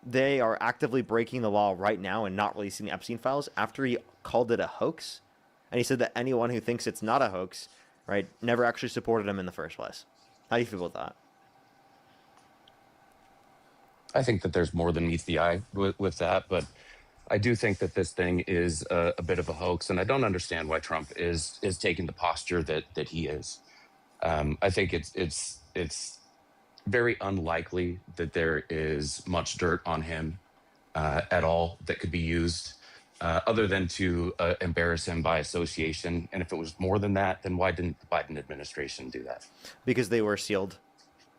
They are actively breaking the law right now and not releasing the Epstein files after he called it a hoax. And he said that anyone who thinks it's not a hoax, right, never actually supported him in the first place. How do you feel about that? I think that there's more than meets the eye with that, but I do think that this thing is a bit of a hoax, and I don't understand why Trump is taking the posture that he is. I think it's very unlikely that there is much dirt on him at all that could be used, other than to embarrass him by association. And if it was more than that, then why didn't the Biden administration do that? Because they were sealed.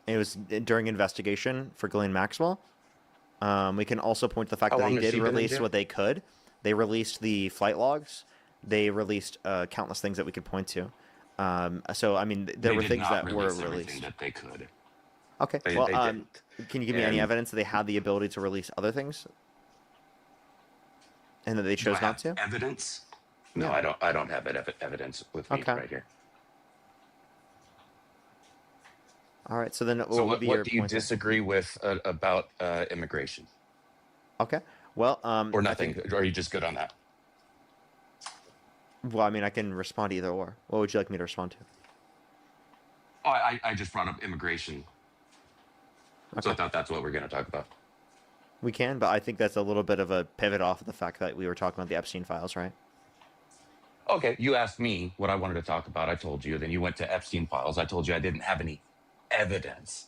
It was during investigation for Ghislaine Maxwell. We can also point to the fact How that long they has did she been in release jail? what they could. They released the flight logs. They released countless things that we could point to. So, I mean, there They were did things not that were release everything released. that they could. Okay. They Well, didn't. can you give me any And evidence that they had the ability to release other things and that they do I chose not have to? evidence? No, Yeah. I don't have evidence with me Okay. right here. All right. So then So what would be what your do you point there? disagree with about immigration, Okay. Well, or I nothing? think, Or are you just good on that? well, I mean, I can respond to either or. What would you like me to respond to? Oh, I just brought up immigration, so I Okay. thought that's what we're going to talk about. We can, but I think that's a little bit of a pivot off of the fact that we were talking about the Epstein files, right? Okay, you asked me what I wanted to talk about. I told you. Then you went to Epstein files. I told you I didn't have any evidence,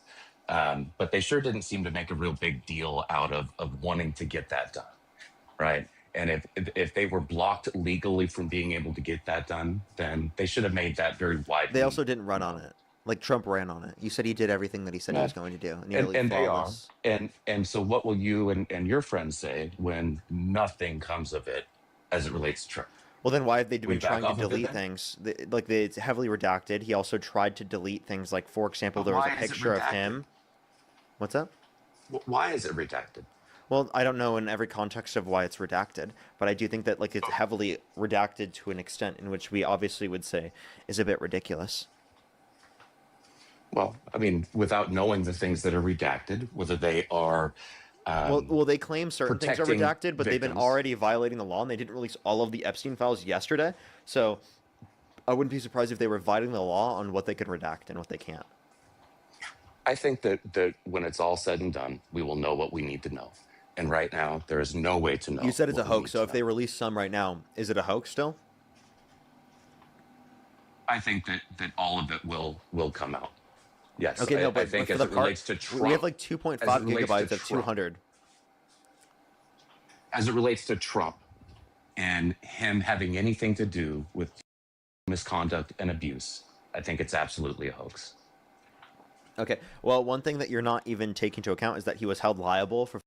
but they sure didn't seem to make a real big deal out of wanting to get that done, right? And if they were blocked legally from being able to get that done, then they should have made that very They widely also didn't run on known. it. Like Trump ran on it. You said he did everything that he said he Yeah, was going to do, and nearly and they are. flawless. And so what will you and your friends say when nothing comes of it as it relates to Trump? Well, then why have they We been back trying to off of it delete then? things? It's heavily redacted. He also tried to delete things like, for example, But there was a why is it picture of redacted? him. What's up? Why is it redacted? Well, I don't know in every context of why it's redacted, but I do think that like it's Oh, heavily redacted to an extent in which we obviously would say is a bit ridiculous. well, I mean, without knowing the things that are redacted, whether they are um, Well, they claim certain things are protecting redacted, but they've been victims. already violating the law, and they didn't release all of the Epstein files yesterday. So I wouldn't be surprised if they were violating the law on what they can redact and what they can't. I think that when it's all said and done, we will know what we need to know. And right now, there is no way to You know said it's a what we hoax, need so to if they know. release some right now, is it a hoax still? I think that all of it will come out. Yes, Okay, no, I but think for as the it part, relates to we have Trump, like as it 2.5 relates to gigabytes of Trump, 200. as it relates to Trump and him having anything to do with misconduct and abuse, I think it's absolutely a hoax. Okay, well, one thing that you're not even taking into account is that he was held liable for.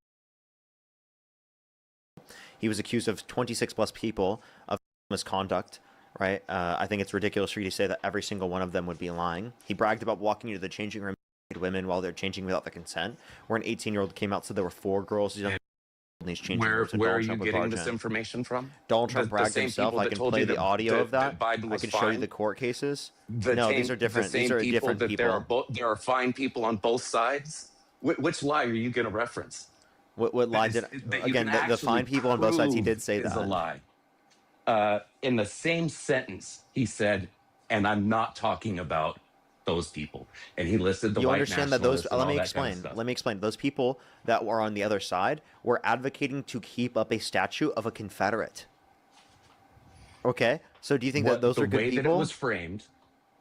He was accused of 26 plus people of misconduct, right? I think it's ridiculous for you to say that every single one of them would be lying. He bragged about walking into the changing room with women while they're changing without the consent. Where an 18-year-old came out said there were 4 girls in these changing rooms, and Where are Donald you Trump would getting barge this in. information from? Donald Trump The bragged same himself. people I that can told play you the audio of that that. Biden I was can show you fine. the court cases. The No, these same are the different. These same are people different that people. there are fine people on both sides. Which lie are you going to reference? What That lie is did that you again? can The actually fine people on both sides. He prove did say is a that. lie. In the same sentence, he said, "And I'm not talking about those people." And he listed the You white understand that those? nationalists and Let all me that kind of explain. stuff. Let me explain. Those people that were on the other side were advocating to keep up a statue of a Confederate. Okay, so do you think that What those the are good way that it was people? framed?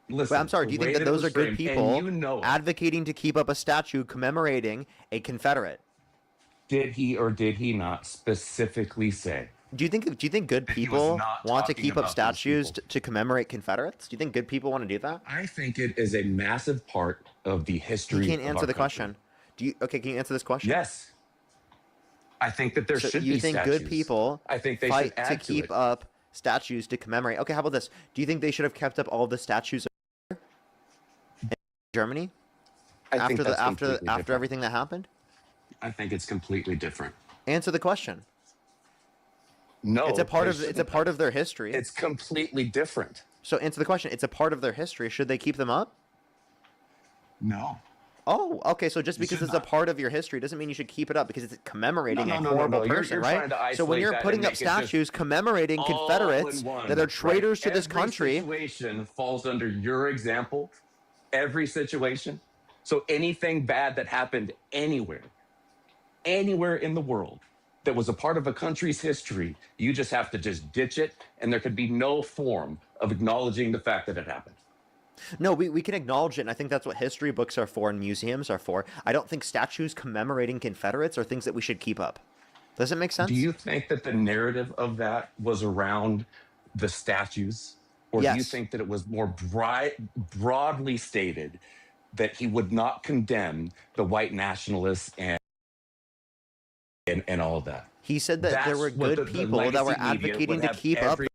But I'm Listen, sorry. the Do you think way that that it those was are good framed, and people you know it. advocating to keep up a statue commemorating a Confederate? Did he or did he not specifically say Do you think good that he was people not want to talking keep up about those statues people? to commemorate Confederates? Do you think good people want to do that? I think it is a massive part of the He history can't of answer our the country. question. Okay, can you answer this question? Yes, I think that there So should you be think good statues. people I think they should fight to add to keep it. up statues to commemorate? Okay, how about this? Do you think they should have kept up all the statues in Germany I think after that's completely after different. everything that happened? I think it's completely different. Answer the question. It's a No, part they of shouldn't have. their history. It's completely different. So answer the question. It's a part of their history. Should they keep them up? No. Oh, okay. So just You because should it's a not. part of your history doesn't mean you should keep it up because it's No, commemorating a no, no, no, horrible no. person, You're right? trying to So when isolate you're that and putting up make it just statues commemorating all in Confederates that are one, right? traitors to this Every country, situation falls under your example. Every situation. So anything bad that happened anywhere in the world that was a part of a country's history, you just have to just ditch it, and there could be no form of acknowledging the fact that it happened. no, we can acknowledge it, and I think that's what history books are for and museums are for. I don't think statues commemorating Confederates are things that we should keep up. Does it make Do sense? you think that the narrative of that was around the statues? Or do you Yes. think that it was more broadly stated that he would not condemn the white nationalists and all of that? He said that there That's were what good the people that were legacy media would advocating to have keep up every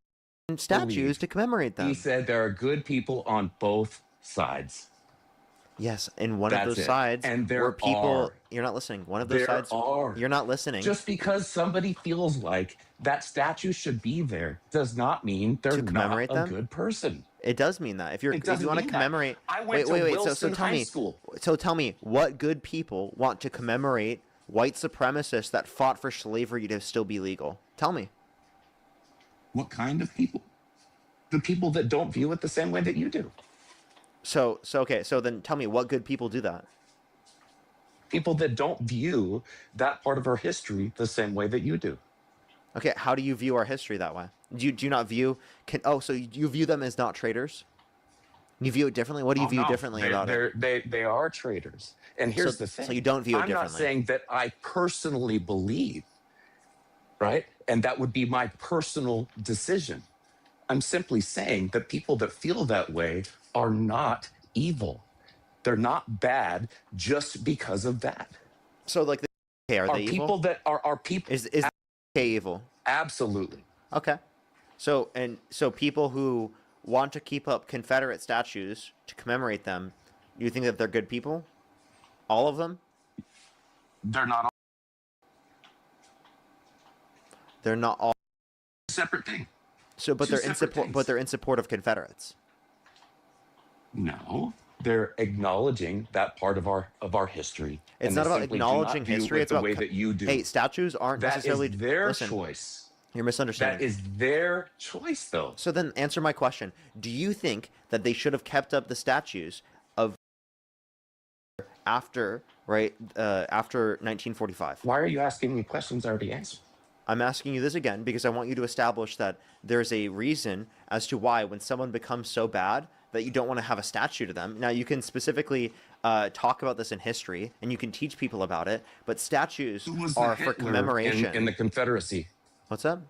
statues believe. to commemorate He them. said there are good people on both sides. Yes, and one of That's those it. sides And there were people. are. You're not listening. One of those There sides. are. You're not listening. Just because somebody feels like that statue should be there does not mean they're To not commemorate a them? good person. It does mean that. If you're It if you doesn't want to mean that. commemorate. I went Wait, to wait, wait. So Wilson tell High me. School. So tell me, what good people want to commemorate white supremacists that fought for slavery to still be legal? Tell me. What kind of people? The people that don't view it the same way that you do. So okay. So then tell me, what good people do that? People that don't view that part of our history the same way that you do. Okay. How do you view our history that way? Do you not view? So you view them as not traitors? You view it differently. What do you Oh, view no. differently about it? They are traitors. And here's the thing. So you don't view it I'm not differently. saying that I personally believe, right? And that would be my personal decision. I'm simply saying that people that feel that way are not evil. They're not bad just because of that. So like, okay, are Are they people evil? that are people Is okay evil? absolutely. Okay. So people who want to keep up Confederate statues to commemorate them, you think that they're good people? All of them? They're not all They're not all. a separate thing. So, but Two they're in separate support. things. But they're in support of Confederates. No, they're acknowledging that part of our history. It's and not they about simply do acknowledging not view history. it It's the about way that you do. Hey, statues aren't That necessarily. is their Listen, choice. you're That misunderstanding. is their choice, though. So then, answer my question. Do you think that they should have kept up the statues of after after 1945? Why are you asking me questions I already answered? I'm asking you this again because I want you to establish that there's a reason as to why when someone becomes so bad that you don't want to have a statue to them. Now, you can specifically talk about this in history and you can teach people about it, but statues Who was the are for Hitler commemoration. in the Confederacy? What's up?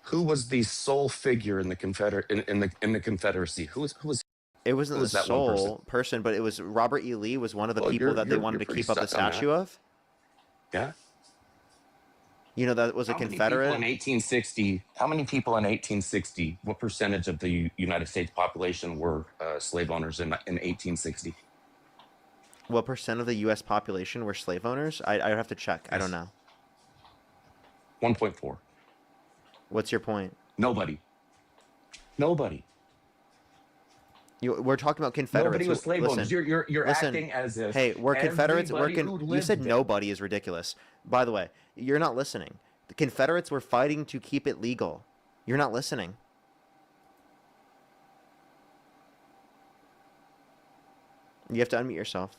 Who was the sole figure in the Confederacy? Who was? It wasn't Who was the that one sole person, but it was Robert E. Lee was one of the Well, people you're- that they you're- wanted you're to pretty keep up the stuck on that. statue of. Yeah. You know, that was a How many Confederate. people in 1860? How many people in 1860? What percentage of the United States population were slave owners in 1860? What percent of the U.S. population were slave owners? I'd have to check. I don't Yes. know. 1.4. What's your point? Nobody. Nobody. We're talking about Confederates. Nobody was slave Listen, owners. You're listen. acting as if Hey, we're Confederates. everybody who You lived said there- nobody is ridiculous. By the way, you're not listening. The Confederates were fighting to keep it legal. You're not listening. You have to unmute yourself.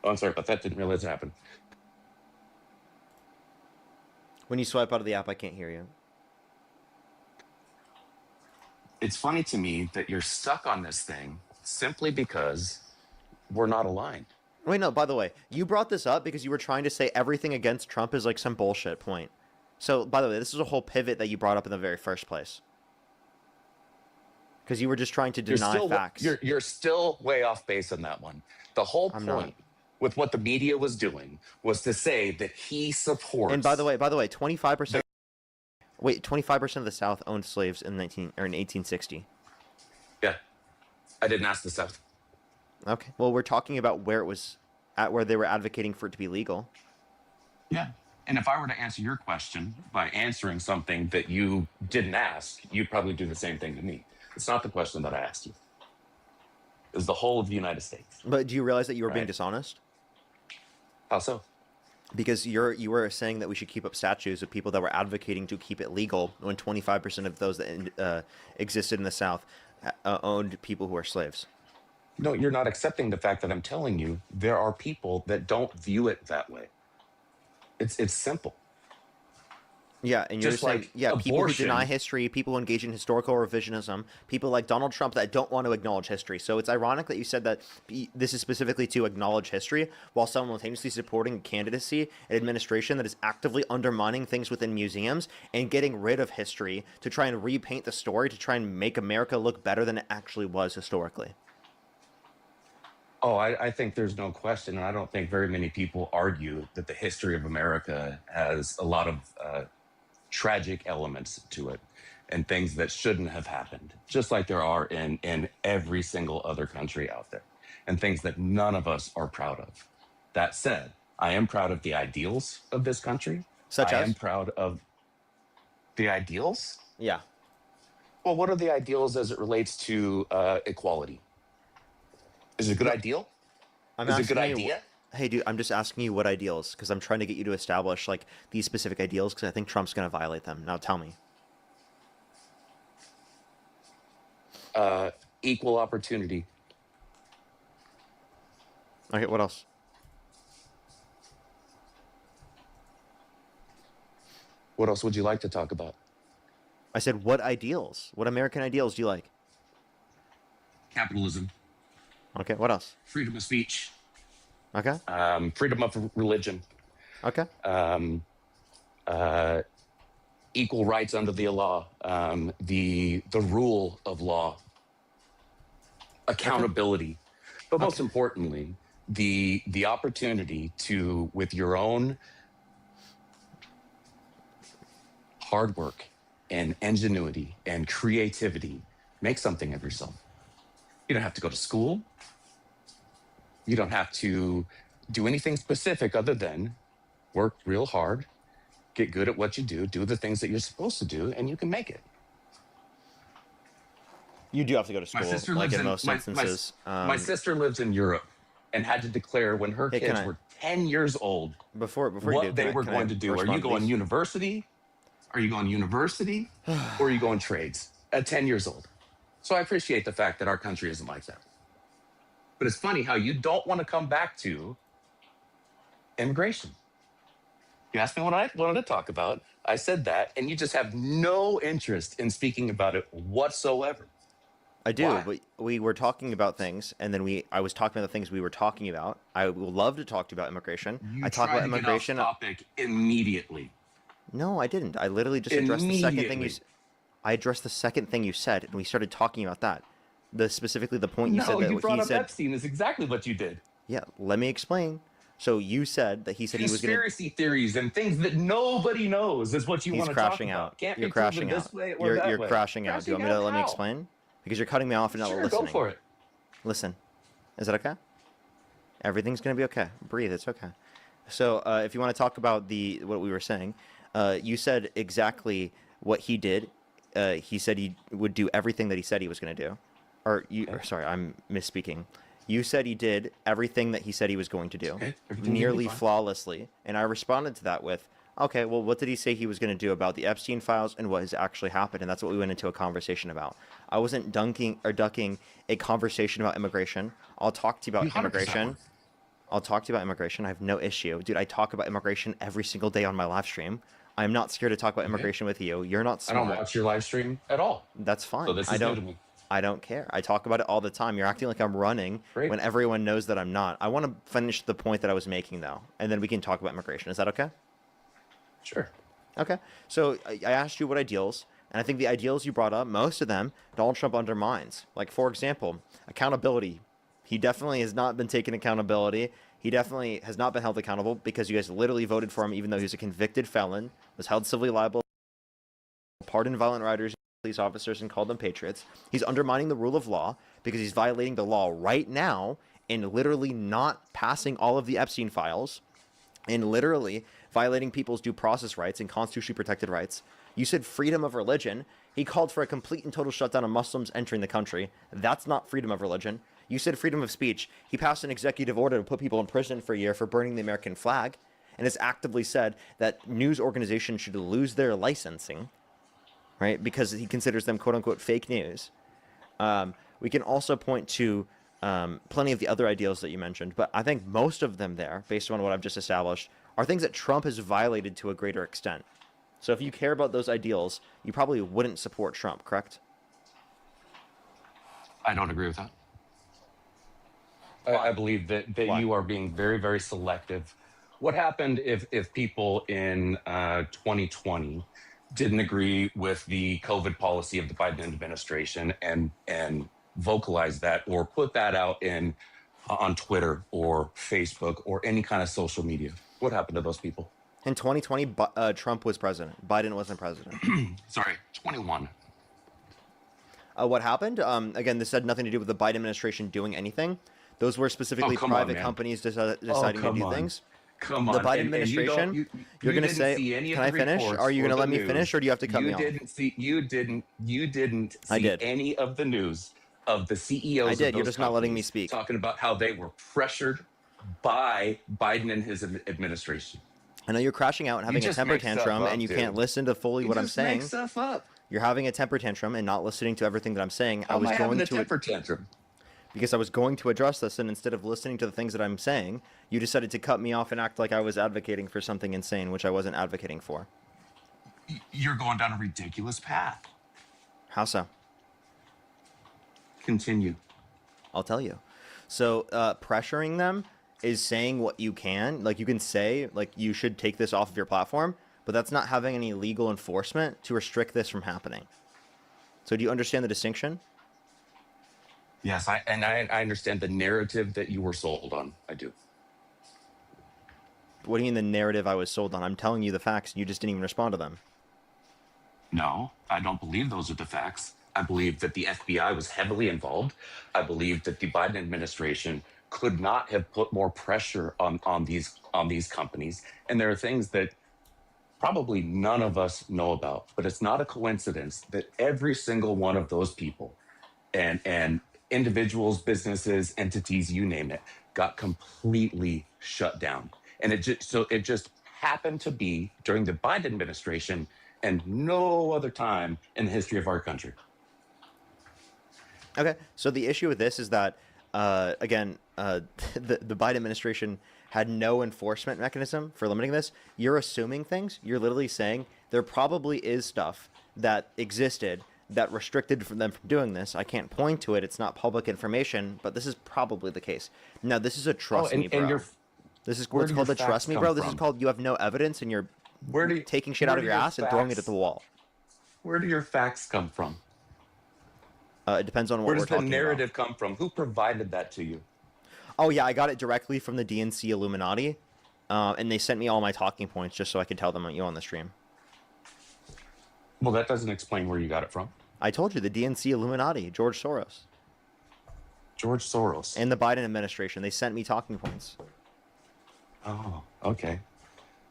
Oh, I'm sorry about that. Didn't realize it happened. When you swipe out of the app, I can't hear you. It's funny to me that you're stuck on this thing simply because we're not aligned. Wait, no, by the way, you brought this up because you were trying to say everything against Trump is like some bullshit point. So, by the way, this is a whole pivot that you brought up in the very first place. Because you were just trying to deny facts. You're still way off base on that one. The whole I'm point not. with what the media was doing was to say that he supports. And by the way, 25%. Wait, 25% of the South owned slaves in 1860. Yeah, I didn't ask the South. Okay. Well, we're talking about where it was at, where they were advocating for it to be legal. Yeah. And if I were to answer your question by answering something that you didn't ask, you'd probably do the same thing to me. It's not the question that I asked you. Is the whole of the United States. But do you realize that you were being Right? dishonest? How so? Because you were saying that we should keep up statues of people that were advocating to keep it legal when 25% of those that existed in the South owned people who are slaves. No, you're not accepting the fact that I'm telling you there are people that don't view it that way. It's simple. Yeah, and you're Just saying, like yeah, people who deny abortion. history, people who engage in historical revisionism, people like Donald Trump that don't want to acknowledge history. So it's ironic that you said that this is specifically to acknowledge history while simultaneously supporting candidacy and administration that is actively undermining things within museums and getting rid of history to try and repaint the story to try and make America look better than it actually was historically. Oh, I think there's no question, and I don't think very many people argue that the history of America has a lot of tragic elements to it and things that shouldn't have happened, just like there are in every single other country out there, and things that none of us are proud of. That said, I am proud of the ideals of this country. Such I am as? proud of the ideals. Yeah. Well, what are the ideals as it relates to equality? Is it a good ideal? I'm Is it a good asking you, idea? hey, dude, I'm just asking you what ideals because I'm trying to get you to establish like these specific ideals because I think Trump's going to violate them. Now tell me. Equal opportunity. Okay, what else? What else would you like to talk about? I said, what ideals? What American ideals do you like? Capitalism, Okay, what else? freedom of speech, Okay, freedom of religion, okay, equal rights under the law, the rule of law, okay, accountability, but most okay. importantly, the opportunity to, with your own hard work and ingenuity and creativity, make something of yourself. You don't have to go to school. You don't have to do anything specific other than work real hard, get good at what you do the things that you're supposed to do, and you can make it. You do have to go to My school, sister like lives in in most instances. my sister lives in Europe and had to declare when her Hey, can kids I were 10 years old before you do, what they were can I going to do. Are you respond, going please? university? Are you going university? Or are you going trades at 10 years old? So I appreciate the fact that our country isn't like that. But it's funny how you don't want to come back to immigration. You asked me what I wanted to talk about. I said that, and you just have no interest in speaking about it whatsoever. I do, Why? but we were talking about things, and then I was talking about the things we were talking about. I would love to talk to you about immigration. I You talk try about to get off immigration. topic immediately. No, I didn't. I literally just addressed the second thing Immediately. I addressed the second thing you said, and we started talking about that. Specifically the point you said No, you that brought he up said. Epstein is exactly what you did. Yeah, let me explain. So you said that he said he was gonna. Conspiracy theories and things that nobody knows is what you He's want to talk crashing about. out. Can't You're be proven crashing this out. way or that You're way. crashing out. Do you want me to Crashing out let me how? explain? Because you're cutting me off and not Sure, listening. go for it. Listen, is that okay? Everything's gonna be okay. Breathe. It's okay. So if you want to talk about the what we were saying, you said exactly what he did. He said he would do everything that he said he was going to do. Okay. Sorry, I'm misspeaking. You said he did everything that he said he was going to do, Okay. Everything's gonna be nearly fine. flawlessly. And I responded to that with, okay, well, what did he say he was going to do about the Epstein files and what has actually happened? And that's what we went into a conversation about. I wasn't dunking or ducking a conversation about immigration. I'll talk to you You about 100% immigration. were. I'll talk to you about immigration. I have no issue. Dude, I talk about immigration every single day on my live stream. I'm not scared to talk about Okay. immigration with you. You're not I don't smart. watch your live stream at all. That's So fine. this is new to me. I don't care. I talk about it all the time. You're acting like I'm running Great. when everyone knows that I'm not. I want to finish the point that I was making though, and then we can talk about immigration. Is that okay? Sure. Okay. So I asked you what ideals, and I think the ideals you brought up, most of them, Donald Trump undermines. Like, for example, accountability. He definitely has not been taking accountability. He definitely has not been held accountable because you guys literally voted for him, even though he was a convicted felon, was held civilly liable, pardoned violent rioters, police officers, and called them patriots. He's undermining the rule of law because he's violating the law right now and literally not passing all of the Epstein files and literally violating people's due process rights and constitutionally protected rights. You said freedom of religion. He called for a complete and total shutdown of Muslims entering the country. That's not freedom of religion. You said freedom of speech. He passed an executive order to put people in prison for a year for burning the American flag, and has actively said that news organizations should lose their licensing, right? Because he considers them quote unquote fake news. We can also point to plenty of the other ideals that you mentioned, but I think most of them there, based on what I've just established, are things that Trump has violated to a greater extent. So if you care about those ideals, you probably wouldn't support Trump, correct? I don't agree with that. I believe that Why? you are being very, very selective. What happened if people in 2020 didn't agree with the COVID policy of the Biden administration and vocalize that or put that out on Twitter or Facebook or any kind of social media? What happened to those people? In 2020, Trump was president. Biden wasn't president. Sorry, 21. What happened? Again, this had nothing to do with the Biden administration doing anything. Those were specifically come on, private man. companies deciding to come do on. things. Come on. The Biden And you administration, you're going to didn't say, see any of can I the finish? reports Are you or going to the let me news. finish, or do you have to cut me off? You didn't I see did. any of the news of the CEOs I did. of You're those just not letting me companies speak. talking about how they were pressured by Biden and his administration. I know you're crashing out and having a just temper make stuff tantrum, up, and you dude. can't listen to fully what I'm Just saying. make stuff up. You're having a temper tantrum and not listening to everything that I'm saying. How am I having a temper tantrum? Because I was going to address this, and instead of listening to the things that I'm saying, you decided to cut me off and act like I was advocating for something insane, which I wasn't advocating for. You're going down a ridiculous path. How so? Continue. I'll tell you. So pressuring them is saying what you can. Like, you can say, like, you should take this off of your platform, but that's not having any legal enforcement to restrict this from happening. So do you understand the distinction? Yes, I understand the narrative that you were sold on. I do. What do you mean the narrative I was sold on? I'm telling you the facts, and you just didn't even respond to them. No, I don't believe those are the facts. I believe that the FBI was heavily involved. I believe that the Biden administration could not have put more pressure on these companies. And there are things that probably none of us know about, but it's not a coincidence that every single one of those people and individuals, businesses, entities, you name it, got completely shut down. And it just happened to be during the Biden administration and no other time in the history of our country. Okay, so the issue with this is that, again, the Biden administration had no enforcement mechanism for limiting this. You're assuming things. You're literally saying there probably is stuff that existed that restricted them from doing this. I can't point to it. It's not public information, but this is probably the case. Now, this is a trust me, bro. This is what's called a trust me, bro. This is called you have no evidence and you're taking shit out of your ass and throwing it at the wall. Where do your facts come from? It depends on what Where we're does the talking narrative about. come from? Who provided that to you? Oh, yeah, I got it directly from the DNC Illuminati, and they sent me all my talking points just so I could tell them on the stream. Well, that doesn't explain where you got it from. I told you, the DNC Illuminati, George Soros. George Soros. And the Biden administration, they sent me talking points. Oh, okay.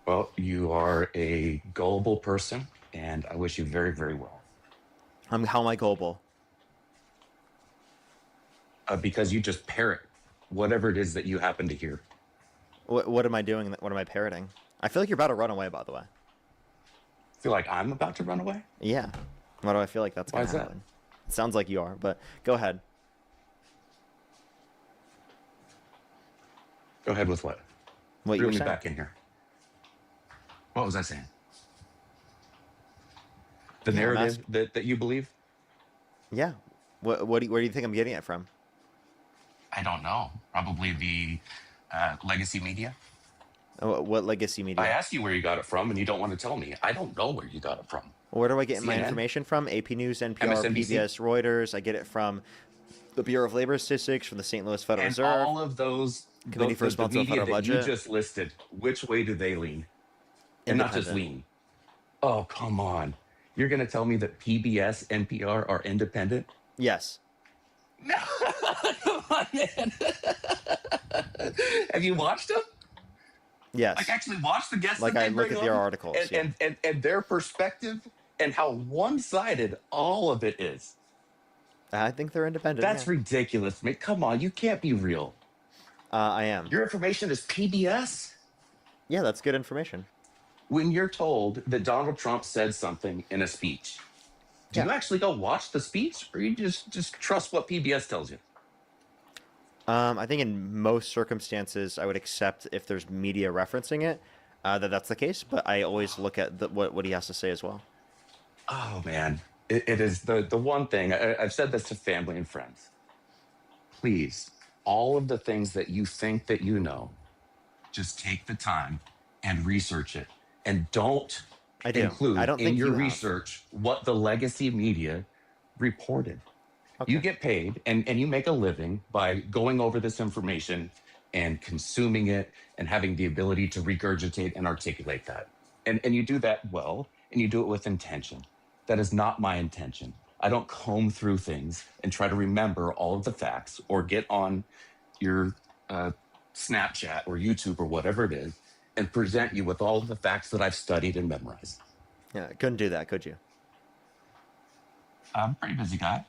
Well, you are a gullible person, and I wish you very, very well. How am I gullible? Because you just parrot whatever it is that you happen to hear. What am I doing? What am I parroting? I feel like you're about to run away, by the way. Feel like I'm about to run away? Yeah. Why do I feel like that's going Why to is happen? It sounds like you are, but go ahead. Go ahead with what? What you Threw were me saying. back in here. What was I saying? The Yeah, I'm narrative that you believe? Yeah. Where do you think I'm getting it from? I don't know. Probably the legacy media. What legacy media? I asked you where you got it from, and you don't want to tell me. I don't know where you got it from. Where do I get my CNN? information from? AP News, NPR, MSNBC? PBS, Reuters. I get it from the Bureau of Labor Statistics, from the St. Louis Federal And Reserve. all of those Committee for the Responsible media Federal that you Budget. just listed, which way do they lean? And not just Independent. lean. Oh, come on. You're going to tell me that PBS, NPR are independent? Yes. No, come on, man. Have you watched them? Yes. Like actually watch the guests Like, that they I look bring at their on articles, and their perspective and how one-sided all of it is. I think they're independent. Yeah, That's ridiculous. Man, come on, you can't be real. I am. Your information is PBS? Yeah, that's good information. When you're told that Donald Trump said something in a speech, do Yeah. you actually go watch the speech or you just trust what PBS tells you? I think in most circumstances, I would accept if there's media referencing it, that that's the case. But I always look at what he has to say as well. Oh man, it is the one thing I've said this to family and friends. Please, all of the things that you think that you know, just take the time and research it, and don't I do. I include don't in think your you have. research what the legacy media reported. You Okay. get paid and you make a living by going over this information and consuming it and having the ability to regurgitate and articulate that. And you do that well and you do it with intention. That is not my intention. I don't comb through things and try to remember all of the facts or get on your Snapchat or YouTube or whatever it is and present you with all of the facts that I've studied and memorized. Yeah, couldn't do that, could you? I'm a pretty busy guy,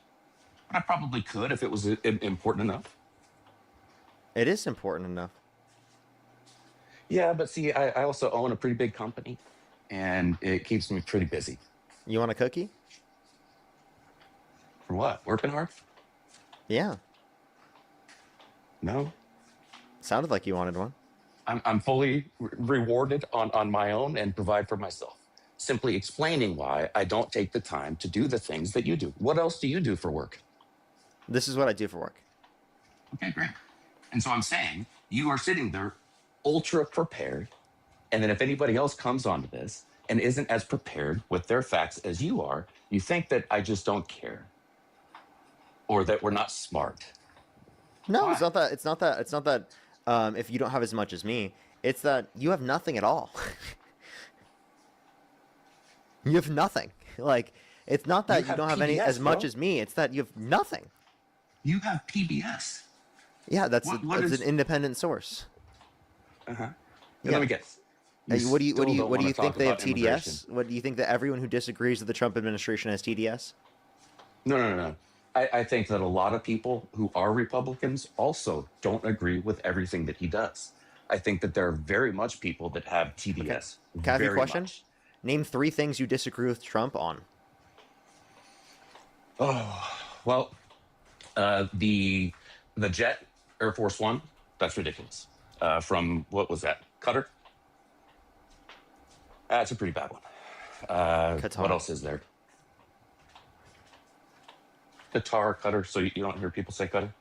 but I probably could if it was important enough. It is important enough. Yeah, but see, I also own a pretty big company and it keeps me pretty busy. You want a cookie? For what? Working hard? Yeah. No. Sounded like you wanted one. I'm fully rewarded on my own and provide for myself. Simply explaining why I don't take the time to do the things that you do. What else do you do for work? This is what I do for work. Okay, great. And so I'm saying you are sitting there ultra prepared. And then if anybody else comes onto this and isn't as prepared with their facts as you are, you think that I just don't care or that we're not smart. No, Why? it's not that. It's not that. It's not that. If you don't have as much as me, it's that you have nothing at all. You have nothing. Like, it's not You that you have don't have any PBS, as much bro. as me. It's that you have nothing. You have PBS. Yeah, that's What that's is? an independent source. Uh-huh. And Yeah. let me guess. You What do you still don't what do want you to think talk they have about immigration. TDS? What do you think that everyone who disagrees with the Trump administration has TDS? No. I think that a lot of people who are Republicans also don't agree with everything that he does. I think that there are very much people that have Okay. TDS. Can I have your Very question? much. Name 3 things you disagree with Trump on. Oh, well, the jet Air Force One, that's ridiculous. From what was that? Qatar? That's a pretty bad one. What Qatar. else is there? Qatar. So you don't hear people say Qatar?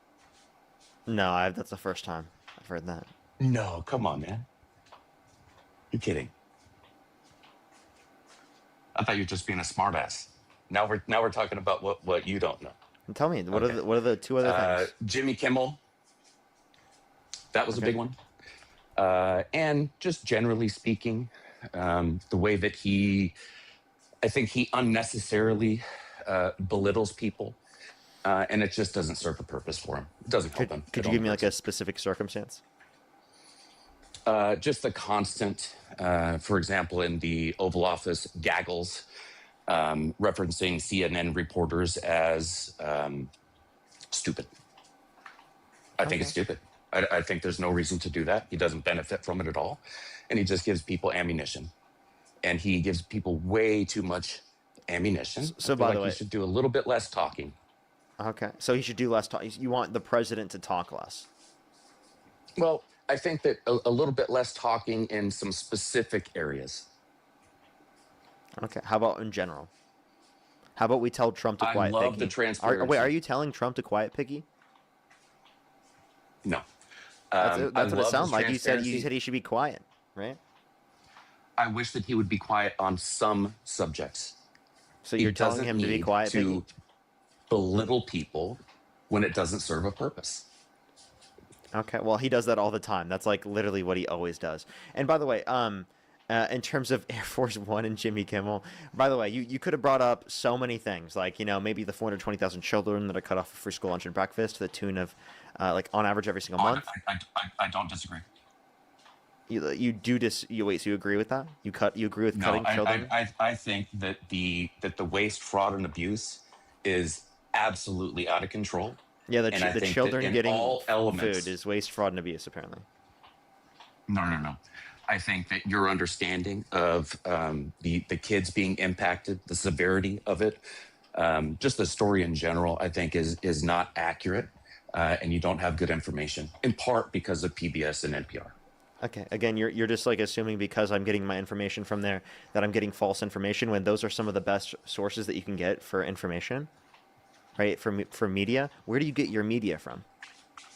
No, that's the first time I've heard that. No, come on, man. You're kidding. I thought you were just being a smartass. Now we're talking about what you don't know. And tell me, Okay. what are the 2 other things? Jimmy Kimmel, that was a Okay. big one. And just generally speaking, the way that I think he unnecessarily belittles people, and it just doesn't serve a purpose for him. It doesn't help him. Could It you only give me like hurts a specific circumstance? just the constant, for example, in the Oval Office gaggles, referencing CNN reporters as stupid. I think it's Okay. stupid. I think there's no reason to do that. He doesn't benefit from it at all. And he just gives people ammunition. And he gives people way too much ammunition. So I feel by the like way, he should do a little bit less talking. okay. So he should do less talk. You want the president to talk less. Well, I think that a little bit less talking in some specific areas. Okay. How about in general? How about we tell Trump to I quiet love the Piggy? transparency. Wait, are you telling Trump to quiet Piggy? No. That's I what it love sounds his like. You said transparency. he should be quiet, right? I wish that he would be quiet on some subjects. So He you're telling doesn't him to be need quiet, to Piggy? belittle people when it doesn't serve a purpose. Okay. Well, he does that all the time. That's like literally what he always does. And by the way, in terms of Air Force One and Jimmy Kimmel, by the way, you could have brought up so many things, like maybe the 420,000 children that are cut off of free school lunch and breakfast to the tune of, like on average every single month. I don't disagree. You do wait. So you agree with that? You agree with No, cutting children? I think that the waste, fraud, and abuse is absolutely out of control. Yeah, And I the think that children in getting all food elements, is waste, fraud, and abuse, apparently. no, no, no. I think that your understanding of the kids being impacted, the severity of it, just the story in general, I think is not accurate, and you don't have good information. In part because of PBS and NPR. Okay, again, you're just like assuming because I'm getting my information from there that I'm getting false information when those are some of the best sources that you can get for information, right? For media, where do you get your media from?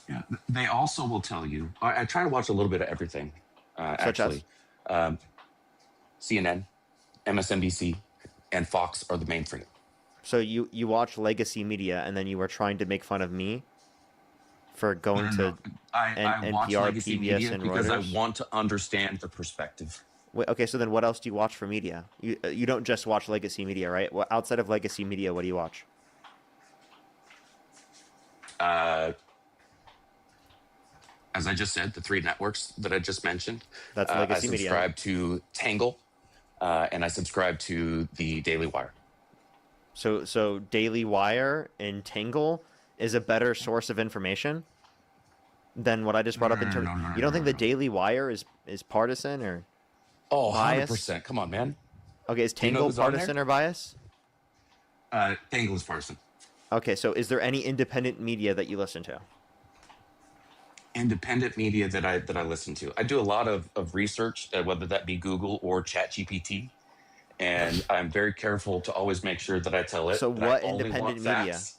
Yeah, they also will tell you. I try to watch a little bit of everything, Such as? actually. CNN, MSNBC, and Fox are the main three. So you watch legacy media and then you were trying to make fun of me for No, going no, to no. I watch NPR, legacy PBS, media and because I Reuters? want to understand the perspective. Wait, okay, so then what else do you watch for media? You don't just watch legacy media, right? Well, outside of legacy media, what do you watch? Uh, as I just said, the three networks that I just mentioned. That's I legacy media. subscribe to Tangle, and I subscribe to the Daily Wire. So Daily Wire and Tangle is a better source of information than what I just No, brought no, up in no, terms. no, no, no, You no, don't think no, the no. Daily Wire is partisan or Oh, biased? 100%. Come on, man. Okay, is Do you know Tangle who's on there? partisan or biased? Tangle is partisan. Okay, so is there any independent media that you listen to? Independent media that I listen to. I do a lot of research, whether that be Google or ChatGPT, and I'm very careful to always make sure that I tell it So that I what only want independent media? facts.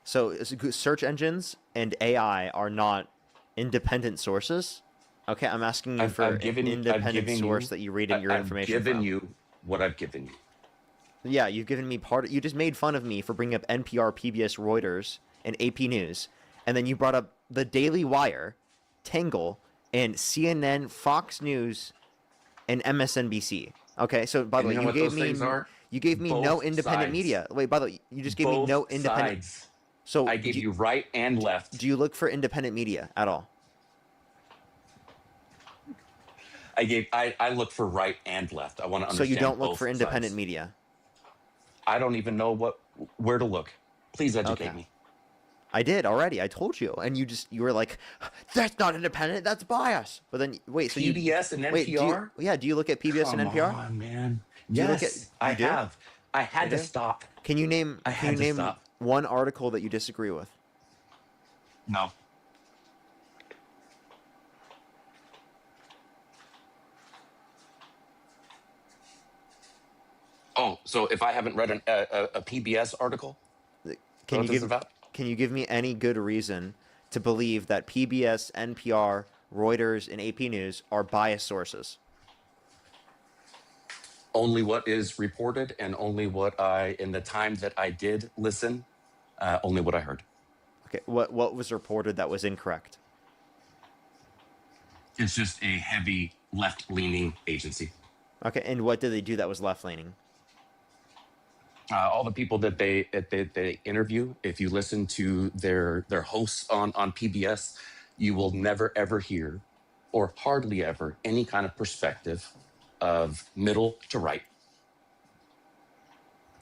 So search engines and AI are not independent sources. Okay, I'm asking you for an I've independent given source you, that you read in your I've information given from. you what I've given you. Yeah, you've given me part. You just made fun of me for bringing up NPR, PBS, Reuters, and AP News, and then you brought up the Daily Wire, Tangle, and CNN, Fox News, and MSNBC. Okay, so by the And way, you know what those things are? you gave me no Both independent sides. media. Wait, by the way, you just gave me no Both independent. sides. So I gave you right and left. do you look for independent media at all? I look for right and left. I want to So you understand don't look for both independent sides. media. I don't even know where to look. Please Okay. educate me. I did already. I told you, and you were like, "That's not independent. That's bias." But then wait, so PBS and wait, NPR? yeah, do you look at PBS and Come NPR? on, man. Do you look at Yes, I you do? have. I had You to do? stop. Can you name I can had you to name stop. one article that you disagree with? No. Oh, so if I haven't read a PBS article, Can what you this is give about? can you give me any good reason to believe that PBS, NPR, Reuters, and AP News are biased sources? Only what is reported and only what in the time that I did listen, only what I heard. Okay, what was reported that was incorrect? It's just a heavy left leaning agency. Okay, and what did they do that was left leaning? All the people that they interview, if you listen to their hosts on PBS, you will never ever hear, or hardly ever, any kind of perspective of middle to right.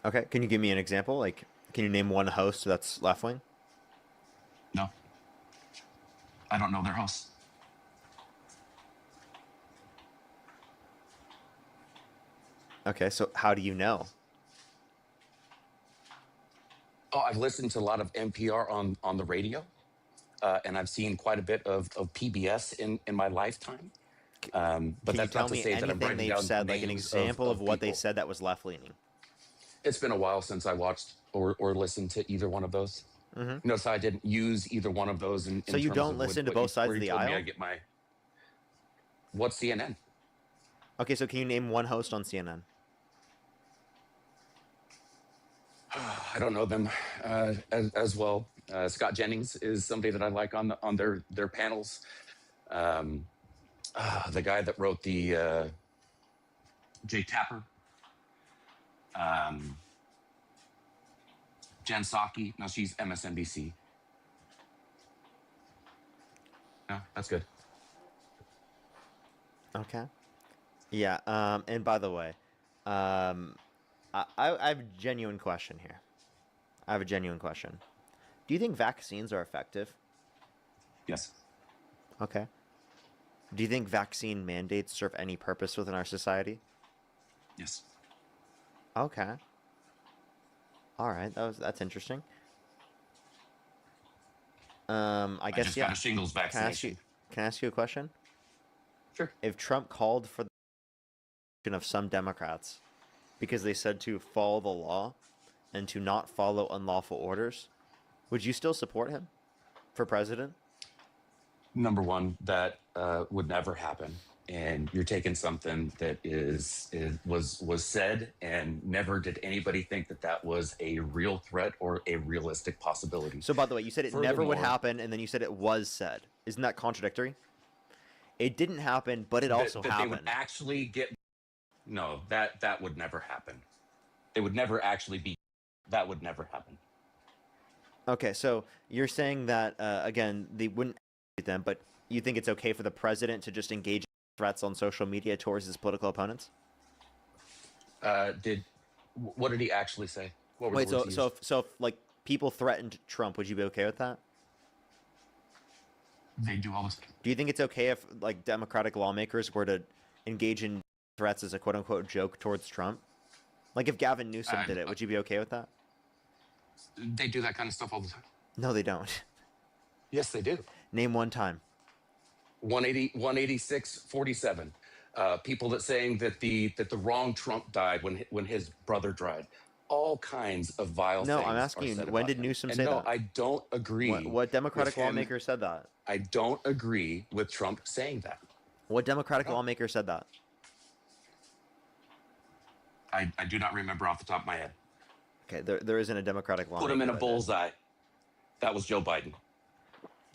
Okay, can you give me an example? Like, can you name one host that's left wing? No, I don't know their hosts. Okay, so how do you know? Oh, I've listened to a lot of NPR on the radio, and I've seen quite a bit of PBS in my lifetime. But Can you that's not tell to me say that I'm anything writing they've down said, like an names example of of what they people. said that was left leaning? It's been a while since I watched or listened to either one of those. Hmm. Notice I didn't use either one of those So in you terms don't of listen to what you, both sides where of you the told me I aisle? get my what's CNN. Okay, so can you name one host on CNN? I don't know them as well. Scott Jennings is somebody that I like on their panels. Um, the guy that wrote the Jay Tapper, um, Jen Psaki. No, she's MSNBC. No, that's good. Okay. Yeah. And by the way, um, I have a genuine question here. I have a genuine question. Do you think vaccines are effective? Yes. Okay. Do you think vaccine mandates serve any purpose within our society? Yes. Okay. All right. That's interesting. I I guess just got yeah. a shingles Can I ask you? vaccination. Can I ask you a question? Sure. If Trump called for the election of some Democrats because they said to follow the law and to not follow unlawful orders, would you still support him for president? Number one, that would never happen. And you're taking something that was said, and never did anybody think that that was a real threat or a realistic possibility. So, by the way, you said it never would Furthermore, happen, and then you said it was said. Isn't that contradictory? It didn't happen, but it also that they would happened. actually get no, that would never happen. They would never actually be. That would never happen. Okay, so you're saying that again, they wouldn't execute them, but you think it's okay for the president to just engage in threats on social media towards his political opponents? What did he actually say? What were Wait, the words he used? so if like people threatened Trump, would you be okay with that? They do all this. Do you think it's okay if like Democratic lawmakers were to engage in threats as a quote unquote joke towards Trump? Like if Gavin Newsom did it, would you be okay with that? They do that kind of stuff all the time. No, they don't. Yes, they do. Name one time. 186-47. People that saying that the wrong Trump died when his brother died. All kinds of vile No, things. I'm asking are you, said when about did him. Newsom And say no, that? I don't agree. What Democratic with him. lawmaker said that? I don't agree with Trump saying that. What Democratic lawmaker said that? I do not remember off the top of my head. Okay, there isn't a Democratic lawmaker. Put him in a that did. bullseye. That was Joe Biden.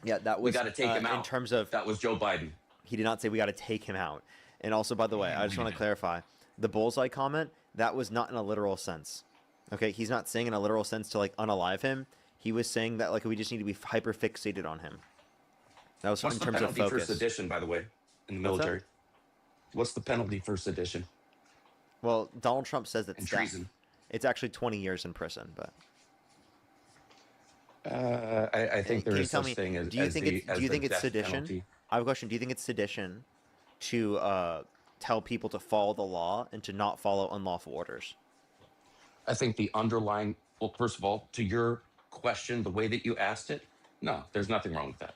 Yeah, that was. We got to take him out. In terms of, that was Joe Biden. he did not say we got to take him out. And also, by the way, I just want to clarify the bullseye comment. That was not in a literal sense. Okay, he's not saying in a literal sense to like unalive him. He was saying that like we just need to be hyper fixated on him. That was What's in the terms of penalty for focus. sedition, by the way, in the What's that? military? What's the penalty for sedition Well, Donald Trump says it's and death. treason? It's actually 20 years in prison, but I think can there you is tell such me? thing as Do you think the, it's as do you the think it's death sedition? penalty. I have a question. Do you think it's sedition to tell people to follow the law and to not follow unlawful orders? I think the underlying, well, first of all, to your question, the way that you asked it, no, there's nothing wrong with that.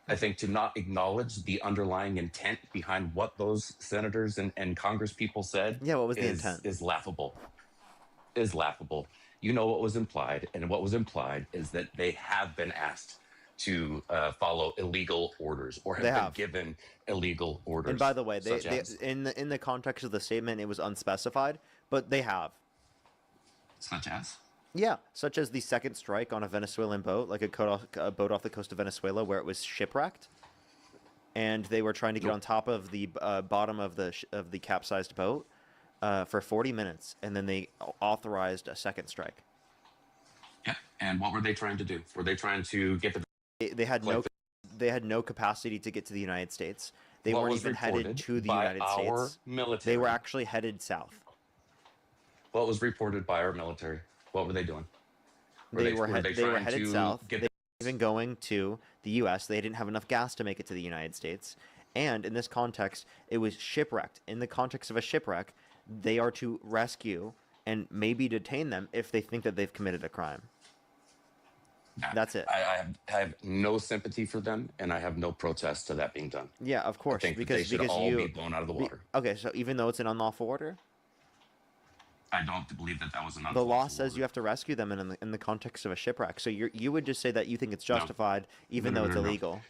I think to not acknowledge the underlying intent behind what those senators and Congress people said, Yeah, what was the intent? Is laughable. Is laughable. You know what was implied, and what was implied is that they have been asked to follow illegal orders or have They been have. given illegal orders. And by the way, such as, in the context of the statement, it was unspecified, but they have. such as? Yeah, such as the second strike on a Venezuelan boat, like a boat off the coast of Venezuela, where it was shipwrecked, and they were trying to get on top of the bottom of the capsized boat for 40 minutes, and then they authorized a second strike. Yeah. And what were they trying to do? Were they trying to get the They had no capacity to get to the United States. They what weren't was even headed reported to the by United our States. military? They were actually headed south. What was reported by our military? What were they doing? They were trying headed to south. get They weren't even going to the U.S. They didn't have enough gas to make it to the United States. And in this context, it was shipwrecked. In the context of a shipwreck, they are to rescue and maybe detain them if they think that they've committed a crime. That's it. I have no sympathy for them, and I have no protest to that being done. Yeah, of course. I think that they should all you be blown out of the water. Okay, so even though it's an unlawful order, I don't believe that was an the law says you have to rescue them in the context of a shipwreck. So you would just say that you think it's justified, even though it's illegal.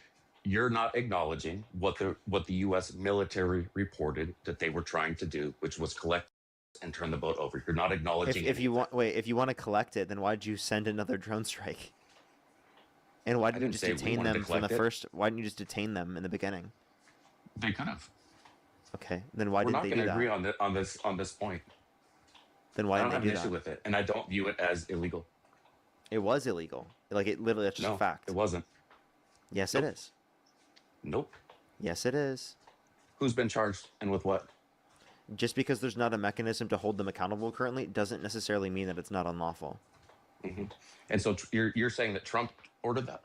You're not acknowledging what the U.S. military reported that they were trying to do, which was collect and turn the boat over. You're not acknowledging. If you want to collect it, then why'd you send another drone strike? And why didn't you just detain them from the first? Why didn't you just detain them in the beginning? They could have. Okay, then why We're didn't not they going do to agree that? on this point. Then why I didn't don't have they an do issue that? with it, and I don't view it as illegal. It was illegal. Like it literally, that's just No, a fact. it wasn't. Yes, Nope. it is. Nope. Yes, it is. Who's been charged and with what? Just because there's not a mechanism to hold them accountable currently doesn't necessarily mean that it's not unlawful. Hmm. And so you're saying that Trump ordered that?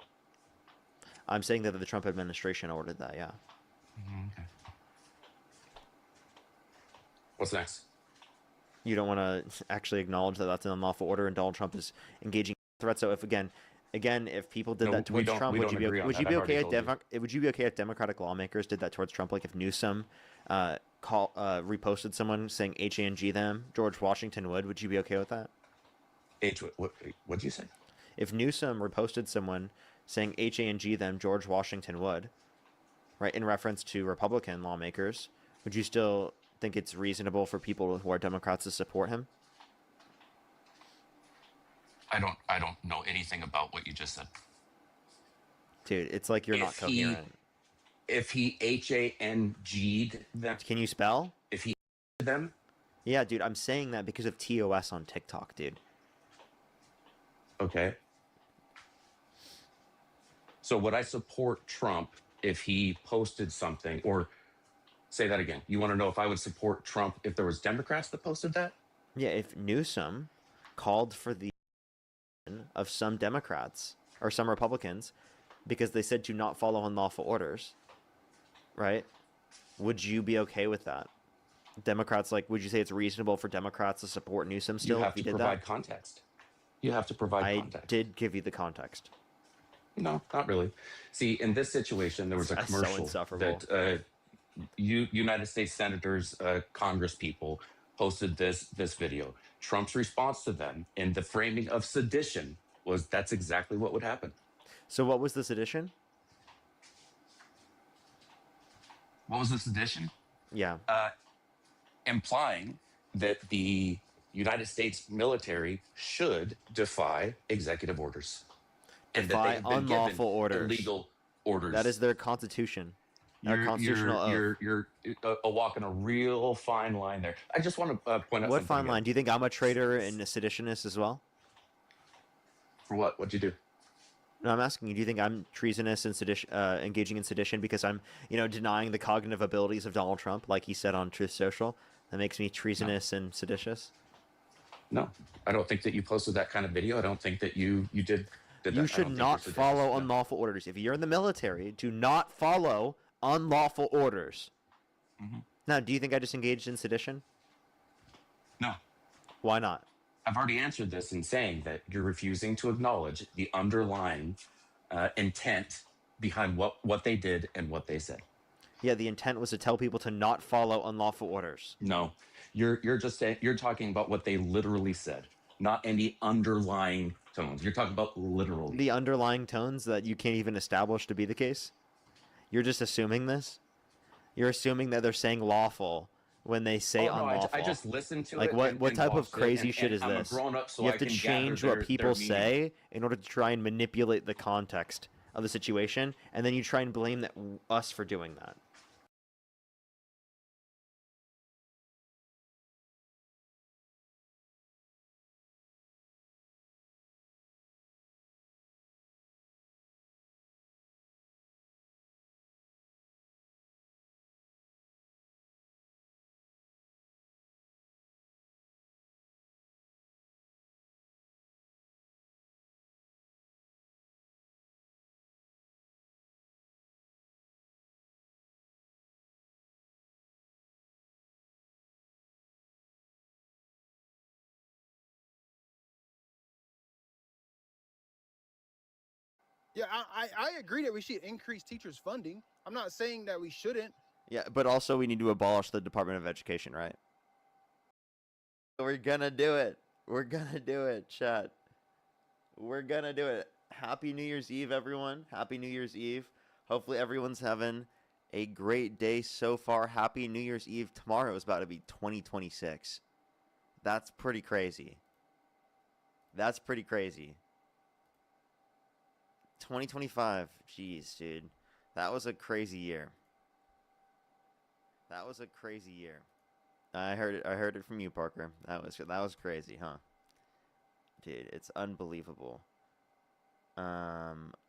I'm saying that the Trump administration ordered that. Yeah. Okay. What's next? You don't want to actually acknowledge that that's an unlawful order, and Donald Trump is engaging in threats. So if again, if people did No, that towards Trump, we would don't you be agree on would that. you be I've already okay told you. would you be okay if Democratic lawmakers did that towards Trump? Like if Newsom reposted someone saying HANG them, George Washington would you be okay with that? What'd you say? If Newsom reposted someone saying HANG them, George Washington would, right, in reference to Republican lawmakers, would you still think it's reasonable for people who are Democrats to support him? I don't know anything about what you just said. Dude, it's like you're not If he coherent. if he HANG'd them, Can you spell? if he them, Yeah, dude, I'm saying that because of TOS on TikTok, dude. okay. So would I support Trump if he posted something, or say that again? You want to know if I would support Trump if there was Democrats that posted that? Yeah, if Newsom called for the of some Democrats or some Republicans because they said to not follow unlawful orders, right? Would you be okay with that? Democrats, like, would you say it's reasonable for Democrats to support Newsom You still have if he to did provide that? context. You have to provide I context. did give you the context. No, not really. See, in this situation, there was a That's so commercial insufferable. that United States senators, Congress people posted this video. Trump's response to them in the framing of sedition was that's exactly what would happen. So what was the sedition? What was the sedition? Yeah. Implying that the United States military should defy executive orders and that they Defy have been unlawful given orders. illegal orders. That is their constitution. Their constitutional oath. You're walking a real fine line there. I just want to point out What something fine again. line? Do you think I'm a traitor and a seditionist as well? For what? What'd you do? No, I'm asking you. Do you think I'm treasonous and engaging in sedition because I'm, denying the cognitive abilities of Donald Trump, like he said on Truth Social? That makes me treasonous and seditious. No, I don't think that you posted that kind of video. I don't think that you did that. You I should don't think not you're seditious. follow No. unlawful orders. If you're in the military, do not follow unlawful orders. Mm-hmm. Now, do you think I just engaged in sedition? No. Why not? I've already answered this in saying that you're refusing to acknowledge the underlying intent behind what they did and what they said. Yeah, the intent was to tell people to not follow unlawful orders. No, you're just saying, you're talking about what they literally said, not any underlying tones. You're talking about literally. The underlying tones that you can't even establish to be the case? You're just assuming this? You're assuming that they're saying lawful when they say unlawful. I just listened to like it. what type of watched it, crazy shit is I'm this? a grown up, so You have I to can change gather what people their meaning. say in order to try and manipulate the context of the situation, and then you try and blame us for doing that. Yeah, I agree that we should increase teachers' funding. I'm not saying that we shouldn't. Yeah, but also we need to abolish the Department of Education, right? We're gonna do it. We're gonna do it, chat. We're gonna do it. Happy New Year's Eve, everyone. Happy New Year's Eve. Hopefully everyone's having a great day so far. Happy New Year's Eve. Tomorrow is about to be 2026. That's pretty crazy. That's pretty crazy. 2025. Jeez, dude. That was a crazy year. That was a crazy year. I heard it from you, Parker. That was crazy, huh? Dude, it's unbelievable.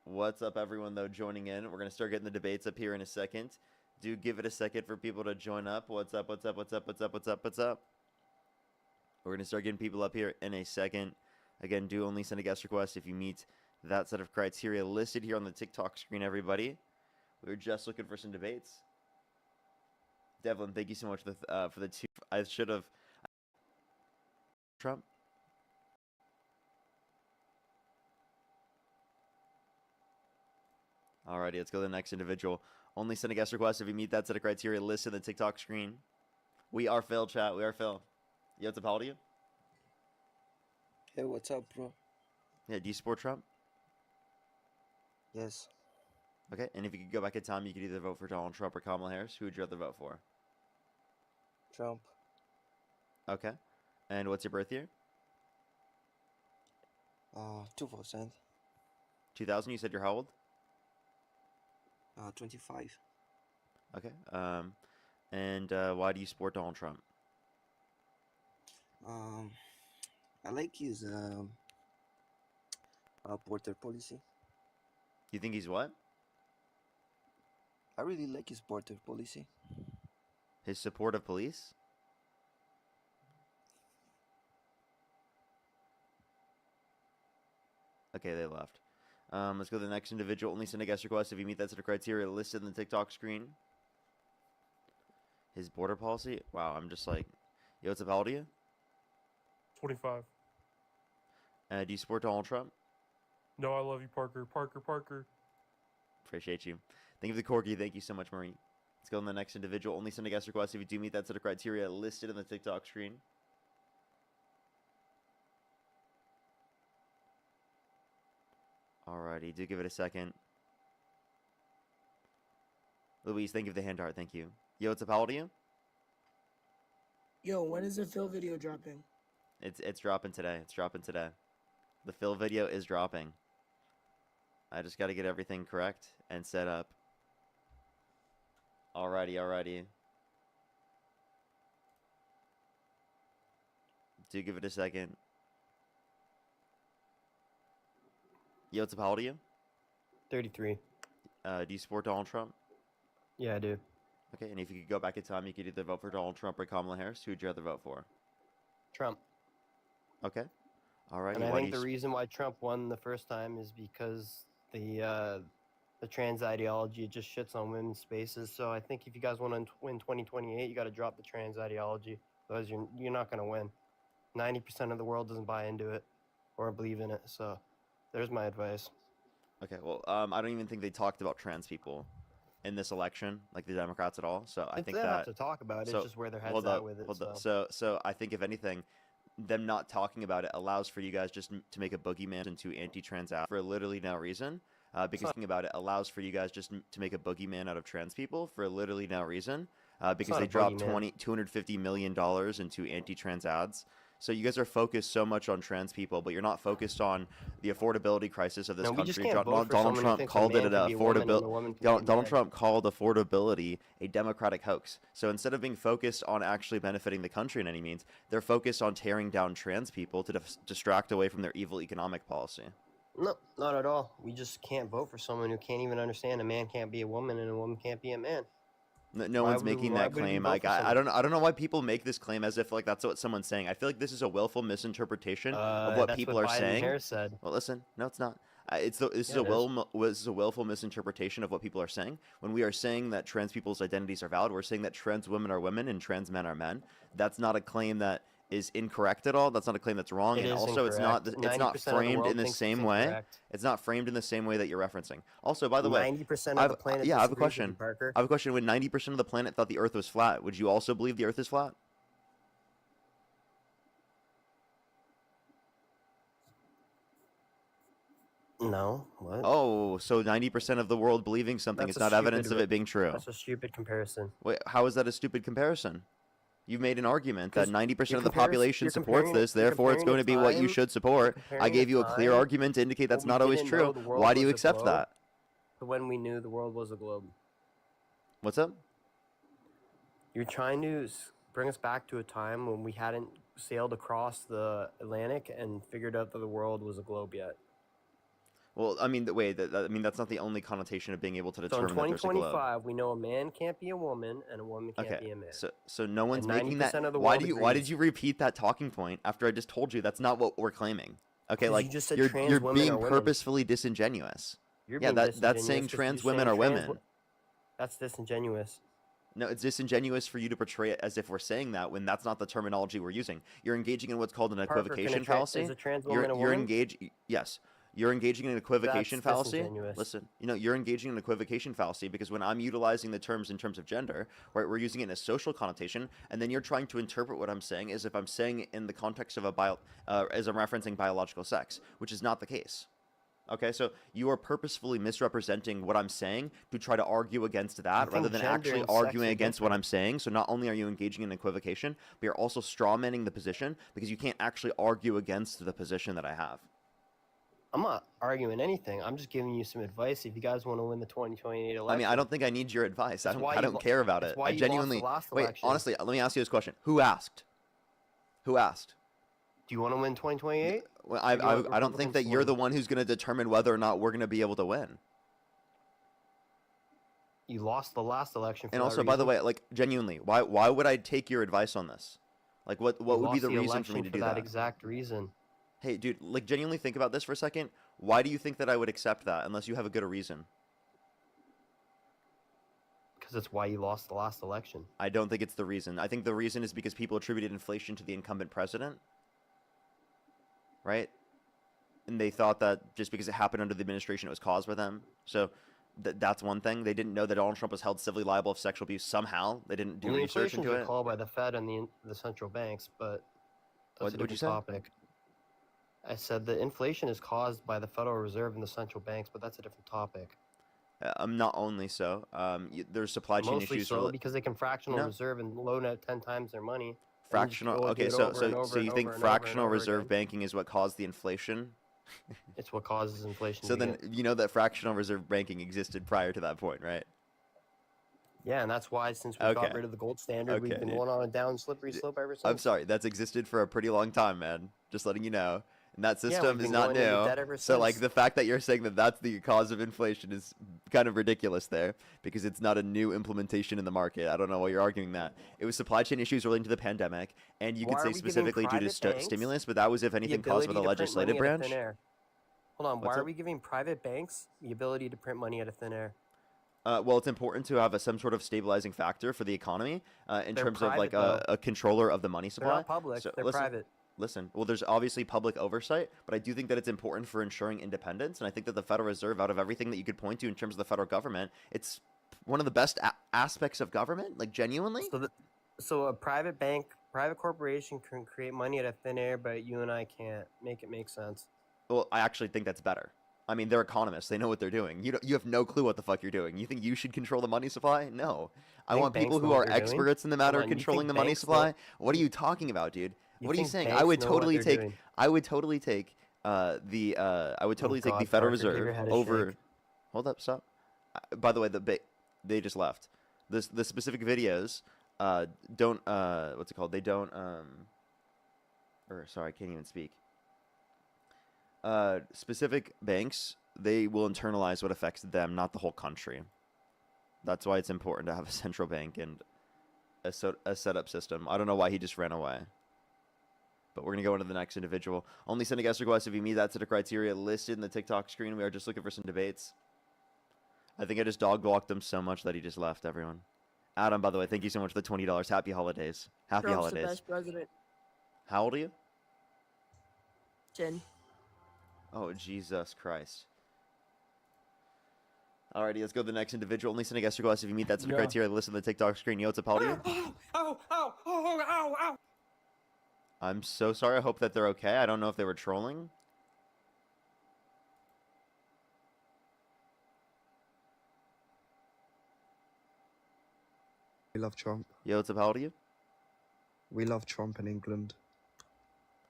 What's up, everyone, though, joining in? We're going to start getting the debates up here in a second. Do give it a second for people to join up. What's up, what's up, what's up, what's up, what's up, what's up? We're going to start getting people up here in a second. Again, do only send a guest request if you meet that set of criteria listed here on the TikTok screen, everybody. We were just looking for some debates. Devlin, thank you so much for the two. I should have. Trump. Alrighty, let's go to the next individual. Only send a guest request if you meet that set of criteria listed in the TikTok screen. We are Phil, chat. We are Phil. You have to how to you? Hey, what's up, bro? Yeah, do you support Trump? Yes, Okay, and if you could go back in time, you could either vote for Donald Trump or Kamala Harris. Who would you rather vote for? Trump. Okay, and what's your birth year? 2%. 2000. You said you're how old? 25. Okay. And why do you support Donald Trump? I like his border policy. You think he's what? I really like his border policy. His support of police? Okay, they left. Let's go to the next individual. Only send a guest request if you meet that set of criteria listed in the TikTok screen. His border policy? Wow, I'm just like, yo, what's up, how old are you? 25. Do you support Donald Trump? No, I love you, Parker. Parker. Appreciate you. Thank you for the corgi. Thank you so much, Marie. Let's go to the next individual. Only send a guest request if you do meet that set of criteria listed in the TikTok screen. Alrighty, do give it a second. Louise, thank you for the hand art. Thank you. Yo, what's up? How old are you? Yo, when is the Phil video dropping? It's dropping today. It's dropping today. The Phil video is dropping. I just got to get everything correct and set up. Alrighty. Do give it a second. Yo, what's up? How old are you? 33. Do you support Donald Trump? Yeah, I do. Okay, and if you could go back in time, you could either vote for Donald Trump or Kamala Harris. Who would you rather vote for? Trump. Okay. Alrighty. And I why think do the you reason why Trump won the first time is because the trans ideology just shits on women's spaces. So I think if you guys want to win 2028, you got to drop the trans ideology. Otherwise, you're not going to win. 90% of the world doesn't buy into it or believe in it. So there's my advice. Okay, well, I don't even think they talked about trans people in this election, like the Democrats at all. So I It's think they that have to talk about it. so- It's just where their heads hold at up, with it. hold up. So. So I think if anything, them not talking about it allows for you guys just to make a boogeyman into anti-trans ads for literally no reason. Because thinking about it allows for you guys just to make a boogeyman out of trans people for literally no reason. Because not they a dropped boogeyman. $250 million into anti-trans ads. So you guys are focused so much on trans people, but you're not focused on the affordability crisis of this No, we just country. can't vote for Donald someone who Trump thinks a called it man an can be a woman and a affordability. woman can be a Donald man. Trump called affordability a Democratic hoax. So instead of being focused on actually benefiting the country in any means, they're focused on tearing down trans people to distract away from their evil economic policy. No, not at all. We just can't vote for someone who can't even understand a man can't be a woman and a woman can't be a man. No Why one's would- making why that would we claim. vote Like for I don't know why people make this claim as if like that's what someone's saying. I feel like this is a willful misinterpretation of what That's people what are Biden saying. and Harris said. Well, listen, no, it's not. This is Yeah, this is a willful misinterpretation of what people are saying. When we are saying that trans people's identities are valid, we're saying that trans women are women and trans men are men. That's not a claim that is incorrect at all. That's not a claim that's wrong. It And is also, it's not 90% of the framed world in the thinks it's same way. incorrect. It's not framed in the same way that you're referencing. Also, by the way, 90% of the planet. yeah, I have a disagrees with question. you, Parker. I have a question. When 90% of the planet thought the Earth was flat, would you also believe the Earth is flat? No, what? Oh, so 90% of the world believing something That's is a not evidence of stupid- it being true. That's a stupid comparison. Wait, how is that a stupid comparison? You made an argument that 'Cause 90% of the you're comparing- population you're supports comparing- this, you're therefore it's going comparing to be a what you time- should support. you're I comparing gave a you a clear time argument to indicate that's when not we always didn't know true. the world Why do you was a accept globe. that? But when we knew the world was a globe, What's up? you're trying to bring us back to a time when we hadn't sailed across the Atlantic and figured out that the world was a globe yet. Well, I mean, that's not the only connotation of being able to So in determine that there's a globe. 2025, we know a man can't be a woman and a woman can't be a man. So no one's And making that. 90% of the Why world did agrees. you repeat that talking point after I just told you that's not what we're claiming? Okay, 'Cause like you just said you're trans women being are women. purposefully disingenuous. You're Yeah, being that's saying disingenuous 'cause trans you're women saying are trans women. That's disingenuous. No, it's disingenuous for you to portray it as if we're saying that when that's not the terminology we're using. You're engaging in what's called an Parker, equivocation is fallacy. a trans You're woman a you're woman? engaged. Yes, you're engaging in an equivocation That's fallacy. disingenuous. Listen, you're engaging in an equivocation fallacy because when I'm utilizing the terms in terms of gender, right, we're using it in a social connotation, and then you're trying to interpret what I'm saying as if I'm saying it in the context of as I'm referencing biological sex, which is not the case. Okay, so you are purposefully misrepresenting what I'm saying to try to argue against that rather think than gender actually and sex arguing are against what different. I'm saying. So not only are you engaging in equivocation, but you're also strawmanning the position because you can't actually argue against the position that I have. I'm not arguing anything. I'm just giving you some advice if you guys want to win the 2028 election. I mean, I don't think I need your advice. That's why I you don't lo- care about that's it. why I you lost the genuinely last wait. election. Honestly, let me ask you this question: Who asked? Who asked? Do you want to win 2028? Well, Or do you want I don't think Republicans that to you're win? the one who's going to determine whether or not we're going to be able to win. You lost the last election for And that also, by the reason. way, like genuinely, why would I take your advice on this? Like, what You would be lost the reason for me election to for do that that? exact reason. Hey, dude, like genuinely think about this for a second. Why do you think that I would accept that unless you have a good reason? Because that's why you lost the last election. I don't think it's the reason. I think the reason is because people attributed inflation to the incumbent president, right? And they thought that just because it happened under the administration, it was caused by them. So that's one thing. They didn't know that Donald Trump was held civilly liable of sexual abuse somehow. They didn't do And the research inflation into is it. called by the Fed and the central banks, but that's a What'd you different say? topic. I said the inflation is caused by the Federal Reserve and the central banks, but that's a different topic. Not only so. There's supply chain Mostly issues. so because they can fractional No. reserve and loan out 10 times their money. and just Fractional. go and do Okay, it so over and over you and think over and over and fractional over reserve again. banking is what caused the inflation? It's what causes inflation. So to then get- you know that fractional reserve banking existed prior to that point, right? yeah, and that's why since we Okay. got rid of the gold standard, we've Okay, been dude. going on a down slippery slope ever since. I'm sorry, that's existed for a pretty long time, man. Just letting you know. And that Yeah, system we've is been not going into new. debt ever So like since. the fact that you're saying that that's the cause of inflation is kind of ridiculous there because it's not a new implementation in the market. I don't know why you're arguing that. It was supply chain issues relating to the pandemic, and you Why could are say we giving specifically due to private banks stimulus, but that was if the anything caused by the ability to print money legislative out of branch. thin air. Hold on, What's why that? are we giving private banks the ability to print money out of thin air? Well, it's important to have some sort of stabilizing factor for the economy in They're terms of like private, a controller of the money They're supply. not public, So, they're listen, private. Listen, well, there's obviously public oversight, but I do think that it's important for ensuring independence. And I think that the Federal Reserve, out of everything that you could point to in terms of the federal government, it's one of the best aspects of government, like genuinely. So a private bank, private corporation can create money out of thin air, but you and I can't make it make sense. Well, I actually think that's better. I mean, they're economists. They know what they're doing. You have no clue what the fuck you're doing. You think you should control the money supply? No. I think want people banks who know what are they're doing? experts in the matter Hold of on, you controlling think the money banks know- supply. What are you talking about, dude? You What are you think saying? banks I would know what totally they're take. doing? I would totally take the. I would totally take the God, Federal Parker, give your Reserve head a over. shake. Hold up, stop. By the way, they just left. The specific videos don't what's it called? They don't or sorry, I can't even speak. Specific banks, they will internalize what affects them, not the whole country. That's why it's important to have a central bank and a setup system. I don't know why he just ran away. But we're going to go into the next individual. Only send a guest request if you meet that set of criteria listed in the TikTok screen. We are just looking for some debates. I think I just dog walked him so much that he just left, everyone. Adam, by the way, thank you so much for the $20. Happy holidays. Happy Trump's the holidays. best president. How old are you? 10. Oh, Jesus Christ. Alrighty, let's go to the next individual. Only send a guest request if you meet that set of Yeah. criteria listed in the TikTok screen. Yo, what's up, how old are you? Ow. I'm so sorry. I hope that they're okay. I don't know if they were trolling. We love Trump. Yo, what's up, how old are you? We love Trump in England.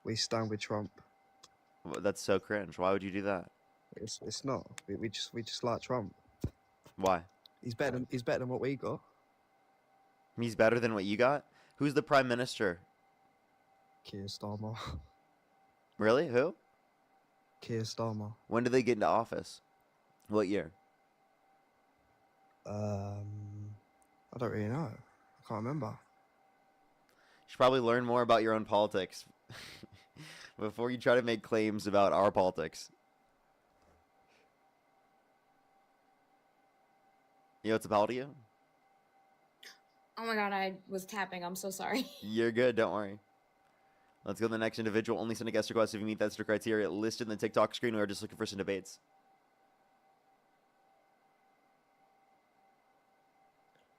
We stand with Trump. That's so cringe. Why would you do that? It's not. We just like Trump. Why? He's better than what we got. He's better than what you got? Who's the prime minister? Keir Starmer. Really? Who? Keir Starmer. When did they get into office? What year? I don't really know. I can't remember. You should probably learn more about your own politics before you try to make claims about our politics. What's up to you? Oh my god, I was tapping. I'm so sorry. You're good. Don't worry. Let's go to the next individual. Only send a guest request if you meet that strict criteria listed in the TikTok screen. We're just looking for some debates.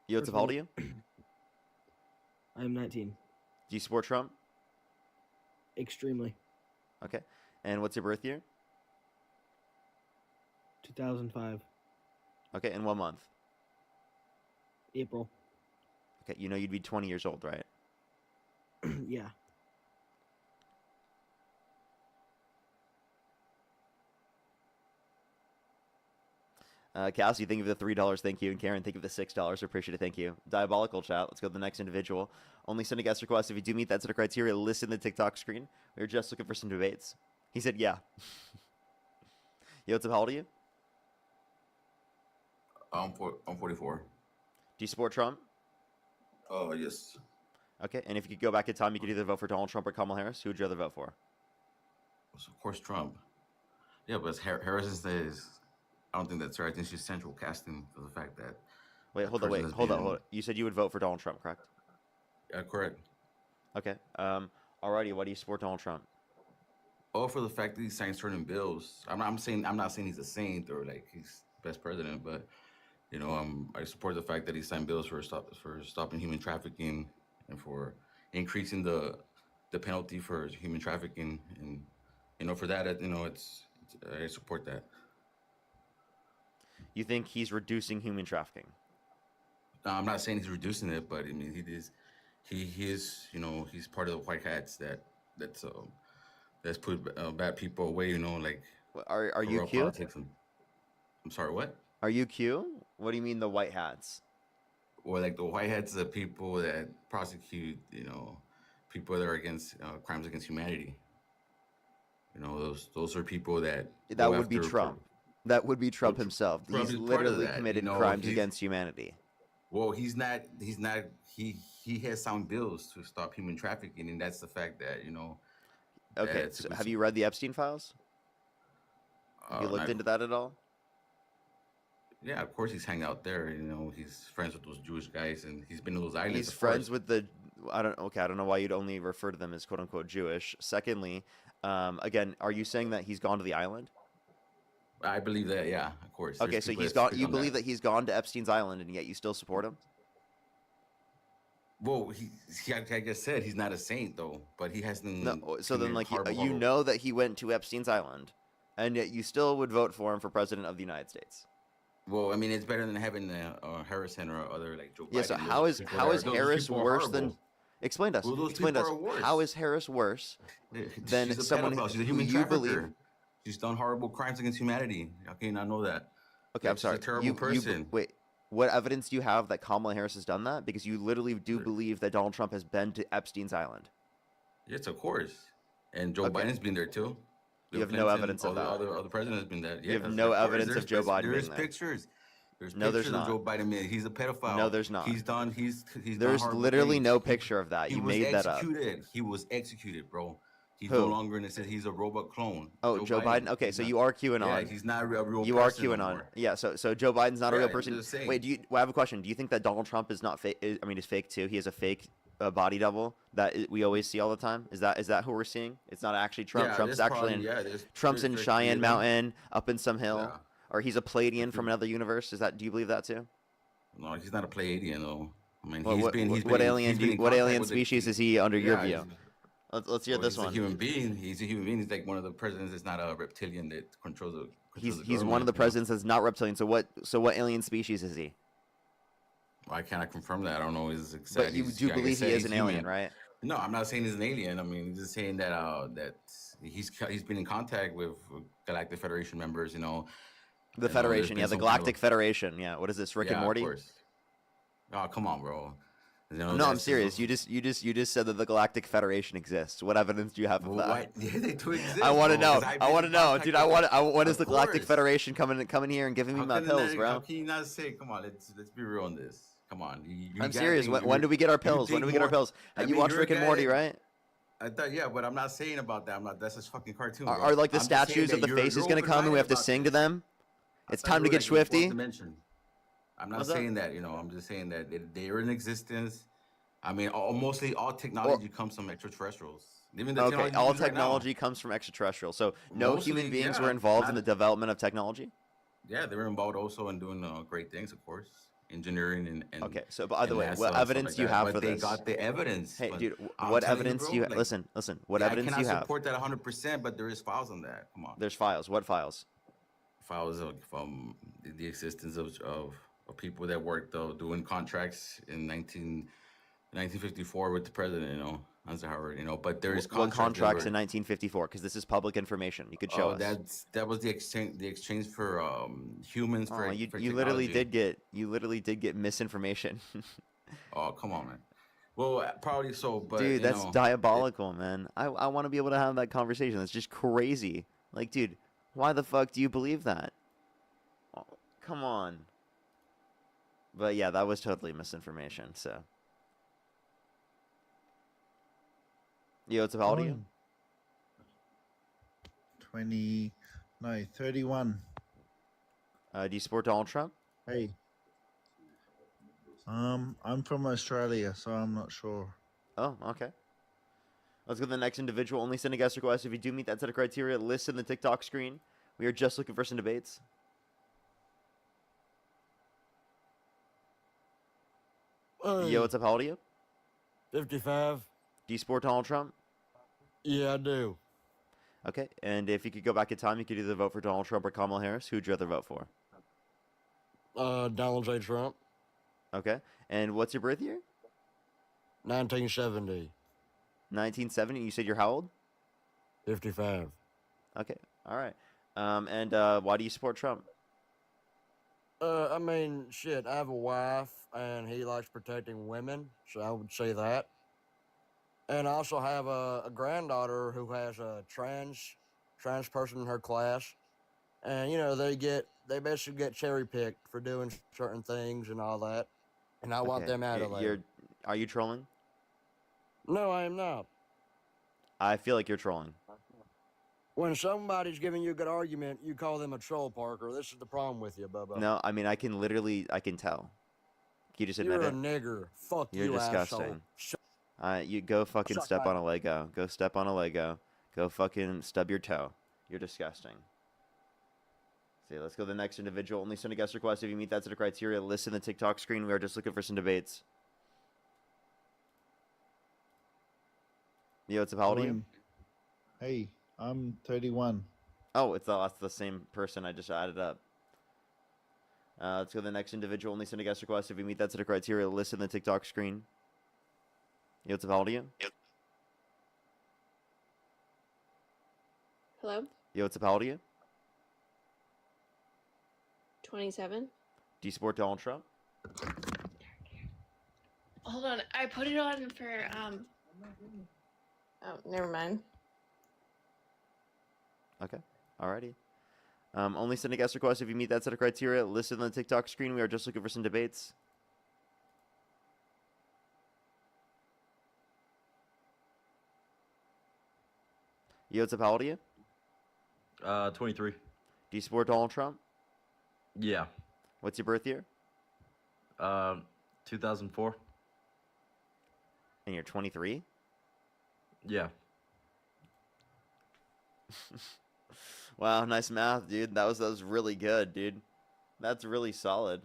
What's up to you? I'm 19. Do you support Trump? Extremely. Okay. And what's your birth year? 2005. Okay. In what month? April. Okay. You know you'd be 20 years old, right? Yeah. Cassie, thank you for the $3. Thank you. And Karen, thank you for the $6. Appreciate it. Thank you. Diabolical chat. Let's go to the next individual. Only send a guest request if you do meet that set of criteria listed in the TikTok screen. We were just looking for some debates. He said, yeah. What's up? How old are you? I'm 44. Do you support Trump? Oh, yes. Okay. And if you could go back in time, you could either vote for Donald Trump or Kamala Harris. Who would you rather vote for? Of course, Trump. Yeah, but Harris is, I don't think that's right. I think she's central casting for the fact that. Wait, hold on. Hold on. You said you would vote for Donald Trump, correct? Yeah, correct. Okay. Alrighty. Why do you support Donald Trump? Oh, for the fact that he signed certain bills. I'm not saying he's a saint or like he's the best president, but I support the fact that he signed bills for stopping human trafficking and for increasing the penalty for human trafficking, and for that, I support that. You think he's reducing human trafficking? No, I'm not saying he's reducing it, but I mean he is he's part of the white hats that's put bad people away. Are you real Q? politics. I'm sorry, what? Are you Q? What do you mean the white hats? Or like the white hats are people that prosecute people that are against crimes against humanity. Those are people that would be Trump. That would be Trump himself. Trump He's is part of literally that, committed crimes against humanity. Well, he's not. He has signed bills to stop human trafficking, and that's the fact that Okay, that's- so have you read the Epstein files? Have you looked not- into that at all? Yeah, of course he's hanging out there. He's friends with those Jewish guys, and he's been to those islands. He's of friends course. with the. I don't know why you'd only refer to them as quote unquote Jewish. Secondly, again, are you saying that he's gone to the island? I believe that. Yeah, of course. Okay, There's so people he's that gone. speak You on believe that he's gone to Epstein's island, and yet you still support him? Well, like I said, he's not a saint though, but he hasn't. No. So then, committed like, horrible- you horrible- know that he went to Epstein's island, and yet you still would vote for him for president of the United States. Well, I mean, it's better than having Harrison or other like Joe Biden. Yeah. So Those how is people how are- is those Harris people are worse than? horrible. Explain to us. Well, those Explain to us. people are worse. How is Harris worse than She's a someone pedophile. She's a who human you trafficker. believe? She's done horrible crimes against humanity. How can you not know that? Okay, I'm She's sorry. a terrible person. Wait. What evidence do you have that Kamala Harris has done that? Because you literally do believe that Donald Trump has been to Epstein's island. Yes, of course. And Joe Okay. Biden's been there too. You have no Clinton, evidence of that. All the presidents have been there. You have Yes, no of course. evidence of Joe Biden being There's there. pictures. There's No, there's pictures not. of Joe Biden. He's a pedophile. No, there's not. He's done There's horrible literally things. no picture of that. He You was made that up. executed. He was executed, bro. He's Who? no longer in it. He's a robot clone. Oh, Joe Biden. Okay, He's so not- you are QAnon. Yeah, he's not a real You are person QAnon. anymore. Yeah. So Joe Biden's not a real Yeah, person. just saying. Wait. I have a question. Do you think that Donald Trump is not fake? I mean, is fake too? He has a fake body double that we always see all the time. Is that who we're seeing? It's not actually Trump. Yeah, Trump's there's actually probably- in. yeah, there's- Trump's there's in like Cheyenne really- Mountain, up in some hill, Yeah. or he's a Pleiadian from another universe. Do you believe that too? No, he's not a Pleiadian though. I mean, What, he's what, been. He's what been, alien? he's been in What contact alien with the- species is he under your Yeah, view? Let's hear well, this he's one. a human being. He's a human being. He's like one of the presidents that's not a reptilian that controls the. He's one of the presidents that's not reptilian. So what alien species is he? I cannot confirm that. I don't know his exact. But you he's- do like I believe said, he is he's an alien, human. right? No, I'm not saying he's an alien. I mean, just saying that that he's been in contact with Galactic Federation members. The there's Federation, been yeah, the some Galactic kind of- Federation, yeah. What is this, Rick and Yeah, Morty? Of course. Oh, come on, bro. No, I'm that's serious. You just said that the Galactic Federation exists. What evidence do you have of Well, that? why- Yeah, they do exist. I want to bro, know. 'cause I've I been want to in know, contact dude. with- When is Of the Galactic course. Federation coming here and giving me How my can pills, How bro? can you not say? Come on, let's be real on this. Come on. You I'm gotta serious. think- When do we get our you pills? When think do we get our more- pills? I You mean, watch you're a Rick and guy Morty, that- right? I thought, yeah, but I'm not saying about that. I'm not. That's just fucking cartoon, Are, bro. are like the I'm just saying statues that of the you're faces going to come and we open-minded have to about sing to this. them? I It's thought time you to were get like in the fourth swifty. dimension. I'm not What's that? saying that. I'm just saying that they're in existence. I mean, mostly all Well, technology comes from extraterrestrials. Even the okay, technology we all use right now. technology comes from extraterrestrial. So no human Mostly, beings were yeah. involved in the Not, development of technology? yeah, they were involved also in doing great things, of course, engineering Okay, so by the and way, what NASA and stuff evidence like do you that. have for But they this? got the evidence. Hey, But dude, I'm what telling you, evidence do bro, you like listen, what I evidence do cannot you have? support that 100%, but there is files on that. Come on. There's files. What files? Files from the existence of people that worked doing contracts in 1954 with the president, Eisenhower, but there is What contracts that contracts were. in 1954? Because this is public information. You could show Oh, us. that was the exchange for humans Oh, for you literally technology. did get misinformation. Oh, come on, man. Well, probably so, but Dude, that's diabolical, man. I want to be able to have that conversation. That's just crazy. Like, dude, why the fuck do you believe that? Oh, come on. But yeah, that was totally misinformation. So, yo, it's about you. 31. Do you support Donald Trump? Hey. I'm from Australia, so I'm not sure. Oh, okay. Let's go to the next individual. Only send a guest request. If you do meet that set of criteria, list in the TikTok screen. We are just looking for some debates. Yo, what's up? How old are you? 55. Do you support Donald Trump? Yeah, I do. Okay, and if you could go back in time, you could either vote for Donald Trump or Kamala Harris. Who'd you rather vote for? Donald J. Trump. Okay, and what's your birth year? 1970. 1970. You said you're how old? 55. Okay, all right. And why do you support Trump? I mean, shit, I have a wife, and he likes protecting women, so I would say that. And I also have a granddaughter who has a trans person in her class, and they basically get cherry picked for doing certain things and all that, and I want Okay, them out of there. Are you trolling? No, I am not. I feel like you're trolling. When somebody's giving you a good argument, you call them a troll, Parker. This is the problem with you, Bubba. No, I mean I can tell. You just admit You're a it. nigger. Fuck You're you, disgusting. asshole. You go fucking Suck step my- on a Lego. Go step on a Lego. Go fucking stub your toe. You're disgusting. See, let's go to the next individual. Only send a guest request if you meet that set of criteria. List in the TikTok screen. We are just looking for some debates. Yo, what's up? How old are you? Hey, I'm 31. Oh, that's the same person I just added up. Let's go to the next individual. Only send a guest request if you meet that set of criteria. List in the TikTok screen. Yo, what's up? How old are you? Hello? Yo, what's up? How old are you? 27. Do you support Donald Trump? Hold on. I put it on for, oh, never mind. Okay. Alrighty. Only send a guest request if you meet that set of criteria. Listed on the TikTok screen. We are just looking for some debates. Yo, what's up? How old are you? 23. Do you support Donald Trump? Yeah. What's your birth year? 2004. And you're 23? Yeah. Wow, nice math, dude. That was really good, dude. That's really solid.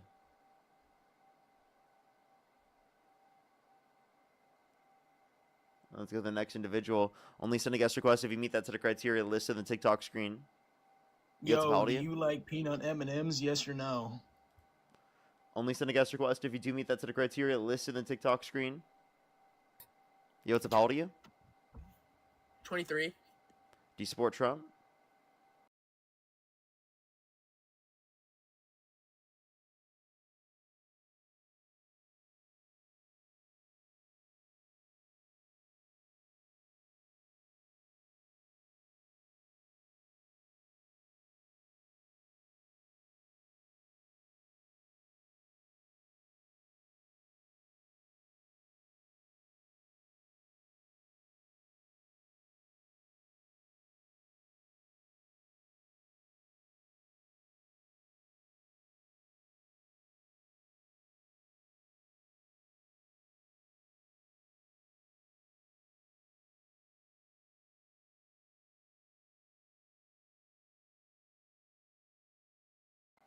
Let's go to the next individual. Only send a guest request if you meet that set of criteria listed in the TikTok screen. Yo, what's up? How old are do you like peanut M&Ms? Yes or no? Only send a guest request if you do meet that set of criteria listed in the TikTok screen. Yo, what's up? How old are you? 23. Do you support Trump?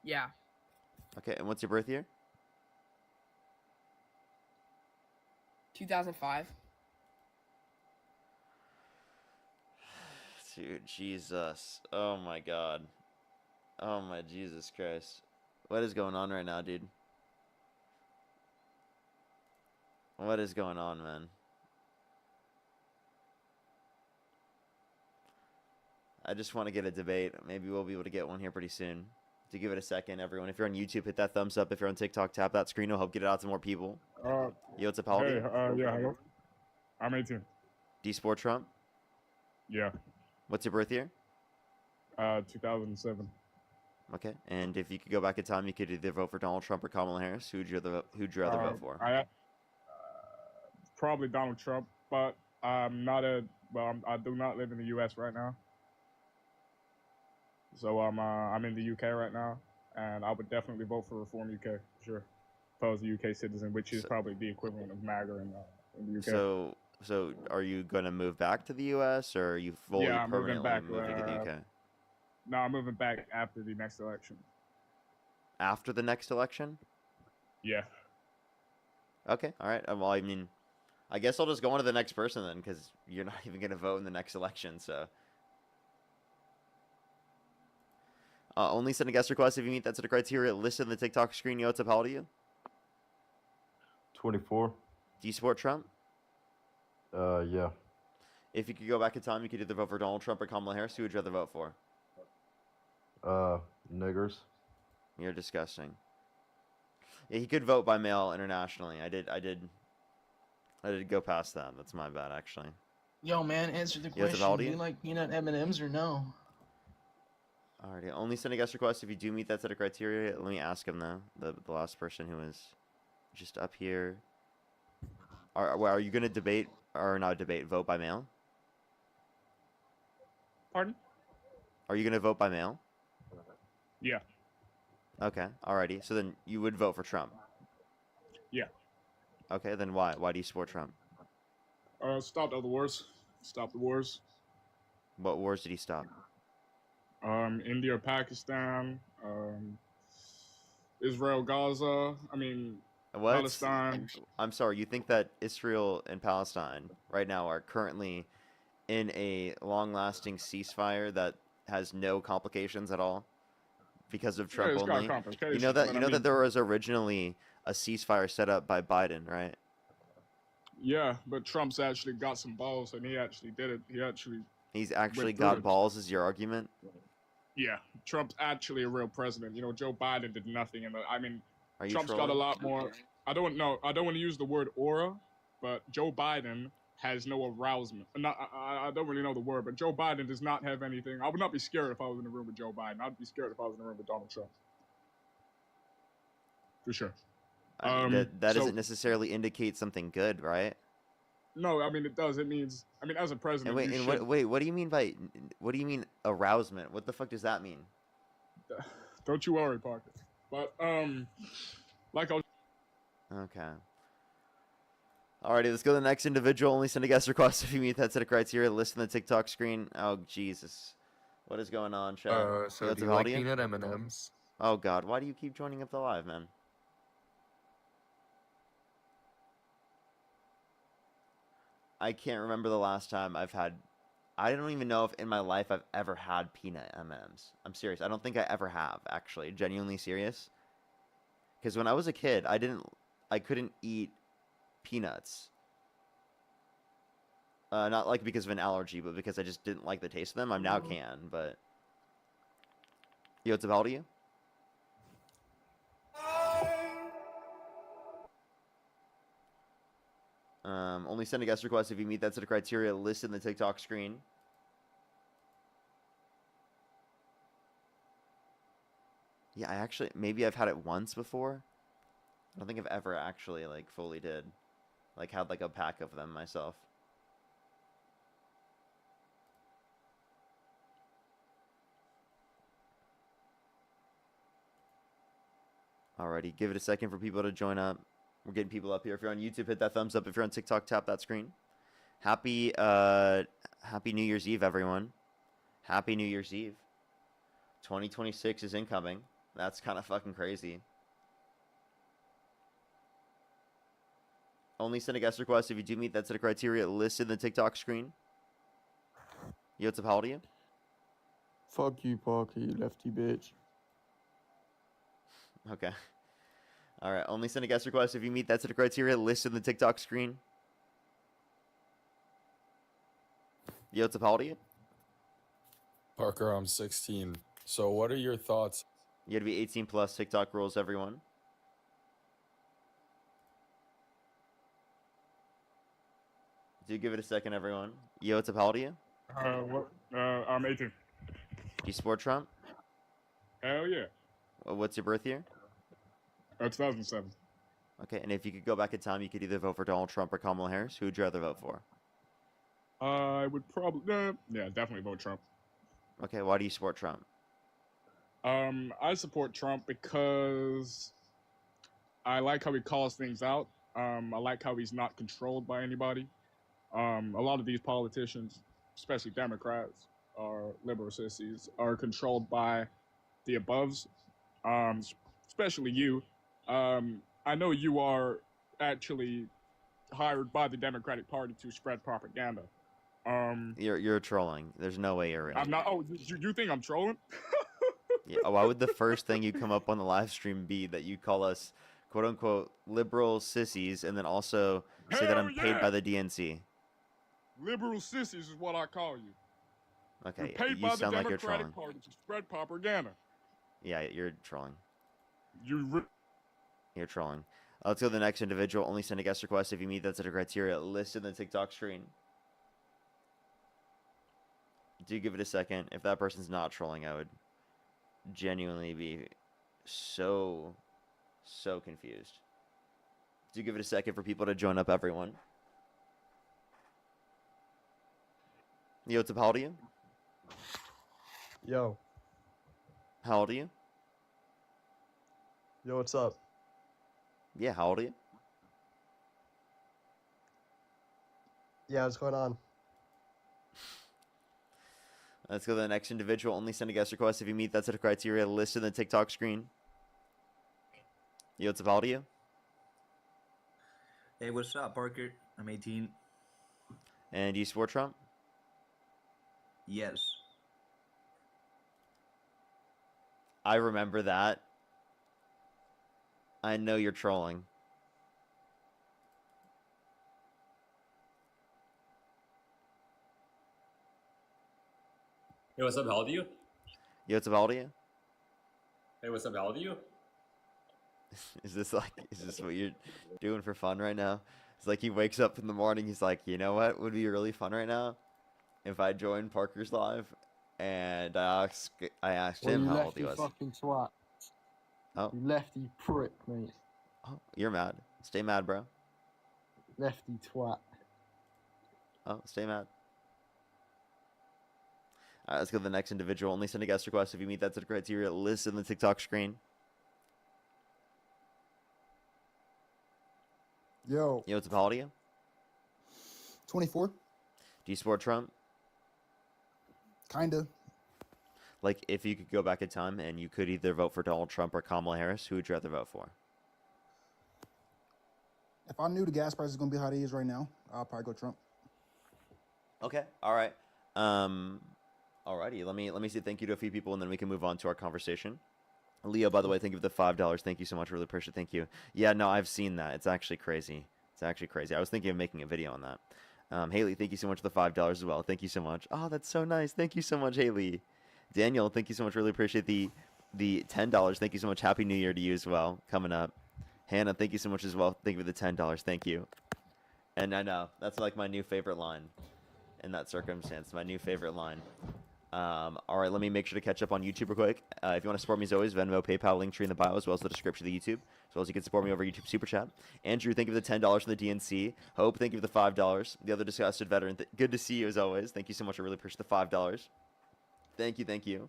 Yeah. Okay, and what's your birth year? 2005. Dude, Jesus. Oh my God. Oh my Jesus Christ. What is going on right now, dude? What is going on, man? I just want to get a debate. Maybe we'll be able to get one here pretty soon. To give it a second, everyone. If you're on YouTube, hit that thumbs up. If you're on TikTok, tap that screen. It'll help get it out to more people. Yo, what's up, Holiday? Yeah, hello. I'm 18. Do you support Trump? Yeah. What's your birth year? 2007. Okay. And if you could go back in time, you could either vote for Donald Trump or Kamala Harris. Who'd you rather vote for? Probably Donald Trump, but I do not live in the U.S. right now. So I'm in the UK right now, and I would definitely vote for Reform UK, for sure. If I was a UK citizen, which is probably the equivalent of MAGA in the UK. So are you going to move back to the U.S. or are you fully I'm moving permanently back. moving to the UK? No, I'm moving back after the next election. After the next election? Yeah. Okay. All right. Well, I mean, I guess I'll just go on to the next person then, because you're not even going to vote in the next election. So, only send a guest request if you meet that sort of criteria listed in the TikTok screen. Yo, what's up? How old are you? 24. Do you support Trump? Yeah. If you could go back in time, you could either vote for Donald Trump or Kamala Harris. Who would you rather vote for? Niggers. You're disgusting. Yeah, he could vote by mail internationally. I did go past that. That's my bad, actually. Yo, man, answer the Yo, what's up, question. how old are Do you? you like peanut M&Ms or no? Alrighty, only send a guest request if you do meet that set of criteria. Let me ask him though. The last person who is just up here. Are you gonna debate or not debate? Vote by mail? Pardon? Are you gonna vote by mail? Yeah. Okay, alrighty. So then you would vote for Trump. Yeah. Okay, then why? Why do you support Trump? Stop all the wars. Stop the wars. What wars did he stop? India, Pakistan, Israel, Gaza. I mean, What? Palestine. I'm sorry. You think that Israel and Palestine right now are currently in a long-lasting ceasefire that has no complications at all because of Trump it's got only? You complications, know that but you I know mean- that there was originally a ceasefire set up by Biden, right? Yeah, but Trump's actually got some balls, and he actually did it. He's actually went through got it. balls, is your argument? Yeah, Trump's actually a real president. You know, Joe Biden did nothing, Are you Trump's got a trolling? lot more. I don't want to use the word aura, but Joe Biden has no arousement. I don't really know the word, but Joe Biden does not have anything. I would not be scared if I was in a room with Joe Biden. I'd be scared if I was in a room with Donald Trump. For sure. I mean, that so- doesn't necessarily indicate something good, right? No, it does. It means, as a president, And you wait, should- what do you mean by what do you mean arousement? What the fuck does that mean? Don't you worry, Parker. But like I was. Okay. Alrighty, let's go to the next individual. Only send a guest request if you meet that set of criteria. List on the TikTok screen. Oh Jesus, what is going on, chat? So What's do up, you how like old are you? peanut M&Ms? Oh God, why do you keep joining up the live, man? I can't remember the last time I've had. I don't even know if in my life I've ever had peanut M&Ms. I'm serious. I don't think I ever have, actually. Genuinely serious. Because when I was a kid, I couldn't eat peanuts. Not like because of an allergy, but because I just didn't like the taste of them. I now can, but. Yo, what's up, how old are you? Only send a guest request if you meet that set of criteria listed in the TikTok screen. Yeah, maybe I've had it once before. I don't think I've ever actually, fully did. Had, a pack of them myself. Alrighty, give it a second for people to join up. We're getting people up here. If you're on YouTube, hit that thumbs up. If you're on TikTok, tap that screen. Happy New Year's Eve, everyone. Happy New Year's Eve. 2026 is incoming. That's kind of fucking crazy. Only send a guest request if you do meet that set of criteria listed in the TikTok screen. Yo, what's up? How old are you? Fuck you, Parker, you lefty bitch. Okay. All right. Only send a guest request if you meet that set of criteria listed in the TikTok screen. Yo, what's up? How old are you? Parker, I'm 16. So what are your thoughts? You gotta be 18 plus. TikTok rules, everyone. Do give it a second, everyone. Yo, what's up? How old are you? I'm 18. Do you support Trump? Hell yeah. What's your birth year? 2007. Okay, and if you could go back in time, you could either vote for Donald Trump or Kamala Harris. Who would you rather vote for? I would probably, yeah, definitely vote Trump. Okay, why do you support Trump? I support Trump because I like how he calls things out. I like how he's not controlled by anybody. A lot of these politicians, especially Democrats or liberal sissies, are controlled by the aboves, especially you. I know you are actually hired by the Democratic Party to spread propaganda. You're trolling. There's no way you're real. I'm not. Oh, you think I'm trolling? Yeah, why would the first thing you come up on the live stream be that you call us quote unquote liberal sissies and then also say that Hell I'm paid by yeah! the DNC? Liberal sissies is what I call you. Okay, You're paid you by the sound like you're Democratic trolling. Party to spread propaganda. Yeah, you're trolling. You. You're trolling. Let's go to the next individual. Only send a guest request if you meet that set of criteria listed in the TikTok screen. Do give it a second. If that person's not trolling, I would genuinely be so confused. Do give it a second for people to join up, everyone. Yo, what's up? How old are you? Yo. How old are you? Yo, what's up? Yeah, how old are you? Yeah, what's going on? Let's go to the next individual. Only send a guest request if you meet that set of criteria listed in the TikTok screen. Yo, what's up? How old are you? Hey, what's up, Parker? I'm 18. And do you support Trump? Yes. I remember that. I know you're trolling. Hey, what's up? How old are you? Yo, what's up? How old are you? Hey, what's up? How old are you? Is this what you're doing for fun right now? It's like he wakes up in the morning, he's like, you know what would be really fun right now? If I joined Parker's live and I asked him how old he was. Fucking twat. Oh. You lefty prick, mate. Oh, you're mad. Stay mad, bro. Lefty twat. Oh, stay mad. All right, let's go to the next individual. Only send a guest request if you meet that set of criteria listed in the TikTok screen. Yo. Yo, what's up? How old are you? 24. Do you support Trump? Kinda. Like, if you could go back in time and you could either vote for Donald Trump or Kamala Harris, who would you rather vote for? If I knew the gas price is gonna be how it is right now, I'll probably go Trump. Okay. All right. Alrighty. Let me say thank you to a few people, and then we can move on to our conversation. Leo, by the way, thank you for the $5. Thank you so much. Really appreciate it. Thank you. Yeah, no, I've seen that. It's actually crazy. It's actually crazy. I was thinking of making a video on that. Haley, thank you so much for the $5 as well. Thank you so much. Oh, that's so nice. Thank you so much, Haley. Daniel, thank you so much. Really appreciate the $10. Thank you so much. Happy New Year to you as well. Coming up. Hannah, thank you so much as well. Thank you for the $10. Thank you. And I know that's like my new favorite line in that circumstance. My new favorite line. All right, let me make sure to catch up on YouTube real quick. If you want to support me as always, Venmo, PayPal, link tree in the bio, as well as the description of the YouTube, as well as you can support me over YouTube Super Chat. Andrew, thank you for the $10 from the DNC. Hope, thank you for the $5. The other disgusted veteran, good to see you as always. Thank you so much. I really appreciate the $5. Thank you, thank you.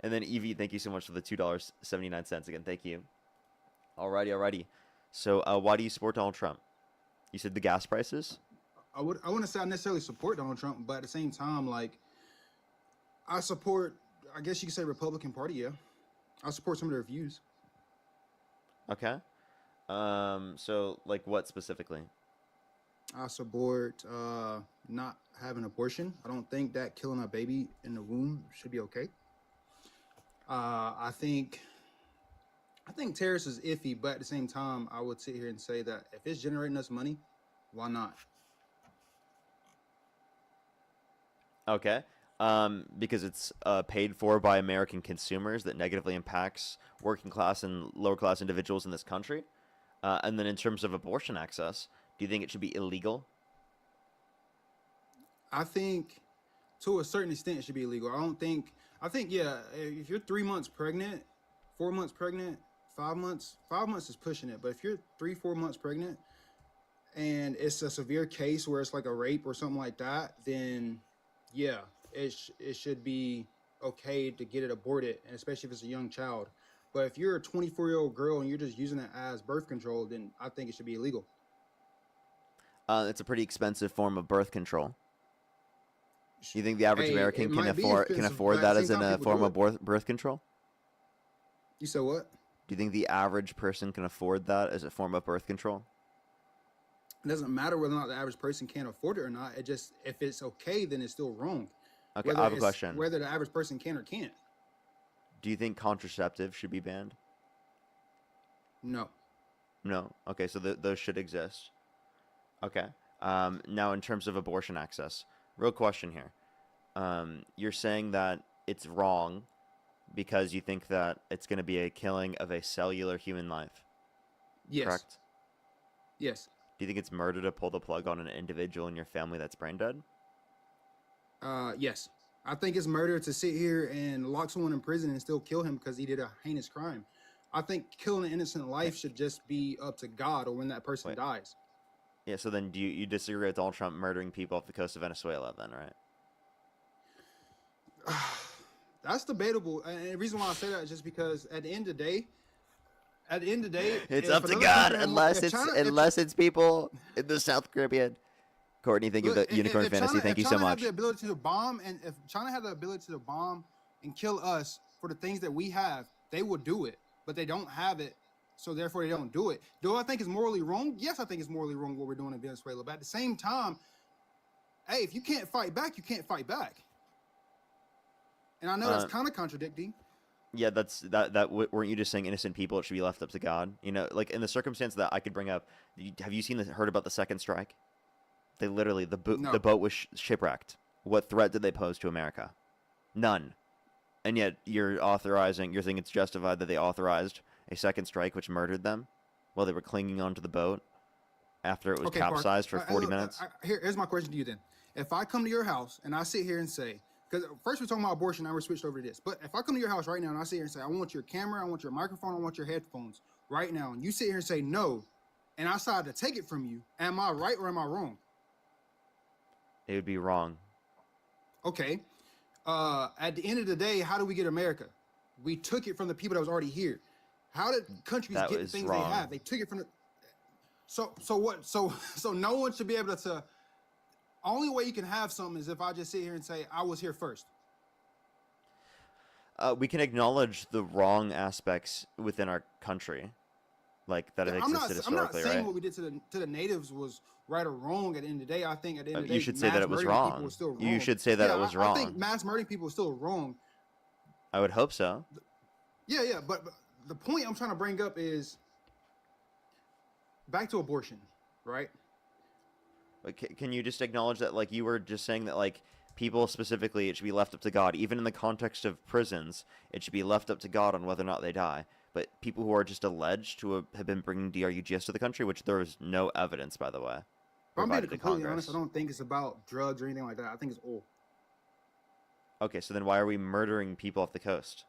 And then Evie, thank you so much for the $2.79 again. Thank you. Alrighty. So, why do you support Donald Trump? You said the gas prices? I wouldn't say I necessarily support Donald Trump, but at the same time, like, I support, I guess you could say, Republican Party, yeah. I'll support some of their views. Okay. So like what specifically? I support not having abortion. I don't think that killing a baby in the womb should be okay. I think terrorists is iffy, but at the same time, I would sit here and say that if it's generating us money, why not? Okay. Because it's paid for by American consumers that negatively impacts working class and lower class individuals in this country. And then in terms of abortion access, do you think it should be illegal? I think to a certain extent it should be illegal. I think yeah, if you're 3 months pregnant, 4 months pregnant, 5 months is pushing it. But if you're 3-4 months pregnant and it's a severe case where it's like a rape or something like that, then yeah, it should be okay to get it aborted, and especially if it's a young child. But if you're a 24-year-old girl and you're just using it as birth control, then I think it should be illegal. It's a pretty expensive form of birth control. You think the average Hey, American it can might be afford expensive, but at that the as same in time, a people form do of birth control? You said what? Do you think the average person can afford that as a form of birth control? It doesn't matter whether or not the average person can afford it or not. It just, if it's okay, then it's still wrong. Okay, Whether I have a it's- question. Whether the average person can or can't. Do you think contraceptives should be banned? No. No. Okay, so those should exist. Okay. Now, in terms of abortion access, real question here. You're saying that it's wrong because you think that it's going to be a killing of a cellular human life. Yes. Correct? Yes. Do you think it's murder to pull the plug on an individual in your family that's brain dead? Yes. I think it's murder to sit here and lock someone in prison and still kill him because he did a heinous crime. I think killing an innocent life should just be up to God or when that person dies. Yeah, so then do you disagree with Donald Trump murdering people off the coast of Venezuela then, right? That's debatable. And the reason why I say that is just because at the end of the day, It's if up to another God country- unless if China- if- unless it's people in the South Caribbean. Courtney, thank you for Look, the unicorn if fantasy. China- Thank if you so China much. Had the ability to bomb, and if China had the ability to bomb and kill us for the things that we have, they would do it. But they don't have it, so therefore they don't do it. Do I think it's morally wrong? Yes, I think it's morally wrong what we're doing in Venezuela. But at the same time, hey, if you can't fight back, you can't fight back. And I know that's kind of contradicting. Yeah, weren't you just saying innocent people? It should be left up to God. You know, like in the circumstance that I could bring up. Have you heard about the second strike? They literally the boat was shipwrecked. What threat did they pose to America? None. And yet you're thinking it's justified that they authorized a second strike which murdered them while they were clinging onto the boat after it was capsized for 40 minutes. Here's my question to you then. If I come to your house and I sit here and say, because first we're talking about abortion, now we're switched over to this. But if I come to your house right now and I sit here and say, I want your camera, I want your microphone, I want your headphones right now, and you sit here and say no, and I decide to take it from you, am I right or am I wrong? It would be wrong. Okay. At the end of the day, how do we get America? We took it from the people that was already here. How did countries That get the was things wrong. they have? They took it from the. So what? So no one should be able to. Only way you can have something is if I just sit here and say I was here first. We can acknowledge the wrong aspects within our country, like that it I'm not existed historically, saying right? what we did to the natives was right or wrong. At the end of the day, I think at the end of the day, You should say that mass it was murdering people wrong. was still You wrong. should say that Yeah, it was I think wrong. mass murdering people is still wrong. I would hope so. Yeah, but the point I'm trying to bring up is back to abortion, right? But can you just acknowledge that, like, you were just saying that, like, people specifically, it should be left up to God. Even in the context of prisons, it should be left up to God on whether or not they die. But people who are just alleged to have been bringing DRUGS to the country, which there is no evidence, by the way, If I'm being provided to completely Congress. honest, I don't think it's about drugs or anything like that. I think it's oil. Okay, so then why are we murdering people off the coast?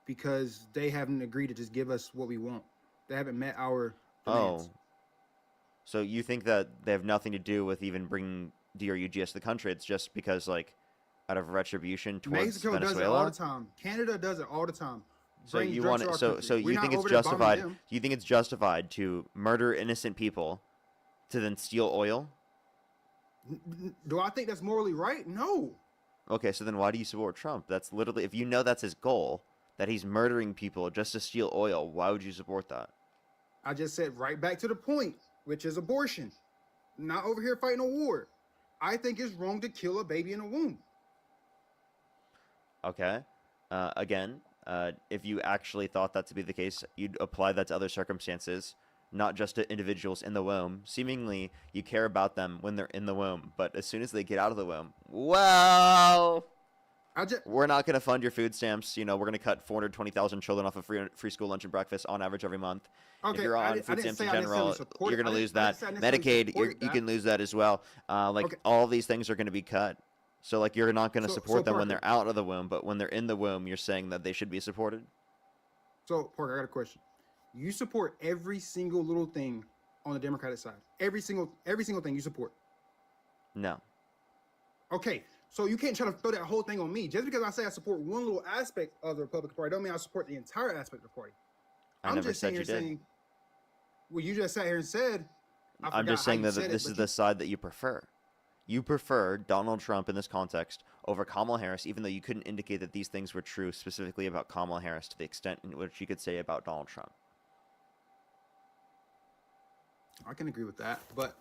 Because they haven't agreed to just give us what we want. They haven't met our demands. Oh. So you think that they have nothing to do with even bringing DRUGS to the country? It's just because, like, out of retribution towards Mexico Venezuela? does it all the time. Canada does it all the time. So Brings you drugs want to it, our so country. so We're you not think it's over there bombing justified? them. You think it's justified to murder innocent people to then steal oil? Do I think that's morally right? No. Okay, so then why do you support Trump? That's literally, if you know that's his goal, that he's murdering people just to steal oil, why would you support that? I just said right back to the point, which is abortion. Not over here fighting a war. I think it's wrong to kill a baby in a womb. Okay. Again, if you actually thought that to be the case, you'd apply that to other circumstances, not just to individuals in the womb. Seemingly, you care about them when they're in the womb, but as soon as they get out of the womb, well, we're not going to fund your food stamps. You know, we're going to cut 420,000 children off of free school lunch and breakfast on average every month. Okay, If you're I on didn't- I food didn't stamps say in I necessarily general, support you're it. going to I lose didn't- I that. didn't say I necessarily Medicaid, supported you that. can lose that as well. Like, Okay. all these things are going to be cut. So, like, you're not going to So- support so them when Parker- they're out of the womb, but when they're in the womb, you're saying that they should be supported? So, Parker, I got a question. You support every single little thing on the Democratic side. Every single thing you support. No. Okay, so you can't try to throw that whole thing on me. Just because I say I support one little aspect of the Republican Party, don't mean I support the entire aspect of the party. I I'm never just said sitting you here did. saying, well, you just sat here and said, I I'm forgot just how saying you that said it, this but is the side that you prefer. You prefer Donald Trump in this context over Kamala Harris, even though you couldn't indicate that these things were true specifically about Kamala Harris to the extent in which you could say about Donald Trump. I can agree with that, but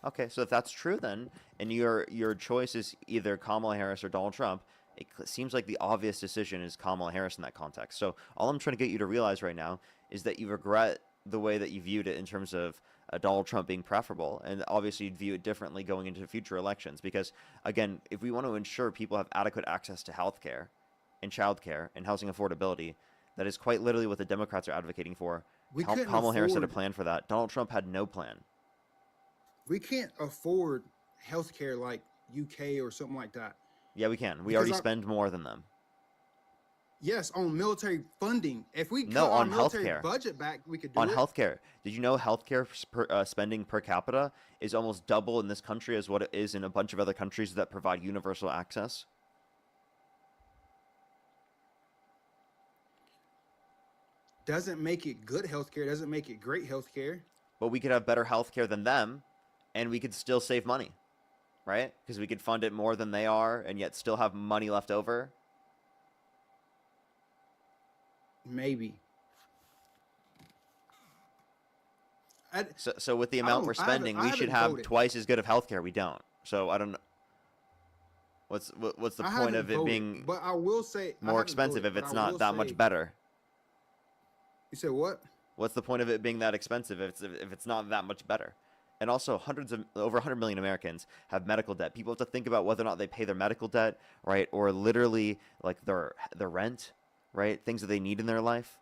Okay, so if that's true then, and your choice is either Kamala Harris or Donald Trump, it seems like the obvious decision is Kamala Harris in that context. So all I'm trying to get you to realize right now is that you regret the way that you viewed it in terms of Donald Trump being preferable, and obviously you'd view it differently going into future elections. Because again, if we want to ensure people have adequate access to healthcare and childcare and housing affordability, that is quite literally what the Democrats are advocating for. We couldn't Kamala Harris had a afford- plan for that. Donald Trump had no plan. we can't afford healthcare like UK or something like that. Yeah, we can. We Because already I- spend more than them. Yes, on military funding. If we No, cut our on military healthcare. budget back, we could do On it. healthcare. Did you know healthcare spending per capita is almost double in this country as what it is in a bunch of other countries that provide universal access? Doesn't make it good healthcare. Doesn't make it great healthcare. But we could have better healthcare than them, and we could still save money, right? Because we could fund it more than they are, and yet still have money left over. Maybe. So with the amount we're spending, we should have twice as good of healthcare. We don't. So I don't know. What's the I point haven't of it voted, being but I will say I more haven't expensive voted, if it's but I will not that much say- better? You said what? What's the point of it being that expensive if it's not that much better? And also, over 100 million Americans have medical debt. People have to think about whether or not they pay their medical debt, right, or literally like their rent, right, things that they need in their life,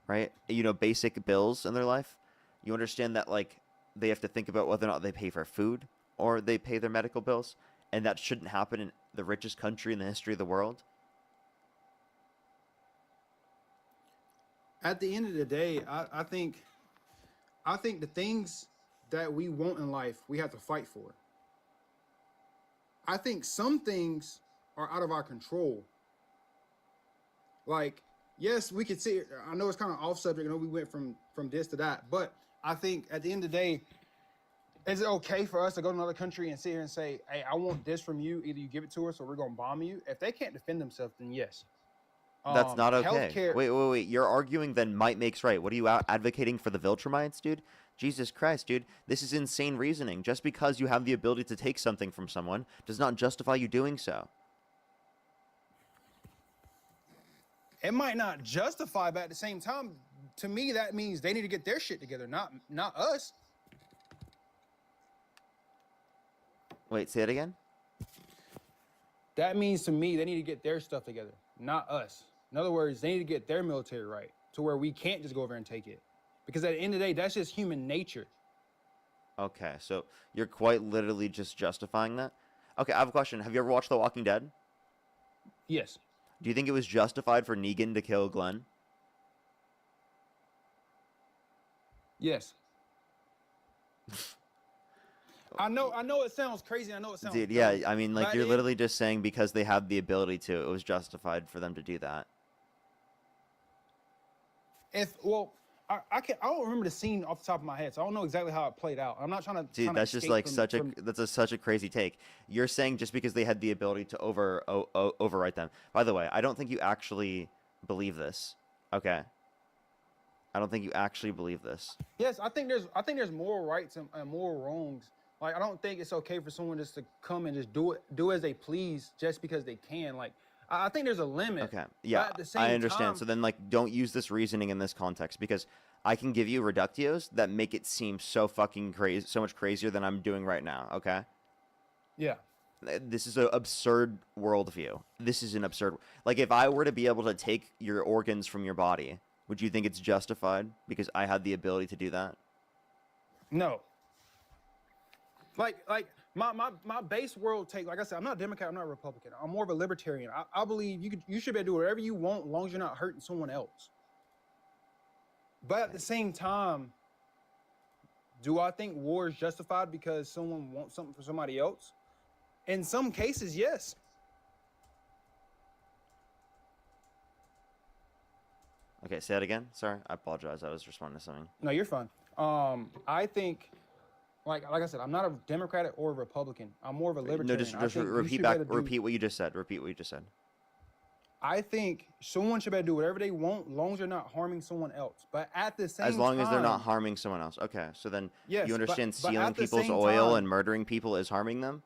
right? You know, basic bills in their life. You understand that like they have to think about whether or not they pay for food or they pay their medical bills, and that shouldn't happen in the richest country in the history of the world. At the end of the day, I think the things that we want in life, we have to fight for. I think some things are out of our control. Like, yes, we could see. I know it's kind of off subject. I know we went from this to that, but I think at the end of the day, is it okay for us to go to another country and sit here and say, "Hey, I want this from you. Either you give it to us, or we're gonna bomb you." If they can't defend themselves, then yes. That's not okay. Healthcare, Wait. You're arguing then might makes right. What are you advocating for the Viltrumites, dude? Jesus Christ, dude. This is insane reasoning. Just because you have the ability to take something from someone does not justify you doing so. it might not justify, but at the same time, to me, that means they need to get their shit together, not us. Wait, say it again? That means to me, they need to get their stuff together, not us. In other words, they need to get their military right to where we can't just go over and take it. Because at the end of the day, that's just human nature. Okay, so you're quite literally just justifying that? Okay, I have a question. Have you ever watched The Walking Dead? Yes. Do you think it was justified for Negan to kill Glenn? Yes. I know it sounds crazy. I know it sounds Dude, dumb, yeah, I mean, like, but you're it- literally just saying because they had the ability to, it was justified for them to do that. I don't remember the scene off the top of my head, so I don't know exactly how it played out. I'm not trying to. Dude, that's just like such a crazy take. You're saying just because they had the ability to overwrite them. By the way, I don't think you actually believe this. Okay. I don't think you actually believe this. Yes, I think there's moral rights and moral wrongs. Like, I don't think it's okay for someone just to come and just do as they please just because they can. Like, I think there's a limit. Okay. But Yeah, at the same I understand. time- So then, like, don't use this reasoning in this context because I can give you reductios that make it seem so fucking crazy, so much crazier than I'm doing right now. Okay. Yeah. This is an absurd worldview. This is an absurd. Like, if I were to be able to take your organs from your body, would you think it's justified because I had the ability to do that? No. Like my base world take, like I said, I'm not a Democrat, I'm not a Republican. I'm more of a libertarian. I believe you should be able to do whatever you want as long as you're not hurting someone else. But at the same time, do I think war is justified because someone wants something for somebody else? In some cases, yes. Okay, say that again. Sorry, I apologize. I was responding to something. No, you're fine. I think, like I said, I'm not a Democrat or a Republican. I'm more of a libertarian. No, just I think you repeat should be back. able to do- Repeat what you just said. Repeat what you just said. I think someone should be able to do whatever they want, as long as they're not harming someone else. But at the same time, As long as they're not harming someone else. Okay, so then Yes, you understand but stealing at the people's same oil time- and murdering people is harming them?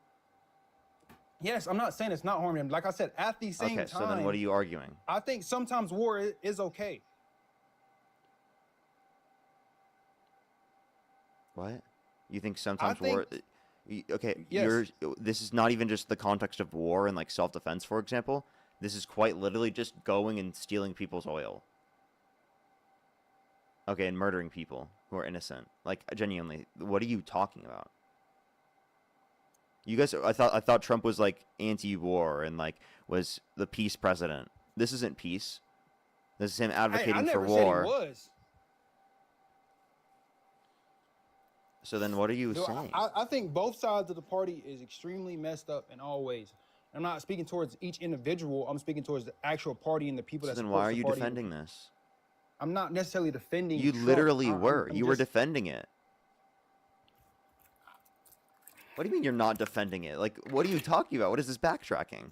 Yes, I'm not saying it's not harming them. Like I said, at the same Okay, time, so then what are you arguing? I think sometimes war is okay. What? You think sometimes think- war? Okay, Yes. This is not even just the context of war and like self-defense, for example. This is quite literally just going and stealing people's oil. Okay, and murdering people who are innocent. Like genuinely, what are you talking about? You guys, I thought Trump was like anti-war and like was the peace president. This isn't peace. This is him advocating I for never war. said he was. So then, what are you No, saying? I think both sides of the party is extremely messed up in all ways. I'm not speaking towards each individual. I'm speaking towards the actual party and the people So that. then, why supports are the you party. defending this? I'm not necessarily defending. You Trump. literally were. I'm You were just- defending it. What do you mean you're not defending it? Like, what are you talking about? What is this backtracking?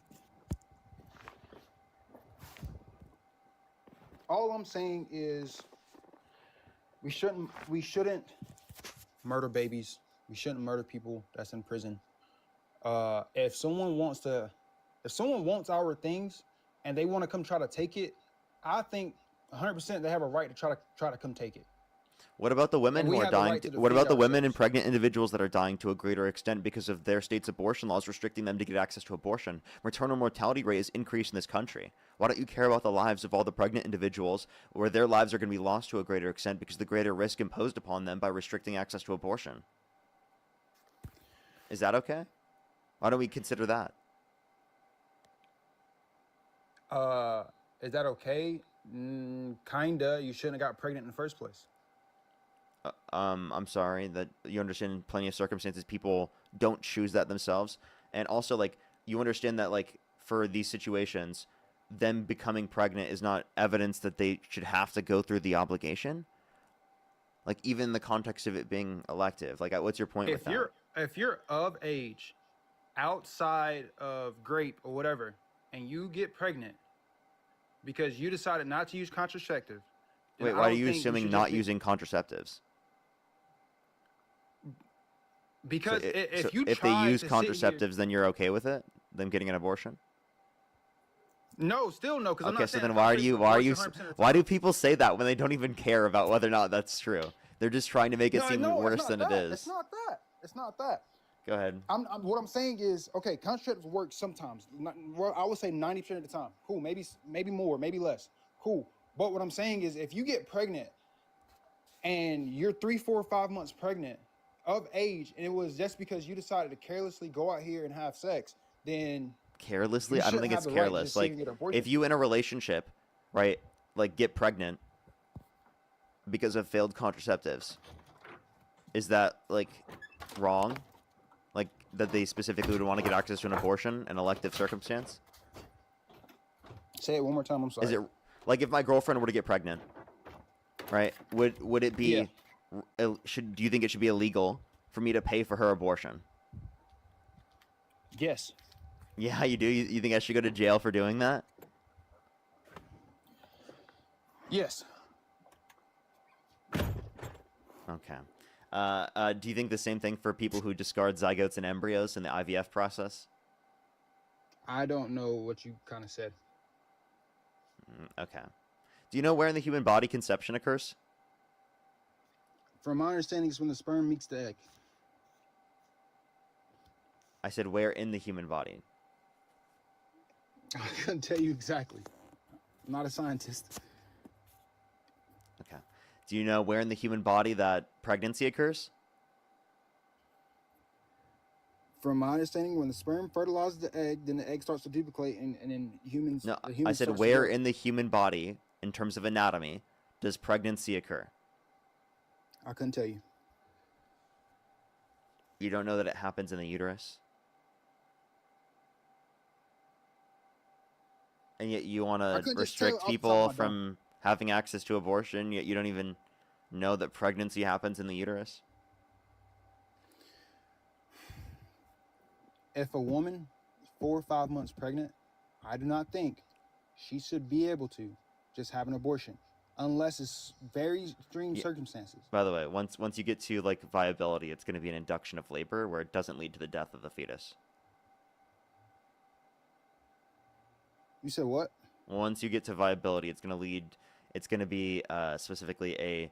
All I'm saying is we shouldn't murder babies. We shouldn't murder people that's in prison. If someone wants our things and they want to come try to take it, I think 100% they have a right to try to come take it. What about the women And who we are have the dying? right to What about defend the women and pregnant individuals that are dying to a greater extent because of their state's abortion laws restricting them to get access to abortion? Maternal mortality rate is increased in this country. Why don't you care about the lives of all the pregnant individuals where their lives are going to be lost to a greater extent because of the greater risk imposed upon them by restricting access to abortion? Is that okay? Why don't we consider that? Is that okay? Kinda. You shouldn't have got pregnant in the first place. I'm sorry that you understand in plenty of circumstances people don't choose that themselves. And also, like, you understand that, like, for these situations, them becoming pregnant is not evidence that they should have to go through the obligation. Like, even in the context of it being elective. Like, what's your point with that? If you're of age, outside of grape or whatever, and you get pregnant because you decided not to use contraceptive. then Wait, I why are don't you think assuming should not just be- using contraceptives? Because So if you if try they use to sit here- contraceptives, then you're okay with it? Them getting an abortion? No, still no. Because I'm Okay, not so saying then I'm why not saying do abortion 100% of the why time. do people say that when they don't even care about whether or not that's true? They're just trying to make it No, seem no, it's worse not than it that. is. It's not that. It's not that. Go ahead. What I'm saying is, okay, contraceptives work sometimes. Well, I would say 90% of the time. Cool, maybe more, maybe less. Cool. But what I'm saying is, if you get pregnant and you're 3, 4, 5 months pregnant of age, and it was just because you decided to carelessly go out here and have sex, then Carelessly? you I don't shouldn't think have it's the right to careless. just sit Like, and get an abortion. if you in a relationship, right, like get pregnant because of failed contraceptives, is that like wrong? Like that they specifically would want to get access to an abortion, an elective circumstance? Say it one more time. I'm sorry. Is it like if my girlfriend were to get pregnant, right? Would it be? Do you think it should be illegal for me to pay for her abortion? Yes. Yeah, you do. You think I should go to jail for doing that? Yes. Okay. Do you think the same thing for people who discard zygotes and embryos in the IVF process? I don't know what you kind of said. Okay. Do you know where in the human body conception occurs? From my understanding, it's when the sperm meets the egg. I said where in the human body. I couldn't tell you exactly. I'm not a scientist. Okay. Do you know where in the human body that pregnancy occurs? From my understanding, when the sperm fertilizes the egg, then the egg starts to duplicate, and then humans. No, the human I said starts to where grow. in the human body, in terms of anatomy, does pregnancy occur? I couldn't tell you. You don't know that it happens in the uterus? And yet you want to couldn't just tell you restrict off the top of people my dome. from having access to abortion, yet you don't even know that pregnancy happens in the uterus? If a woman is 4 or 5 months pregnant, I do not think she should be able to just have an abortion, unless it's very extreme Yeah. circumstances. By the way, once you get to like viability, it's going to be an induction of labor where it doesn't lead to the death of the fetus. You said what? Once you get to viability, it's going to lead. It's going to be specifically a.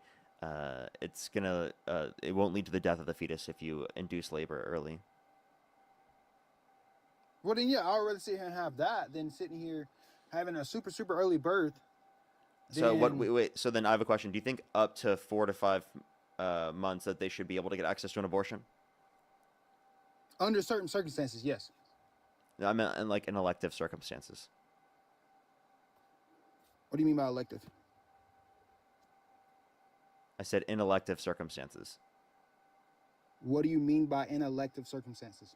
It won't lead to the death of the fetus if you induce labor early. Well, then, yeah, I'd rather sit here and have that than sitting here having a super, super early birth. So what? Then- Wait. So then I have a question. Do you think up to 4 to 5 months that they should be able to get access to an abortion? Under certain circumstances, yes. I mean, in elective circumstances. What do you mean by elective? I said in elective circumstances. What do you mean by in elective circumstances?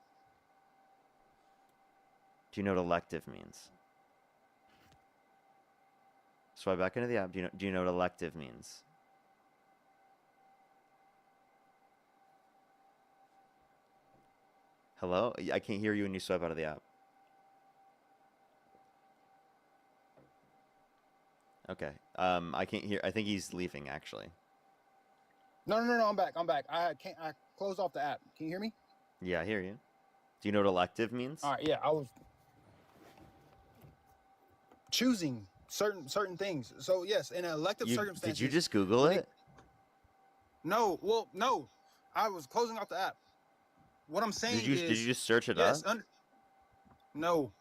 Do you know what elective means? Swipe back into the app. Do you know what elective means? Hello? I can't hear you when you swipe out of the app. Okay. I can't hear. I think he's leaving actually. No, I'm back. I closed off the app. Can you hear me? Yeah, I hear you. Do you know what elective means? All right, yeah, I was choosing certain things. So yes, in elective circumstances. Did you just Google it? No, no. I was closing off the app. What I'm saying Did you just search it yes, up? no.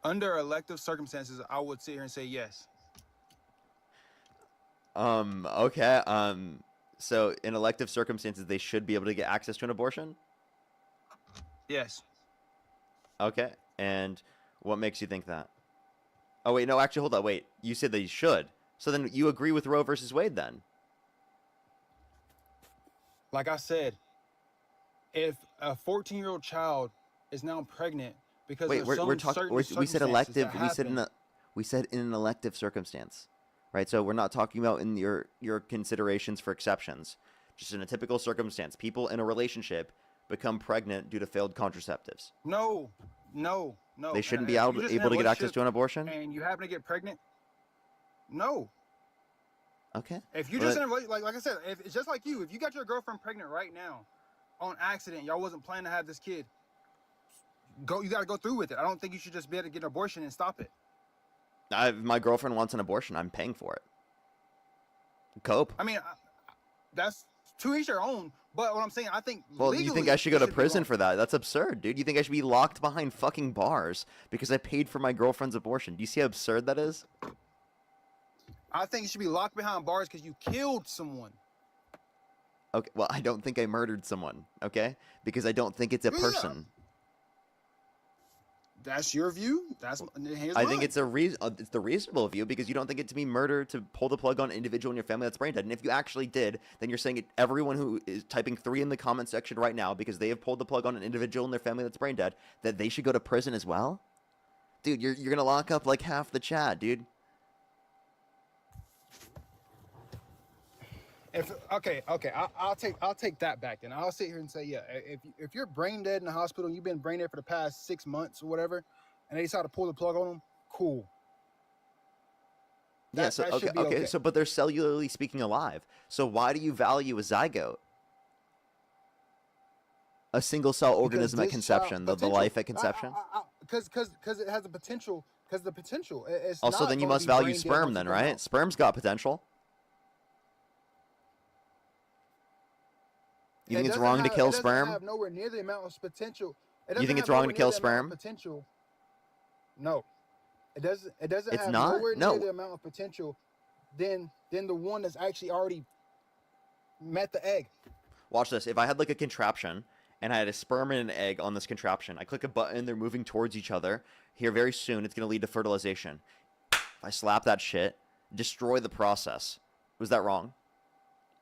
Under elective circumstances, I would sit here and say yes. Okay. So in elective circumstances, they should be able to get access to an abortion? Yes. Okay. And what makes you think that? Oh, wait. No, actually, hold on. Wait. You said they should. So then you agree with Roe versus Wade then? Like I said, if a 14-year-old child is now pregnant because Wait, of we're some talking. certain We said circumstances elective. that We said happen. we said in an elective circumstance, right? So we're not talking about in your considerations for exceptions. Just in a typical circumstance, people in a relationship become pregnant due to failed contraceptives. No. They shouldn't And be if able, you're just in a able to get access relationship to an abortion. and you happen to get pregnant, no. Okay. If you're Well, just in a like I said, if it's just like you, if you got your girlfriend pregnant right now, on accident, y'all wasn't planning to have this kid. You got to go through with it. I don't think you should just be able to get an abortion and stop it. if my girlfriend wants an abortion, I'm paying for it. Cope. I mean, that's to each their own. But what I'm saying, I think. Well, you think legally, I should go to be prison wrong. for that? That's absurd, dude. You think I should be locked behind fucking bars because I paid for my girlfriend's abortion? Do you see how absurd that is? I think you should be locked behind bars because you killed someone. Okay, well, I don't think I murdered someone, okay? Because I don't think it's a Yeah. person. That's your view. That's here's I think mine. it's it's the reasonable view because you don't think it to be murder to pull the plug on an individual in your family that's brain dead. And if you actually did, then you're saying everyone who is typing 3 in the comment section right now because they have pulled the plug on an individual in their family that's brain dead, that they should go to prison as well? Dude, you're gonna lock up like half the chat, dude. I'll take that back then. I'll sit here and say, yeah, if you're brain dead in the hospital and you've been brain dead for the past 6 months or whatever, and they decide to pull the plug on them, cool. Yeah, That, so that okay, should be okay, okay. so but they're cellularly speaking alive. So why do you value a zygote? A single cell Because organism at this conception, child the potential. life at conception? Because it has a potential. Because the potential. It's Also, not then you gonna must be value brain dead sperm once it then, come right? out. Sperm's got potential. You think It it's doesn't wrong to have- kill it doesn't sperm? have nowhere near the amount of potential. It You doesn't think it's have wrong nowhere to kill near the amount of sperm? Potential. No, it doesn't. It doesn't It's have not? nowhere No. near the amount of potential than the one that's actually already met the egg. Watch this. If I had like a contraption and I had a sperm and an egg on this contraption, I click a button, they're moving towards each other. Here very soon, it's going to lead to fertilization. If I slap that shit, destroy the process. Was that wrong?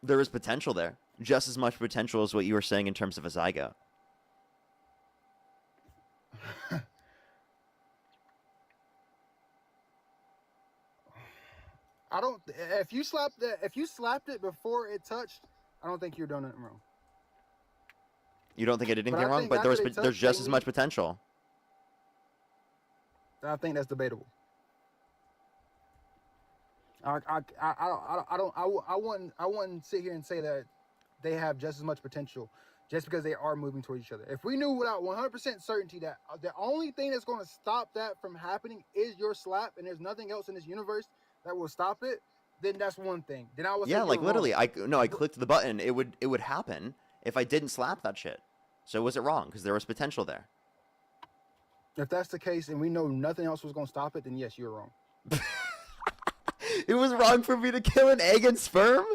There is potential there. Just as much potential as what you were saying in terms of a zygote. I don't. If you slapped it before it touched, I don't think you're doing anything wrong. You don't think I did But anything I wrong? think But after they there's touch, just they as much leave. potential. I think that's debatable. I wouldn't sit here and say that they have just as much potential just because they are moving towards each other. If we knew without 100% certainty that the only thing that's going to stop that from happening is your slap, and there's nothing else in this universe that will stop it, then that's one thing. Then I would say Yeah, you're like wrong. literally, I clicked the button. It would happen if I didn't slap that shit. So was it wrong? Because there was potential there. If that's the case, and we know nothing else was going to stop it, then yes, you're wrong. It was wrong for me to kill an egg and sperm?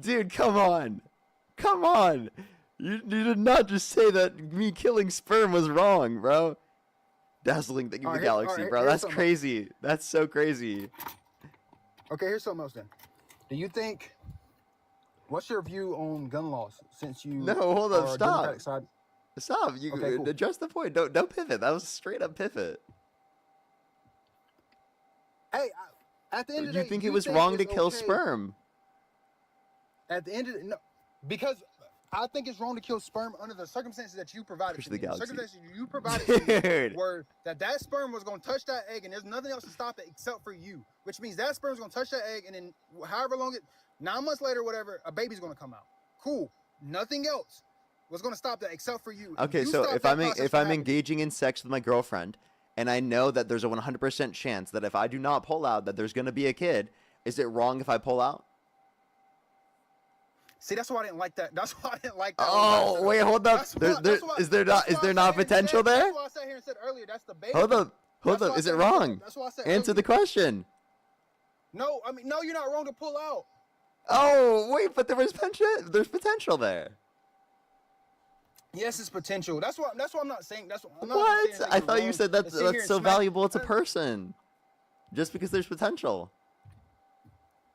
Dude, come on. Come on. You did not just say that me killing sperm was wrong, bro. Dazzling Thank you for Alright, Galaxy, alright, bro. here's That's something. crazy. That's so crazy. Okay, here's something else then. Do you think? What's your view on gun laws? Since you No, hold on, are stop. Democratic side. Stop. You Okay, cool. address the point. Don't pivot. That was straight up pivot. Hey, at the end of the You day, think it was wrong to it's kill okay- sperm? At the end of the, no, because I think it's wrong to kill sperm under the circumstances that you provided Push to the me. The galaxy. circumstances you provided to me Dude. were that sperm was going to touch that egg, and there's nothing else to stop it except for you. Which means that sperm's going to touch that egg, and then however long 9 months later, whatever, a baby's going to come out. Cool. Nothing else was going to stop that except for you. Okay, You so stopped if that I'm process if from I'm happening. engaging in sex with my girlfriend, and I know that there's a 100% chance that if I do not pull out, that there's gonna be a kid, is it wrong if I pull out? See, that's why I didn't like that. That's why I didn't like that. Oh, wait, hold up. That's There, why- there, that's why- is there that's not is why there I not sat here and potential said- there? That's why I sat here and said earlier. That's the bait. Hold up, hold That's why up. I Is said it earlier- wrong? That's why I said Answer the earlier. question. No, I mean, no, you're not wrong to pull out. Oh, wait, but there was potential. There's potential there. Yes, it's potential. That's why I'm not saying. That's what. I'm not What? saying that I you're thought you wrong said to that's sit here that's and so smack- valuable. It's a person. Just because there's potential.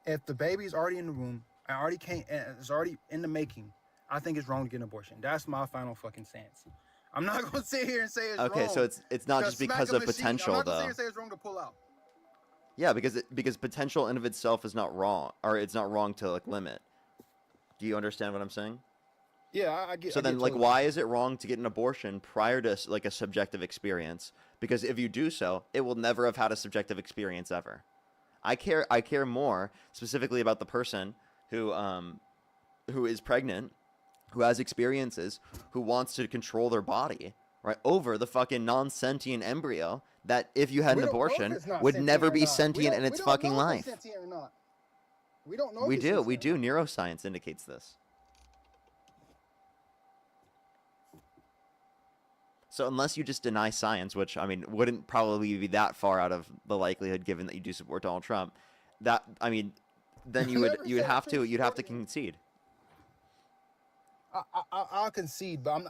If the baby's already in the womb, and already can't, and it's already in the making, I think it's wrong to get an abortion. That's my final fucking stance. I'm not gonna sit here and say it's wrong. Okay, so it's not to just smack because a of machine. potential I'm not gonna sit though. here and say it's wrong to pull out. Yeah, because potential in of itself is not wrong, or it's not wrong to like limit. Do you understand what I'm saying? Yeah, I get. So I then, get like, totally. why is it wrong to get an abortion prior to like a subjective experience? Because if you do so, it will never have had a subjective experience ever. I care more specifically about the person who is pregnant, who has experiences, who wants to control their body, right, over the fucking non-sentient embryo that if you had We an don't know if abortion it's not would sentient never or be not. sentient in We its don't fucking know if it's life. sentient or not. We don't know. if We it's do, we sentient. do. Neuroscience indicates this. So unless you just deny science, which I mean wouldn't probably be that far out of the likelihood given that you do support Donald Trump, that I mean, then you would Whoever you would said have Trump to you'd have to supported concede. I'll concede, but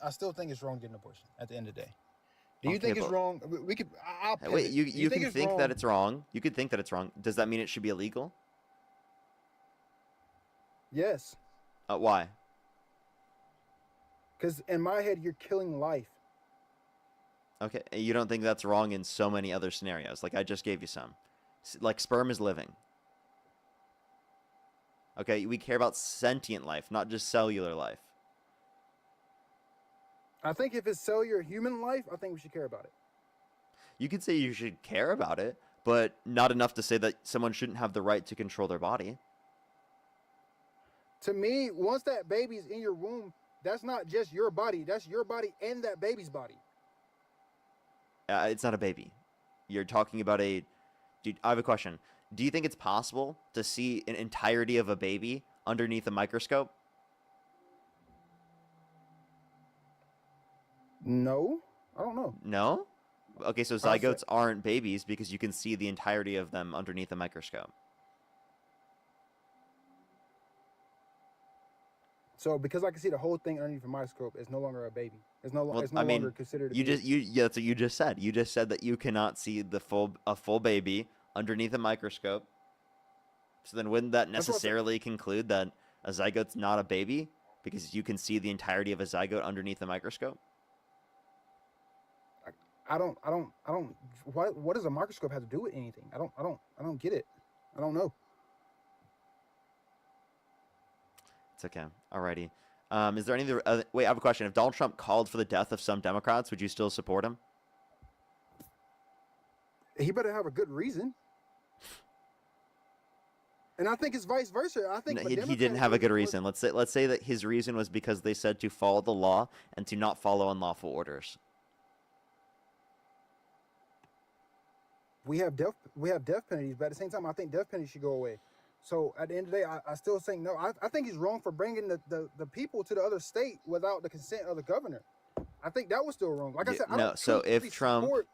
I still think it's wrong to get an abortion at the end of the day. Do you Okay, think it's but- wrong? We could. I'll Hey, wait, pivot. you Do you can it's think wrong? that it's wrong. You could think that it's wrong. Does that mean it should be illegal? Yes, Why? because in my head you're killing life. Okay, you don't think that's wrong in so many other scenarios. Like I just gave you some. Like sperm is living. Okay, we care about sentient life, not just cellular life. I think if it's cellular human life, I think we should care about it. You could say you should care about it, but not enough to say that someone shouldn't have the right to control their body. To me, once that baby's in your womb, that's not just your body. That's your body and that baby's body. It's not a baby. You're talking about a... Dude, I have a question. Do you think it's possible to see an entirety of a baby underneath a microscope? No, I don't know. No? Okay, so How's that? zygotes aren't babies because you can see the entirety of them underneath a microscope. So because I can see the whole thing underneath the microscope, it's no longer a baby. It's no, Well, it's no I mean, longer considered. yeah, that's what you just said. You just said that you cannot see a full baby underneath a microscope. So then wouldn't that That's what I said. necessarily conclude that a zygote's not a baby because you can see the entirety of a zygote underneath a microscope? I don't. What does a microscope have to do with anything? I don't get it. I don't know. It's okay. Alrighty. Is there any other... Wait, I have a question. If Donald Trump called for the death of some Democrats, would you still support him? He better have a good reason. And I think it's vice versa. I think No, for he didn't Democrats, have a it good was- reason. Let's say that his reason was because they said to follow the law and to not follow unlawful orders. We have death penalties, but at the same time, I think death penalties should go away. So at the end of the day, I still think no. I think he's wrong for bringing the people to the other state without the consent of the governor. I think that was still wrong. Like I Yeah, said, I no, don't so truly support.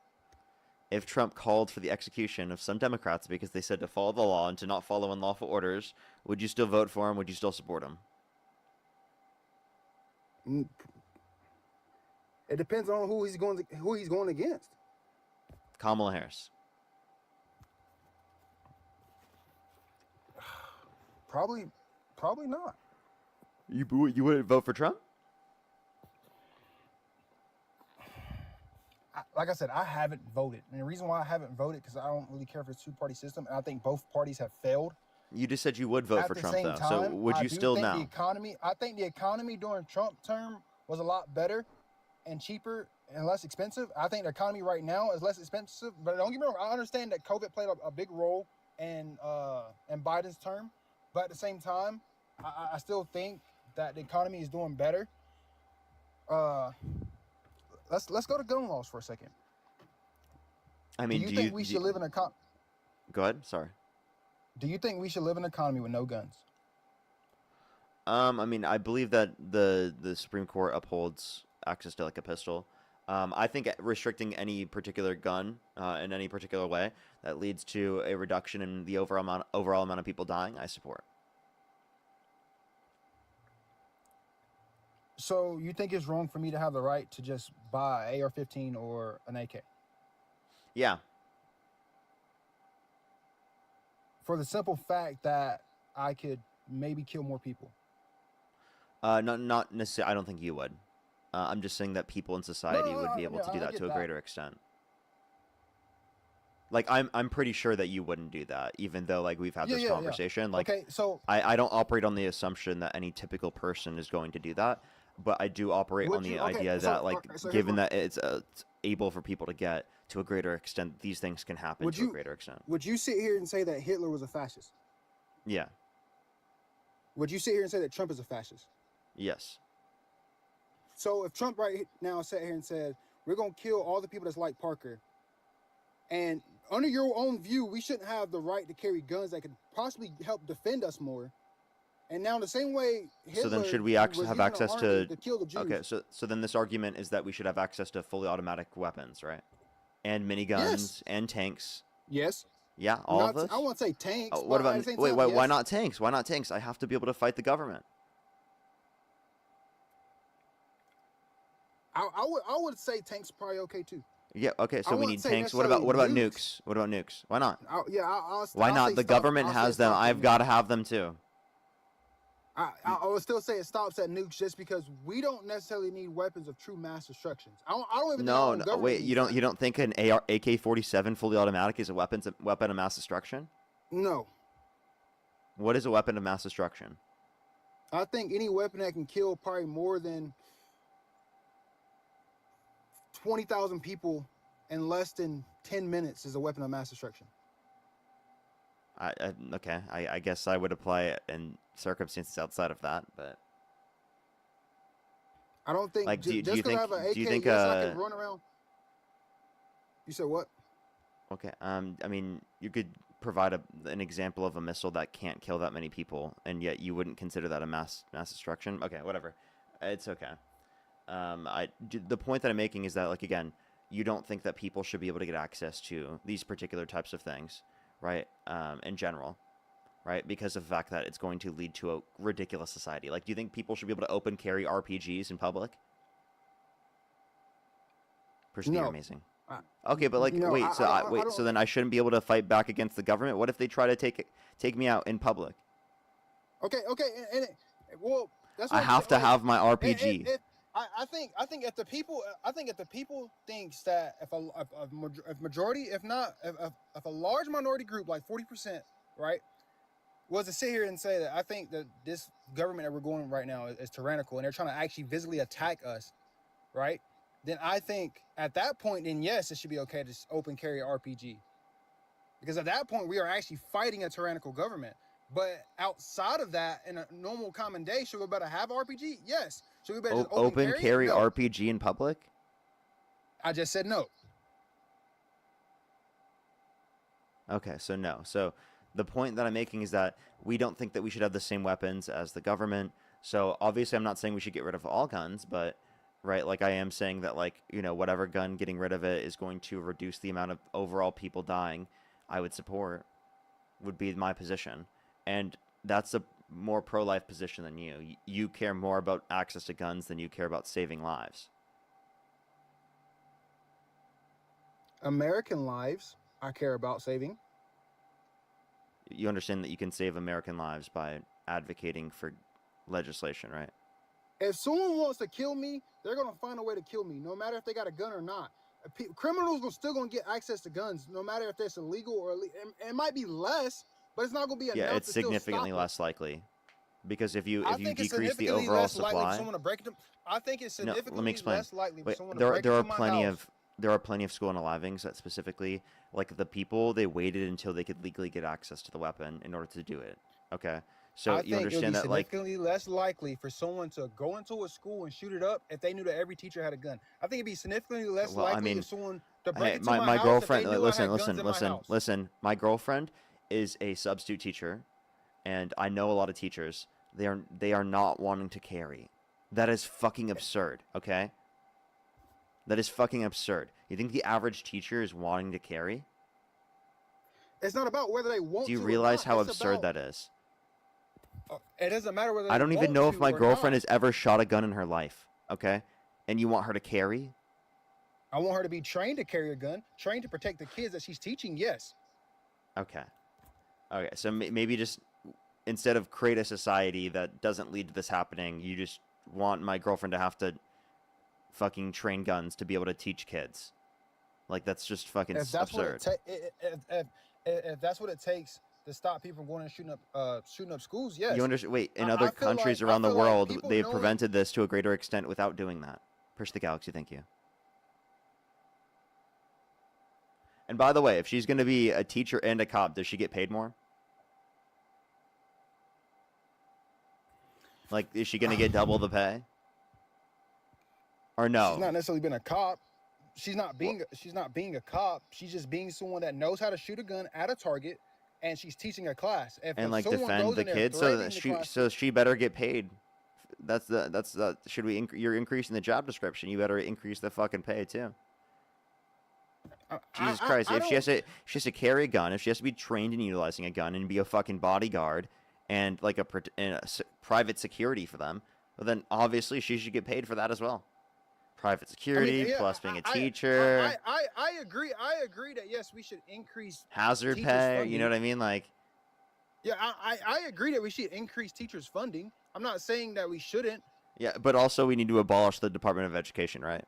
if Trump called for the execution of some Democrats because they said to follow the law and to not follow unlawful orders, would you still vote for him? Would you still support him? It depends on who he's going against. Kamala Harris. Probably not. You wouldn't vote for Trump? Like I said, I haven't voted, and the reason why I haven't voted because I don't really care for the two-party system, and I think both parties have failed. You just said you would vote At for the Trump, same though. So time, would I you do still think now? I think the economy during Trump term was a lot better and cheaper and less expensive. I think the economy right now is less expensive, but don't get me wrong. I understand that COVID played a big role in Biden's term, but at the same time, I still think that the economy is doing better. Let's go to gun laws for a second. I mean, do you think we should live in a Go ahead. Sorry. Do you think we should live in an economy with no guns? I mean, I believe that the Supreme Court upholds access to like a pistol. I think restricting any particular gun in any particular way that leads to a reduction in the overall amount of people dying, I support. So you think it's wrong for me to have the right to just buy an AR-15 or an AK? Yeah. For the simple fact that I could maybe kill more people. Not necessarily. I don't think you would. I'm just saying that people in society would be able to do that to a greater extent. Like I'm pretty sure that you wouldn't do that, even though like we've had this conversation. Like, okay, so I don't operate on the assumption that any typical person is going to do that, but I do operate on the idea that like given that it's able for people to get to a greater extent, these things can happen to a greater extent. Would you sit here and say that Hitler was a fascist? Yeah. Would you sit here and say that Trump is a fascist? Yes. So if Trump right now sat here and said, we're going to kill all the people that's like Parker, and under your own view, we shouldn't have the right to carry guns that could possibly help defend us more. And now the same way Hitler So then should we was have using access the to... army kill the Jews. Okay, so then this argument is that we should have access to fully automatic weapons, right? And miniguns and tanks. Yes. Yeah, all of those? I won't say tanks. What but at about... the same Wait, time, why yes. not tanks? Why not tanks? I have to be able to fight the government. I would say tanks are probably okay too. Yeah, okay, so I we wouldn't need say tanks. What about necessarily nukes? What about nukes? Why not? Why I'll not? say The stop- government I'll say has them. stop I've at got to have them too. I would still say it stops at nukes just because we don't necessarily need weapons of true mass destruction. I don't even No, think no, wait. You don't think an AK-47 fully automatic is a weapon of mass destruction? No. What is a weapon of mass destruction? I think any weapon that can kill probably more than 20,000 people in less than 10 minutes is a weapon of mass destruction. Okay, I guess I would apply it in circumstances outside of that, but I don't think like, do you just because I have an AK, do you think yes, I can run around. You said what? okay, I mean, you could provide an example of a missile that can't kill that many people, and yet you wouldn't consider that a mass destruction. Okay, whatever, it's okay. The point that I'm making is that, like, again, you don't think that people should be able to get access to these particular types of things, right? In general, right? Because of the fact that it's going to lead to a ridiculous society. Like, do you think people should be able to open carry RPGs in public? Personally, No. amazing. Okay, but like, wait, don't- so then I shouldn't be able to fight back against the government? What if they try to take me out in public? Okay, well, that's I what I'm have to saying, like, have my RPG. I think if the people thinks that if a large minority group like 40%, right, was to sit here and say that I think that this government that we're going right now is tyrannical and they're trying to actually visibly attack us, right? Then I think at that point, then yes, it should be okay to just open carry RPG, because at that point we are actually fighting a tyrannical government. But outside of that, in a normal common day, should we better have RPG? Yes. Should we better just Open carry No. RPG in public? I just said no. Okay, so no. So the point that I'm making is that we don't think that we should have the same weapons as the government. So obviously I'm not saying we should get rid of all guns, but right, like I am saying that, like, you know, whatever gun, getting rid of it is going to reduce the amount of overall people dying, I would support, would be my position. And that's a more pro-life position than you. You care more about access to guns than you care about saving lives. American lives, I care about saving. You understand that you can save American lives by advocating for legislation, right? If someone wants to kill me, they're gonna find a way to kill me, no matter if they got a gun or not. Criminals are still gonna get access to guns, no matter if it's illegal or illegal. It might be less, but it's not gonna be enough. Yeah, it's to still significantly stop less likely, because if you I think it's decrease the significantly overall less likely for supply, someone to break them. I think it's no, let me significantly explain. less likely for Wait, someone to there break are into my plenty house. of school unalivings that specifically, like, the people, they waited until they could legally get access to the weapon in order to do it. Okay, so I you think it would be understand that, like, significantly less likely for someone to go into a school and shoot it up if they knew that every teacher had a gun. I think it'd be significantly less well, I likely mean, if someone to break hey, into my house girlfriend, if they knew I had guns in my house. listen. My girlfriend is a substitute teacher, and I know a lot of teachers. They are not wanting to carry. That is fucking absurd. Okay. That is fucking absurd. You think the average teacher is wanting to carry? It's not about whether they want to. Do you or realize not. how It's absurd about- that is? It doesn't matter whether I they don't even want know if to my or girlfriend not. has ever shot a gun in her life. Okay, and you want her to carry? I want her to be trained to carry a gun, trained to protect the kids that she's teaching. Yes. Okay. Okay. So maybe just instead of create a society that doesn't lead to this happening, you just want my girlfriend to have to fucking train guns to be able to teach kids. Like, that's just fucking If that's absurd. if that's what it takes to stop people from going and shooting up schools, yes. You understand? Wait, in I other feel countries like- around the I feel like world, people they've knowing- prevented this to a greater extent without doing that. Push the galaxy, thank you. And by the way, if she's going to be a teacher and a cop, does she get paid more? Like, is she going to get double the pay? Or no? She's not necessarily been a cop. She's not being a cop. She's just being someone that knows how to shoot a gun at a target, and she's teaching a class. And like someone defend goes the in there kids, so threatening that the she class- better get paid. That's should we you're increasing the job description? You better increase the fucking pay too. Jesus Christ! If she has to carry a gun, if she has to be trained in utilizing a gun and be a fucking bodyguard and like private security for them, well, then obviously she should get paid for that as well. Private security yeah, plus being a teacher, I agree. I agree that yes, we should increase hazard teachers' pay. You funding. know what I mean? Like, Yeah, I agree that we should increase teachers' funding. I'm not saying that we shouldn't. yeah, but also we need to abolish the Department of Education, right?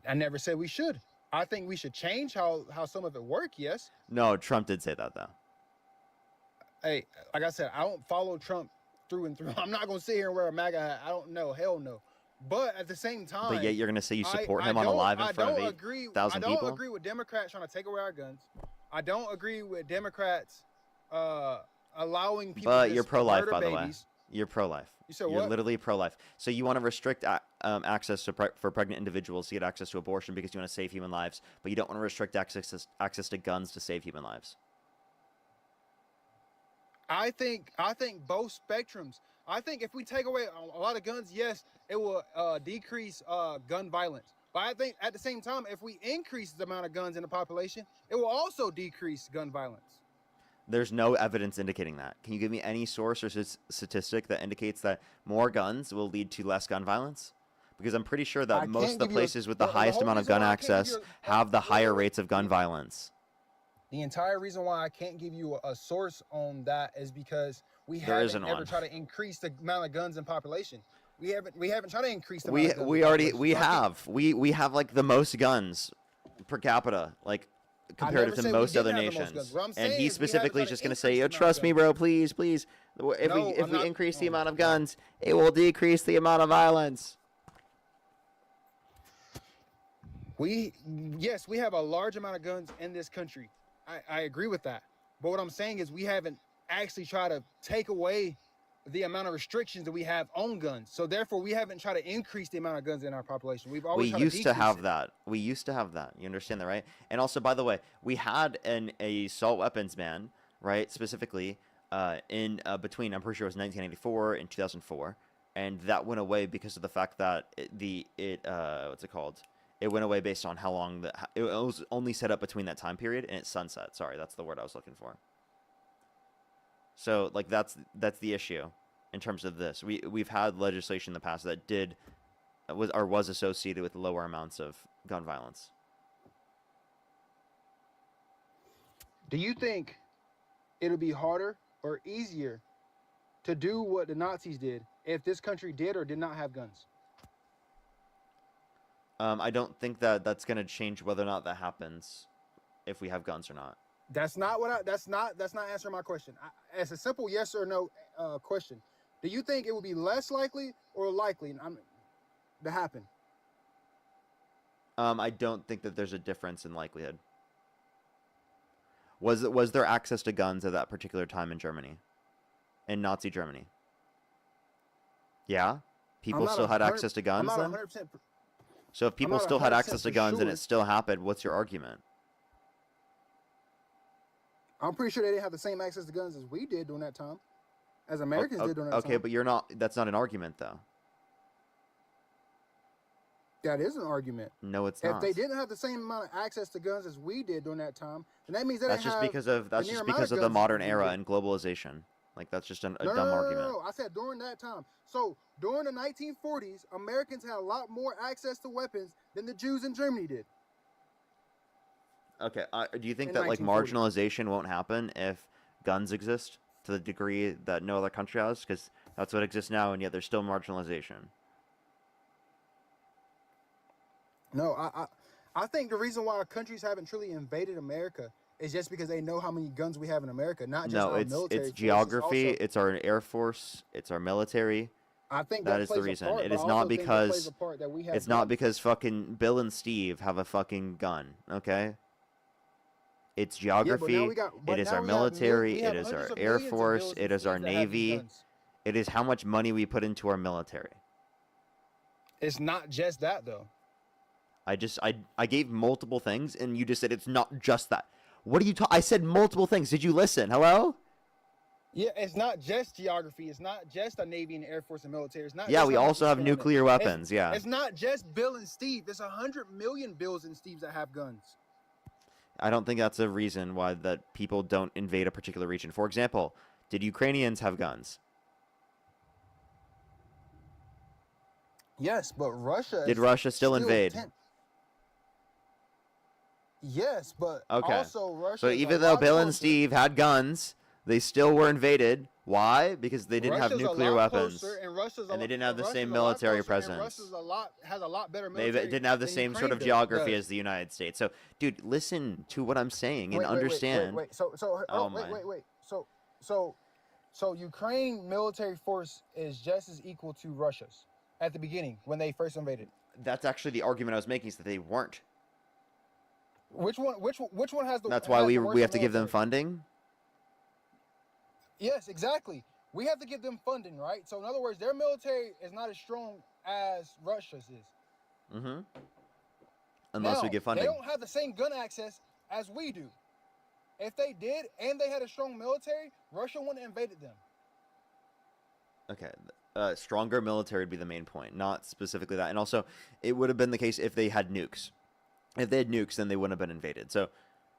I never said we should. I think we should change how some of it work. Yes. No, Trump did say that though. Hey, like I said, I don't follow Trump through and through. I'm not gonna sit here and wear a MAGA hat. I don't know. Hell no. But at the same time, But yet you're gonna say you support him I on a don't- live in I front of don't 8,000 I don't people? agree with Democrats trying to take away our guns. I don't agree with Democrats allowing people. But to you're just pro-life, murder by the way. babies. You're pro-life. You said You're what? literally pro-life. So you want to restrict access to for pregnant individuals to get access to abortion because you want to save human lives, but you don't want to restrict access to guns to save human lives. I think both spectrums. I think if we take away a lot of guns, yes, it will decrease gun violence. But I think at the same time, if we increase the amount of guns in the population, it will also decrease gun violence. There's no evidence indicating that. Can you give me any source or statistic that indicates that more guns will lead to less gun violence? Because I'm pretty sure I that can't most of the give you a- places with the the highest whole amount of reason gun why I can't give access you have the higher rates of gun violence. The entire reason why I can't give you a source on that is because we There haven't isn't ever one. tried to increase the amount of guns in population. We haven't tried to increase the We amount of guns we in already population. we So I can't- have we have like the most guns per capita, like compared never to said we most other didn't have the most nations. guns. What I'm And saying he is we haven't specifically tried is to just gonna increase say, the "Oh, amount of trust me, guns." bro, please, please. If No, we I'm not- increase the no, amount of no. guns, it will decrease the amount of violence." Yes, we have a large amount of guns in this country. I agree with that. But what I'm saying is we haven't actually tried to take away the amount of restrictions that we have on guns. So therefore, we haven't tried to increase the amount of guns in our population. We've always We tried used to decrease have it. that. We used to have that. You understand that, right? And also, by the way, we had an assault weapons ban, right? Specifically, in between, I'm pretty sure it was 1984 and 2004, and that went away because of the fact that what's it called? It went away based on how long it was only set up between that time period and it sunset. Sorry, that's the word I was looking for. So like that's the issue in terms of this. We've had legislation in the past that was associated with lower amounts of gun violence. Do you think it'll be harder or easier to do what the Nazis did if this country did or did not have guns? I don't think that that's going to change whether or not that happens if we have guns or not. That's not answering my question. It's a simple yes or no question. Do you think it would be less likely or likely to happen? I don't think that there's a difference in likelihood. Was there access to guns at that particular time in Germany? In Nazi Germany? Yeah? People still had access to guns I'm then? not 100%. So if people not still had 100% access to for guns and sure. it still happened, what's your argument? I'm pretty sure they didn't have the same access to guns as we did during that time, as Americans did during that Okay, time. but that's not an argument though. That is an argument. No, it's If not. they didn't have the same amount of access to guns as we did during that time, then that means they That's didn't just have because of the near amount the guns modern as we era did. and globalization. Like that's just a No, dumb argument. No, I said during that time. So during the 1940s, Americans had a lot more access to weapons than the Jews in Germany did. Okay, do you think In that like 1940. marginalization won't happen if guns exist to the degree that no other country has? Because that's what exists now, and yet there's still marginalization. No, I think the reason why our countries haven't truly invaded America is just because they know how many guns we have in America, not just No, our it's military forces, geography, also- it's our air force, it's our military. I think that that is the plays a reason. part, It but is I not also think that plays because a part that we have it's not guns. because fucking Bill and Steve have a fucking gun. Okay. It's geography. we got- but it is now our we have military. we have it is our hundreds of air millions of force. Bills and It is our Steves that have these navy. guns. It is how much money we put into our military. It's not just that though. I gave multiple things, and you just said it's not just that. What are you talking? I said multiple things. Did you listen? Hello? Yeah, it's not just geography. It's not just a Navy and Air Force and military. It's not. Yeah, just we how much also we have spend on it. nuclear weapons, yeah. It's not just Bill and Steve. There's 100 million Bills and Steves that have guns. I don't think that's a reason why that people don't invade a particular region. For example, did Ukrainians have guns? Yes, but Russia. Did is Russia still invade? Yes, but Okay. also Russia. So is a even though lot Bill and closer- Steve had guns, they still were invaded. Why? Because they didn't have Russia's a nuclear lot weapons. closer, and Russia's a And they lot- didn't have the Russia's same a lot military closer, and presence. has a lot better They military. didn't have the than same sort of Ukraine geography does. as the United States. So, dude, listen to what I'm saying and Wait, understand. Wait. So, Oh my. wait. So Ukraine military force is just as equal to Russia's. at the beginning when they first invaded? That's actually the argument I was making, is that they weren't. Which one has the? That's why has we the we worst have to give them military? funding. Yes, exactly. We have to give them funding, right? So in other words, their military is not as strong as Russia's is. Mm-hmm. Unless we Now, give funding. They don't have the same gun access as we do. If they did and they had a strong military, Russia wouldn't have invaded them. Okay. Stronger military would be the main point, not specifically that. And also, it would have been the case if they had nukes. If they had nukes, then they wouldn't have been invaded. So,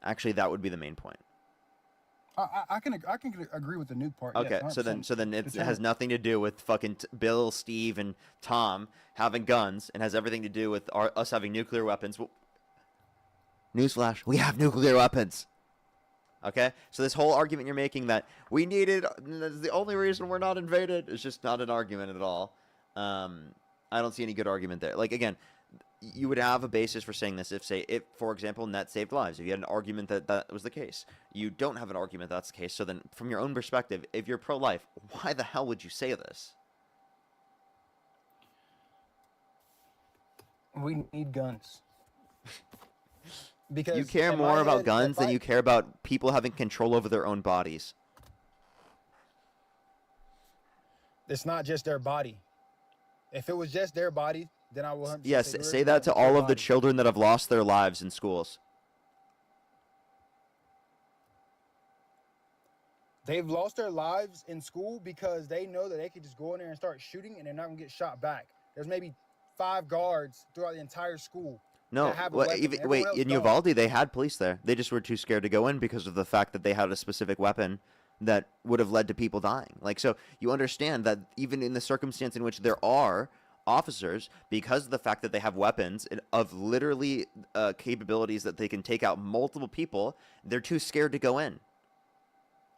actually, that would be the main point. I can agree with the nuke part. Okay, yes, so then 100%. it It's has true. nothing to do with fucking Bill, Steve, and Tom having guns, and has everything to do with us having nuclear weapons. Newsflash: we have nuclear weapons. Okay, so this whole argument you're making that we needed, that's the only reason we're not invaded, is just not an argument at all. I don't see any good argument there. Like, again, you would have a basis for saying this if, for example, net saved lives. If you had an argument that that was the case. You don't have an argument that's the case. So then, from your own perspective, if you're pro-life, why the hell would you say this? We need guns. Because You care in my more about head, guns if than I- you care about people having control over their own bodies. It's not just their body. If it was just their body, then I will 100% Yes, we're say that to their all of the body. children that have lost their lives in schools. They've lost their lives in school because they know that they could just go in there and start shooting and they're not gonna get shot back. There's maybe 5 guards throughout the entire school. No, that have a well, weapon, even, and wait, everyone else in don't. Uvalde, they had police there. They just were too scared to go in because of the fact that they had a specific weapon that would have led to people dying. Like, so you understand that even in the circumstance in which there are officers, because of the fact that they have weapons of literally capabilities that they can take out multiple people, they're too scared to go in.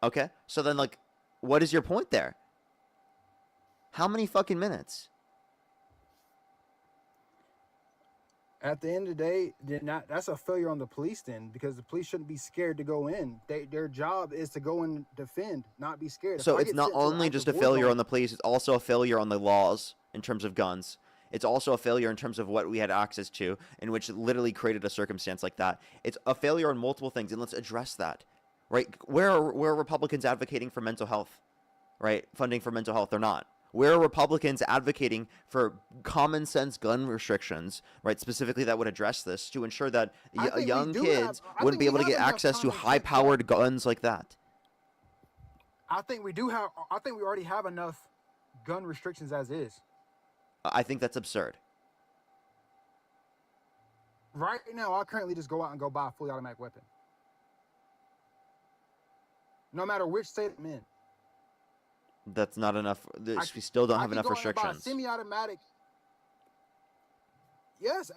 Okay? So then, like, what is your point there? How many fucking minutes? At the end of the day, that's a failure on the police then, because the police shouldn't be scared to go in. Their job is to go and defend, not be scared. If So I it's get not sent to an only active just a war failure zone- on the police, it's also a failure on the laws in terms of guns. It's also a failure in terms of what we had access to, in which it literally created a circumstance like that. It's a failure on multiple things, and let's address that. Right? Where are Republicans advocating for mental health? Right? Funding for mental health? They're not. Where are Republicans advocating for common sense gun restrictions, right? Specifically, that would address this to ensure that I think we young do kids have- I wouldn't think be we able to have get enough access to common sense high-powered guns like that. I think we already have enough gun restrictions as is. I think that's absurd. Right now, I currently just go out and go buy a fully automatic weapon. No matter which state I'm in. That's not enough. We still don't have enough restrictions. Semi-automatic. Yes,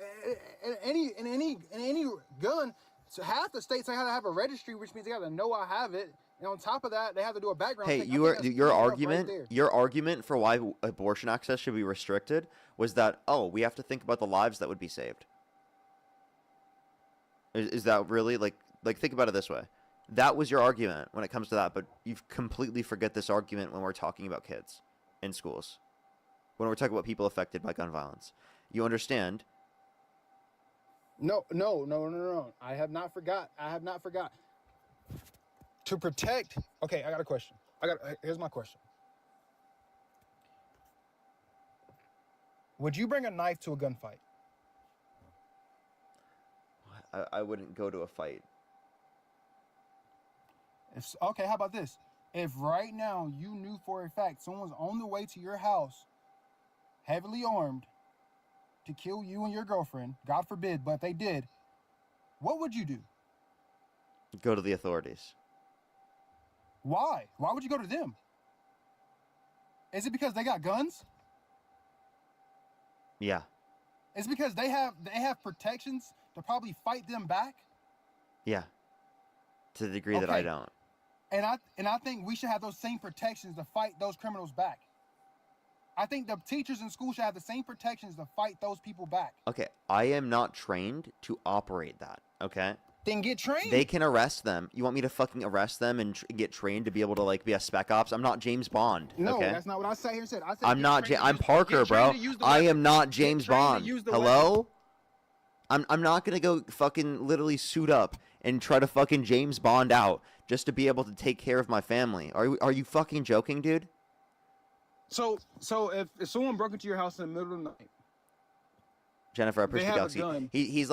in any gun, so half the states they have to have a registry, which means they got to know I have it, and on top of that, they have to do a background Hey, check. I your think that's your enough right argument there. your argument for why abortion access should be restricted was that, oh, we have to think about the lives that would be saved. Is that really like think about it this way? That was your argument when it comes to that, but you completely forget this argument when we're talking about kids in schools. When we're talking about people affected by gun violence. You understand? No. I have not forgot. To protect. Okay, I got a question. Here's my question. Would you bring a knife to a gunfight? I wouldn't go to a fight. Okay, how about this? If right now you knew for a fact someone's on the way to your house, heavily armed, to kill you and your girlfriend, God forbid, but if they did, what would you do? Go to the authorities. Why? Why would you go to them? Is it because they got guns? Yeah. Is it because they have protections to probably fight them back? Yeah. To the degree that I Okay. don't. And I think we should have those same protections to fight those criminals back. I think the teachers in school should have the same protections to fight those people back. Okay, I am not trained to operate that, okay? Then get trained. They can arrest them. You want me to fucking arrest them and get trained to be able to like be a spec ops? I'm not James Bond. No, okay? that's not what I sat here and said. I said I'm get not. trained to I'm use- Parker, get bro. trained to use the I weapon. am not Get James trained to Bond. use the Hello? I'm not gonna go fucking literally suit up and try to fucking James Bond out just to be able to take care of my family. Are you fucking joking, dude? So if someone broke into your house in the middle of the night, Jennifer, I They appreciate the have a galaxy. gun. He's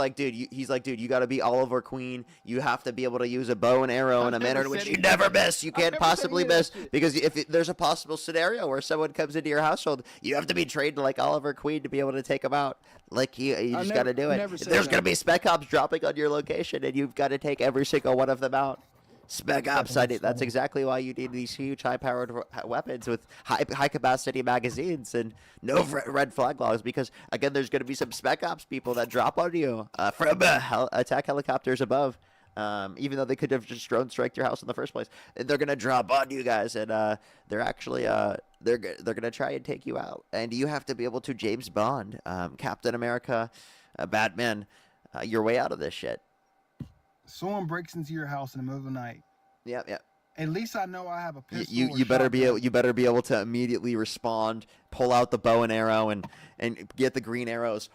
like, dude, you got to be Oliver Queen. You have to be able to use a bow and arrow in a I've manner never in which said you any- never miss. You I've can't never said possibly any of miss that shit. because if there's a possible scenario where someone comes into your household, you have to be trained like Oliver Queen to be able to take them out. Like you I just got to never- do it. never said There's that. gonna be spec ops dropping on your location, and you've got to take every single one of them out. Spec ops, I need. That's exactly why you need these huge, high-powered weapons with high-capacity magazines and no red flag laws. Because again, there's going to be some spec ops people that drop on you from attack helicopters above. Even though they could have just drone striked your house in the first place, they're going to drop on you guys, and they're actually they're going to try and take you out. And you have to be able to James Bond, Captain America, Batman, your way out of this shit. someone breaks into your house in the middle of the night, Yep, yep. at least I know I have a pistol. You or better be shotgun. able, you better be able to immediately respond, pull out the bow and arrow, and get the green arrows.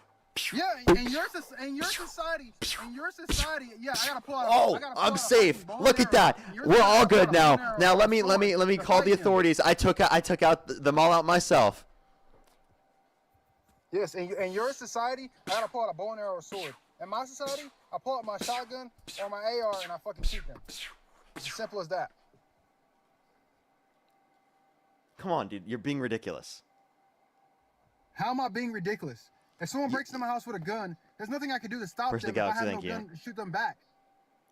Yeah, in your society, yeah, I gotta pull out. Oh, I gotta pull I'm out a safe. fucking bow Look and at arrow. that. In your We're society, all I good pull out a bow now. and arrow Now and let a me sword to call the fight them. authorities. I took out them all out myself. Yes, in your society, I gotta pull out a bow and arrow or sword. In my society, I pull out my shotgun or my AR and I fucking shoot them. It's as simple as that. Come on, dude. You're being ridiculous. How am I being ridiculous? If someone breaks into my house with a gun, there's nothing I can do to stop First them the if I galaxy, have thank no you. gun to shoot them back.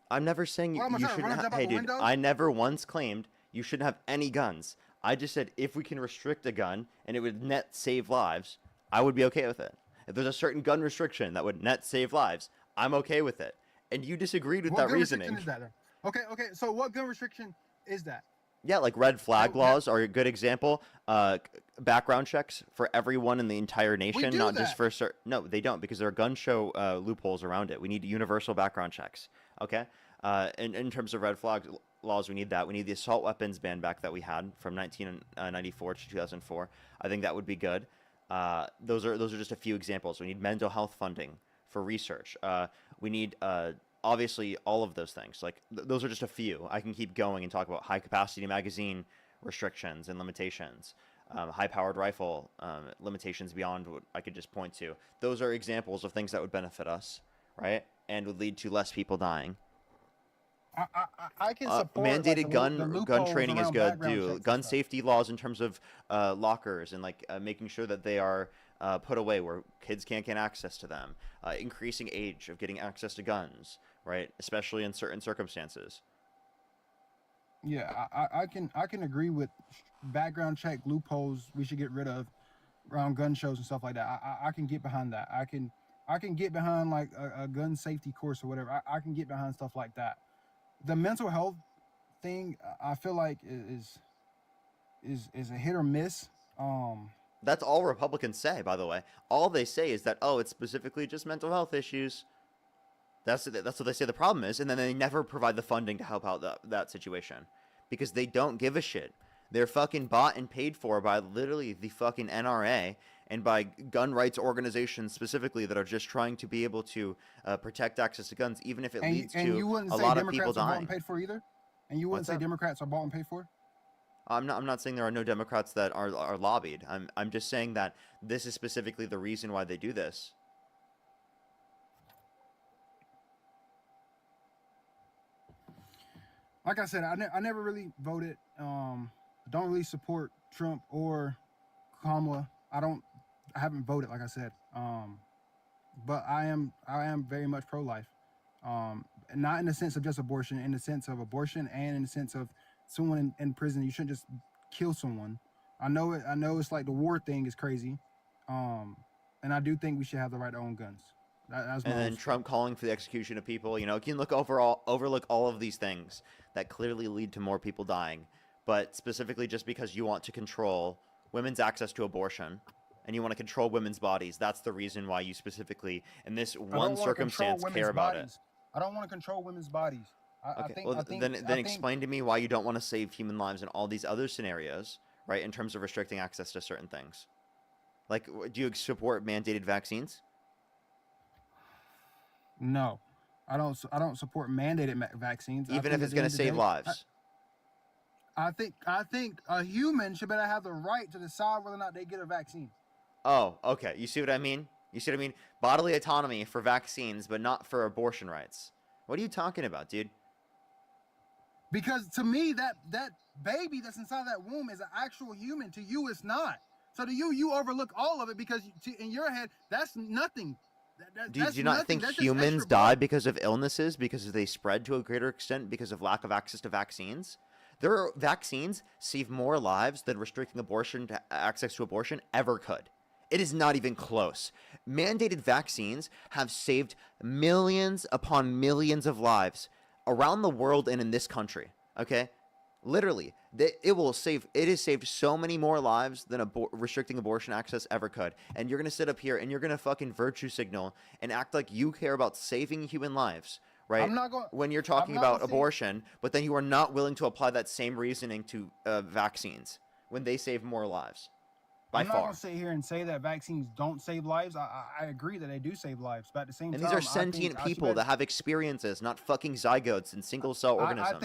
I'm never saying What, am I you trying to run shouldn't and have. jump out Hey, the dude. window? I never once claimed you shouldn't have any guns. I just said if we can restrict a gun and it would net save lives, I would be okay with it. If there's a certain gun restriction that would net save lives, I'm okay with it. And you disagreed with What that gun reasoning. restriction is that? Okay. So what gun restriction is that? Yeah, like red flag laws are a good example. Background checks for everyone in the entire nation, do not just that. for certain. No, they don't, because there are gun show loopholes around it. We need universal background checks. Okay. In terms of red flag laws, we need that. We need the assault weapons ban back that we had from 1994 to 2004. I think that would be good. Those are just a few examples. We need mental health funding for research. We need obviously all of those things. Like those are just a few. I can keep going and talk about high capacity magazine restrictions and limitations, high powered rifle limitations beyond what I could just point to. Those are examples of things that would benefit us, right? And would lead to less people dying. I can support like, Mandated the gun loopholes training is around good background checks too. and Gun stuff. safety laws in terms of lockers and like making sure that they are put away where kids can't get access to them. Increasing age of getting access to guns, right? Especially in certain circumstances. Yeah, I can agree with background check loopholes we should get rid of around gun shows and stuff like that. I can get behind that. I can get behind like a gun safety course or whatever. I can get behind stuff like that. The mental health thing, I feel like is a hit or miss. That's all Republicans say, by the way. All they say is that, oh, it's specifically just mental health issues. That's what they say the problem is, and then they never provide the funding to help out that situation because they don't give a shit. They're fucking bought and paid for by literally the fucking NRA and by gun rights organizations specifically that are just trying to be able to protect access to guns, even if it leads and to you wouldn't a say lot of people Democrats are bought dying. and paid for either. And you wouldn't What's say that? Democrats are bought and paid for. I'm not saying there are no Democrats that are lobbied. I'm just saying that this is specifically the reason why they do this. Like I said, I never really voted. Don't really support Trump or Kamala. I haven't voted, like I said. But I am very much pro-life. Not in the sense of just abortion, in the sense of abortion and in the sense of someone in prison. You shouldn't just kill someone. I know it's like the war thing is crazy. And I do think we should have the right to own guns. That's my And then own Trump calling for the execution of people. You know, you can overlook all of these things that clearly lead to more people dying. But specifically just because you want to control women's access to abortion and you want to control women's bodies, that's the reason why you specifically, in this I don't one wanna control circumstance, women's care about bodies. I don't want to control women's bodies. Okay. Well, then I think explain to me why you don't want to save human lives in all these other scenarios, right? In terms of restricting access to certain things. Like, do you support mandated vaccines? no. I don't support mandated vaccines. I Even think if at it's the going end to of the save day, lives. I think a human should better have the right to decide whether or not they get a vaccine. Oh, okay. You see what I mean? You see what I mean? Bodily autonomy for vaccines, but not for abortion rights. What are you talking about, dude? Because to me, that baby that's inside that womb is an actual human. To you, it's not. So to you, you overlook all of it because in your head, that's nothing. Do you not nothing. think That's just humans extra blood. die because of illnesses, because they spread to a greater extent because of lack of access to vaccines? Vaccines save more lives than restricting access to abortion ever could. It is not even close. Mandated vaccines have saved millions upon millions of lives around the world and in this country. Okay? Literally, it has saved so many more lives than restricting abortion access ever could. And you're going to sit up here and you're going to fucking virtue signal and act like you care about saving human lives, right? I'm not going. When you're talking I'm not about gonna say- abortion, but then you are not willing to apply that same reasoning to vaccines when they save more lives by I'm not far. going to sit here and say that vaccines don't save lives. I agree that they do save lives, but at the same And time, these are sentient people that have experiences, not fucking zygotes and single cell organisms.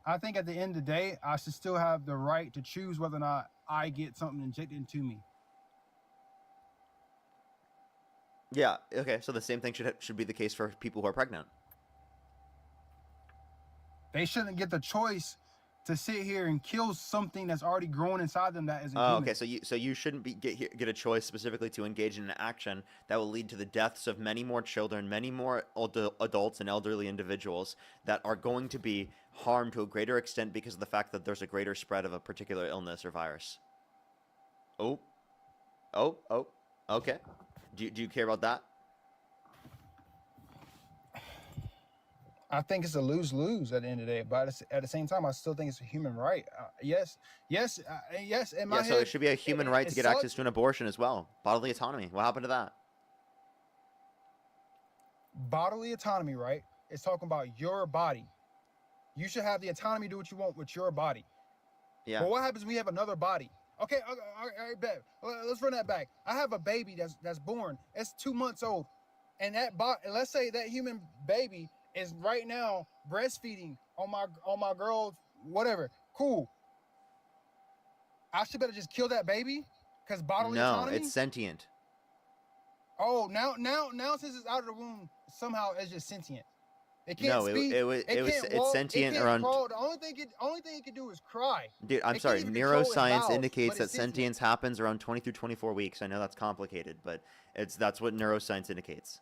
I think at the end of the day, I should still have the right to choose whether or not I get something injected into me. Yeah, okay, so the same thing should be the case for people who are pregnant. They shouldn't get the choice to sit here and kill something that's already growing inside them that isn't Oh, human. okay, so you shouldn't get a choice specifically to engage in an action that will lead to the deaths of many more children, many more adults and elderly individuals that are going to be harmed to a greater extent because of the fact that there's a greater spread of a particular illness or virus. Oh, okay. Do you care about that? I think it's a lose-lose at the end of the day, but at the same time, I still think it's a human right. Yes. In my Yeah, so head, it should be a human right to get sucks. access to an abortion as well. Bodily autonomy. What happened to that? Bodily autonomy, right? It's talking about your body. You should have the autonomy to do what you want with your body. Yeah. But what happens when we have another body? Okay, all right, bet. Let's run that back. I have a baby that's born. It's 2 months old, and let's say that human baby is right now breastfeeding on my girl's whatever. Cool. I should better just kill that baby because bodily No, autonomy. it's sentient. Oh, now since it's out of the womb, somehow it's just sentient. It can't No, speak. it's walk, sentient it can't around. crawl. The only thing it can do is cry. Dude, I'm It can't sorry. even control its Neuroscience bowels, indicates but that it's sentient. sentience happens around 20 through 24 weeks. I know that's complicated, but that's what neuroscience indicates.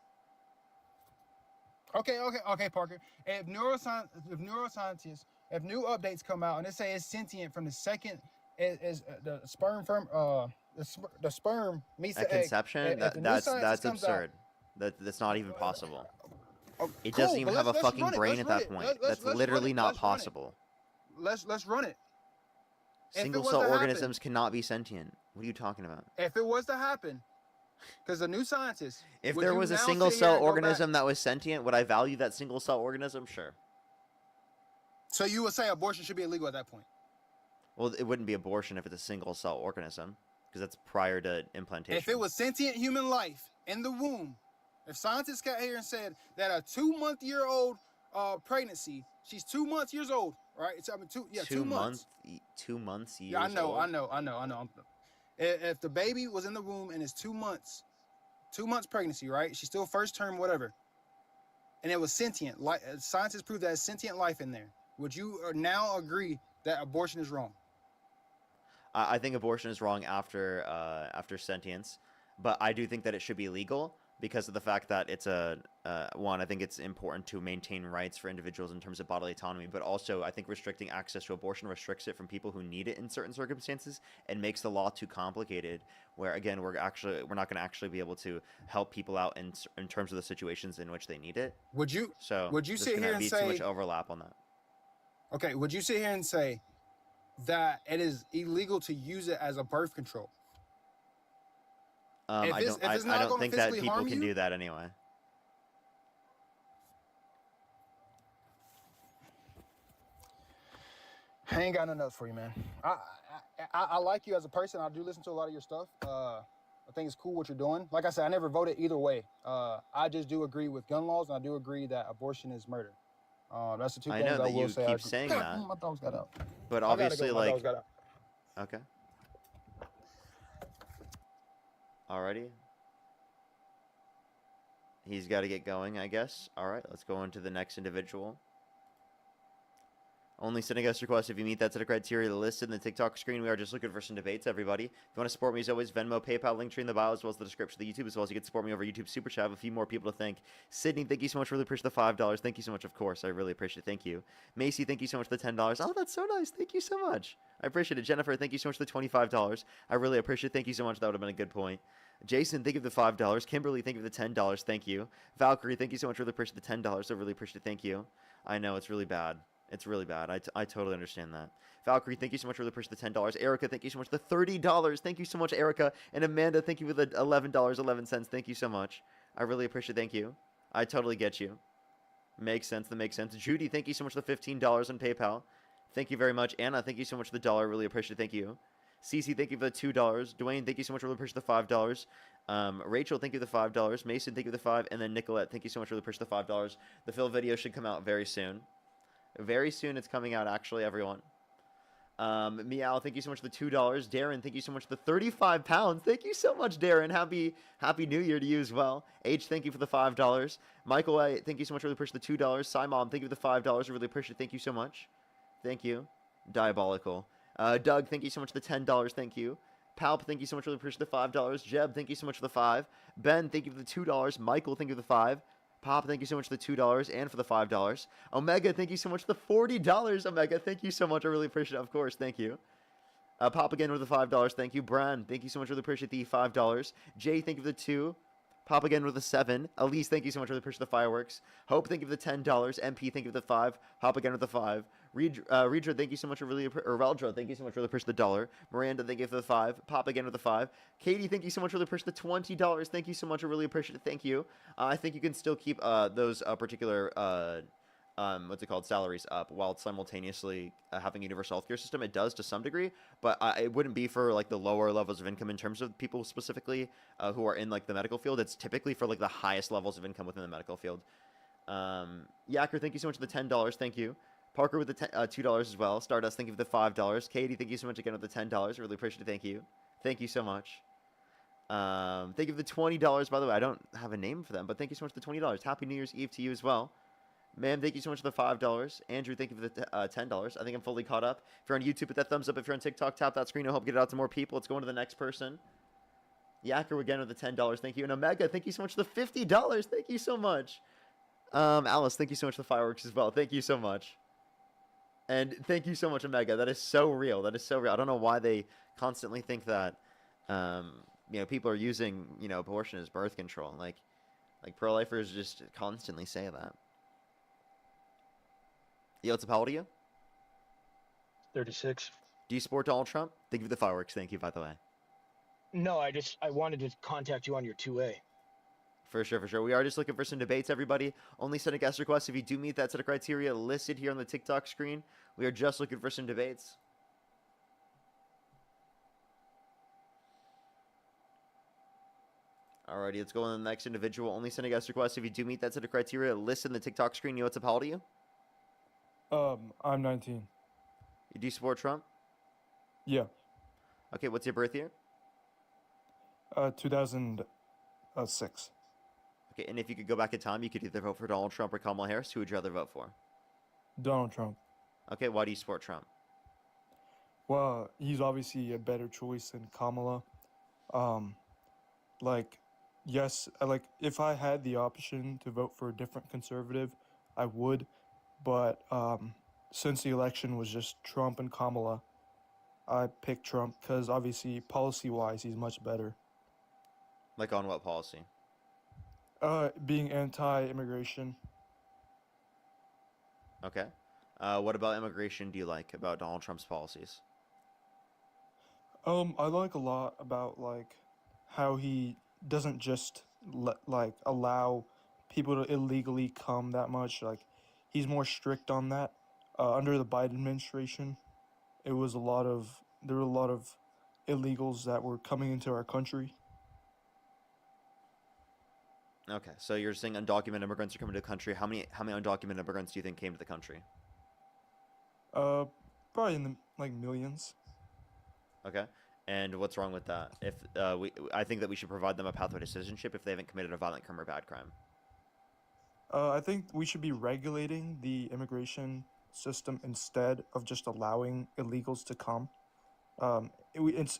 Okay, Parker. If new updates come out and they say it's sentient from the second is the sperm the sperm meets At the egg. conception, if the new that's scientist comes out- absurd. That's not even possible. It cool, doesn't even but have a let's fucking run it, brain let's at run that it. point. Let's That's run literally it, not let's run it. possible. Let's run it. If it Single was cell to happen- organisms cannot be sentient. What are you talking about? If it was to happen, because the new scientists. If would there you was a now single sit here cell and go back- organism that was sentient, would I value that single cell organism? Sure. So you would say abortion should be illegal at that point? Well, it wouldn't be abortion if it's a single cell organism, because that's prior to implantation. If it was sentient human life in the womb, if scientists got here and said that a 2-month-year-old pregnancy, she's 2 months years old, right? It's 2 months. 2 months. Years Yeah, I know. old. If the baby was in the womb and it's 2 months, 2 months pregnancy, right? She's still first term, whatever. And it was sentient. Like scientists proved that it's sentient life in there. Would you now agree that abortion is wrong? I think abortion is wrong after sentience, but I do think that it should be legal because of the fact that it's one. I think it's important to maintain rights for individuals in terms of bodily autonomy, but also I think restricting access to abortion restricts it from people who need it in certain circumstances and makes the law too complicated. Where again, we're not going to actually be able to help people out in terms of the situations in which they need it. Would you there's sit gonna here and be say too much overlap on that? Okay, would you sit here and say that it is illegal to use it as a birth control? I don't think that people can do that anyway. I ain't got nothing else for you, man. I like you as a person. I do listen to a lot of your stuff. I think it's cool what you're doing. Like I said, I never voted either way. I just do agree with gun laws, and I do agree that abortion is murder. That's the two I things know I that will you say. keep saying God, that. my dog's got out. But I gotta obviously, go. My like, dog's got out. okay. Alrighty. He's got to get going, I guess. All right, let's go on to the next individual. Only sending us requests if you meet that set of criteria listed in the TikTok screen. We are just looking for some debates, everybody. If you want to support me, as always, Venmo, PayPal, link tree in the bio, as well as the description of the YouTube, as well as you can support me over YouTube Super Chat. I have a few more people to thank. Sydney, thank you so much. Really appreciate the $5. Thank you so much, of course. I really appreciate it. Thank you. Macy, thank you so much for the $10. Oh, that's so nice. Thank you so much. I appreciate it. Jennifer, thank you so much for the $25. I really appreciate it. Thank you so much. That would have been a good point. Jason, thank you for the $5. Kimberly, thank you for the $10. Thank you. Valkyrie, thank you so much. Really appreciate the $10. I really appreciate it. Thank you. I know, it's really bad. It's really bad. I totally understand that. Valkyrie, thank you so much for the push the $10. Erica, thank you so much for the $30. Thank you so much, Erica. And Amanda, thank you for the $11.11. Thank you so much. I really appreciate it. Thank you. I totally get you. Makes sense. That makes sense. Judy, thank you so much for the $15 on PayPal. Thank you very much. Anna, thank you so much for the $1. Really appreciate it. Thank you. Cece, thank you for the $2. Dwayne, thank you so much for the push the $5. Rachel, thank you for the $5. Mason, thank you for the $5. And then Nicolette, thank you so much for the push the $5. The fill video should come out very soon. Very soon it's coming out, actually, everyone. Meow, thank you so much for the $2. Darren, thank you so much for the 35 pounds. Thank you so much, Darren. Happy New Year to you as well. H, thank you for the $5. Michael, thank you so much for the push the $2. Simon, thank you for the $5. I really appreciate it. Thank you so much. Thank you. Diabolical. Doug, thank you so much for the $10. Thank you. Palp, thank you so much for the push the $5. Jeb, thank you so much for the $5. Ben, thank you for the $2. Michael, thank you for the $5. Pop, thank you so much for the $2 and for the $5. Omega, thank you so much for the $40. Omega, thank you so much. I really appreciate it. Of course, thank you. Pop again with the $5. Thank you. Bran, thank you so much. Really appreciate the $5. Jay, thank you for the 2. Pop again with the 7. Elise, thank you so much. Really appreciate the fireworks. Hope, thank you for the $10. MP, thank you for the 5. Hop again with the 5. Reedra, thank you so much. Reldra, thank you so much. Really appreciate the $1. Miranda, thank you for the 5. Pop again with the 5. Katie, thank you so much. Really appreciate the $20. Thank you so much. I really appreciate it. Thank you. I think you can still keep those particular what's it called, salaries up while simultaneously having a universal healthcare system. It does to some degree, but it wouldn't be for like the lower levels of income in terms of people specifically who are in like the medical field. It's typically for like the highest levels of income within the medical field. Yacker, thank you so much for the $10. Thank you. Parker with the $2 as well. Stardust, thank you for the $5. Katie, thank you so much again with the $10. I really appreciate it. Thank you. Thank you so much. Thank you for the $20. By the way, I don't have a name for them, but thank you so much for the $20. Happy New Year's Eve to you as well. Ma'am, thank you so much for the $5. Andrew, thank you for the $10. I think I'm fully caught up. If you're on YouTube, hit that thumbs up. If you're on TikTok, tap that screen. It'll help get it out to more people. Let's go on to the next person. Yacker again with the $10. Thank you. And Omega, thank you so much for the $50. Thank you so much. Alice, thank you so much for the fireworks as well. Thank you so much. And thank you so much, Omega. That is so real. That is so real. I don't know why they constantly think that, people are using, abortion as birth control. Like pro-lifers just constantly say that. Yo, what's up? How old are you? 36. Do you support Donald Trump? Thank you for the fireworks. Thank you, by the way. No, I wanted to contact you on your 2A. For sure, for sure. We are just looking for some debates, everybody. Only send a guest request if you do meet that set of criteria listed here on the TikTok screen. We are just looking for some debates. Alrighty, let's go on to the next individual. Only send a guest request if you do meet that set of criteria listed in the TikTok screen. You know what's up? How old are you? I'm 19. You do support Trump? Yeah. Okay, what's your birth year? 2006. Okay, and if you could go back in time, you could either vote for Donald Trump or Kamala Harris. Who would you rather vote for? Donald Trump. Okay, why do you support Trump? Well, he's obviously a better choice than Kamala. Yes, if I had the option to vote for a different conservative, I would. But since the election was just Trump and Kamala, I picked Trump because obviously policy-wise, he's much better. Like on what policy? Being anti-immigration. Okay. What about immigration do you like about Donald Trump's policies? I like a lot about how he doesn't just allow people to illegally come that much. He's more strict on that. Under the Biden administration, it was a lot of there were a lot of illegals that were coming into our country. Okay, so you're saying undocumented immigrants are coming to the country. How many undocumented immigrants do you think came to the country? Probably in the like millions. Okay, and what's wrong with that? If I think that we should provide them a pathway to citizenship if they haven't committed a violent crime or bad crime. I think we should be regulating the immigration system instead of just allowing illegals to come.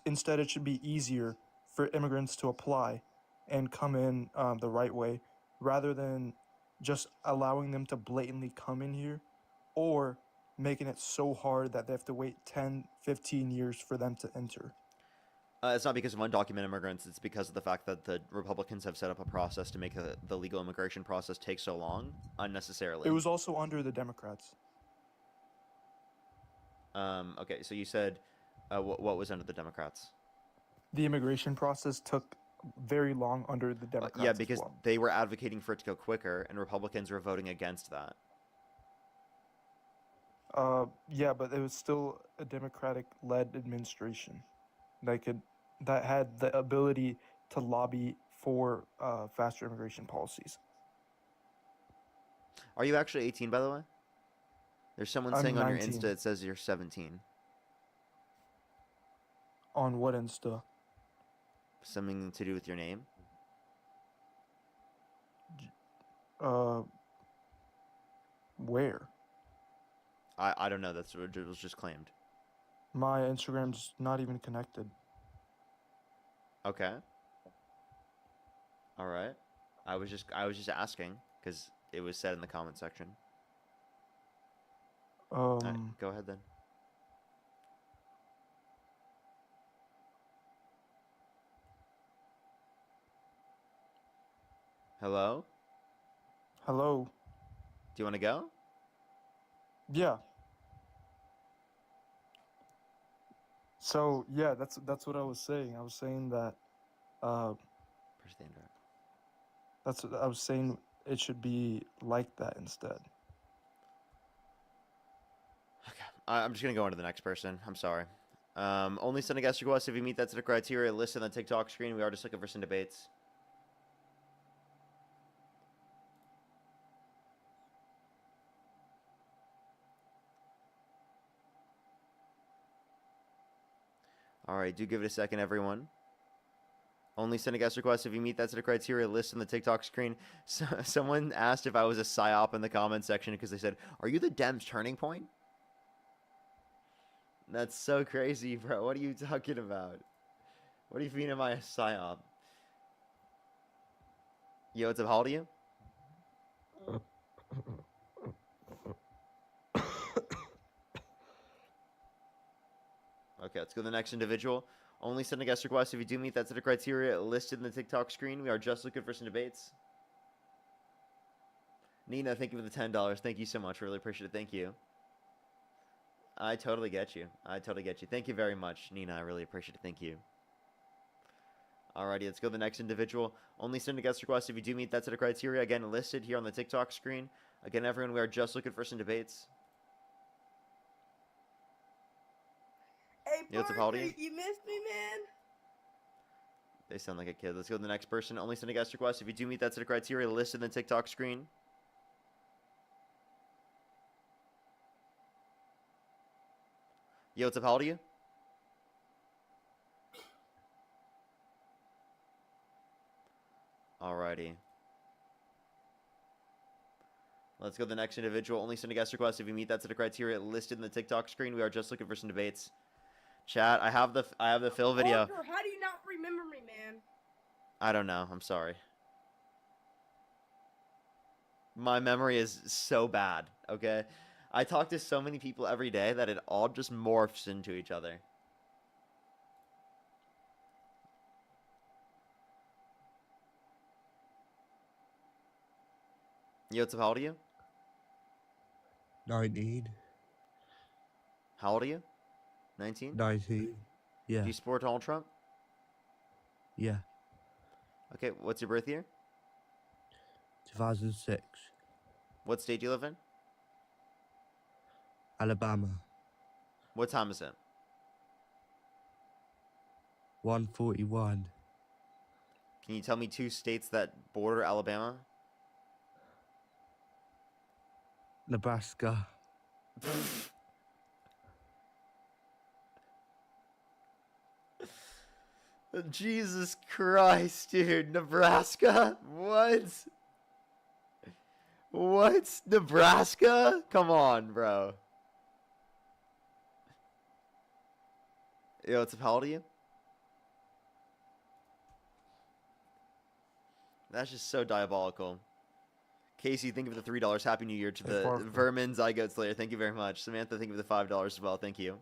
Instead, it should be easier for immigrants to apply and come in the right way, rather than just allowing them to blatantly come in here, or making it so hard that they have to wait 10, 15 years for them to enter. It's not because of undocumented immigrants. It's because of the fact that the Republicans have set up a process to make the legal immigration process take so long unnecessarily. It was also under the Democrats. Okay, so you said what was under the Democrats? The immigration process took very long under the Democrats. Yeah, as because well. they were advocating for it to go quicker, and Republicans were voting against that. Yeah, but it was still a Democratic-led administration that had the ability to lobby for faster immigration policies. Are you actually 18, by the way? There's someone I'm saying on your 19. Insta it says you're 17. On what Insta? Something to do with your name? Where? I don't know. That's what was just claimed. My Instagram's not even connected. Okay. All right. I was just asking because it was said in the comment section. All right, go ahead then. Hello? Hello? Do you want to go? Yeah. So yeah, that's what I was saying. I was saying that Press the intro. that's what I was saying. It should be like that instead. I'm just gonna go on to the next person. I'm sorry. Only send a guest request if you meet that set of criteria listed on the TikTok screen. We are just looking for some debates. All right, do give it a second, everyone. Only send a guest request if you meet that set of criteria listed on the TikTok screen. So, someone asked if I was a psyop in the comment section because they said, "Are you the Dems turning point?" That's so crazy, bro. What are you talking about? What do you mean, am I a psyop? Yo, what's up? How old are you? Okay, let's go to the next individual. Only send a guest request if you do meet that set of criteria listed in the TikTok screen. We are just looking for some debates. Nina, thank you for the $10. Thank you so much. Really appreciate it. Thank you. I totally get you. I totally get you. Thank you very much, Nina. I really appreciate it. Thank you. Alrighty, let's go to the next individual. Only send a guest request if you do meet that set of criteria. Again, listed here on the TikTok screen. Again, everyone, we are just looking for some debates. Hey, Yo, what's up, Parker, Haldy? you missed me, man. They sound like a kid. Let's go to the next person. Only send a guest request if you do meet that set of criteria listed in the TikTok screen. Yo, what's up? How old are you? Alrighty. Let's go to the next individual. Only send a guest request if you meet that set of criteria listed in the TikTok screen. We are just looking for some debates. Chat, I have the fill video. Parker, how do you not remember me, man? I don't know. I'm sorry. My memory is so bad, okay? I talk to so many people every day that it all just morphs into each other. Yo, what's up? How old are you? 19. How old are you? 19? 19. Yeah. Do you support Donald Trump? Yeah. Okay, what's your birth year? 2006. What state do you live in? Alabama. What time is it? 1:41. Can you tell me 2 states that border Alabama? Nebraska. Jesus Christ, dude. Nebraska? What? What? Nebraska? Come on, bro. Yo, what's up? How old are you? That's just so diabolical. Casey, thank you for the $3. Happy New Year to Hey, the Parker. Vermin Zygote Slayer. Thank you very much. Samantha, thank you for the $5 as well. Thank you.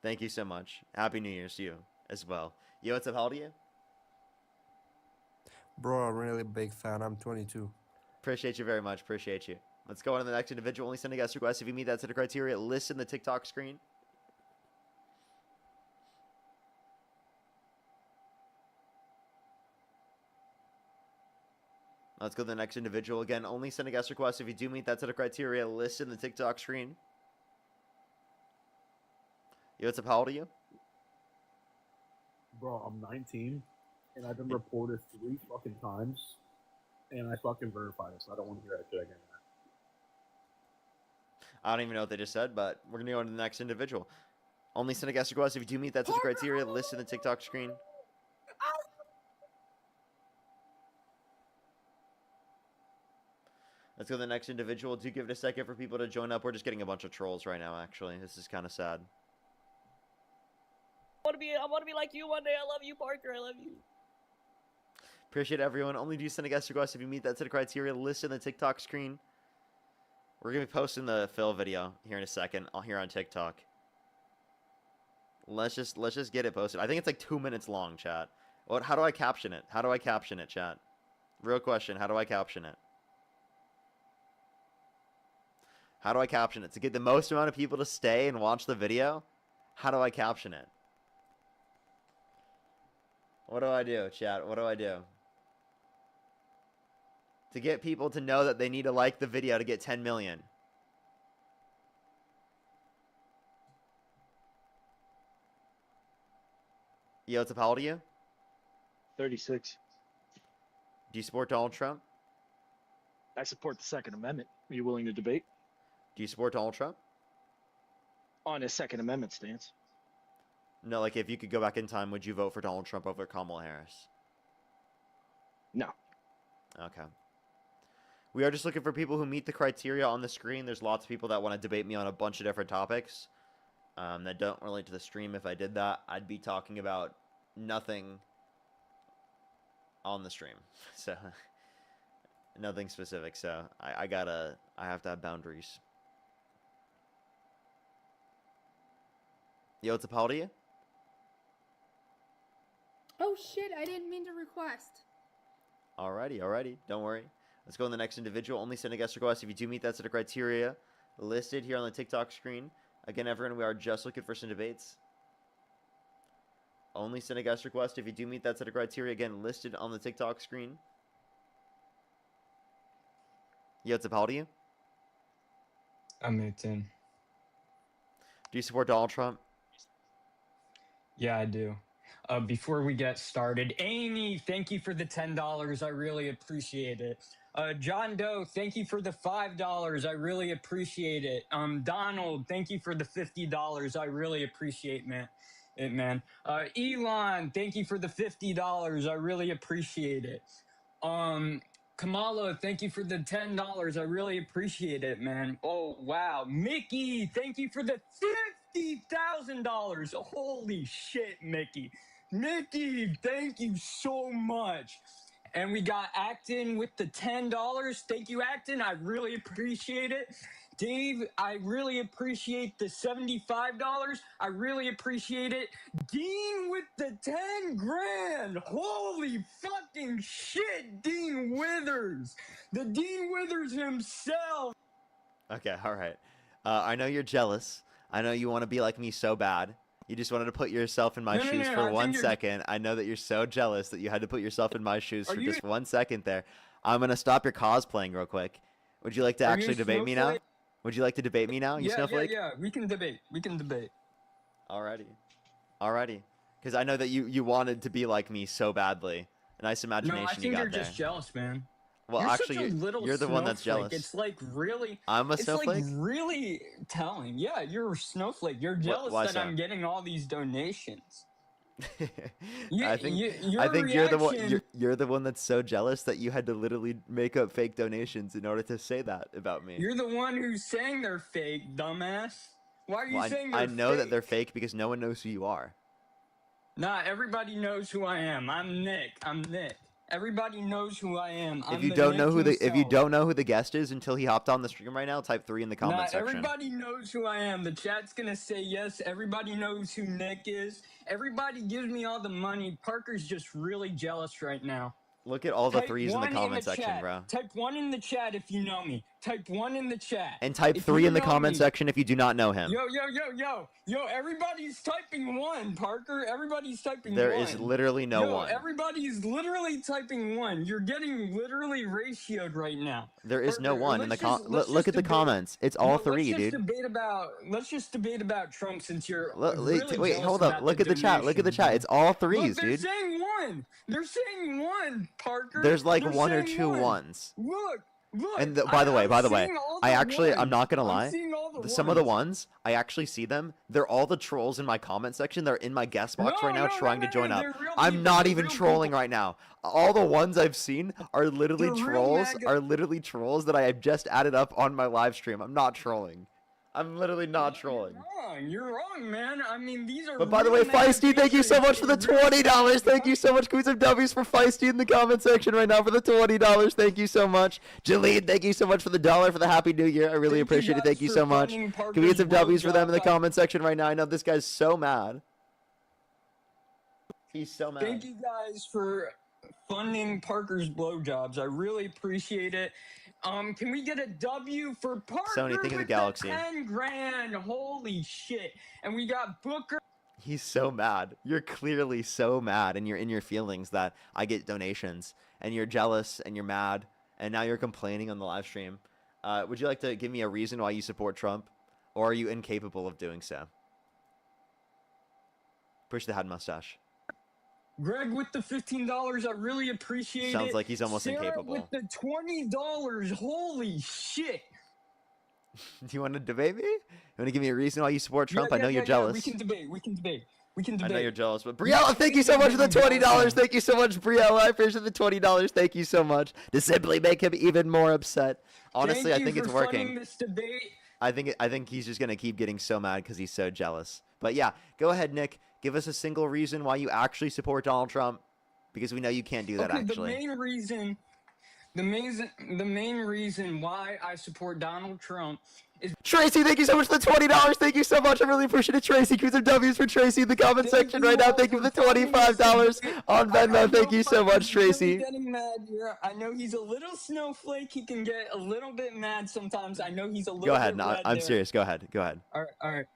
Thank you so much. Happy New Year's to you as well. Yo, what's up? How old are you? Bro, I'm really big fan. I'm 22. Appreciate you very much. Appreciate you. Let's go on to the next individual. Only send a guest request if you meet that set of criteria. List in the TikTok screen. Let's go to the next individual. Again, only send a guest request if you do meet that set of criteria. List in the TikTok screen. Yo, what's up? How old are you? Bro, I'm 19, and I've been reported 3 fucking times, and I fucking verified it, so I don't want to hear that shit again. I don't even know what they just said, but we're going to go on to the next individual. Only send a guest request if you do meet that set of criteria. List in the TikTok screen. Let's go to the next individual. Do give it a second for people to join up. We're just getting a bunch of trolls right now, actually. This is kind of sad. I want to be like you one day. I love you, Parker. I love you. Appreciate everyone. Only do send a guest request if you meet that set of criteria. List in the TikTok screen. We're going to be posting the Phil video here in a second here on TikTok. Let's just get it posted. I think it's like 2 minutes long, chat. How do I caption it? How do I caption it, chat? Real question. How do I caption it? How do I caption it? To get the most amount of people to stay and watch the video? How do I caption it? What do I do, chat? What do I do? To get people to know that they need to like the video to get 10 million. Yo, what's up? How old are you? 36. Do you support Donald Trump? I support the Second Amendment. Are you willing to debate Do you support Donald Trump? on his Second Amendment stance? No, like if you could go back in time, would you vote for Donald Trump over Kamala Harris? No. Okay. We are just looking for people who meet the criteria on the screen. There's lots of people that want to debate me on a bunch of different topics that don't relate to the stream. If I did that, I'd be talking about nothing on the stream. So, nothing specific. So, I have to have boundaries. Yo, what's up? How old are you? Oh shit, I didn't mean to request. Alrighty. Don't worry. Let's go on the next individual. Only send a guest request if you do meet that set of criteria listed here on the TikTok screen. Again, everyone, we are just looking for some debates. Only send a guest request if you do meet that set of criteria. Again, listed on the TikTok screen. Yo, what's up? How old are you? I'm 18. Do you support Donald Trump? Yeah, I do. Before we get started, Amy, thank you for the $10. I really appreciate it. John Doe, thank you for the $5. I really appreciate it. Donald, thank you for the $50. I really appreciate it, man. Elon, thank you for the $50. I really appreciate it. Kamala, thank you for the $10. I really appreciate it, man. Oh, wow. Mickey, thank you for the $50,000. Holy shit, Mickey. Mickey, thank you so much. And we got Acton with the $10. Thank you, Acton. I really appreciate it. Dave, I really appreciate the $75. I really appreciate it. Dean with the 10 grand. Holy fucking shit, Dean Withers. The Dean Withers himself. Okay, alright. I know you're jealous. I know you want to be like me so bad. You just wanted to put yourself in my shoes for 1 second. I know that you're so jealous that you had to put yourself in my shoes for just 1 second there. I'm going to stop your cosplaying real quick. Would you like to actually debate me now? Would you like to debate me now, you snowflake? Yeah. We can debate. We can debate. Alrighty. Because I know that you wanted to be like me so badly. A nice No, imagination I you think got you're there. just jealous, man. Well, You're actually, such a little you're the one that's snowflake. jealous. It's like really. I'm a It's snowflake? like really telling. Yeah, you're a snowflake. You're jealous why that so? I'm getting all these donations. I think your you're the one. reaction- You're the one that's so jealous that you had to literally make up fake donations in order to say that about me. You're the one who's saying they're fake, dumbass. Why are you Well, saying they're I know fake? that they're fake because no one knows who you are. Nah, everybody knows who I am. I'm Nick. Everybody knows who I am. If you don't know who the guest is until he hopped on the stream right now, type 3 in the comment Nah, section. everybody knows who I am. The chat's gonna say yes. Everybody knows who Nick is. Everybody gives me all the money. Parker's just really jealous right now. Look at all the Type 3s in the 1 comment section, chat. bro. Type 1 in the chat if you know me. Type 1 in the chat. And type if 3 you in the know comment me. section if you do not know him. Yo, everybody's typing 1, Parker. Everybody's typing There 1. is literally no one. Everybody's literally typing 1. You're getting literally ratioed right now. There is no Parker, one in the let's look just at the debate- comments. It's all No, 3, dude. Let's just debate about Trump since you're Wait, really hold jealous up. about Look the at the chat. Look at the donations, chat. man. It's all Look, 3s, they're dude. saying 1. They're saying 1, Parker. There's like They're 1 or saying 2 1. ones. Look. And by the way, I'm seeing all I the actually, I'm ones. not gonna I'm lie. seeing all the Some of the ones. ones, I actually see them. They're all the trolls in my comment section. They're in my guest box right now trying to join up. they're real I'm people, not they're even real trolling people. right now. All the ones I've seen are literally They're real trolls. MAGA. Are literally trolls that I have just added up on my live stream. I'm not trolling. I'm literally not trolling. You're wrong, man. I mean, these are. But by the way, real MAGA Feisty, thank you so much for the patriots. $20. Thank you so much, Queens of W's, for Feisty in the comment section right now for the $20. Thank you so much. Jaleed, thank you so much for the $1 for the Happy New Year. I really appreciate it. Thank you so much. Can we get some W's for them in the comment section right now? I know this guy's so mad. He's so mad. Thank you guys for funding Parker's blowjobs. I really appreciate it. Can we get a W for Parker? Sony, think of the with Galaxy. 10 grand. Holy shit. And we got Booker. He's so mad. You're clearly so mad, and you're in your feelings that I get donations, and you're jealous, and you're mad, and now you're complaining on the live stream. Would you like to give me a reason why you support Trump, or are you incapable of doing so? Push the head mustache. Greg with the $15. I really appreciate it. Sounds like he's almost Sarah incapable. with the $20. Holy shit. Do you want to debate me? You want to give me a reason why you support Trump? I know you're Yeah, jealous. we can debate. I know you're jealous, but Briella, thank you so much for the $20. Thank you so much, Briella. I appreciate the $20. Thank you so much. To simply make him even more upset. Honestly, I think it's working. This debate. I think he's just gonna keep getting so mad because he's so jealous. But yeah, go ahead, Nick. Give us a single reason why you actually support Donald Trump, because we know you can't do that actually. The main reason why I support Donald Trump is Tracy, thank you so much for the $20. Thank you so much. I really appreciate it, Tracy. Queens of W's for Tracy in the comment section right now. Thank you for the $25 on Venmo. Thank you so much, Tracy. Getting mad here. I know he's a little snowflake. He can get a little bit mad sometimes. I know he's a little. Go ahead. bit No, red I'm there. serious. Go ahead. All right.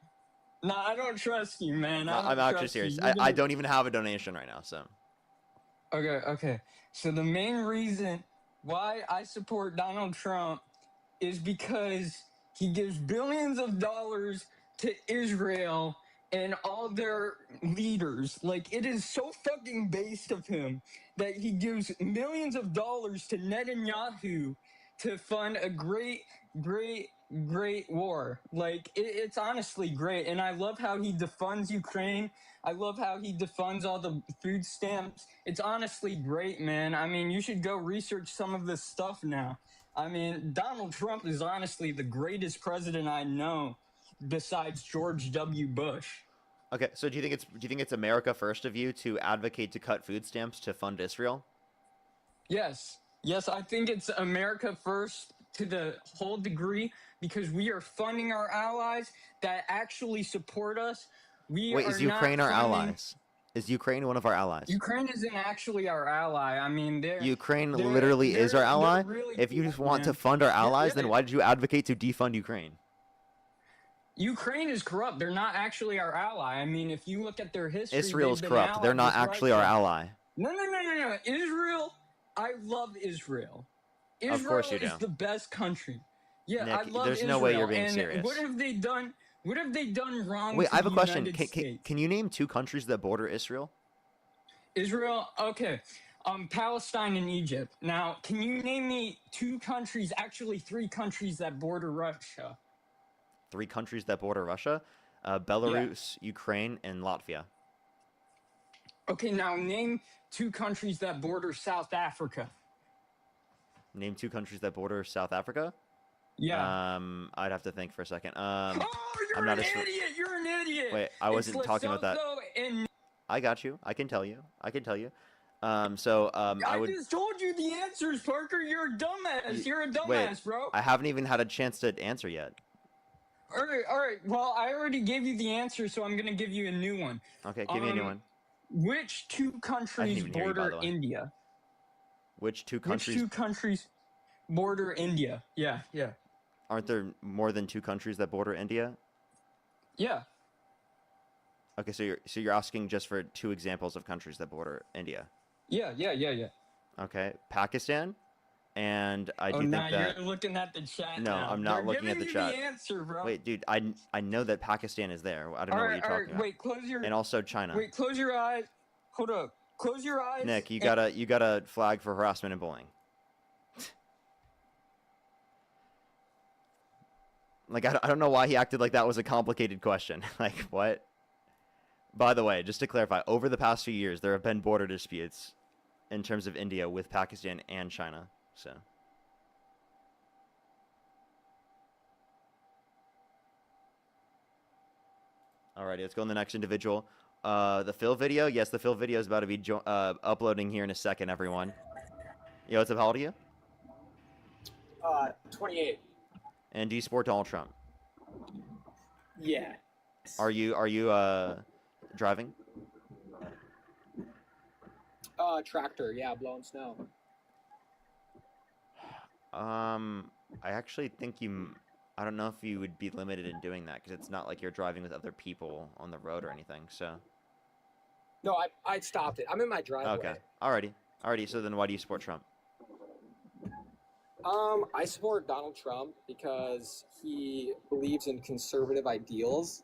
No, I don't trust you, man. No, I don't I'm actually trust you. serious. You're I gonna- don't even have a donation right now, so. Okay. So the main reason why I support Donald Trump is because he gives billions of dollars to Israel and all their leaders. Like, it is so fucking based of him that he gives millions of dollars to Netanyahu to fund a great war. Like, it's honestly great. And I love how he defunds Ukraine. I love how he defunds all the food stamps. It's honestly great, man. I mean, you should go research some of this stuff now. I mean, Donald Trump is honestly the greatest president I know besides George W. Bush. Okay, so do you think it's America first of you to advocate to cut food stamps to fund Israel? Yes, I think it's America first to the whole degree because we are funding our allies that actually support us. Wait, is Ukraine our allies? Is Ukraine one of our allies? Ukraine isn't actually our ally. I mean, Ukraine literally is our ally? If you just want to fund our allies, then why did you advocate to defund Ukraine? Ukraine is corrupt. They're not actually our ally. I mean, if you look at their history, Israel's they've been corrupt. They're allied not with actually our Russia. ally. No. Israel, I love Israel. Of course you Israel is do. the best country. Yeah, Nick, I love there's Israel. no way you're being and serious. What have they done? What have they done wrong? Wait, to I have a the question. United States? Can you name 2 countries that border Israel? Israel, okay. Palestine and Egypt. Now, can you name me 2 countries, actually 3 countries that border Russia? 3 countries that border Russia? Belarus, Ukraine, and Latvia. Okay, now name 2 countries that border South Africa. Name 2 countries that border South Africa? Yeah. I'd have to think for a second. Oh, you're I'm not an a idiot! You're an idiot! Wait, I wasn't talking about that. Lesotho and I got you. I can tell you. I I would. just told you the answers, Parker. You're a dumbass. You're a dumbass, Wait, bro. I haven't even had a chance to answer yet. All right. Well, I already gave you the answer, so I'm gonna give you a new one. Okay, give me a new one. Which 2 countries even hear you, by border the way. India? Which 2 Which countries? 2 countries border India? Yeah. Aren't there more than 2 countries that border India? Yeah. Okay, so you're asking just for 2 examples of countries that border India. Yeah. Okay, Pakistan, and I do Oh, think now that. you're looking at the chat. No, now. I'm not They're looking at giving the you chat. The answer, bro. Wait, dude, I know that Pakistan is there. I don't know what you're talking about. Wait, close your. And also China. Wait, close your eyes. Hold up. Close your eyes. Nick, you and- got a flag for harassment and bullying. Like, I don't know why he acted like that was a complicated question. Like, what? By the way, just to clarify, over the past few years, there have been border disputes in terms of India with Pakistan and China. So. Alrighty, let's go on the next individual. The Phil video. Yes, the Phil video is about to be uploading here in a second, everyone. Yo, what's up? How old are you? 28. And do you support Donald Trump? Yeah. Are you driving? Tractor, yeah, blowing snow. I actually think I don't know if you would be limited in doing that because it's not like you're driving with other people on the road or anything. So. No, I stopped it. I'm in my driveway. Okay. Alrighty. So then, why do you support Trump? I support Donald Trump because he believes in conservative ideals,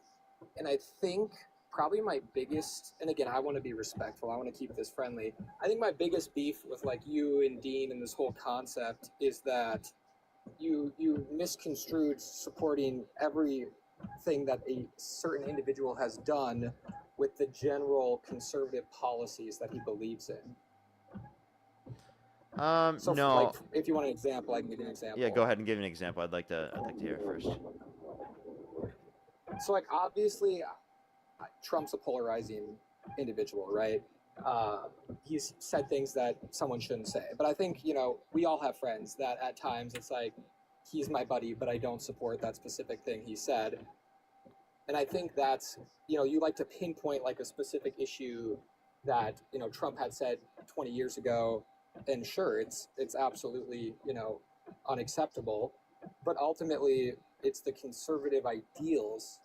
and I think probably my biggest, and again, I want to be respectful, I want to keep this friendly. I think my biggest beef with like you and Dean and this whole concept is that you misconstrued supporting everything that a certain individual has done with the general conservative policies that he believes in. So no. like, if you want an example, I can give you an example. Yeah, go ahead and give an example. I'd like to hear it first. So like, obviously, Trump's a polarizing individual, right? He's said things that someone shouldn't say. But I think, we all have friends that at times it's like, he's my buddy, but I don't support that specific thing he said. And I think that's, you like to pinpoint like a specific issue that, Trump had said 20 years ago. And sure, it's absolutely, unacceptable. But ultimately, it's the conservative ideals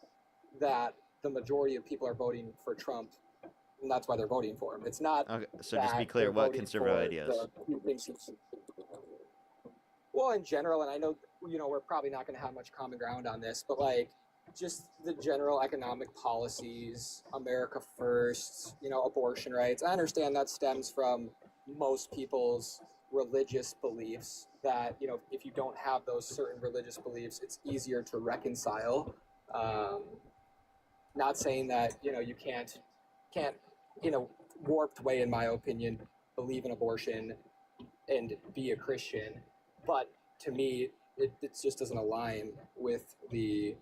that the majority of people are voting for Trump, and that's why they're voting for him. It's not. Okay, so just be that clear, they're what voting conservative for ideas? Well, in general, and I know, we're probably not going to have much common ground on this, but like, just the general economic policies, America first, abortion rights. I understand that stems from most people's religious beliefs that, if you don't have those certain religious beliefs, it's easier to reconcile. Not saying that, you can't, warped way, in my opinion, believe in abortion and be a Christian. But to me, it just doesn't align with the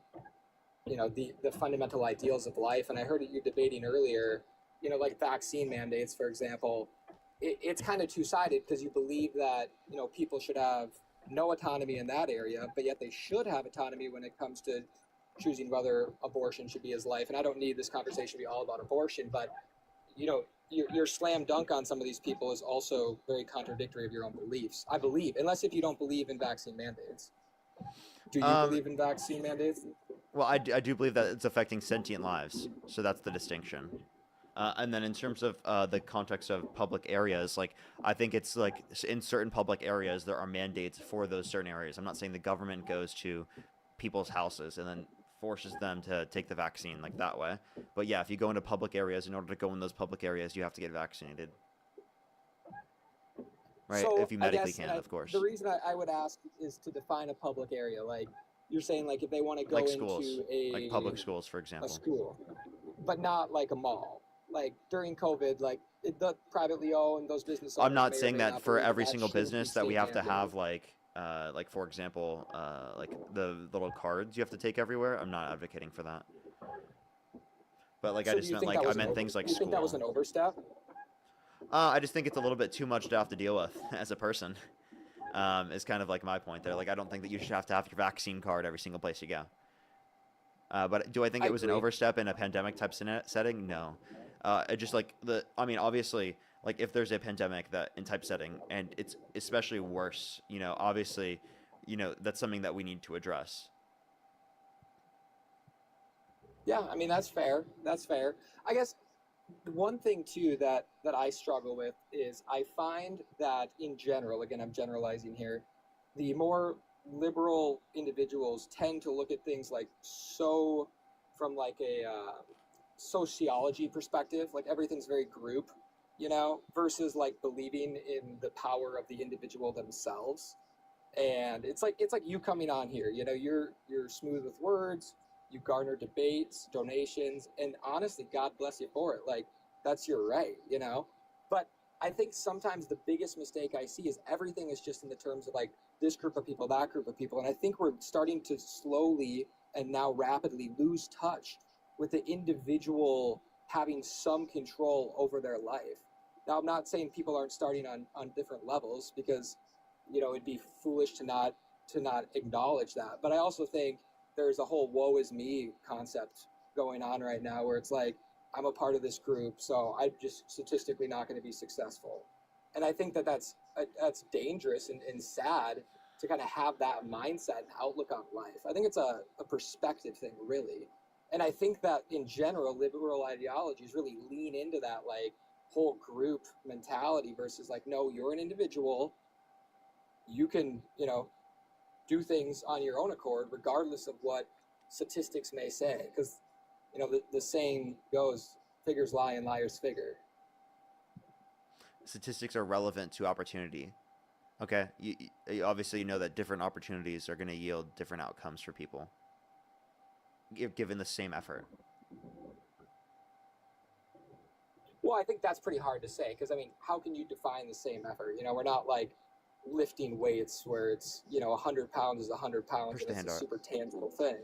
fundamental ideals of life. And I heard you debating earlier, like vaccine mandates, for example. It's kind of two-sided because you believe that, people should have no autonomy in that area, but yet they should have autonomy when it comes to choosing whether abortion should be his life. And I don't need this conversation to be all about abortion, but, your slam dunk on some of these people is also very contradictory of your own beliefs. I believe, unless if you don't believe in vaccine mandates. Do you believe in vaccine mandates? Well, I do believe that it's affecting sentient lives, so that's the distinction. And then in terms of the context of public areas, like I think it's like in certain public areas there are mandates for those certain areas. I'm not saying the government goes to people's houses and then forces them to take the vaccine like that way. But yeah, if you go into public areas, in order to go in those public areas, you have to get vaccinated. Right? So If you I medically guess, can, and of course. The reason I would ask is to define a public area. Like you're saying, like if they want to go Like schools, into a like public schools, for a example. school, but not like a mall. Like during COVID, like the privately owned, those business owners I'm not may or saying may that not for believe every that single shouldn't be business that we state have to have mandated. like for example, like the little cards you have to take everywhere. I'm not advocating for that. But like So I do just you meant think like that I was an meant over- things like you think that was an school. overstep? I just think it's a little bit too much to have to deal with as a person. Is kind of like my point there. Like I don't think that you should have to have your vaccine card every single place you go. But do I think I it was an agree. overstep in a pandemic type setting? No. It just like I mean, obviously, like if there's a pandemic that in type setting and it's especially worse, you know, obviously, you know, that's something that we need to address. Yeah, I mean that's fair. That's fair. I guess one thing too that I struggle with is I find that in general, again I'm generalizing here, the more liberal individuals tend to look at things like so from like a sociology perspective, like everything's very group, you know, versus like believing in the power of the individual themselves. And it's like you coming on here, you know, you're smooth with words, you garner debates, donations, and honestly, God bless you for it. Like that's your right, you know. But I think sometimes the biggest mistake I see is everything is just in the terms of like this group of people, that group of people, and I think we're starting to slowly and now rapidly lose touch with the individual having some control over their life. Now, I'm not saying people aren't starting on different levels because, you know, it'd be foolish to not acknowledge that. But I also think there's a whole woe is me concept going on right now where it's like, I'm a part of this group, so I'm just statistically not going to be successful. And I think that's dangerous and sad to kind of have that mindset and outlook on life. I think it's a perspective thing, really. And I think that in general, liberal ideologies really lean into that like whole group mentality versus like, no, you're an individual. You can, you know, do things on your own accord, regardless of what statistics may say. Because, you know, the saying goes, figures lie and liars figure. Statistics are relevant to opportunity. Okay, you obviously know that different opportunities are going to yield different outcomes for people, given the same effort. Well, I think that's pretty hard to say because, I mean, how can you define the same effort? You know, we're not like lifting weights where it's, you know, 100 pounds is 100 pounds Push and the it's hand a out. super tangible thing.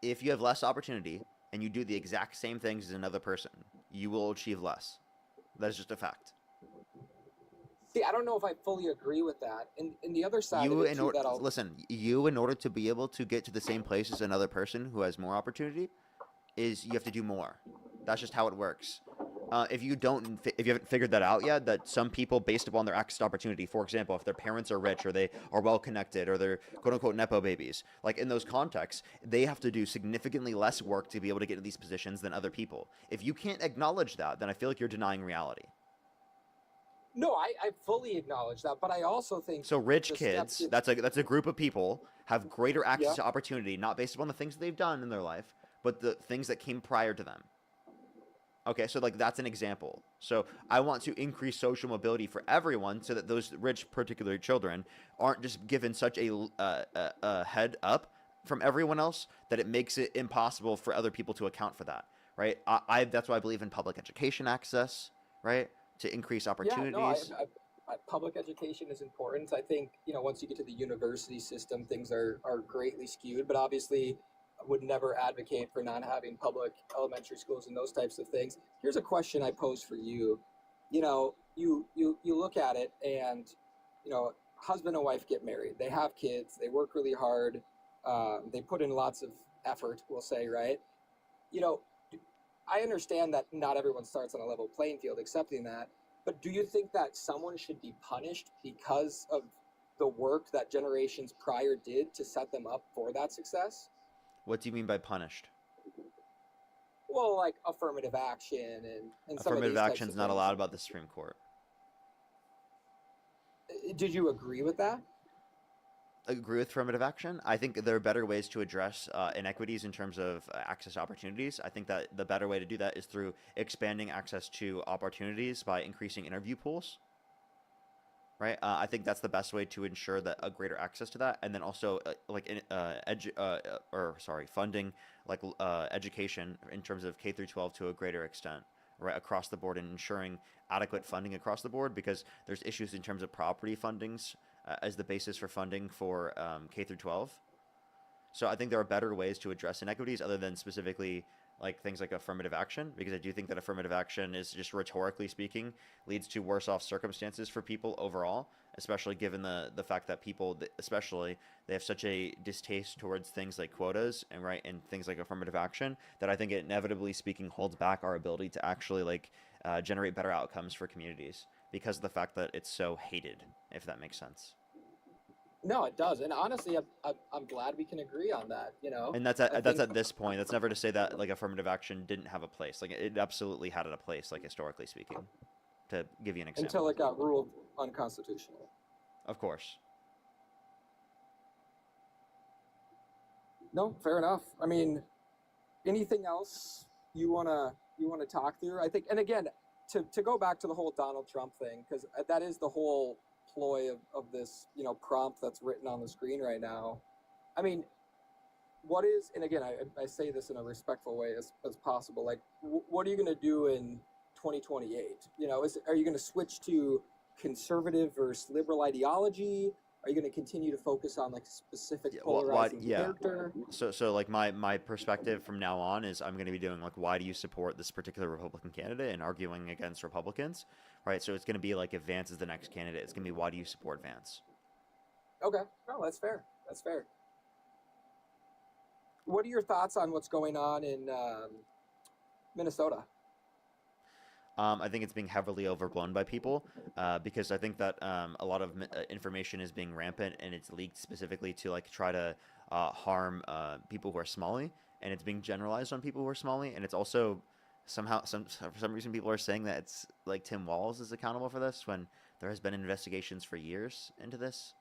If you have less opportunity and you do the exact same things as another person, you will achieve less. That is just a fact. See, I don't know if I fully agree with that. And the other side You of it in too, order that I'll listen, you in order to be able to get to the same place as another person who has more opportunity, is you have to do more. That's just how it works. If you haven't figured that out yet, that some people, based upon their access to opportunity, for example, if their parents are rich or they are well connected or they're quote unquote nepo babies, like in those contexts, they have to do significantly less work to be able to get into these positions than other people. If you can't acknowledge that, then I feel like you're denying reality. No, I fully acknowledge that, but I also think So rich the kids, steps that's a group of people, have greater access Yeah. to opportunity, not based upon the things that they've done in their life, but the things that came prior to them. Okay, so like that's an example. So I want to increase social mobility for everyone so that those rich particular children aren't just given such a head up from everyone else that it makes it impossible for other people to account for that, right? That's why I believe in public education access, right? To increase opportunities. Yeah, no, public education is important. I think, you know, once you get to the university system, things are greatly skewed, but obviously I would never advocate for not having public elementary schools and those types of things. Here's a question I pose for you. You know, you look at it and, you know, husband and wife get married. They have kids. They work really hard. They put in lots of effort, we'll say, right? You know, I understand that not everyone starts on a level playing field, accepting that, but do you think that someone should be punished because of the work that generations prior did to set them up for that success? What do you mean by punished? Well, like affirmative action and some of Affirmative these types action is of not things. allowed by the Supreme Court. Did you agree with that? Agree with affirmative action. I think there are better ways to address inequities in terms of access to opportunities. I think that the better way to do that is through expanding access to opportunities by increasing interview pools. Right. I think that's the best way to ensure that a greater access to that, and then also funding education in terms of K through 12 to a greater extent, right, across the board, and ensuring adequate funding across the board, because there's issues in terms of property fundings as the basis for funding for K through 12. So I think there are better ways to address inequities other than specifically like things like affirmative action, because I do think that affirmative action is, just rhetorically speaking, leads to worse off circumstances for people overall, especially given the fact that people, especially, they have such a distaste towards things like quotas and things like affirmative action, that I think it inevitably speaking holds back our ability to actually generate better outcomes for communities because of the fact that it's so hated, if that makes sense. No, it does, and honestly, I'm glad we can agree on that. You know, And that's at this point. That's never to say that like affirmative action didn't have a place. Like it absolutely had a place, like historically speaking. To give you an example. Until it got ruled unconstitutional. Of course. No, fair enough. I mean, anything else you wanna talk through? I think, and again, to go back to the whole Donald Trump thing, because that is the whole ploy of this, prompt that's written on the screen right now. I mean, what is, and again, I say this in a respectful way as possible, like, what are you going to do in 2028? Are you going to switch to conservative versus liberal ideology? Are you going to continue to focus on like specific polarizing character? So like my perspective from now on is I'm going to be doing like, why do you support this particular Republican candidate, and arguing against Republicans, right? So it's going to be like, if Vance is the next candidate, it's going to be, why do you support Vance? Okay, no, that's fair. That's fair. What are your thoughts on what's going on in Minnesota? I think it's being heavily overblown by people because I think that a lot of information is being rampant, and it's leaked specifically to like try to harm people who are Somali, and it's being generalized on people who are Somali, and it's also somehow for some reason people are saying that it's like Tim Walz is accountable for this when there has been investigations for years into this.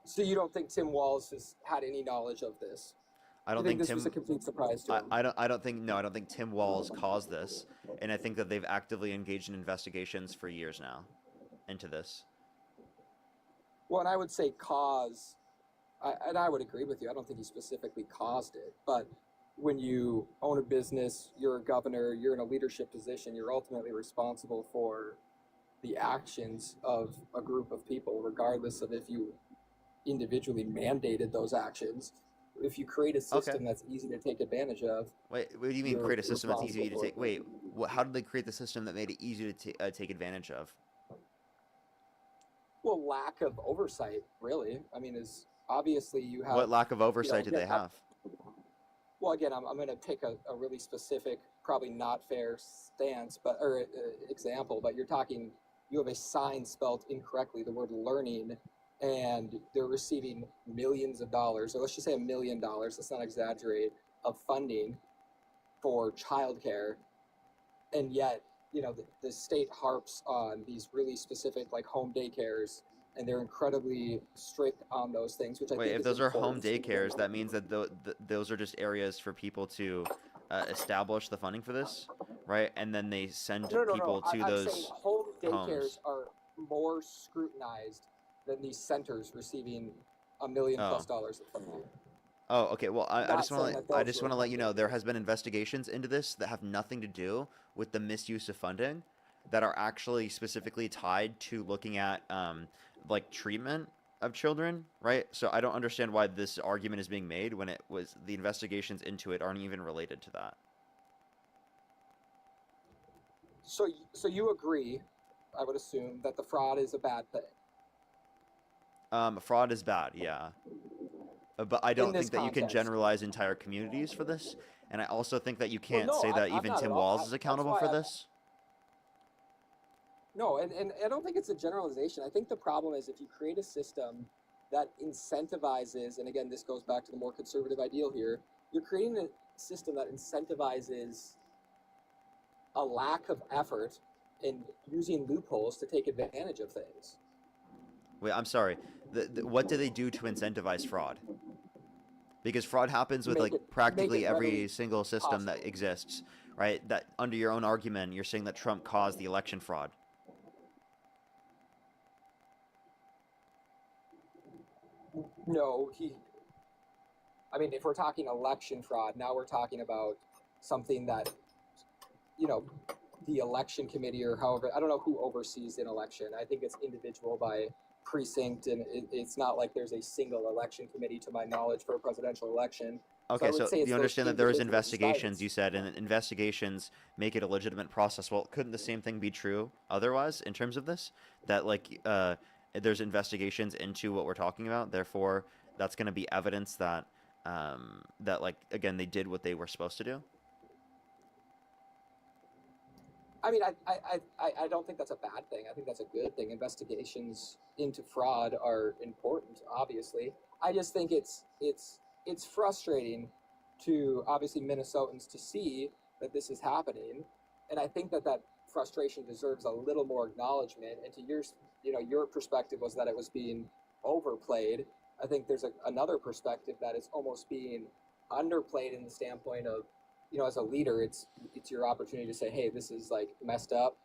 So you don't think Tim Walz has had any knowledge of this? I don't think think this was a complete surprise to him. I don't think Tim Walz caused this, and I think that they've actively engaged in investigations for years now into this. Well, and I would say cause, and I would agree with you. I don't think he specifically caused it, but when you own a business, you're a governor, you're in a leadership position, you're ultimately responsible for the actions of a group of people, regardless of if you individually mandated those actions. If you create a system that's easy to take advantage of. Wait, what do you mean create a system that's easy to take? Wait, how did they create the system that made it easy to take advantage of? Well, lack of oversight, really. I mean, is obviously you have. What lack of oversight did they have? Well, again, I'm going to take a really specific, probably not fair stance, or example, but you have a sign spelled incorrectly, the word learning, and they're receiving millions of dollars, or let's just say $1 million, let's not exaggerate, of funding for childcare. And yet, the state harps on these really specific like home daycares, and they're incredibly strict on those things, which I think if those are home daycares, that means that those are just areas for people to establish the funding for this, right? And then they send people to I'm those saying home daycares homes. are more scrutinized than these centers receiving $1 million+ of funding. Oh, okay. Well, I just want saying to let you know there has been investigations into this that have nothing to do with the misuse of funding, that are actually specifically tied to looking at like treatment of children, right? So I don't understand why this argument is being made when the investigations into it aren't even related to that. So you agree, I would assume, that the fraud is a bad thing. Fraud is bad, yeah. But I don't think that you can context. generalize entire communities for this. And I also think that you can't no, say that I'm even not Tim at all. Walz is accountable That's for why this. No, and I don't think it's a generalization. I think the problem is if you create a system that incentivizes, and again, this goes back to the more conservative ideal here, you're creating a system that incentivizes a lack of effort in using loopholes to take advantage of things. Wait, I'm sorry. What do they do to incentivize fraud? Because fraud happens with Make like it- practically make it every readily single system that exists, right? That under your own argument, you're saying that Trump caused the election fraud. No, I mean, if we're talking election fraud, now we're talking about something that, the election committee or however, I don't know who oversees an election. I think it's individual by precinct, and it's not like there's a single election committee to my knowledge for a presidential election. Okay, I would so say it's you those understand that there is individual investigations, sites. you said, and investigations make it a legitimate process. Well, couldn't the same thing be true otherwise in terms of this? That like there's investigations into what we're talking about, therefore that's going to be evidence that that like again they did what they were supposed to do. I mean, I don't think that's a bad thing. I think that's a good thing. Investigations into fraud are important, obviously. I just think it's frustrating to obviously Minnesotans to see that this is happening, and I think that frustration deserves a little more acknowledgement. And to your perspective was that it was being overplayed. I think there's another perspective that is almost being underplayed in the standpoint of, as a leader, it's your opportunity to say, hey, this is like messed up.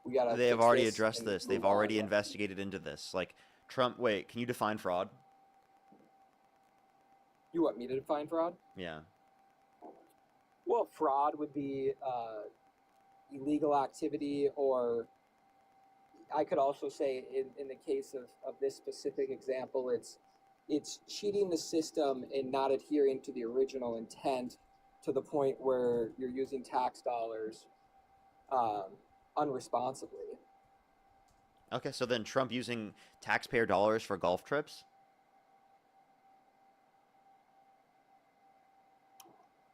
We gotta. They have fix already this addressed and this. move They've on. already investigated into this. Like Trump, wait, can you define fraud? You want me to define fraud? Yeah. Well, fraud would be illegal activity, or I could also say in the case of this specific example, it's cheating the system and not adhering to the original intent to the point where you're using tax dollars unresponsibly. Okay, so then Trump using taxpayer dollars for golf trips?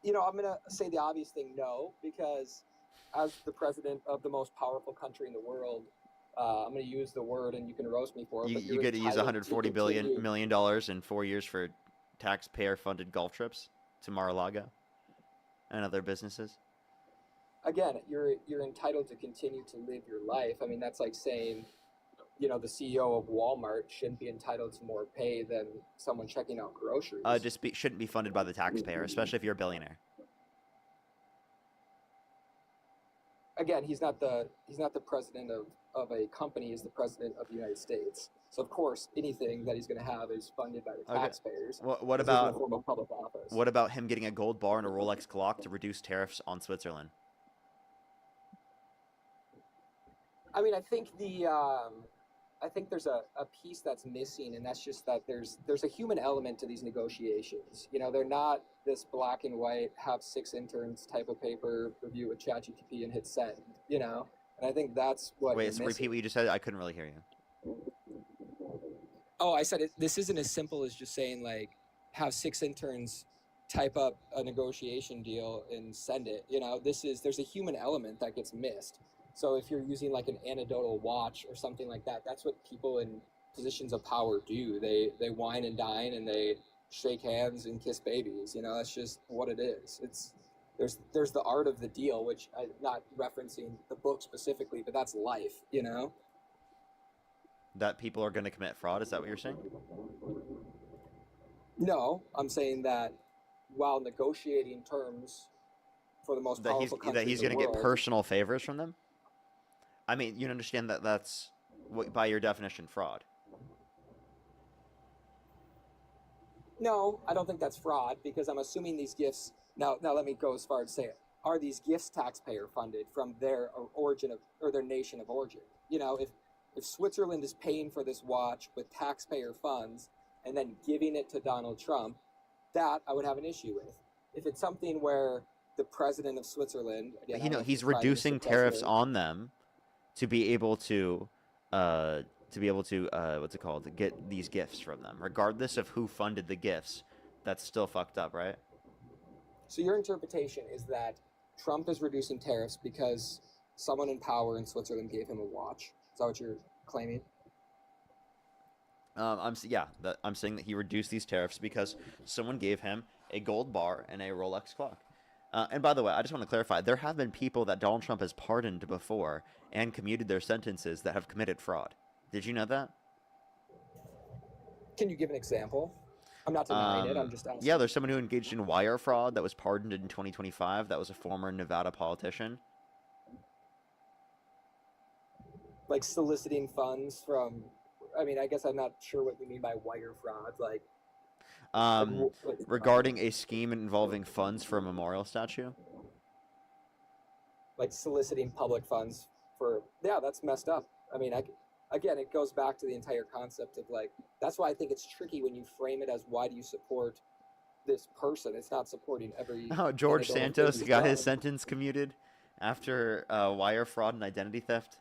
I'm going to say the obvious thing, no, because as the president of the most powerful country in the world, I'm going to use the word, and you can roast me for it. But You you're get to use entitled to continue- $140 million in 4 years for taxpayer-funded golf trips to Mar-a-Lago and other businesses. Again, you're entitled to continue to live your life. I mean, that's like saying, the CEO of Walmart shouldn't be entitled to more pay than someone checking out groceries. Shouldn't be funded by the taxpayer, especially if you're a billionaire. Again, he's not the president of a company. He's the president of the United States. So of course, anything that he's going to have is funded by the Okay. taxpayers. What because he's in a about form of public office? what about him getting a gold bar and a Rolex clock to reduce tariffs on Switzerland? I mean, I think there's a piece that's missing, and that's just that there's a human element to these negotiations. They're not this black and white, have 6 interns type of paper, review with ChatGPT and hit send. And I think that's what. Wait, you're so missing. repeat what you just said. I couldn't really hear you. Oh, I said this isn't as simple as just saying like have 6 interns type up a negotiation deal and send it. There's a human element that gets missed. So if you're using like an anecdotal watch or something like that, that's what people in positions of power do. They wine and dine and they shake hands and kiss babies. That's just what it is. There's the art of the deal, which I'm not referencing the book specifically, but that's life. That people are going to commit fraud? Is that what you're saying? No, I'm saying that while negotiating terms for the most powerful country That he's in the going to get world, personal favors from them? I mean, you understand that that's by your definition fraud. No, I don't think that's fraud because I'm assuming these gifts. Now let me go as far as say it. Are these gifts taxpayer funded from their origin or their nation of origin? If Switzerland is paying for this watch with taxpayer funds and then giving it to Donald Trump, that I would have an issue with. If it's something where the president of Switzerland, again, I don't know if He's the prime reducing minister tariffs president- on them to be able to what's it called? Get these gifts from them, regardless of who funded the gifts. That's still fucked up, right? So your interpretation is that Trump is reducing tariffs because someone in power in Switzerland gave him a watch. Is that what you're claiming? I'm saying that he reduced these tariffs because someone gave him a gold bar and a Rolex clock. And by the way, I just want to clarify: there have been people that Donald Trump has pardoned before and commuted their sentences that have committed fraud. Did you know that? Can you give an example? I'm not denying it. I'm just asking. Yeah, there's someone who engaged in wire fraud that was pardoned in 2025. That was a former Nevada politician. Like soliciting funds from. I mean, I guess I'm not sure what you mean by wire fraud. Like. Regarding a scheme involving funds for a memorial statue. Like soliciting public funds for. Yeah, that's messed up. I mean, again, it goes back to the entire concept of like. That's why I think it's tricky when you frame it as why do you support this person? It's not supporting every. Oh, George Santos got his sentence commuted after wire fraud and identity theft.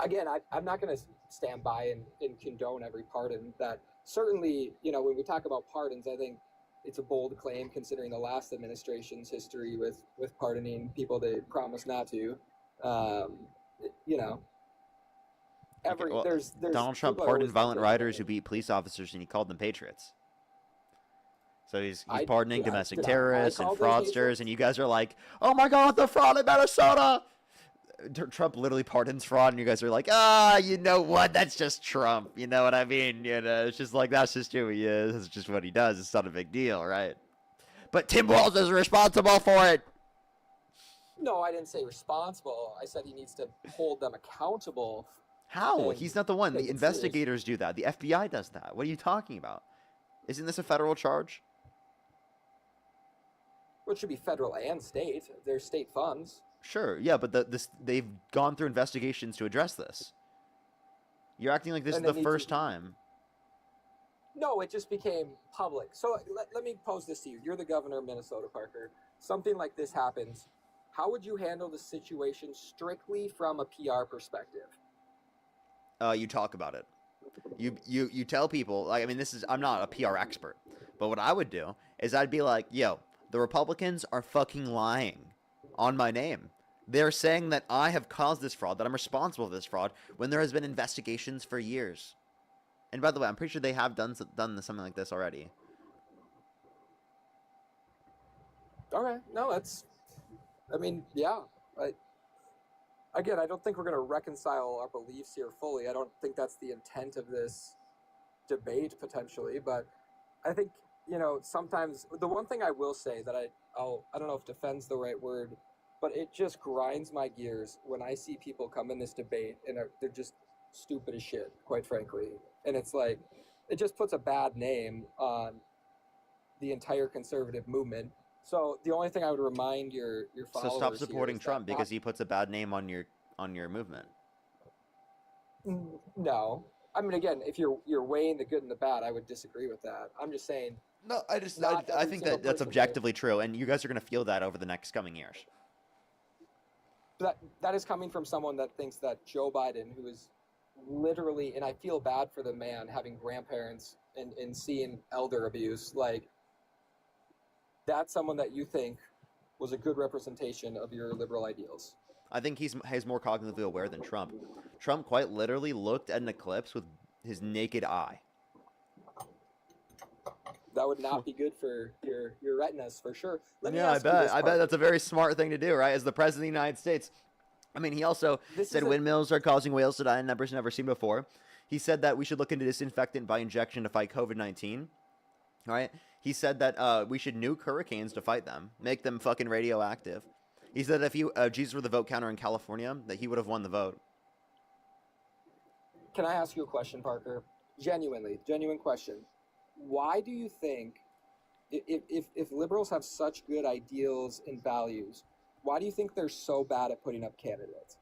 Again, I'm not going to stand by and condone every pardon. That certainly, when we talk about pardons, I think it's a bold claim considering the last administration's history with pardoning people they promised not to. There's Donald Trump pardoned violent rioters who beat police officers, and he called them patriots. So he's pardoning domestic terrorists and fraudsters, and you guys are like, "Oh my God, the fraud in Minnesota!" Trump literally pardons fraud, and you guys are like, you know what? That's just Trump. You know what I mean? It's just like, that's just who he is. That's just what he does. It's not a big deal, right? But Tim Walz is responsible for it. No, I didn't say responsible. I said he needs to hold them accountable. How? He's not the one. The investigators do that. The FBI does that. What are you talking about? Isn't this a federal charge? Well, it should be federal and state. They're state funds. Sure, yeah, but they've gone through investigations to address this. You're acting like this is the first time. No, it just became public. So let me pose this to you. You're the governor of Minnesota, Parker. Something like this happens. How would you handle the situation strictly from a PR perspective? You talk about it. You tell people, like, I mean, I'm not a PR expert, but what I would do is I'd be like, yo, the Republicans are fucking lying on my name. They're saying that I have caused this fraud, that I'm responsible for this fraud, when there has been investigations for years. And by the way, I'm pretty sure they have done something like this already. Okay, no, I mean, yeah. Again, I don't think we're going to reconcile our beliefs here fully. I don't think that's the intent of this debate, potentially. But I think, sometimes the one thing I will say that I don't know if defends the right word, but it just grinds my gears when I see people come in this debate and they're just stupid as shit, quite frankly. And it's like, it just puts a bad name on the entire conservative movement. So the only thing I would remind your followers So stop supporting here is Trump that because he puts a bad name on your movement. No. I mean, again, if you're weighing the good and the bad, I would disagree with that. I'm just saying. No, I think that's objectively true, and you guys are going to feel that over the next coming years. That is coming from someone that thinks that Joe Biden, who is literally, and I feel bad for the man having grandparents and seeing elder abuse, like, that's someone that you think was a good representation of your liberal ideals. I think he's more cognitively aware than Trump. Trump quite literally looked at an eclipse with his naked eye. That would not be good for your retinas, for sure. I bet that's a very smart thing to do, right? As the president of the United States. I mean, he also said windmills are causing whales to die in numbers never seen before. He said that we should look into disinfectant by injection to fight COVID-19. Right? He said that we should nuke hurricanes to fight them, make them fucking radioactive. He said that if Jesus were the vote counter in California, that he would have won the vote. Can I ask you a question, Parker? Genuine question. Why do you think, if liberals have such good ideals and values, why do you think they're so bad at putting up candidates?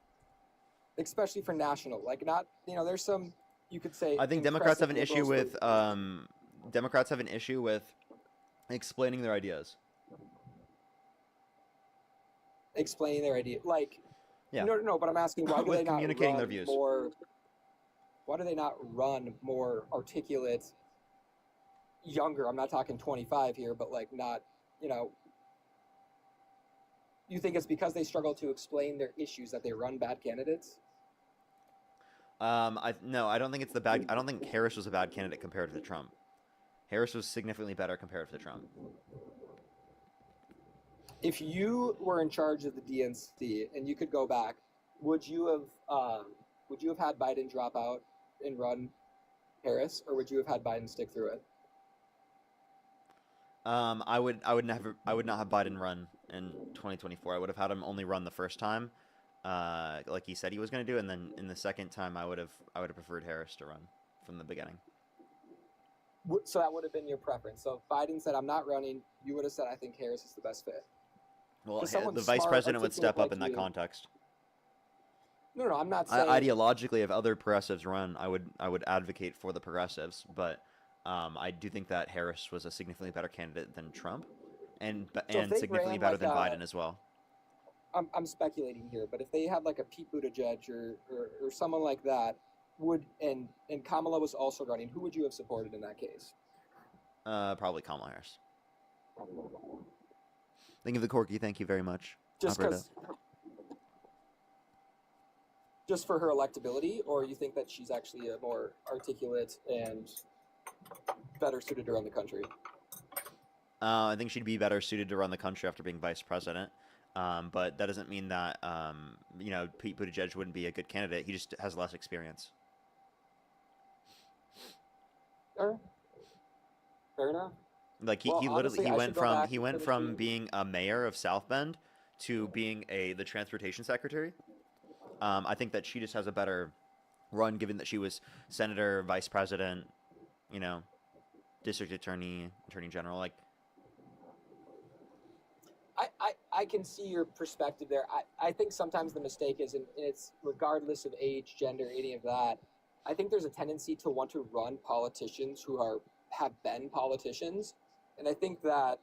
Especially for national, like, not, there's some, you could say. I think Democrats have an issue with explaining their ideas. Explaining their idea, like, yeah. No, but I'm asking, why do they not communicating run their views? Why do they not run more articulate, younger? I'm not talking 25 here, but like not, You think it's because they struggle to explain their issues that they run bad candidates? No, I don't think it's the bad. I don't think Harris was a bad candidate compared to Trump. Harris was significantly better compared to Trump. If you were in charge of the DNC and you could go back, would you have had Biden drop out and run Harris, or would you have had Biden stick through it? I would not have Biden run in 2024. I would have had him only run the first time, like he said he was going to do, and then in the second time I would have preferred Harris to run from the beginning. So that would have been your preference. So if Biden said, I'm not running, you would have said, I think Harris is the best fit. Well, For someone the vice smart, president would step articulate up in like that you- context. No, I'm not saying. Ideologically, if other progressives run, I would advocate for the progressives, but I do think that Harris was a significantly better candidate than Trump, and they significantly ran better like than a- Biden as well. I'm speculating here, but if they had like a Pete Buttigieg or someone like that, and Kamala was also running, who would you have supported in that case? Probably Kamala Harris. Thank you for the corky. Thank you very much. Just Alberta. because, just for her electability, or you think that she's actually a more articulate and better suited to run the country? I think she'd be better suited to run the country after being vice president. But that doesn't mean that Pete Buttigieg wouldn't be a good candidate. He just has less experience. All right. Fair enough. Like he Well, literally honestly, I should go back he and went finish from reading. being a mayor of South Bend to being the transportation secretary. I think that she just has a better run, given that she was senator, vice president, district attorney, attorney general. Like, I can see your perspective there. I think sometimes the mistake is, and it's regardless of age, gender, any of that, I think there's a tendency to want to run politicians who have been politicians. And I think that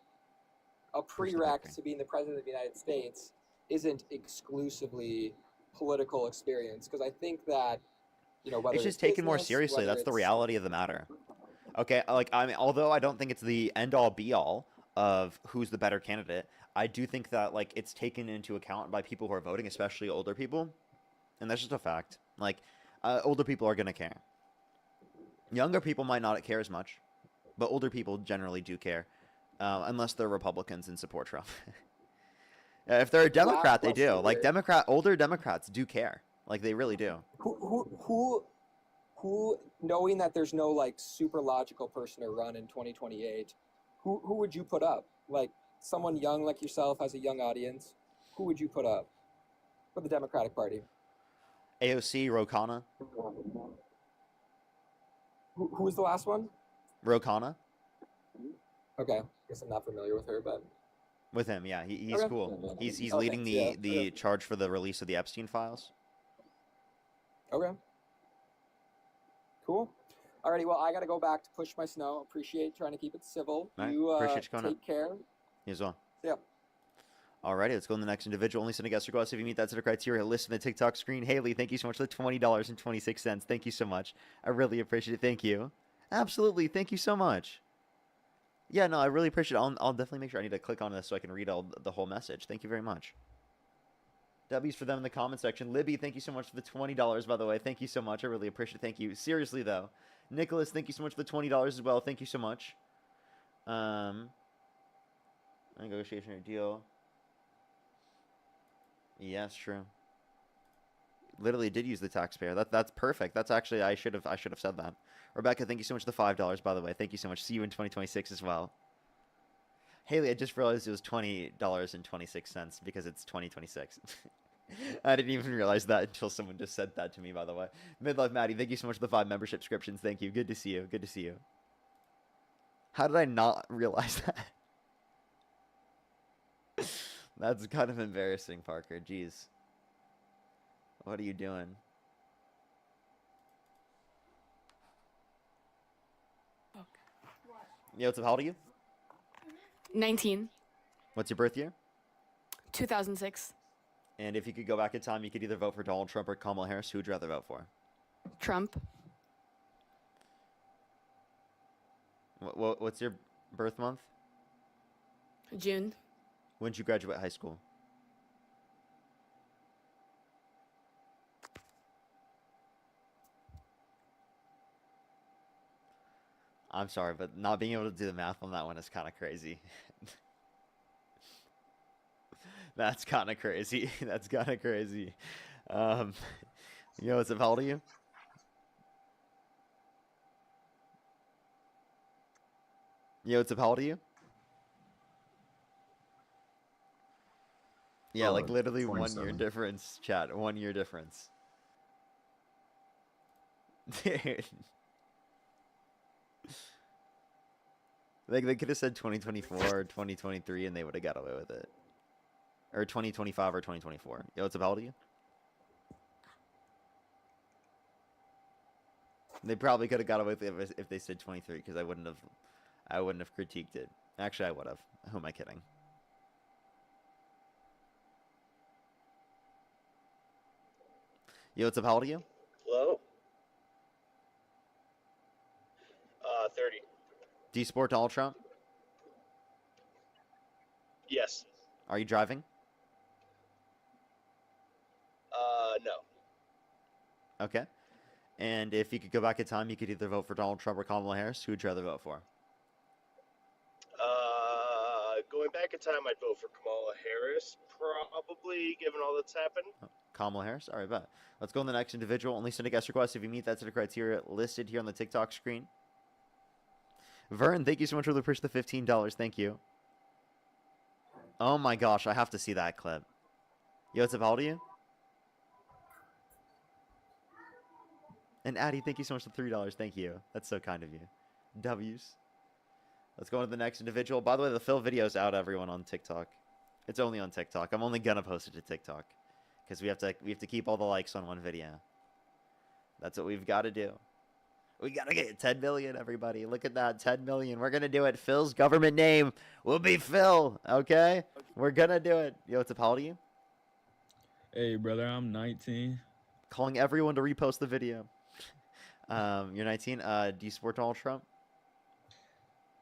a prereq to being the president of the United States isn't exclusively political experience. Because I think that, whether it's just taken more business, seriously. whether That's the it's- reality of the matter. Okay, although I don't think it's the end all be all of who's the better candidate, I do think that it's taken into account by people who are voting, especially older people, and that's just a fact. Older people are gonna care. Younger people might not care as much, but older people generally do care, unless they're Republicans and support Trump. If they're a Democrat, they do. Older Democrats do care. They really do. Who, knowing that there's no super logical person to run in 2028, who would you put up? Someone young like yourself has a young audience. Who would you put up for the Democratic Party? AOC, Ro Khanna. Who was the last one? Ro Khanna. Okay, guess I'm not familiar with her, but With him, yeah, he's Okay. cool. He's Oh, leading thanks, the yeah, charge for the release of the Epstein files. okay. Cool. Alrighty, well, I gotta go back to push my snow. Appreciate trying to keep it civil. All right, You appreciate you coming take care. You as well. Yeah. Alrighty, let's go to the next individual. Only send a guest request if you meet that set of criteria. List in the TikTok screen. Haley, thank you so much for the $20.26. Thank you so much. I really appreciate it. Thank you. Absolutely. Thank you so much. Yeah, no, I really appreciate it. I'll definitely make sure I need to click on this so I can read the whole message. Thank you very much. W's for them in the comment section. Libby, thank you so much for the $20, by the way. Thank you so much. I really appreciate it. Thank you. Seriously, though. Nicholas, thank you so much for the $20 as well. Thank you so much. Negotiation or deal. Yes, true. Literally did use the taxpayer. That's perfect. That's actually I should have said that. Rebecca, thank you so much for the $5, by the way. Thank you so much. See you in 2026 as well. Haley, I just realized it was $20.26 because it's 2026. I didn't even realize that until someone just said that to me, by the way. Midlife Maddie, thank you so much for the 5 membership subscriptions. Thank you. Good to see you. Good to see you. How did I not realize that? That's kind of embarrassing, Parker. Jeez. What are you doing? Yo, what's up? How old are you? 19. What's your birth year? 2006. And if you could go back in time, you could either vote for Donald Trump or Kamala Harris. Who would you rather vote for? Trump. What's your birth month? June. When did you graduate high school? I'm sorry, but not being able to do the math on that one is kind of crazy. That's kind of crazy. That's kind of crazy. Yo, what's up? How old are you? Yo, what's up? How old are you? Yeah, like literally 1 year 27. difference, chat. 1 year difference. Dude. Like, they could have said 2024 or 2023 and they would have got away with it. Or 2025 or 2024. Yo, what's up? How old are you? They probably could have got away with it if they said 23, because I wouldn't have critiqued it. Actually, I would have. Who am I kidding? Yo, what's up? How old are you? Hello? 30. Do you support Donald Trump? Yes. Are you driving? No. Okay. And if you could go back in time, you could either vote for Donald Trump or Kamala Harris. Who would you rather vote for? Going back in time, I'd vote for Kamala Harris, probably, given all that's happened. Kamala Harris? All right, bet. Let's go on the next individual. Only send a guest request if you meet that set of criteria listed here on the TikTok screen. Vern, thank you so much for the push the $15. Thank you. Oh my gosh, I have to see that clip. Yo, what's up? How old are you? And Addie, thank you so much for $3. Thank you. That's so kind of you. W's. Let's go on to the next individual. By the way, the Phil video's out, everyone, on TikTok. It's only on TikTok. I'm only gonna post it to TikTok because we have to keep all the likes on one video. That's what we've got to do. We gotta get 10 million, everybody. Look at that, 10 million. We're gonna do it. Phil's government name will be Phil. Okay, we're gonna do it. Yo, what's up? How old are you? Hey, brother, I'm 19. Calling everyone to repost the video. You're 19. Do you support Donald Trump?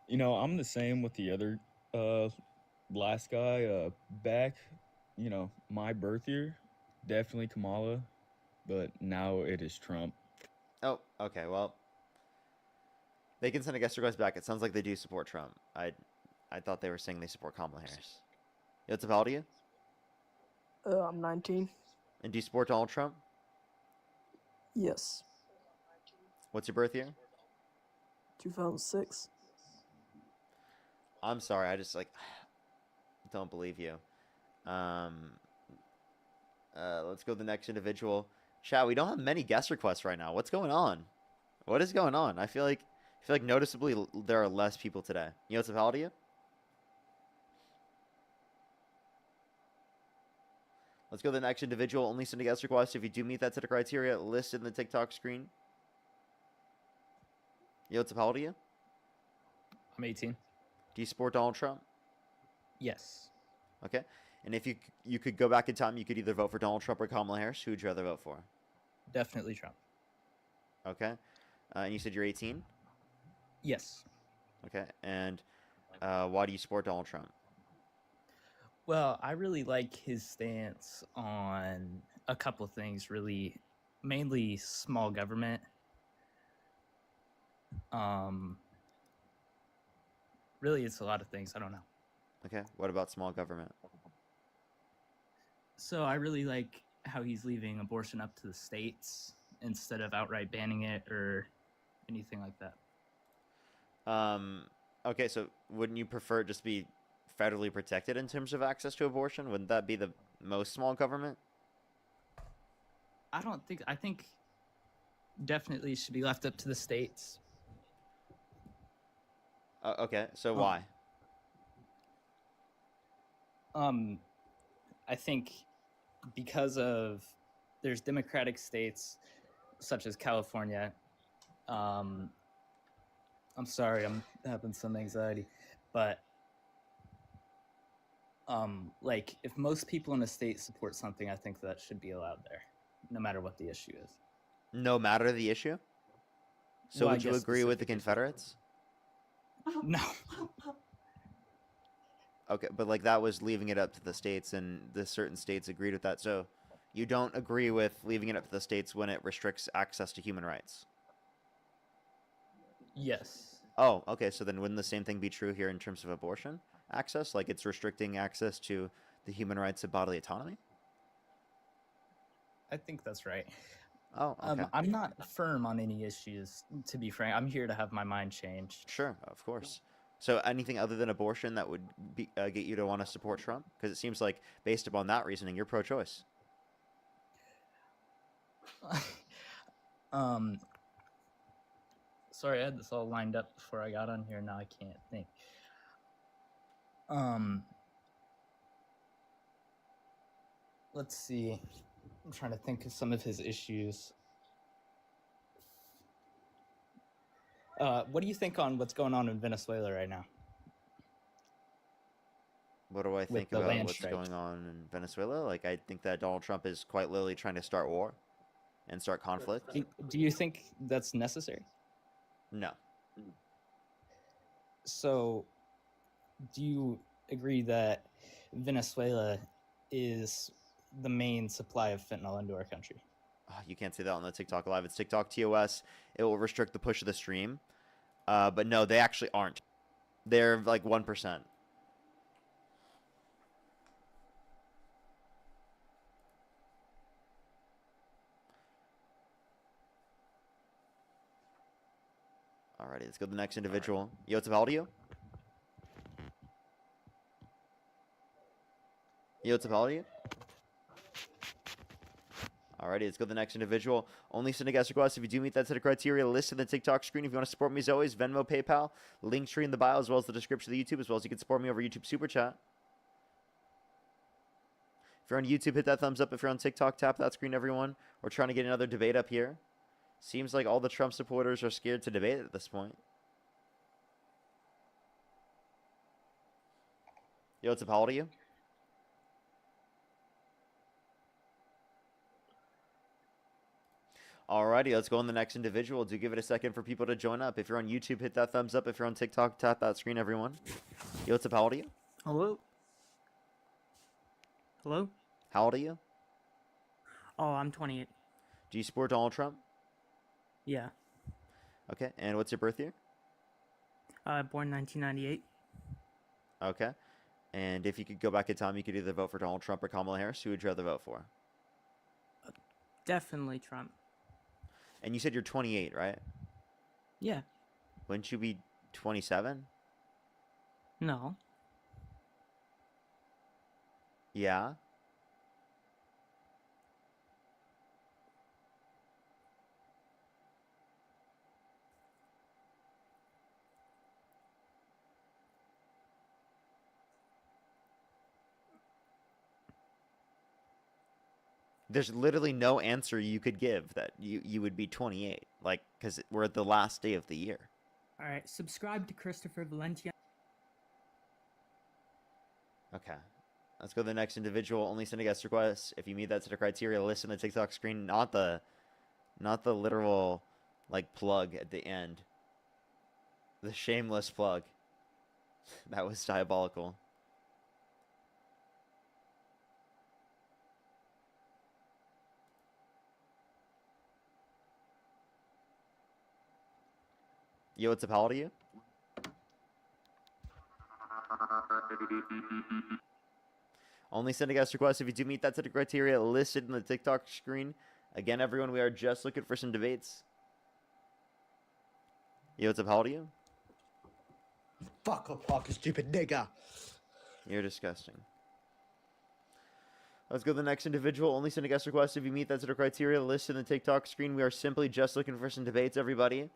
You know, I'm the same with the other last guy. Back, you know, my birth year, definitely Kamala, but now it is Trump. Oh, okay. Well, they can send a guest request back. It sounds like they do support Trump. I thought they were saying they support Kamala Harris. Yo, what's up? How old are you? I'm 19. And do you support Donald Trump? Yes. What's your birth year? 2006. I'm sorry. I just don't believe you. Let's go to the next individual. Chat, we don't have many guest requests right now. What's going on? What is going on? I feel like noticeably there are less people today. You know what's up? How old are you? Let's go to the next individual. Only send a guest request if you do meet that set of criteria listed in the TikTok screen. Yo, what's up? How old are you? I'm 18. Do you support Donald Trump? Yes. Okay. And if you could go back in time, you could either vote for Donald Trump or Kamala Harris. Who would you rather vote for? Definitely Trump. Okay. And you said you're 18? Yes. Okay. And why do you support Donald Trump? Well, I really like his stance on a couple of things, really, mainly small government. Really, it's a lot of things. I don't know. Okay. What about small government? So I really like how he's leaving abortion up to the states instead of outright banning it or anything like that. Okay, so wouldn't you prefer it just be federally protected in terms of access to abortion? Wouldn't that be the most small government? I think definitely should be left up to the states. Okay, so why? I think because of there's democratic states such as California. I'm sorry, I'm having some anxiety, but like if most people in a state support something, I think that should be allowed there, no matter what the issue is. No matter the issue? So Well, I would you guess agree with the Confederates? No. Okay, but like that was leaving it up to the states, and the certain states agreed with that. So you don't agree with leaving it up to the states when it restricts access to human rights? Yes. Oh, okay. So then wouldn't the same thing be true here in terms of abortion access? Like it's restricting access to the human rights of bodily autonomy? I think that's right. Oh, okay. I'm not firm on any issues, to be frank. I'm here to have my mind changed. Sure, of course. So anything other than abortion that would be, get you to want to support Trump? Because it seems like, based upon that reasoning, you're pro-choice. Sorry, I had this all lined up before I got on here. Now I can't think. Let's see. I'm trying to think of some of his issues. What do you think on what's going on in Venezuela right now? What do I With think the about land what's strike. going on in Venezuela? Like, I think that Donald Trump is quite literally trying to start war and start conflict. Do you think that's necessary? No. So, do you agree that Venezuela is the main supply of fentanyl into our country? Oh, you can't say that on the TikTok Live. It's TikTok TOS. It will restrict the push of the stream. But no, they actually aren't. They're like 1%. Alrighty, let's go to the next individual. Yo, it's Valdio. Yo, it's Valdio. Alrighty, let's go to the next individual. Only send a guest request if you do meet that set of criteria listed in the TikTok screen. If you want to support me as always, Venmo, PayPal, link tree in the bio, as well as the description of the YouTube, as well as you can support me over YouTube Super Chat. If you're on YouTube, hit that thumbs up. If you're on TikTok, tap that screen, everyone. We're trying to get another debate up here. Seems like all the Trump supporters are scared to debate at this point. Yo, what's up? How old are you? Alrighty, let's go on the next individual. Do give it a second for people to join up. If you're on YouTube, hit that thumbs up. If you're on TikTok, tap that screen, everyone. Yo, what's up? How old are you? Hello? Hello? How old are you? Oh, I'm 28. Do you support Donald Trump? Yeah. Okay, and what's your birth year? Born 1998. Okay, and if you could go back in time, you could either vote for Donald Trump or Kamala Harris. Who would you rather vote for? Definitely Trump. And you said you're 28, right? Yeah. Wouldn't you be 27? No. Yeah. There's literally no answer you could give that you would be 28, like, because we're at the last day of the year. All right. Subscribe to Christopher Valentia. Okay, let's go to the next individual. Only send a guest request if you meet that set of criteria. List in the TikTok screen, not the literal like plug at the end. The shameless plug. That was diabolical. Yo, what's up? How old are you? Only send a guest request if you do meet that set of criteria listed in the TikTok screen. Again, everyone, we are just looking for some debates. Yo, what's up? How old are you? Fuck a stupid nigger. You're disgusting. Let's go to the next individual. Only send a guest request if you meet that set of criteria listed in the TikTok screen. We are simply just looking for some debates, everybody.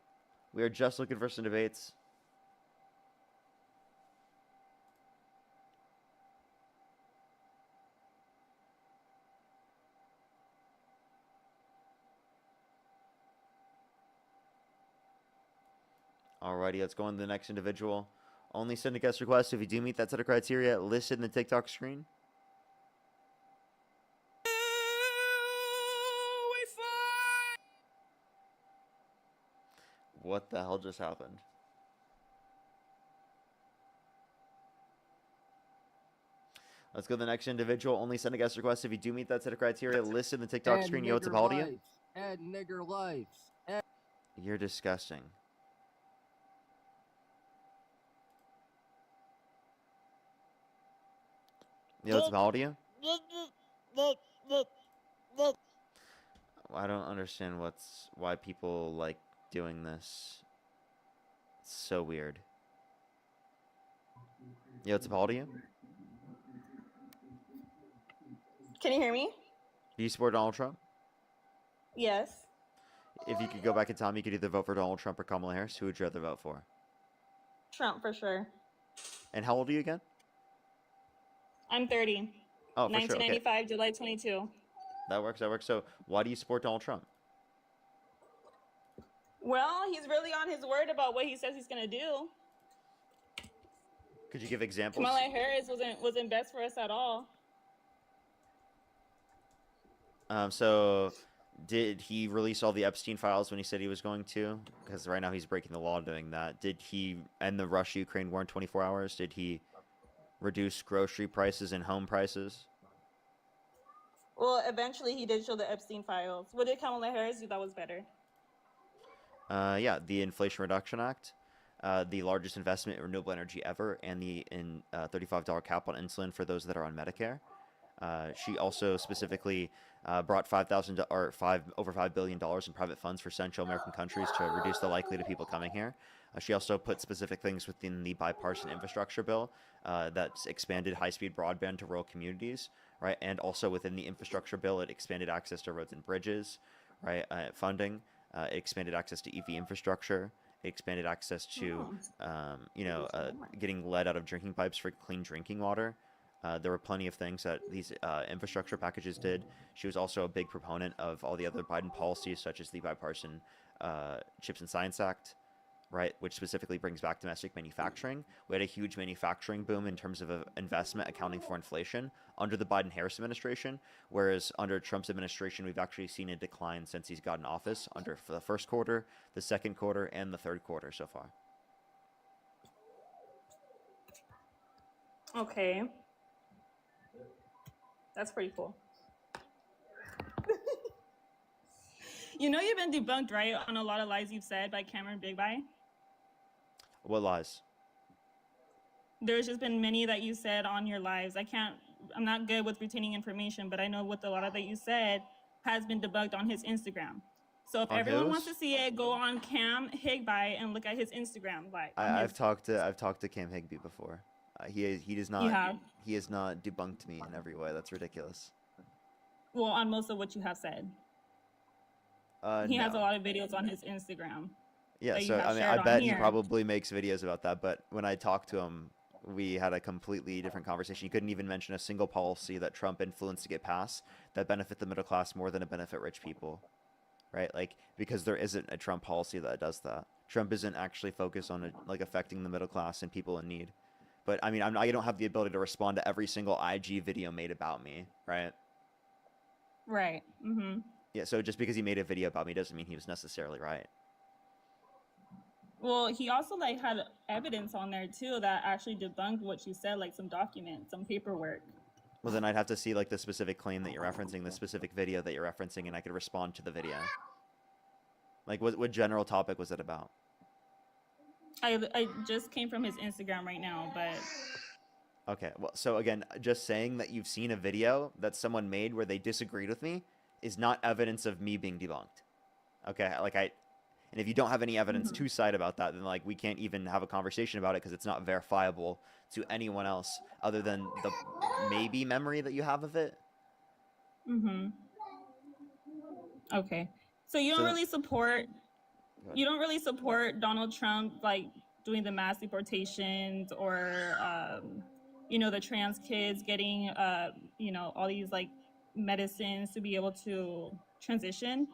We are just looking for some debates. Alrighty, let's go on to the next individual. Only send a guest request if you do meet that set of criteria listed in the TikTok screen. What the hell just happened? Let's go to the next individual. Only send a guest request if you do meet that set of criteria listed in the TikTok screen. Yo, what's up? How old are you? Add nigger lives. You're disgusting. Yo, it's about you. I don't understand why people like doing this. It's so weird. Yo, it's about you. Can you hear me? Do you support Donald Trump? Yes. If you could go back in time, you could either vote for Donald Trump or Kamala Harris. Who would you rather vote for? Trump for sure. And how old are you again? I'm 30. Oh, for sure. Okay. 1995, July 22. That works. That works. So, why do you support Donald Trump? Well, he's really on his word about what he says he's gonna do. Could you give examples? Kamala Harris wasn't best for us at all. So, did he release all the Epstein files when he said he was going to? Because right now he's breaking the law doing that. Did he end the Russia-Ukraine war in 24 hours? Did he reduce grocery prices and home prices? Well, eventually he did show the Epstein files. What did Kamala Harris do that was better? Yeah, the Inflation Reduction Act, the largest investment in renewable energy ever, and the $35 cap on insulin for those that are on Medicare. She also specifically brought over $5 billion in private funds for Central American countries to reduce the likelihood of people coming here. She also put specific things within the bipartisan infrastructure bill that's expanded high-speed broadband to rural communities, right? And also within the infrastructure bill, it expanded access to roads and bridges, right? Funding. It expanded access to EV infrastructure. It expanded access to, getting lead out of drinking pipes for clean drinking water. There were plenty of things that these infrastructure packages did. She was also a big proponent of all the other Biden policies, such as the bipartisan Chips and Science Act, right, which specifically brings back domestic manufacturing. We had a huge manufacturing boom in terms of investment accounting for inflation under the Biden-Harris administration, whereas under Trump's administration, we've actually seen a decline since he's gotten office for the first quarter, the second quarter, and the third quarter so far. Okay. That's pretty cool. You know you've been debunked, right, on a lot of lies you've said by Cameron Big Bye? What lies? There's just been many that you said on your lives. I'm not good with retaining information, but I know with a lot of that you said has been debunked on his Instagram. So if On everyone whose? wants to see it, go on Cam Higby and look at his Instagram. I've talked to Cam Higby before. He does not. You have? He has not debunked me in every way. That's ridiculous. Well, on most of what you have said. He has a lot of videos on his Instagram. Yeah, that you so have I mean, shared I on bet he here. probably makes videos about that. But when I talked to him, we had a completely different conversation. He couldn't even mention a single policy that Trump influenced to get passed that benefit the middle class more than it benefit rich people, right? Like, because there isn't a Trump policy that does that. Trump isn't actually focused on affecting the middle class and people in need. But I mean, I don't have the ability to respond to every single IG video made about me, right? Right. Mm-hmm. Yeah, so just because he made a video about me doesn't mean he was necessarily right. Well, he also had evidence on there too that actually debunked what you said, like some documents, some paperwork. Well, then I'd have to see the specific claim that you're referencing, the specific video that you're referencing, and I could respond to the video. Like, what general topic was it about? I just came from his Instagram right now, but Okay, well, so again, just saying that you've seen a video that someone made where they disagreed with me is not evidence of me being debunked. Okay, and if you don't have any evidence to cite about that, then we can't even have a conversation about it because it's not verifiable to anyone else other than the maybe memory that you have of it. mm-hmm. Okay. So you don't really support Donald Trump doing the mass deportations or the trans kids getting all these medicines to be able to transition?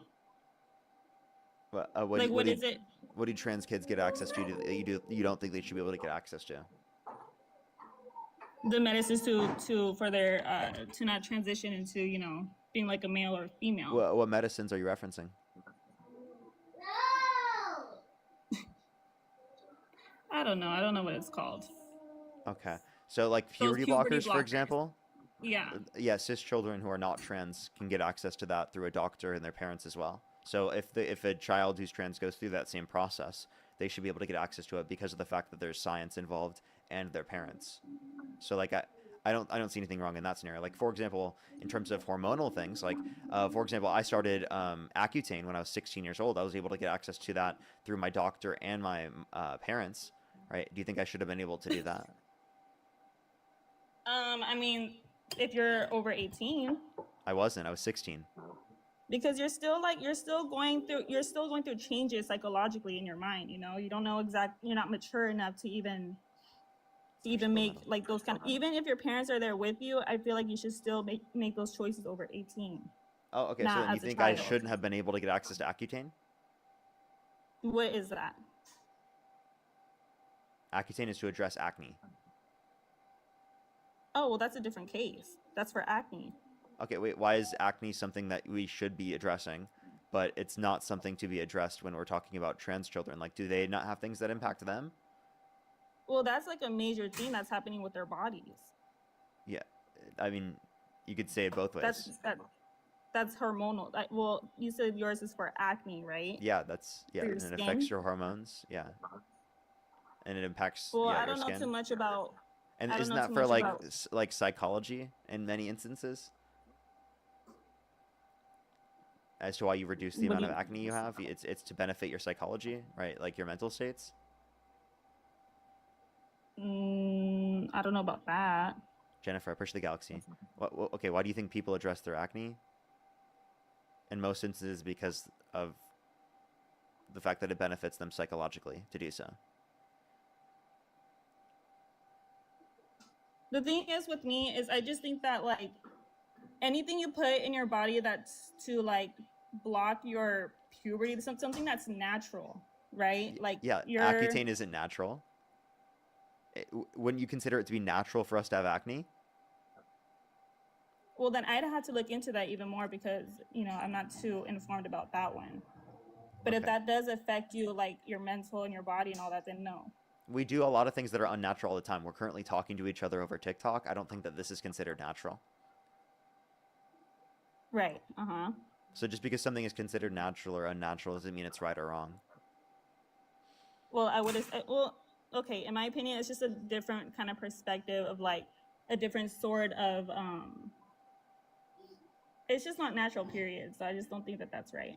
What is it? What do trans kids get access to that you don't think they should be able to get access to? The medicines for their to not transition into being like a male or female. What medicines are you referencing? I don't know. I don't know what it's called. Okay, so puberty blockers, for example. Yeah. Yeah, cis children who are not trans can get access to that through a doctor and their parents as well. So if a child who's trans goes through that same process, they should be able to get access to it because of the fact that there's science involved and their parents. So I I don't see anything wrong in that scenario. Like, for example, in terms of hormonal things, like, for example, I started Accutane when I was 16 years old. I was able to get access to that through my doctor and my parents, right? Do you think I should have been able to do that? I mean, if you're over 18, I wasn't. I was 16. because you're still going through changes psychologically in your mind. You know, you don't know you're not mature enough to even make like those kind of, even if your parents are there with you, I feel like you should still make those choices over 18. Oh, okay. Not So then you as a think I child. shouldn't have been able to get access to Accutane? What is that? Accutane is to address acne. Oh, well, that's a different case. That's for acne. Okay, wait. Why is acne something that we should be addressing, but it's not something to be addressed when we're talking about trans children? Like, do they not have things that impact them? Well, that's like a major thing that's happening with their bodies. Yeah, I mean, you could say it both ways. That's hormonal. Well, you said yours is for acne, right? Yeah, that's For your and it skin? affects your hormones. Yeah, and it impacts Well, yeah, I don't your know skin. too much about. And I don't isn't know that too for much like about- like psychology in many instances? As to why you reduce the What amount do of acne you have, it's to benefit your psychology, right? Like your mental states. I don't know about that. Jennifer, I push the galaxy. Okay, why do you think people address their acne? In most instances, because of the fact that it benefits them psychologically to do so. The thing is with me is I just think that like anything you put in your body that's to like block your puberty, something that's natural, right? Like Yeah, Accutane isn't natural. Wouldn't you consider it to be natural for us to have acne? Well, then I'd have to look into that even more because, you know, I'm not too informed about that one. But if Okay. that does affect you, like your mental and your body and all that, then no. We do a lot of things that are unnatural all the time. We're currently talking to each other over TikTok. I don't think that this is considered natural. Right. Uh-huh. So just because something is considered natural or unnatural doesn't mean it's right or wrong. Well, I would have, well, okay, in my opinion, it's just a different kind of perspective of like a different sort of, it's just not natural, period. So I just don't think that that's right.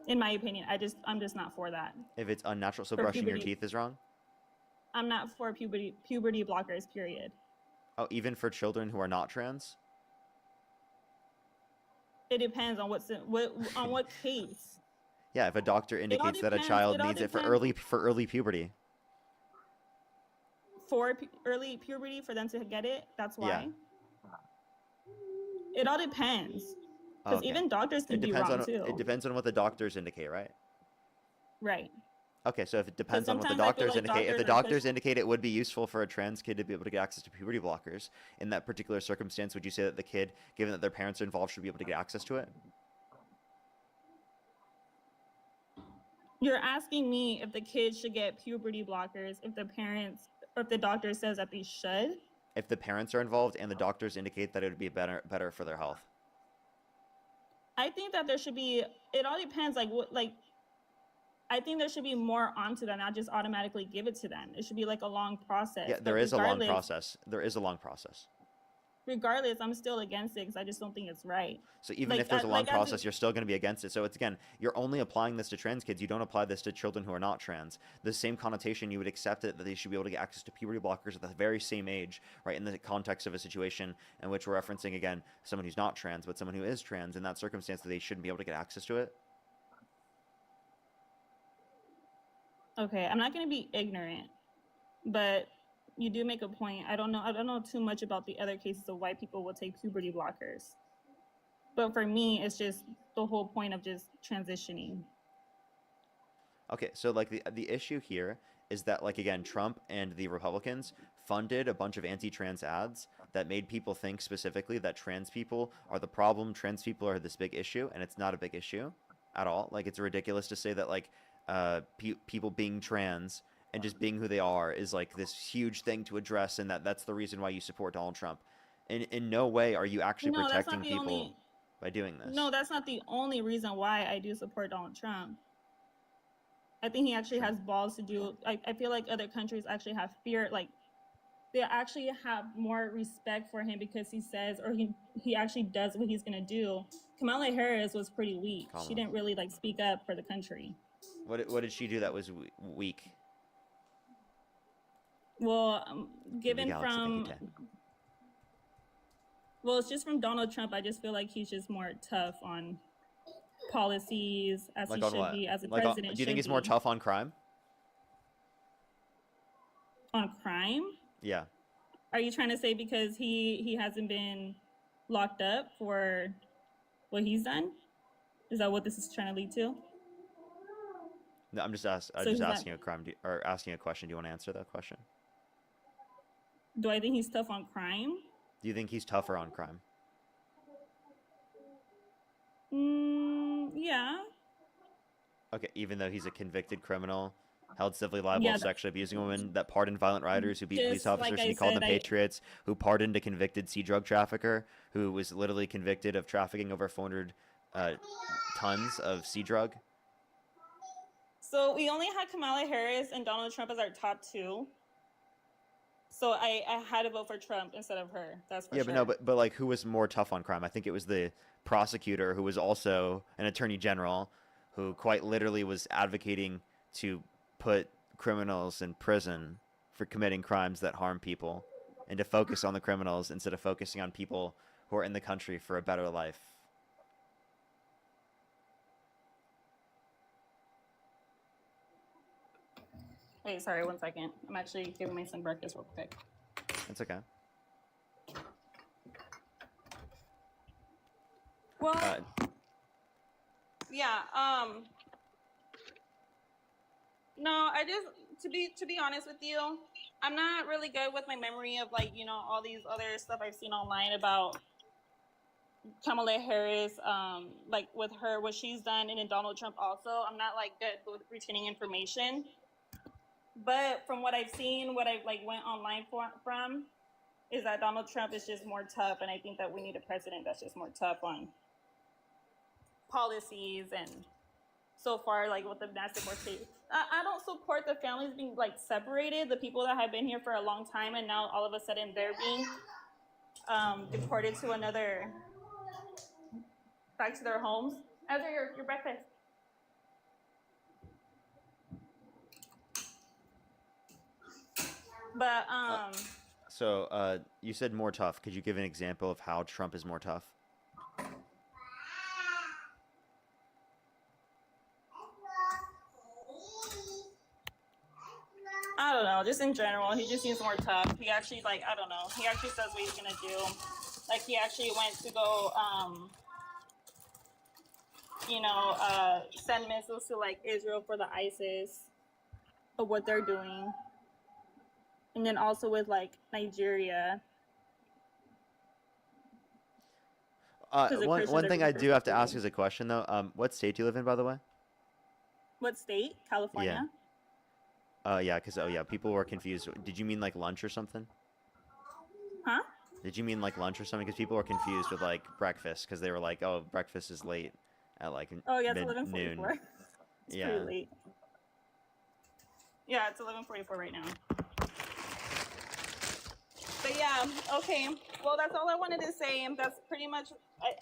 In my opinion, I'm just not for that. If it's unnatural, so For brushing your puberty. teeth is wrong? I'm not for puberty blockers, period. Oh, even for children who are not trans? It depends on on what case. Yeah, if a doctor indicates that a depends- child it all needs it for depends. early puberty. For early puberty, for them to get it, that's why. Yeah. It all depends. Because Okay. even doctors can It be depends wrong on too. it depends on what the doctors indicate, right? Right. Okay, so if it depends on what the sometimes I feel doctors like indicate, if the doctors are doctors indicate it would be useful for a trans kid to be able to get access to puberty blockers, in that particular circumstance, would you say that the kid, given that their parents are involved, should be able to get access to it? You're asking me if the kids should get puberty blockers if the parents or if the doctor says that they should? If the parents are involved and the doctors indicate that it would be better for their health. I think that there should be, it all depends, I think there should be more onto that, not just automatically give it to them. It should be like a long process. Yeah, but there is a long regardless- process. There is a long process. Regardless, I'm still against it because I just don't think it's right. So even Like, if there's a long like, as process, you're still going to be against it. So it's again, you're only applying this to trans kids. You don't apply this to children who are not trans. The same connotation, you would accept it that they should be able to get access to puberty blockers at the very same age, right? In the context of a situation in which we're referencing again someone who's not trans, but someone who is trans. In that circumstance, that they shouldn't be able to get access to it. Okay, I'm not going to be ignorant, but you do make a point. I don't know too much about the other cases of why people will take puberty blockers. But for me, it's just the whole point of just transitioning. Okay, so like the issue here is that like again, Trump and the Republicans funded a bunch of anti-trans ads that made people think specifically that trans people are the problem, trans people are this big issue, and it's not a big issue at all. Like it's ridiculous to say that like people being trans and just being who they are is like this huge thing to address, and that's the reason why you support Donald Trump. In no way are you actually No, that's not protecting the people only- by doing this. No, that's not the only reason why I do support Donald Trump. I think he actually has balls to do. I feel like other countries actually have fear, like they actually have more respect for him because he says, or he actually does what he's gonna do. Kamala Harris was pretty weak. She Kamala. didn't really like speak up for the country. What did she do that was weak? Well, given Galaxy, thank you, from, Tay. well, it's just from Donald Trump. I just feel like he's just more tough on policies as Like he on should what? be, as a Like president. do you think should he's more be. tough on crime? On crime? Yeah. Are you trying to say because he hasn't been locked up for what he's done? Is that what this is trying to lead to? No, I'm just So just he's not- asking a crime or asking a question. Do you want to answer that question? Do I think he's tough on crime? Do you think he's tougher on crime? Yeah. Okay, even though he's a convicted criminal, held civilly liable Yeah, of sexually abusing women, that pardoned violent rioters who beat police Just like officers, I and he called them said, patriots, who pardoned a convicted sea drug trafficker who was literally convicted of trafficking over 400 tons of sea drug. So we only had Kamala Harris and Donald Trump as our top two. So I had to vote for Trump instead of her. That's for Yeah, sure. but like, who was more tough on crime? I think it was the prosecutor, who was also an attorney general, who quite literally was advocating to put criminals in prison for committing crimes that harm people, and to focus on the criminals instead of focusing on people who are in the country for a better life. Wait, sorry, 1 second. I'm actually giving my son breakfast real quick. That's okay. Well, Uh, yeah. No, I just to be honest with you, I'm not really good with my memory of like all these other stuff I've seen online about Kamala Harris, like with her what she's done, and then Donald Trump also. I'm not like good with retaining information, but from what I've seen, what I've like went online from, is that Donald Trump is just more tough, and I think that we need a president that's just more tough on policies and so far like with the mass deportation. I don't support the families being like separated, the people that have been here for a long time and now all of a sudden they're being deported to another, back to their homes. As are your breakfast. But so you said more tough. Could you give an example of how Trump is more tough? I don't know, just in general, he just seems more tough. He actually like, I don't know, he actually says what he's gonna do. Like he actually went to go send missiles to like Israel for the ISIS of what they're doing. And then also with like Nigeria. One thing I do have to ask as a question though, what state do you live in, by the way? What state? California. Yeah, because people were confused. Did you mean like lunch or something? Huh? Did you mean like lunch or something? Because people were confused with like breakfast, because they were like, oh, breakfast is late at like Oh yeah, it's noon. 11:44. It's Yeah. pretty late. Yeah, it's 11:44 right now. But yeah, okay. Well, that's all I wanted to say. And that's pretty much.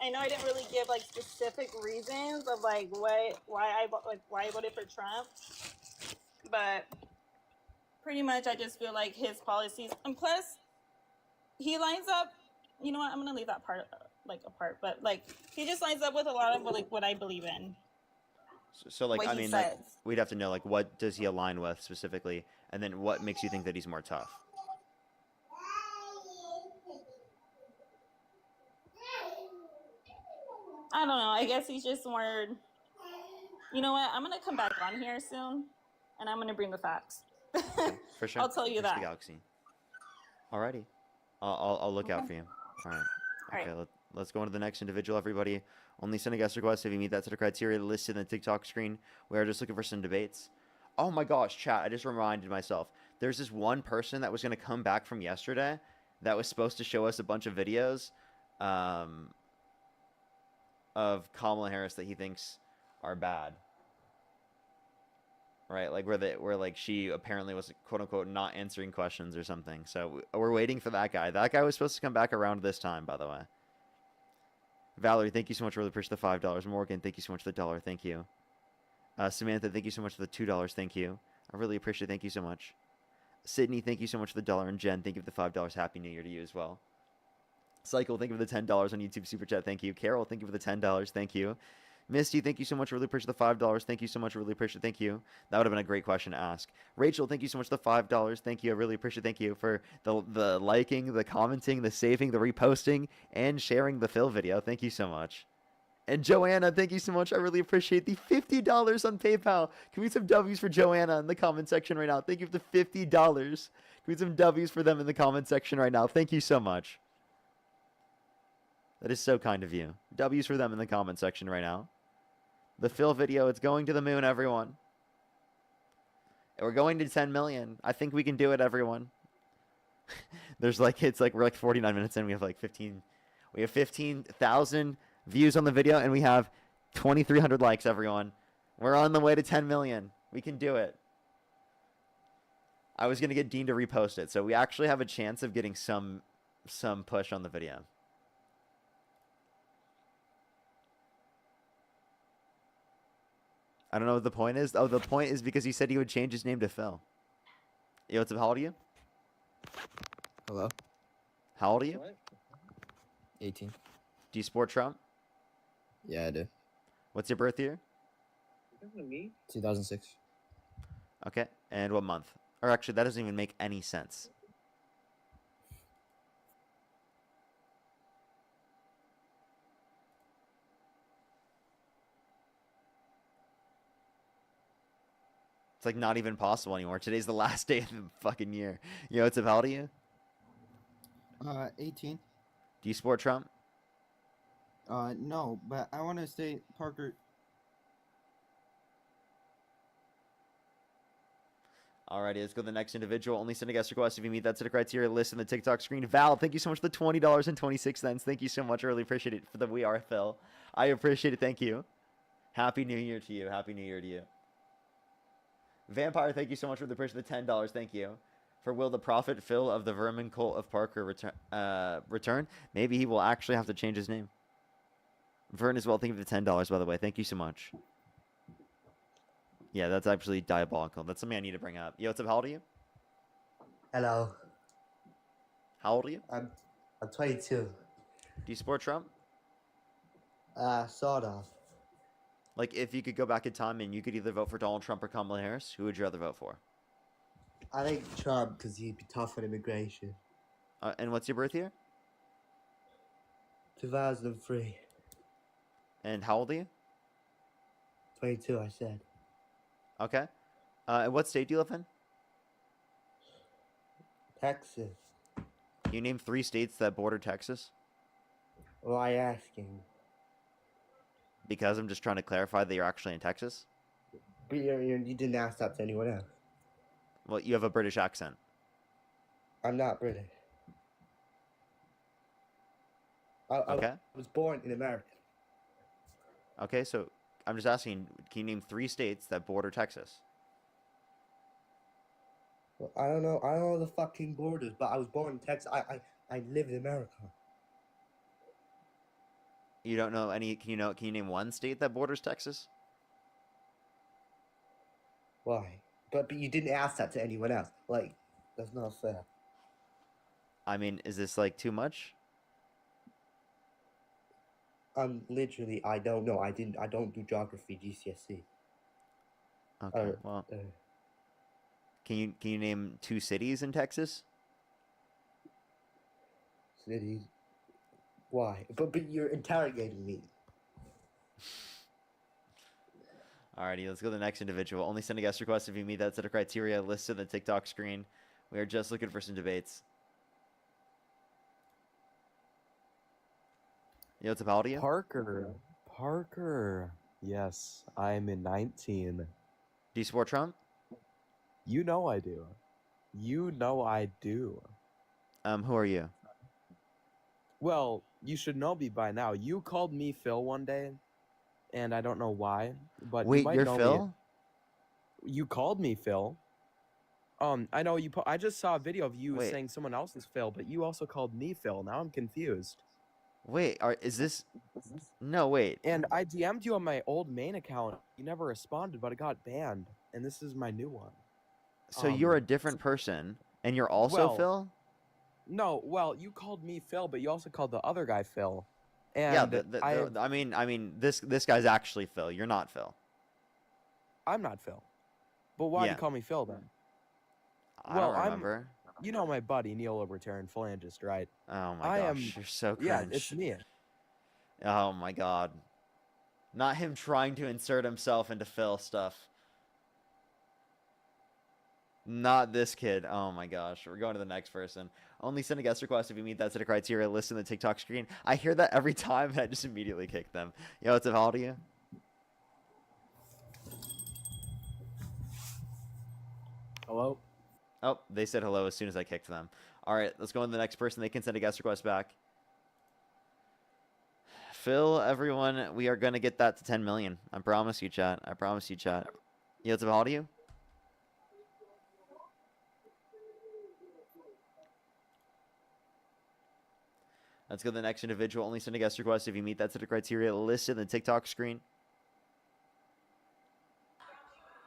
I know I didn't really give like specific reasons of like why I voted for Trump, but pretty much I just feel like his policies, and plus he lines up. You know what? I'm gonna leave that part apart. But like he just lines up with a lot of what I believe in. So like, What I he mean, like, says. we'd have to know like, what does he align with specifically, and then what makes you think that he's more tough? I don't know. I guess he's just more. You know what? I'm gonna come back on here soon, and I'm gonna bring the facts. For sure. I'll tell you Push the that. Galaxy. Alrighty. I'll look out for you. All right. All Okay. right. Let's go on to the next individual, everybody. Only send a guest request if you meet that set of criteria listed in the TikTok screen. We are just looking for some debates. Oh my gosh, chat! I just reminded myself. There's this one person that was going to come back from yesterday that was supposed to show us a bunch of videos of Kamala Harris that he thinks are bad. right? Like where like she apparently was quote unquote not answering questions or something. So we're waiting for that guy. That guy was supposed to come back around this time, by the way. Valerie, thank you so much for the push the $5. Morgan, thank you so much for the $1. Thank you. Samantha, thank you so much for the $2. Thank you. I really appreciate it. Thank you so much. Sydney, thank you so much for the $1. And Jen, thank you for the $5. Happy New Year to you as well. Cycle, thank you for the $10 on YouTube Super Chat. Thank you. Carol, thank you for the $10. Thank you. Misty, thank you so much. Really appreciate the $5. Thank you so much. Really appreciate it. Thank you. That would have been a great question to ask. Rachel, thank you so much for the $5. Thank you. I really appreciate it. Thank you for the liking, the commenting, the saving, the reposting, and sharing the Phil video. Thank you so much. And Joanna, thank you so much. I really appreciate the $50 on PayPal. Can we get some W's for Joanna in the comment section right now? Thank you for the $50. Can we get some W's for them in the comment section right now? Thank you so much. That is so kind of you. W's for them in the comment section right now. The Phil video, it's going to the moon, everyone. And we're going to 10 million. I think we can do it, everyone. We're like 49 minutes in. We have like 15,000 views on the video, and we have 2,300 likes, everyone. We're on the way to 10 million. We can do it. I was going to get Dean to repost it, so we actually have a chance of getting some push on the video. I don't know what the point is. Oh, the point is because he said he would change his name to Phil. Yo, what's up? How old are you? Hello? How old are you? 18. Do you support Trump? Yeah, I do. What's your birth year? 2006. Okay. And what month? Or actually, that doesn't even make any sense. It's like not even possible anymore. Today's the last day of the fucking year. Yo, what's up? How old are you? 18. Do you support Trump? No, but I want to say, Parker. Alrighty, let's go to the next individual. Only send a guest request if you meet that set of criteria list in the TikTok screen. Val, thank you so much for the $20.26. Thank you so much. I really appreciate it for the We Are Phil. I appreciate it. Thank you. Happy New Year to you. Happy New Year to you. Vampire, thank you so much for the push of the $10. Thank you. For will the prophet Phil of the vermin cult of Parker return? Maybe he will actually have to change his name. Vern as well, thank you for the $10, by the way. Thank you so much. Yeah, that's actually diabolical. That's something I need to bring up. Yo, what's up? How old are you? Hello. How old are you? I'm 22. Do you support Trump? Sort of. Like, if you could go back in time and you could either vote for Donald Trump or Kamala Harris, who would you rather vote for? I think Trump because he'd be tough on immigration. And what's your birth year? 2003. And how old are you? 22, I said. Okay. And what state do you live in? Texas. Can you name 3 states that border Texas? Why asking? Because I'm just trying to clarify that you're actually in Texas. But you didn't ask that to anyone else. Well, you have a British accent. I'm not British. Okay. I was born in America. Okay, so I'm just asking, can you name 3 states that border Texas? Well, I don't know the fucking borders, but I was born in Texas. I live in America. You don't know any? Can you name 1 state that borders Texas? Why? But you didn't ask that to anyone else. Like, that's not fair. I mean, is this like too much? Literally, I don't know. I don't do geography GCSE. Okay, well, can you name 2 cities in Texas? Cities. Why? But you're interrogating me. Alrighty, let's go to the next individual. Only send a guest request if you meet that set of criteria listed on the TikTok screen. We are just looking for some debates. Yo, what's up? How old are you? Parker. Yes, I'm in 19. Do you support Trump? You know I do. You know I do. Who are you? Well, you should know me by now. You called me Phil one day, and I don't know why. But Wait, you might you're know Phil? Me. You called me Phil. I know you. I just saw a video of you Wait. saying someone else is Phil, but you also called me Phil. Now I'm confused. Wait, is this? No, wait. And I DM'd you on my old main account. You never responded, but it got banned, and this is my new one. So you're a different person, and you're also well, Phil? No, well, you called me Phil, but you also called the other guy Phil. And Yeah, I mean, this guy's actually Phil. You're not Phil. I'm not Phil. But why do Yeah. you call me Phil then? I don't remember. You know my buddy, neo-libertarian phalangist, right? Oh my gosh, you're so cringe. Yeah, it's me. Oh my god. Not him trying to insert himself into Phil stuff. Not this kid. Oh my gosh. We're going to the next person. Only send a guest request if you meet that set of criteria listed in the TikTok screen. I hear that every time and I just immediately kick them. Yo, what's up? How old are you? Hello? Oh, they said hello as soon as I kicked them. All right, let's go on to the next person. They can send a guest request back. Phil, everyone, we are going to get that to 10 million. I promise you, chat. I promise you, chat. Yo, what's up? How old are you? Let's go to the next individual. Only send a guest request if you meet that set of criteria listed in the TikTok screen.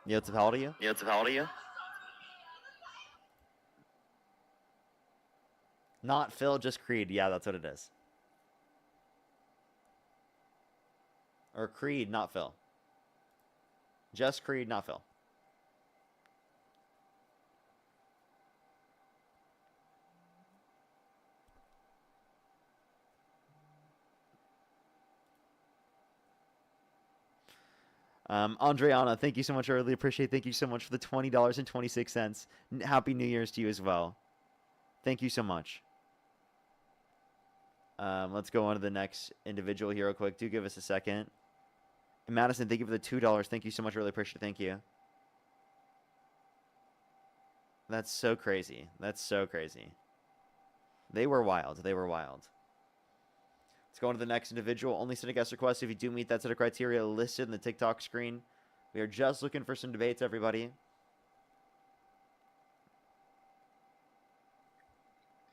Yo, what's up? How old are you? Yo, what's up? How old are you? Not Phil, just Creed. Yeah, that's what it is. Or Creed, not Phil. Just Creed, not Phil. Andriana, thank you so much. I really appreciate it. Thank you so much for the $20.26. Happy New Year's to you as well. Thank you so much. Let's go on to the next individual here real quick. Do give us a second. And Madison, thank you for the $2. Thank you so much. Really appreciate it. Thank you. That's so crazy. That's so crazy. They were wild. They were wild. Let's go on to the next individual. Only send a guest request if you do meet that set of criteria listed in the TikTok screen. We are just looking for some debates, everybody.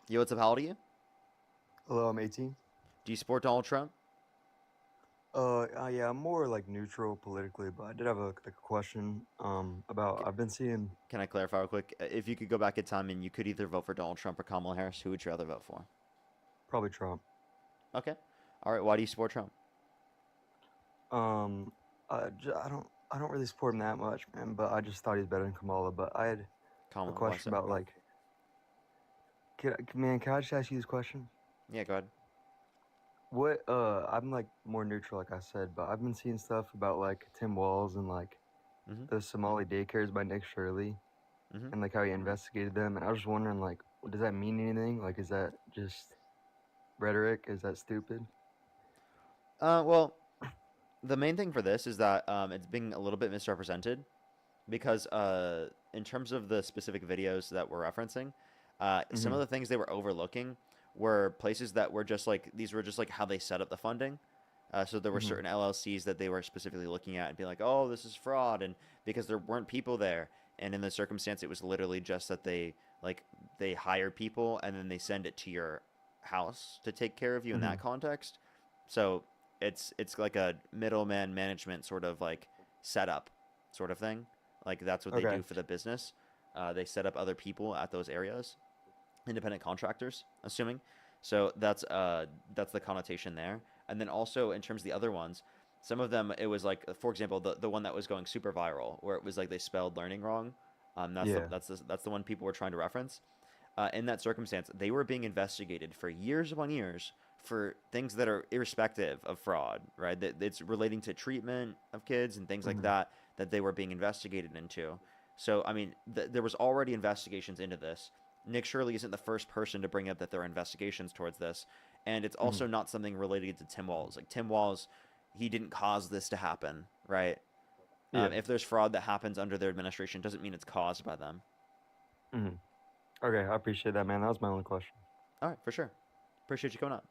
Yo, what's up? How old are you? Hello, I'm 18. Do you support Donald Trump? Yeah, I'm more like neutral politically, but I did have a question about I've been seeing. Can I clarify real quick? If you could go back in time and you could either vote for Donald Trump or Kamala Harris, who would you rather vote for? Probably Trump. Okay. All right. Why do you support Trump? I don't really support him that much, man. But I just thought he's better than Kamala. But I had Kamala, a question about like, can I just ask you this question? Yeah, go ahead. What I'm like more neutral, like I said, but I've been seeing stuff about like Tim Walz and like the Somali daycares by Nick Shirley, and like how he investigated them. And I was just wondering, like, does that mean anything? Like, is that just rhetoric? Is that stupid? Well, the main thing for this is that it's being a little bit misrepresented because in terms of the specific videos that we're referencing, some of the things they were overlooking were places that were just like, these were just like how they set up the funding. So there were certain LLCs that they were specifically looking at and being like, oh, this is fraud. And because there weren't people there. And in the circumstance, it was literally just that they hire people and then they send it to your house to take care of you in that context. So it's like a middleman management sort of like setup sort of thing. Like that's what they do for the business. They set up other people at those areas, independent contractors, assuming. So that's the connotation there. And then also in terms of the other ones, some of them, it was like, for example, the one that was going super viral where it was like they spelled learning wrong. That's the one people were trying to reference. In that circumstance, they were being investigated for years upon years for things that are irrespective of fraud, right? That it's relating to treatment of kids and things like that they were being investigated into. So, I mean, there was already investigations into this. Nick Shirley isn't the first person to bring up that there are investigations towards this. And it's also not something related to Tim Walz. Like, Tim Walz, he didn't cause this to happen, right? If there's fraud that happens under their administration, doesn't mean it's caused by them. Okay, I appreciate that, man. That was my only question. All right, for sure. Appreciate you coming up.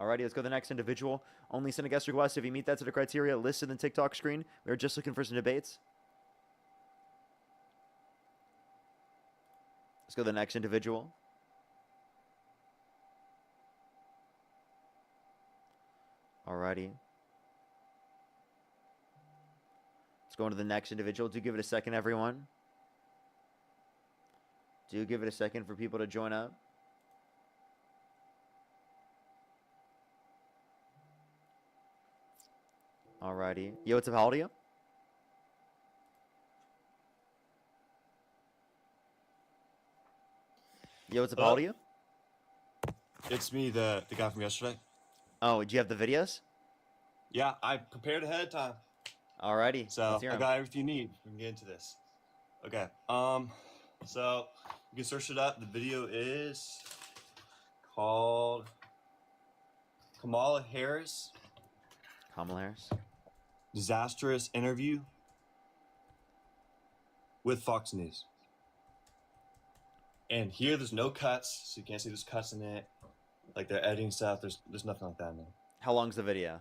Alrighty, let's go to the next individual. Only send a guest request if you meet that set of criteria listed in the TikTok screen. We are just looking for some debates. Let's go to the next individual. Alrighty. Let's go on to the next individual. Do give it a second, everyone. Do give it a second for people to join up. Alrighty. Yo, what's up? How old are you? Yo, what's up? How old are you? It's me, the guy from yesterday. Oh, do you have the videos? Yeah, I prepared ahead of time. Alrighty. So let's hear I 'em. got everything you need. We can get into this. Okay. So you can search it up. The video is called Kamala Harris. Kamala Harris. Disastrous interview with Fox News. And here, there's no cuts, so you can't see there's cuts in it. Like they're editing stuff. There's nothing like that in there. How long's the video?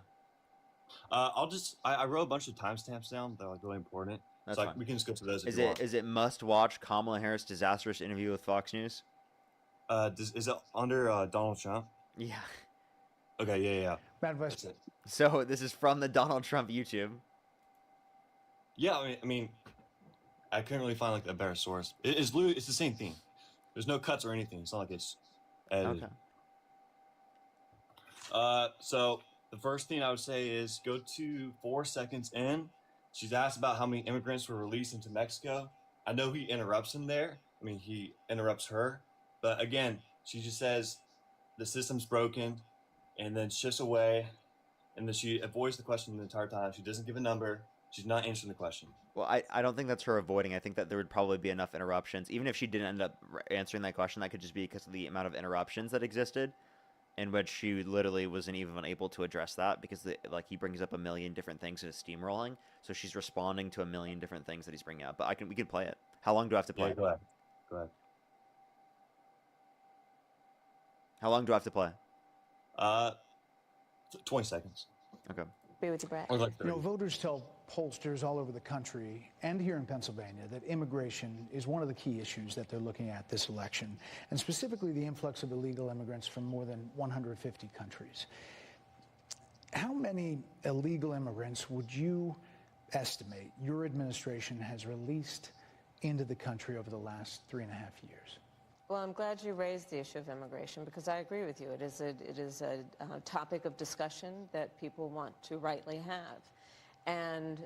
I wrote a bunch of timestamps down. They're like really important. That's so fine. we can just go to those. If Is you it want. is it must watch Kamala Harris disastrous interview with Fox News? Is it under Donald Trump? Yeah. Okay. Yeah. Bad advice. That's it. So this is from the Donald Trump YouTube. Yeah. I mean, I couldn't really find like a better source. It's literally it's the same thing. There's no cuts or anything. It's not like it's edited. Okay. So the first thing I would say is go to 4 seconds in. She's asked about how many immigrants were released into Mexico. I know he interrupts him there. I mean, he interrupts her. But again, she just says the system's broken and then shifts away. And then she avoids the question the entire time. She doesn't give a number. She's not answering the question. Well, I don't think that's her avoiding. I think that there would probably be enough interruptions. Even if she didn't end up answering that question, that could just be because of the amount of interruptions that existed, in which she literally wasn't even able to address that because he brings up a million different things and is steamrolling. So she's responding to a million different things that he's bringing up. But we can play it. How long do I have to play? Yeah, go ahead. Go ahead. How long do I have to play? 20 seconds. Okay. Be with you, Brett. Or like You know, 30. voters tell pollsters all over the country and here in Pennsylvania that immigration is one of the key issues that they're looking at this election, and specifically the influx of illegal immigrants from more than 150 countries. How many illegal immigrants would you estimate your administration has released into the country over the last 3.5 years? Well, I'm glad you raised the issue of immigration because I agree with you. It is a topic of discussion that people want to rightly have. And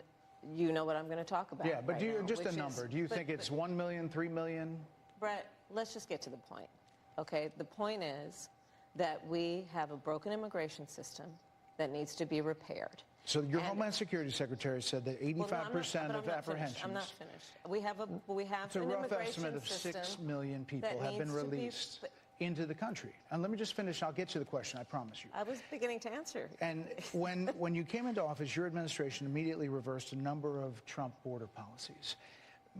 you know what I'm going to talk about. Yeah, but right do you now, just a which number? is- Do you think it's 1 million, 3 million? Brett, let's just get to the point. Okay, the point is that we have a broken immigration system that needs to be repaired. So your Homeland Security Secretary said that 85% of apprehensions. I'm not finished. We have It's a an rough immigration estimate of 6 system million people that have been needs to be- released into the country. And let me just finish. I'll get to the question, I promise you. I was beginning to answer. And when you came into office, your administration immediately reversed a number of Trump border policies.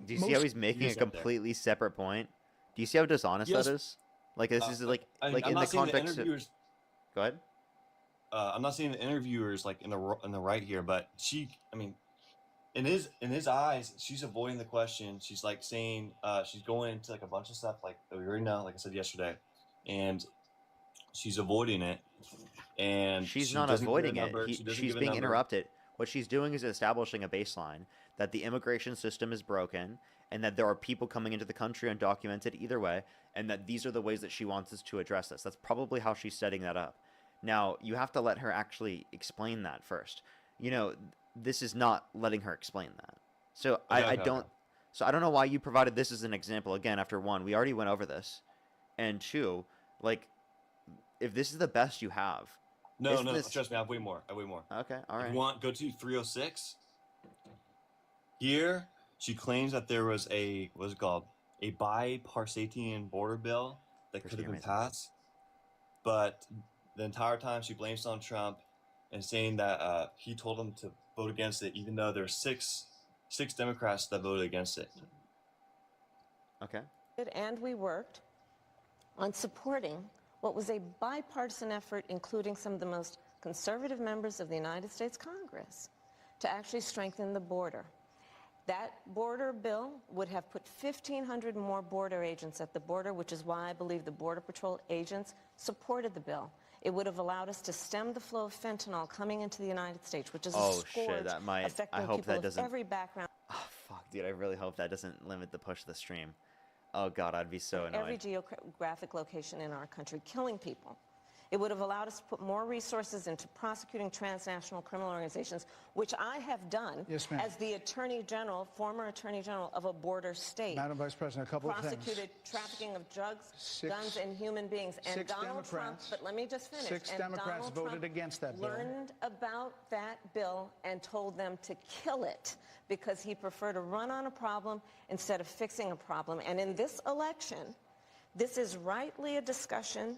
Do you see how he's making a Yes, up there. completely separate point? Do you see how dishonest Yes. that is? Like this is like I'm in the not saying the context of... interviewers. Go ahead. I'm not saying the interviewers like in the right here, but in his eyes, she's avoiding the question. She's like saying she's going into like a bunch of stuff like that we already know, like I said yesterday, and she's avoiding it. And She's she not doesn't give a avoiding number, it. she doesn't She's give a being number. interrupted. What she's doing is establishing a baseline that the immigration system is broken and that there are people coming into the country undocumented either way, and that these are the ways that she wants us to address this. That's probably how she's setting that up. Now, you have to let her actually explain that first. You know, this is not letting her explain that. So I don't know why you provided this as an example. Again, after one, we already went over this. And two, like, if this is the best you have. No, trust me, I have way more. Okay, all If right. you want, go to 306. Here, she claims that there was a, what's it called? A bipartisan border bill that could have been passed. But the entire time she blames it on Trump and saying that he told them to vote against it, even though there's six Democrats that voted against it. Okay. And we worked on supporting what was a bipartisan effort, including some of the most conservative members of the United States Congress, to actually strengthen the border. That border bill would have put 1,500 more border agents at the border, which is why I believe the Border Patrol agents supported the bill. It would have allowed us to stem the flow of fentanyl coming into the United States, which is a scourge that might. affecting I hope people that of doesn't. every background. Oh fuck, dude! I really hope that doesn't limit the push of the stream. Oh god, I'd be so annoyed. Every geographic location in our country, killing people. It would have allowed us to put more resources into prosecuting transnational criminal organizations, which I have done as the Attorney General, former Attorney General of a border state. Madam Vice President, a couple of things. Prosecuted trafficking of drugs, guns, and human beings. And Donald Trump, but let me just finish. Six Democrats voted against that bill. Learned about that bill and told them to kill it because he preferred to run on a problem instead of fixing a problem. And in this election, this is rightly a discussion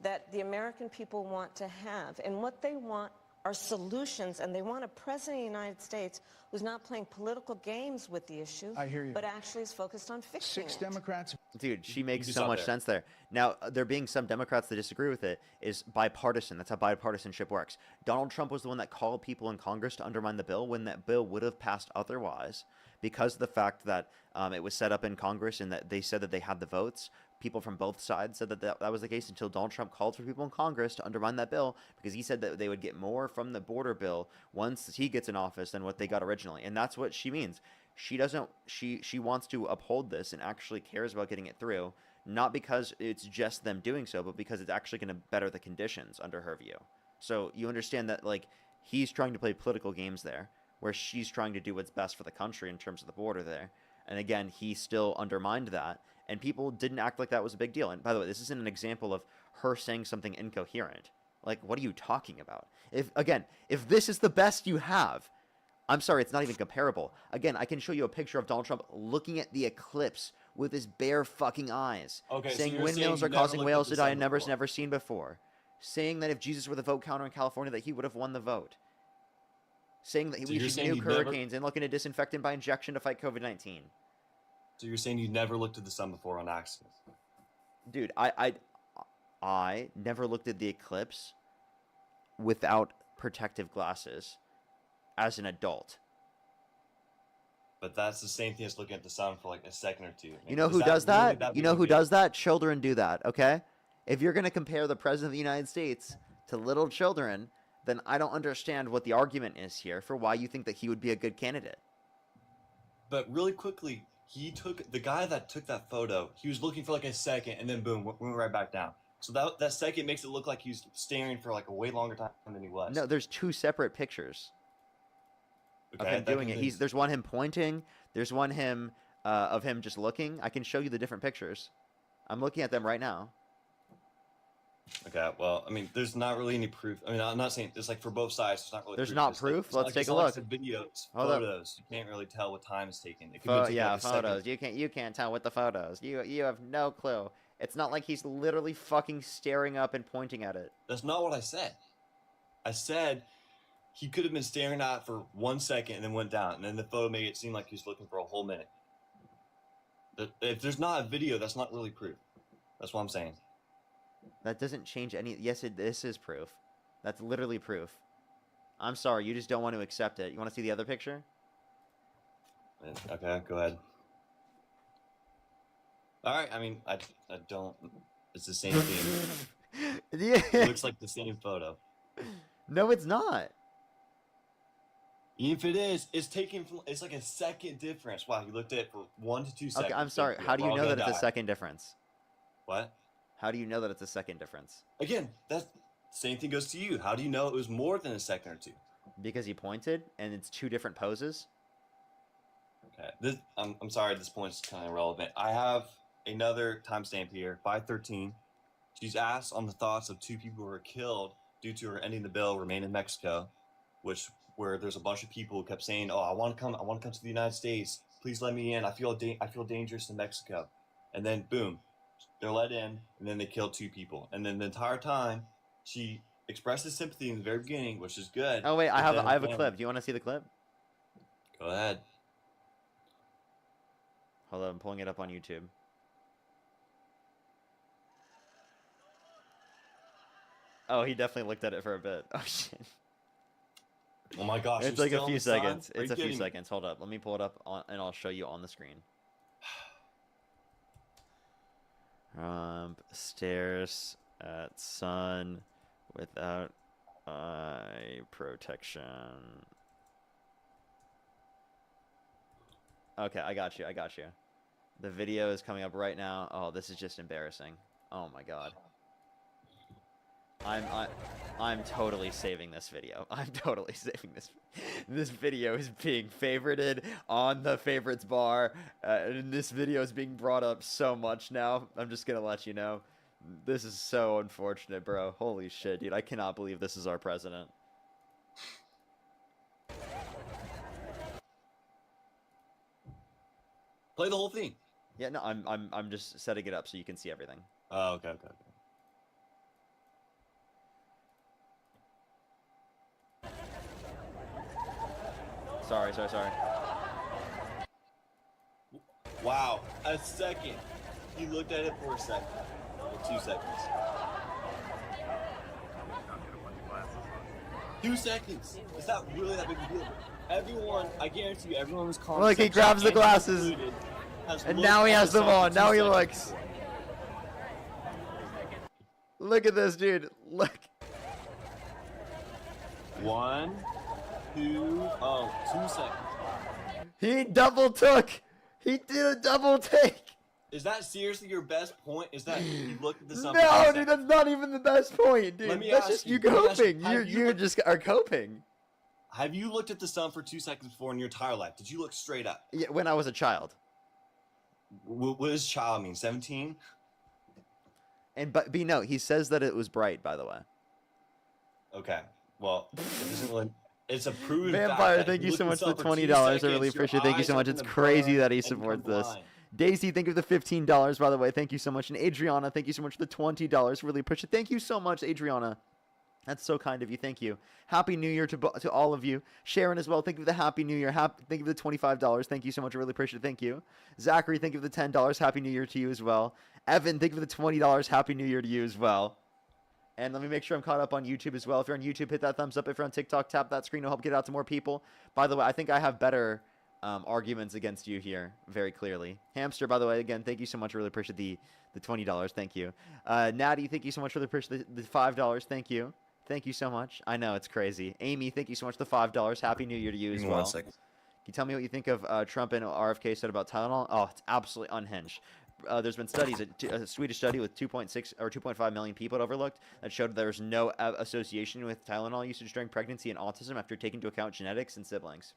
that the American people want to have. And what they want are solutions, and they want a president of the United States who's not playing political games with the issue, I hear you. but actually is focused on fixing Six it. Democrats. Dude, she makes You so stop much there. sense there. Now, there being some Democrats that disagree with it is bipartisan. That's how bipartisanship works. Donald Trump was the one that called people in Congress to undermine the bill when that bill would have passed otherwise, because of the fact that it was set up in Congress and that they said that they had the votes. People from both sides said that that was the case until Donald Trump called for people in Congress to undermine that bill because he said that they would get more from the border bill once he gets in office than what they got originally. And that's what she means. She doesn't. She wants to uphold this and actually cares about getting it through, not because it's just them doing so, but because it's actually going to better the conditions under her view. So you understand that, like, he's trying to play political games there, where she's trying to do what's best for the country in terms of the border there. And again, he still undermined that, and people didn't act like that was a big deal. And by the way, this isn't an example of her saying something incoherent. Like, what are you talking about? If this is the best you have, I'm sorry, it's not even comparable. Again, I can show you a picture of Donald Trump looking at the eclipse with his bare fucking eyes. Okay, so saying you're windmills saying are you never causing looked whales at to the die sun in numbers before. never seen before. Saying that if Jesus were the vote counter in California, that he would have won the vote. Saying that So we you're should saying nuke you've never- hurricanes and looking to disinfect him by injection to fight COVID-19. So you're saying you never looked at the sun before on accident? Dude, I never looked at the eclipse without protective glasses as an adult. But that's the same thing as looking at the sun for like a second or two. You know who does that? You know who does that? Children do that, okay? If you're going to compare the President of the United States to little children, then I don't understand what the argument is here for why you think that he would be a good candidate. But really quickly, the guy that took that photo, he was looking for like a second and then boom, went right back down. So that second makes it look like he was staring for like a way longer time than he was. No, there's two separate pictures of Okay, him that doing it. convinces- There's one him pointing. There's one him of him just looking. I can show you the different pictures. I'm looking at them right now. Okay, well, I mean, there's not really any proof. I mean, I'm not saying it's like for both sides. It's not really. There's proof. not It's like- proof? it's not Let's like- take it's a not like look. some videos, Hold up. photos. You can't really tell what time it's taken. It could be taken Yeah, like a second. photos. You can't tell with the photos. You have no clue. It's not like he's literally fucking staring up and pointing at it. That's not what I said. I said he could have been staring at it for 1 second and then went down, and then the photo made it seem like he was looking for a whole minute. If there's not a video, that's not really proof. That's what I'm saying. That doesn't change any. Yes, this is proof. That's literally proof. I'm sorry, you just don't want to accept it. You want to see the other picture? Okay, go ahead. All right. I mean, I don't. It's the same thing. Yeah. It looks like the same photo. No, it's not. Even if it is, it's taken from. It's like a second difference. Wow, you looked at it for 1 to 2 seconds. Okay, I'm sorry. Yeah, How do we're you all know gonna that it's a die. second difference? What? How do you know that it's a second difference? Again, that's same thing goes to you. How do you know it was more than a second or two? Because he pointed, and it's two different poses. Okay. I'm sorry. At this point, it's kind of irrelevant. I have another timestamp here. 5:13. She's asked on the thoughts of 2 people who were killed due to her ending the bill, remain in Mexico, where there's a bunch of people who kept saying, "Oh, I want to come to the United States. Please let me in. I feel dangerous in Mexico." And then boom, they're let in, and then they kill 2 people. And then the entire time, she expresses sympathy in the very beginning, which is good. Oh wait, but I have then a again- clip. Do you want to see the clip? Go ahead. Hold on, I'm pulling it up on YouTube. Oh, he definitely looked at it for a bit. Oh shit. Oh my gosh. It's you're like still a on few the side? seconds. Are It's you a few kidding me? seconds. Hold up. Let me pull it up and I'll show you on the screen. Stairs at sun without eye protection. Okay, I got you. I got you. The video is coming up right now. Oh, this is just embarrassing. Oh my god. I'm totally saving this video. I'm totally saving this. This video is being favorited on the favorites bar. And this video is being brought up so much now. I'm just gonna let you know. This is so unfortunate, bro. Holy shit, dude. I cannot believe this is our president. Play the whole thing. Yeah, no, I'm just setting it up so you can see everything. Oh, okay. Sorry. Wow, a second. He looked at it for a second. Or 2 seconds. 2 seconds. Is that really that big a deal? Everyone, I guarantee you, everyone was calling. Look, he grabs the glasses. And now he has them on. Now he looks. Look at this, dude. Look. 1, 2, 2 seconds. He double took. He did a double take. Is that seriously your best point? Is that you looked at the sun? No, dude, that's not even the best point, dude. Let me That's ask just you, you let me ask you, coping. have You just are coping. Have you looked at the sun for 2 seconds before in your entire life? Did you look straight up? Yeah, when I was a child. What does child mean? 17? And but B note, he says that it was bright, by the way. Okay. Well, it doesn't really. It's a proven Vampire, fact that thank if you look so at much the for sun the for 2 $20. I really seconds, your appreciate it. Thank you so eyes much. are It's gonna crazy burn that he and become supports this. blind. Daisy, thank you for the $15, by the way. Thank you so much. And Adriana, thank you so much for the $20. Really appreciate it. Thank you so much, Adriana. That's so kind of you. Thank you. Happy New Year to all of you. Sharon as well. Thank you for the Happy New Year. Thank you for the $25. Thank you so much. I really appreciate it. Thank you. Zachary, thank you for the $10. Happy New Year to you as well. Evan, thank you for the $20. Happy New Year to you as well. And let me make sure I'm caught up on YouTube as well. If you're on YouTube, hit that thumbs up. If you're on TikTok, tap that screen to help get it out to more people. By the way, I think I have better arguments against you here, very clearly. Hamster, by the way, again, thank you so much. I really appreciate the $20. Thank you. Natty, thank you so much. Really appreciate the $5. Thank you. Thank you so much. I know, it's crazy. Amy, thank you so much for the $5. Happy New Year to you as well. 1 second. Can you tell me what you think of Trump and RFK said about Tylenol? Oh, it's absolutely unhinged. There's been studies, a Swedish study with 2.6 or 2.5 million people it overlooked that showed there's no association with Tylenol usage during pregnancy and autism after taking into account genetics and siblings.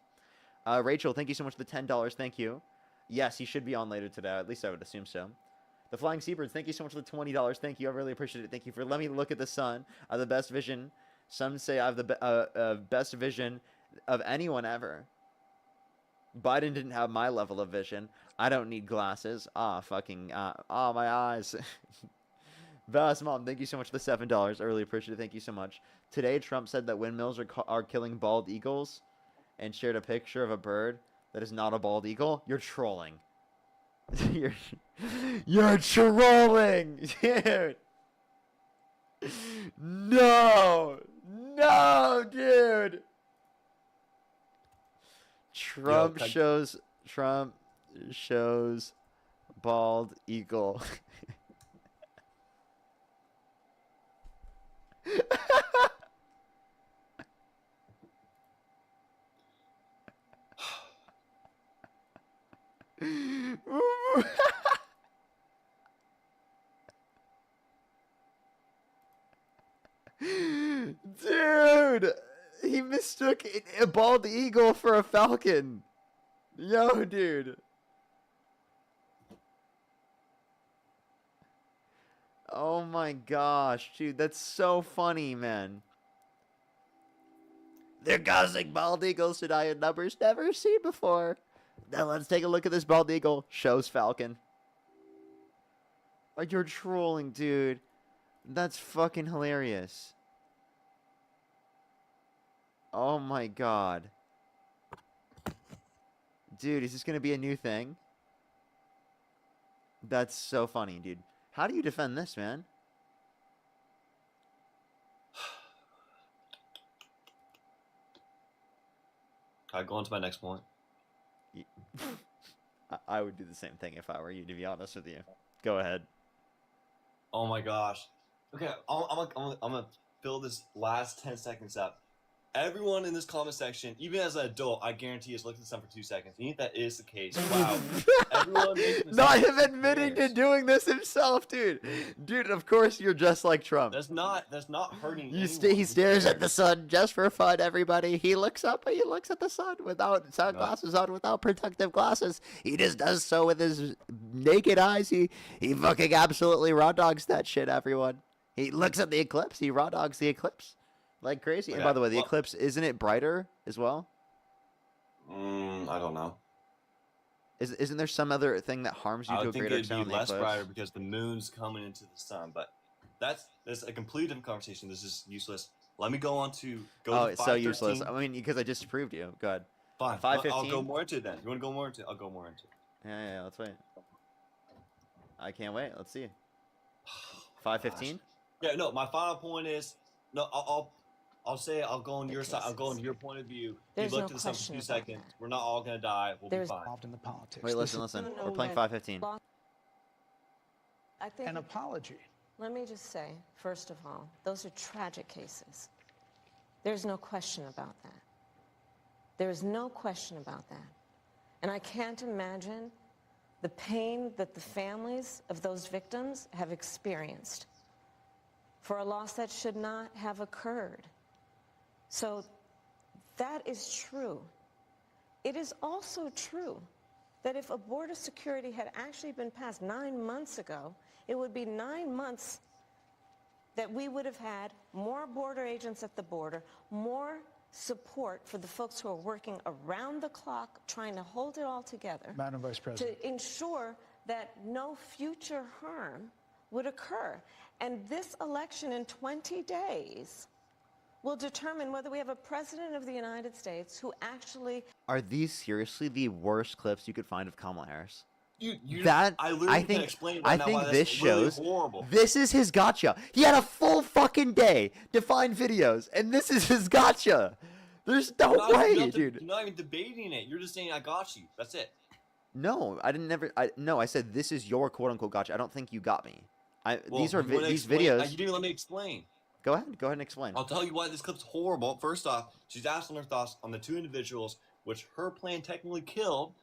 Rachel, thank you so much for the $10. Thank you. Yes, he should be on later today. At least I would assume so. The Flying Seabirds, thank you so much for the $20. Thank you. I really appreciate it. Thank you for letting me look at the sun. I have the best vision. Some say I have the best vision of anyone ever. Biden didn't have my level of vision. I don't need glasses. My eyes. Bass Mom, thank you so much for the $7. I really appreciate it. Thank you so much. Today, Trump said that windmills are killing bald eagles and shared a picture of a bird that is not a bald eagle. You're trolling. You're trolling, dude. No, dude. Trump shows bald eagle. Dude, he mistook a bald eagle for a falcon. Yo, dude. Oh my gosh, dude, that's so funny, man. They're causing bald eagles to die in numbers never seen before. Now let's take a look at this bald eagle. Shows falcon. Like, you're trolling, dude. That's fucking hilarious. Oh my god. Dude, is this gonna be a new thing? That's so funny, dude. How do you defend this, man? Okay, go on to my next point. I would do the same thing if I were you, to be honest with you. Go ahead. Oh my gosh. Okay, I'm gonna fill this last 10 seconds up. Everyone in this comment section, even as an adult, I guarantee has looked at this for 2 seconds. You think that is the case? Wow. Everyone making this Not comment him admitting to doing this himself, dude. Dude, of course you're just like Trump. That's not hurting anyone. He stares at the sun just for fun, everybody. He looks up and he looks at the sun without sunglasses on, without protective glasses. He just does so with his naked eyes. He fucking absolutely raw dogs that shit, everyone. He looks at the eclipse. He raw dogs the eclipse like crazy. And by the way, the eclipse, isn't it brighter as well? I don't know. Isn't there some other thing that harms you I to a would think greater it'd extent be on the less eclipse? brighter because the moon's coming into the sun. But that's a completely different conversation. This is useless. Let me go on to Oh, to it's so useless. 5:13. I mean, because I just proved you. Go ahead. Fine. 5:15. I'll go more into it then. You want to go more into it? I'll go more into it. Yeah, let's wait. I can't wait. Let's see. 5:15. Yeah, no. My final point is I'll say I'll go on your side. I'll go on your point of view. There's You looked no at this for question 2 about seconds. We're not all gonna die. We'll be fine. Involved in the politics. Wait, listen. We're playing 5:15. I think An apology. Let me just say, first of all, those are tragic cases. There's no question about that. There is no question about that. And I can't imagine the pain that the families of those victims have experienced for a loss that should not have occurred. So that is true. It is also true that if a border security had actually been passed 9 months ago, it would be 9 months that we would have had more border agents at the border, more support for the folks who are working around the clock trying to hold it all together. Madam Vice President. To ensure that no future harm would occur. And this election in 20 days will determine whether we have a president of the United States who actually... Are these seriously the worst clips you could find of Kamala Harris? I literally can explain right now why that's this really shows horrible. this is his gotcha. He had a full fucking day to find videos, and this is his gotcha. There's no way, dude. You're not even debating it. You're just saying I got you. That's it. No, I didn't. I said this is your quote unquote gotcha. I don't think you got me. Well, these are you wanna these explain- videos. You didn't let me explain. Go ahead and explain. I'll tell you why this clip's horrible. First off, she's asking her thoughts on the 2 individuals which her plan technically killed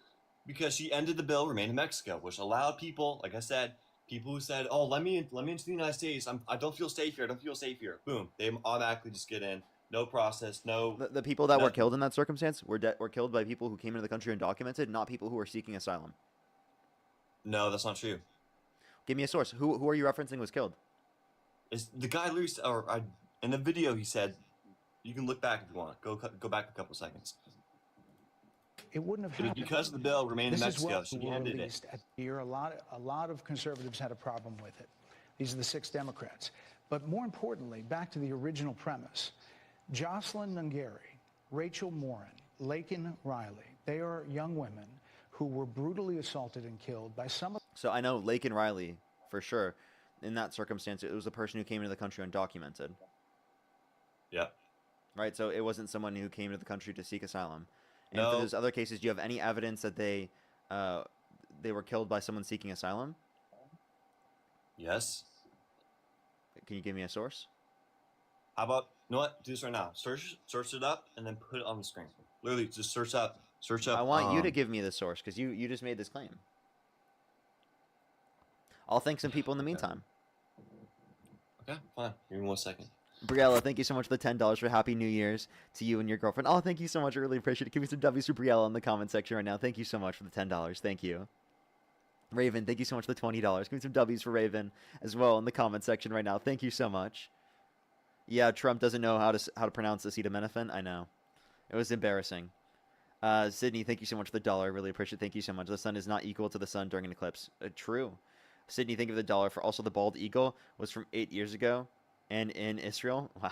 because she ended the bill remain in Mexico, which allowed people, like I said, people who said, "Oh, let me into the United States. I don't feel safe here. I don't feel safe here." Boom, they automatically just get in. No process. No. The people that were killed in that circumstance were killed by people who came into the country undocumented, not people who were seeking asylum. No, that's not true. Give me a source. Who are you referencing was killed? Is the guy literally, in the video he said, you can look back if you want. Go back a couple seconds. It wouldn't have It was happened. because the bill remained in This is Mexico. what She we were ended it. released at the year. A lot of conservatives had a problem with it. These are the 6 Democrats. But more importantly, back to the original premise, Jocelyn Nungari, Rachel Morin, Laken Riley, they are young women who were brutally assaulted and killed by some of... So I know Laken Riley for sure. In that circumstance, it was a person who came into the country undocumented. Yeah. Right. So it wasn't someone who came to the country to seek asylum. And No. for those other cases, do you have any evidence that they were killed by someone seeking asylum? Yes. Can you give me a source? How about, you know what? Do this right now. Search it up and then put it on the screen. Literally, just search up. I want you to give me the source because you just made this claim. I'll thank some people in the meantime. Okay, fine. Give me 1 second. Briella, thank you so much for the $10 for Happy New Year's to you and your girlfriend. Oh, thank you so much. I really appreciate it. Give me some W's for Briella in the comment section right now. Thank you so much for the $10. Thank you. Raven, thank you so much for the $20. Give me some W's for Raven as well in the comment section right now. Thank you so much. Yeah, Trump doesn't know how to pronounce acetaminophen. I know. It was embarrassing. Sydney, thank you so much for the $1. I really appreciate it. Thank you so much. The sun is not equal to the sun during an eclipse. True. Sydney, thank you for the $1 for also the bald eagle was from 8 years ago and in Israel. Wow.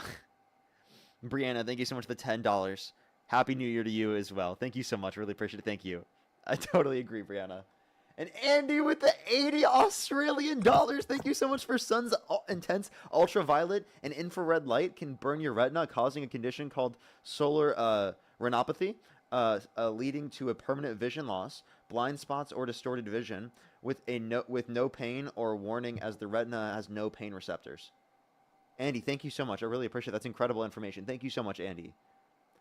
Brianna, thank you so much for the $10. Happy New Year to you as well. Thank you so much. Really appreciate it. Thank you. I totally agree, Brianna. And Andy with the 80 Australian dollars. Thank you so much for sun's intense ultraviolet and infrared light can burn your retina, causing a condition called solar retinopathy. leading to a permanent vision loss, blind spots, or distorted vision with no pain or warning, as the retina has no pain receptors. Andy, thank you so much. I really appreciate it. That's incredible information. Thank you so much, Andy.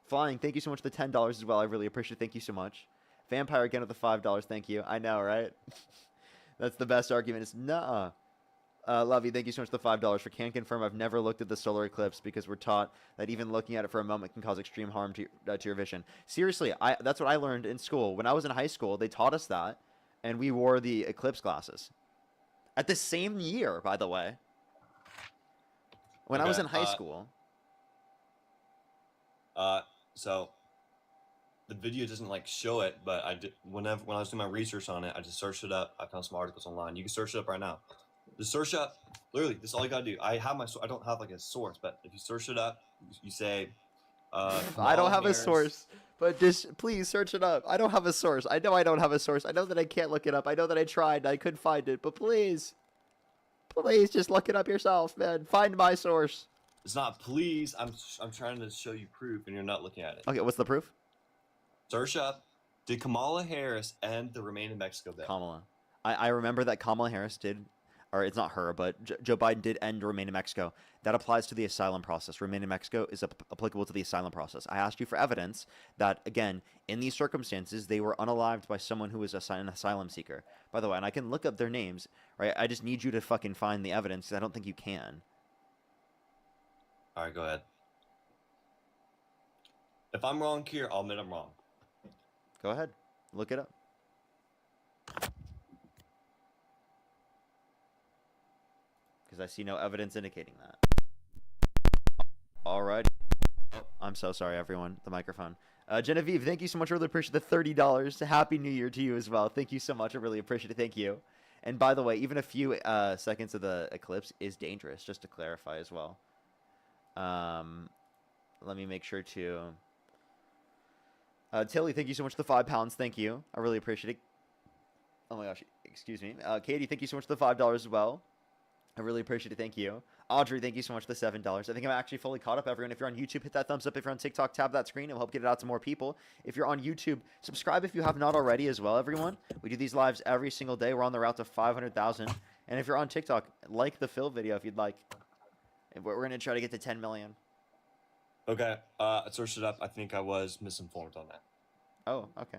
Flying, thank you so much for the $10 as well. I really appreciate it. Thank you so much. Vampire again with the $5. Thank you. I know, right? That's the best argument. Is nuh-uh. Lovey, thank you so much for the $5. For can confirm, I've never looked at the solar eclipse because we're taught that even looking at it for a moment can cause extreme harm to your vision. Seriously, that's what I learned in school. When I was in high school, they taught us that, and we wore the eclipse glasses. At the same year, by the way. When I was in high school. So the video doesn't like show it, but I did when I was doing my research on it, I just searched it up. I found some articles online. You can search it up right now. Just search up. Literally, this is all you gotta do. I don't have like a source, but if you search it up, you say. I don't have a source, but just please search it up. I don't have a source. I know I don't have a source. I know that I can't look it up. I know that I tried. I couldn't find it, but please just look it up yourself, man. Find my source. It's not please. I'm trying to show you proof, and you're not looking at it. Okay, what's the proof? Search up. Did Kamala Harris end the Remain in Mexico bill? Kamala. I remember that Kamala Harris did, or it's not her, but Joe Biden did end Remain in Mexico. That applies to the asylum process. Remain in Mexico is applicable to the asylum process. I asked you for evidence that, again, in these circumstances, they were unalived by someone who was an asylum seeker. By the way, and I can look up their names, right? I just need you to fucking find the evidence, because I don't think you can. All right, go ahead. If I'm wrong here, I'll admit I'm wrong. Go ahead. Look it up. Because I see no evidence indicating that. All right. Oh, I'm so sorry, everyone. The microphone. Genevieve, thank you so much. I really appreciate the $30. Happy New Year to you as well. Thank you so much. I really appreciate it. Thank you. And by the way, even a few seconds of the eclipse is dangerous, just to clarify as well. Let me make sure to... Tilly, thank you so much for the £5. Thank you. I really appreciate it. Oh my gosh, excuse me. Katie, thank you so much for the $5 as well. I really appreciate it. Thank you. Audrey, thank you so much for the $7. I think I'm actually fully caught up, everyone. If you're on YouTube, hit that thumbs up. If you're on TikTok, tap that screen. It'll help get it out to more people. If you're on YouTube, subscribe if you have not already as well, everyone. We do these lives every single day. We're on the route to 500,000. And if you're on TikTok, like the Phil video if you'd like. We're going to try to get to 10 million. Okay, I searched it up. I think I was misinformed on that. Oh, okay.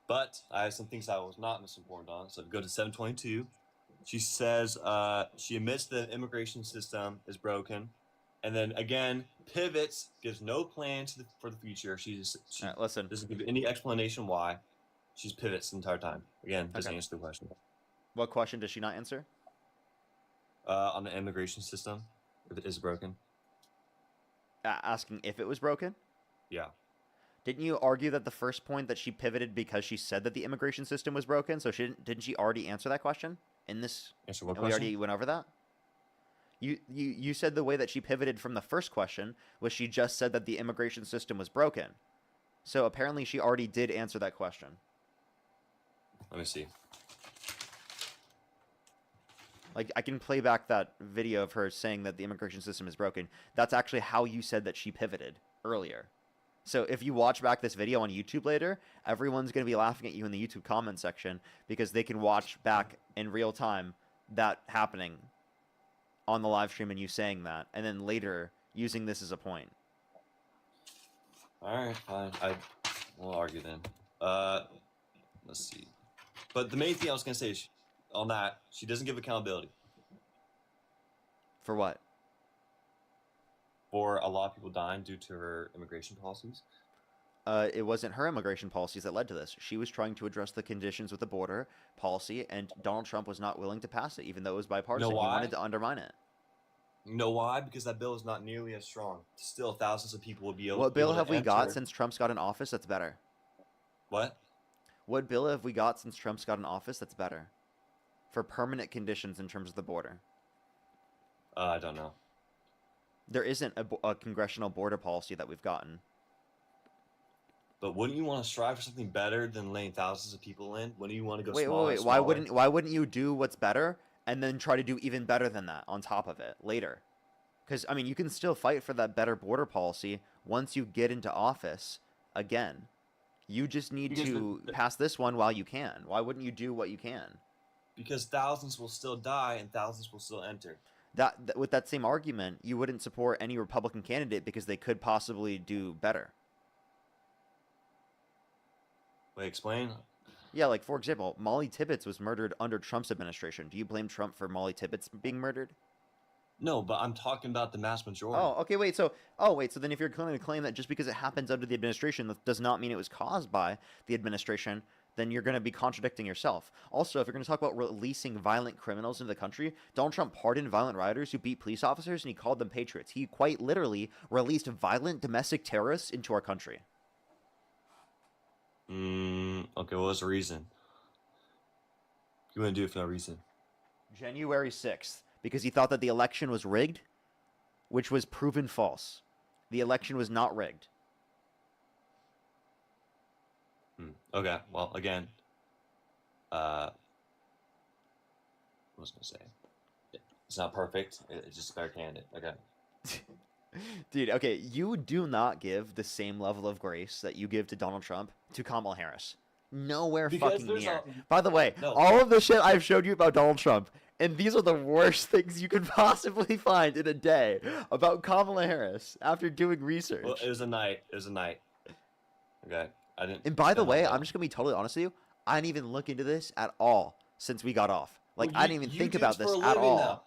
But I have some things I was not misinformed on. So if you go to 722, she says she admits the immigration system is broken. And then again, pivots, gives no plan for the future. She right, listen. Doesn't give any explanation why. She's pivots the entire time. Again, doesn't answer the question. What question does she not answer? On the immigration system, if it is broken. Asking if it was broken? Yeah. Didn't you argue that the first point that she pivoted because she said that the immigration system was broken? So didn't she already answer that question in this? Answer what question? We already went over that. You said the way that she pivoted from the first question was she just said that the immigration system was broken. So apparently she already did answer that question. Let me see. Like, I can play back that video of her saying that the immigration system is broken. That's actually how you said that she pivoted earlier. So if you watch back this video on YouTube later, everyone's going to be laughing at you in the YouTube comment section because they can watch back in real time that happening on the live stream and you saying that, and then later using this as a point. All right, fine. I will argue then. Let's see. But the main thing I was going to say is, on that, she doesn't give accountability. For what? For a lot of people dying due to her immigration policies. It wasn't her immigration policies that led to this. She was trying to address the conditions with the border policy, and Donald Trump was not willing to pass it, even though it was bipartisan. You know why? He wanted to undermine it. You know why? Because that bill is not nearly as strong. Still, thousands of people will be able. What bill able have to we got enter. since Trump's got in office that's better? What? What bill have we got since Trump's got in office that's better? For permanent conditions in terms of the border. I don't know. There isn't a congressional border policy that we've gotten. But wouldn't you want to strive for something better than laying thousands of people in? Wouldn't you want to go Wait, smaller? wait, wait. Why wouldn't you do what's better and then try to do even better than that on top of it later? Because, I mean, you can still fight for that better border policy once you get into office again. You just need Because to pass this one while you can. Why wouldn't you do what you can? Because thousands will still die and thousands will still enter. With that same argument, you wouldn't support any Republican candidate because they could possibly do better. Wait, explain. Yeah, like for example, Molly Tibbetts was murdered under Trump's administration. Do you blame Trump for Molly Tibbetts being murdered? No, but I'm talking about the mass majority. Oh, okay, wait. So then if you're going to claim that just because it happens under the administration, that does not mean it was caused by the administration, then you're going to be contradicting yourself. Also, if you're going to talk about releasing violent criminals into the country, Donald Trump pardoned violent rioters who beat police officers, and he called them patriots. He quite literally released violent domestic terrorists into our country. Okay, what was the reason? You wouldn't do it for no reason. January 6th, because he thought that the election was rigged, which was proven false. The election was not rigged. Okay, well, again, what was I going to say? It's not perfect. It's just a better candidate. Okay. Dude, okay, you do not give the same level of grace that you give to Donald Trump to Kamala Harris. Nowhere Because fucking there's near. a- By the way, No. all of the shit I've showed you about Donald Trump, and these are the worst things you could possibly find in a day about Kamala Harris after doing research. Well, it was a night. It was a night. Okay. I didn't. And by the spend all way, day. I'm just gonna be totally honest with you. I didn't even look into this at all since we got off. Like, Well, I you- didn't even you think do about this for this a at living all. now.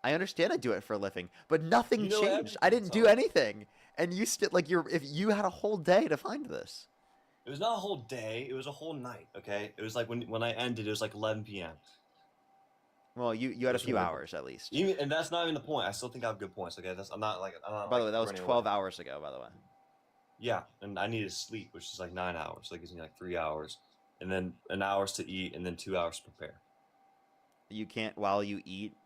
I understand I do it for a living, but nothing You know changed. I everything, didn't do so- anything, and you still like if you had a whole day to find this. It was not a whole day. It was a whole night. Okay. It was like when I ended, it was like 11 p.m. Well, you had a That's few really- hours at least. And that's not even the point. I still think I have good points. Okay. I'm not By the way, that was running 12 away. hours ago. By the way. Yeah, and I needed sleep, which is like 9 hours. So it gives me like 3 hours, and then an hours to eat, and then 2 hours to prepare. You can't while you eat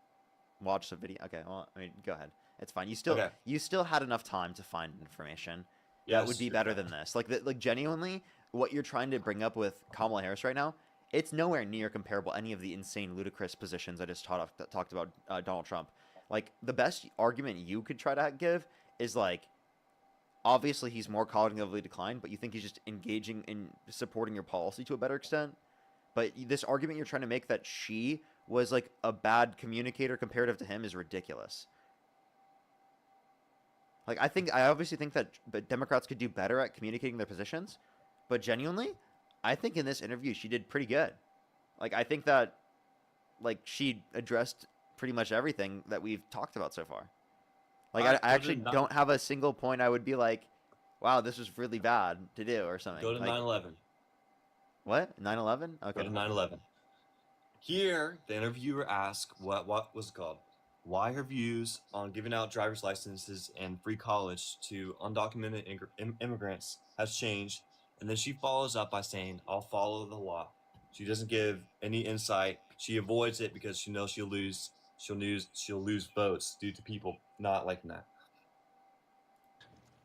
watch the video. Okay, well, I mean, go ahead. It's fine. You still Okay. you still had enough time to find information that Yes, would be you're better right. than this. Like genuinely, what you're trying to bring up with Kamala Harris right now, it's nowhere near comparable any of the insane, ludicrous positions I just talked about Donald Trump. Like the best argument you could try to give is like, obviously he's more cognitively declined, but you think he's just engaging in supporting your policy to a better extent. But this argument you're trying to make that she was like a bad communicator comparative to him is ridiculous. Like I obviously think that Democrats could do better at communicating their positions, but genuinely, I think in this interview she did pretty good. Like I think that like she addressed pretty much everything that we've talked about so far. Like Alright, I go to actually ni- don't have a single point I would be like, wow, this was really bad to do or something. Go to Like, 9/11. What? 9/11? Okay. Go to 9/11. Here, the interviewer asked what was it called? Why her views on giving out driver's licenses and free college to undocumented immigrants has changed, and then she follows up by saying, "I'll follow the law." She doesn't give any insight. She avoids it because she knows she'll lose. She'll lose votes due to people not liking that.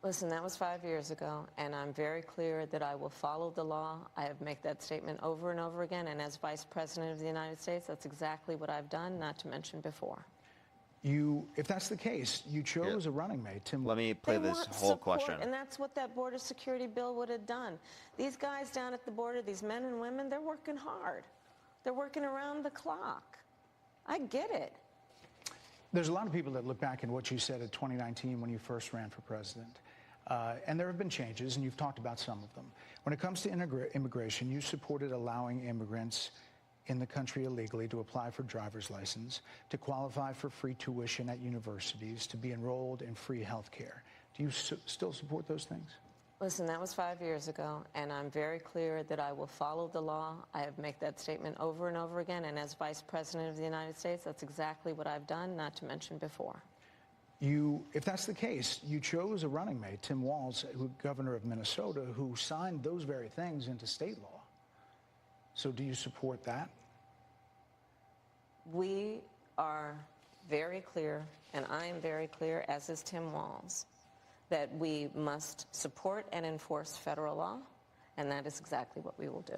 Listen, that was 5 years ago, and I'm very clear that I will follow the law. I have made that statement over and over again, and as Vice President of the United States, that's exactly what I've done, not to mention before. If that's the case, you chose a running mate, Tim. Let me play They this want whole support, question. and that's what that border security bill would have done. These guys down at the border, these men and women, they're working hard. They're working around the clock. I get it. There's a lot of people that look back at what you said in 2019 when you first ran for president. And there have been changes, and you've talked about some of them. When it comes to immigration, you supported allowing immigrants in the country illegally to apply for driver's license, to qualify for free tuition at universities, to be enrolled in free health care. Do you still support those things? Listen, that was 5 years ago, and I'm very clear that I will follow the law. I have made that statement over and over again, and as Vice President of the United States, that's exactly what I've done, not to mention before. If that's the case, you chose a running mate, Tim Walz, governor of Minnesota, who signed those very things into state law. So do you support that? We are very clear, and I am very clear, as is Tim Walz, that we must support and enforce federal law, and that is exactly what we will do.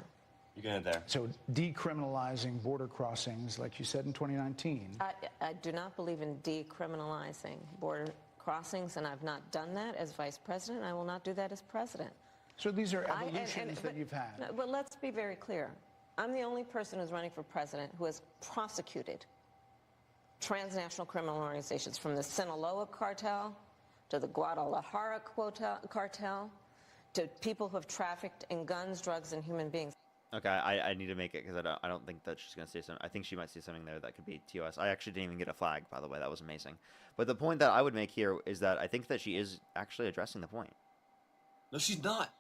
You get it there. So decriminalizing border crossings, like you said in 2019. I do not believe in decriminalizing border crossings, and I've not done that as vice president. I will not do that as president. So these are I- evolutions that you've had. No, but let's be very clear. I'm the only person who's running for president who has prosecuted transnational criminal organizations, from the Sinaloa cartel to the Guadalajara cartel to people who have trafficked in guns, drugs, and human beings. Okay, I need to make it because I don't think that she's going to say something. I think she might say something there that could be TOS. I actually didn't even get a flag, by the way. That was amazing. But the point that I would make here is that I think that she is actually addressing the point. No, she's not.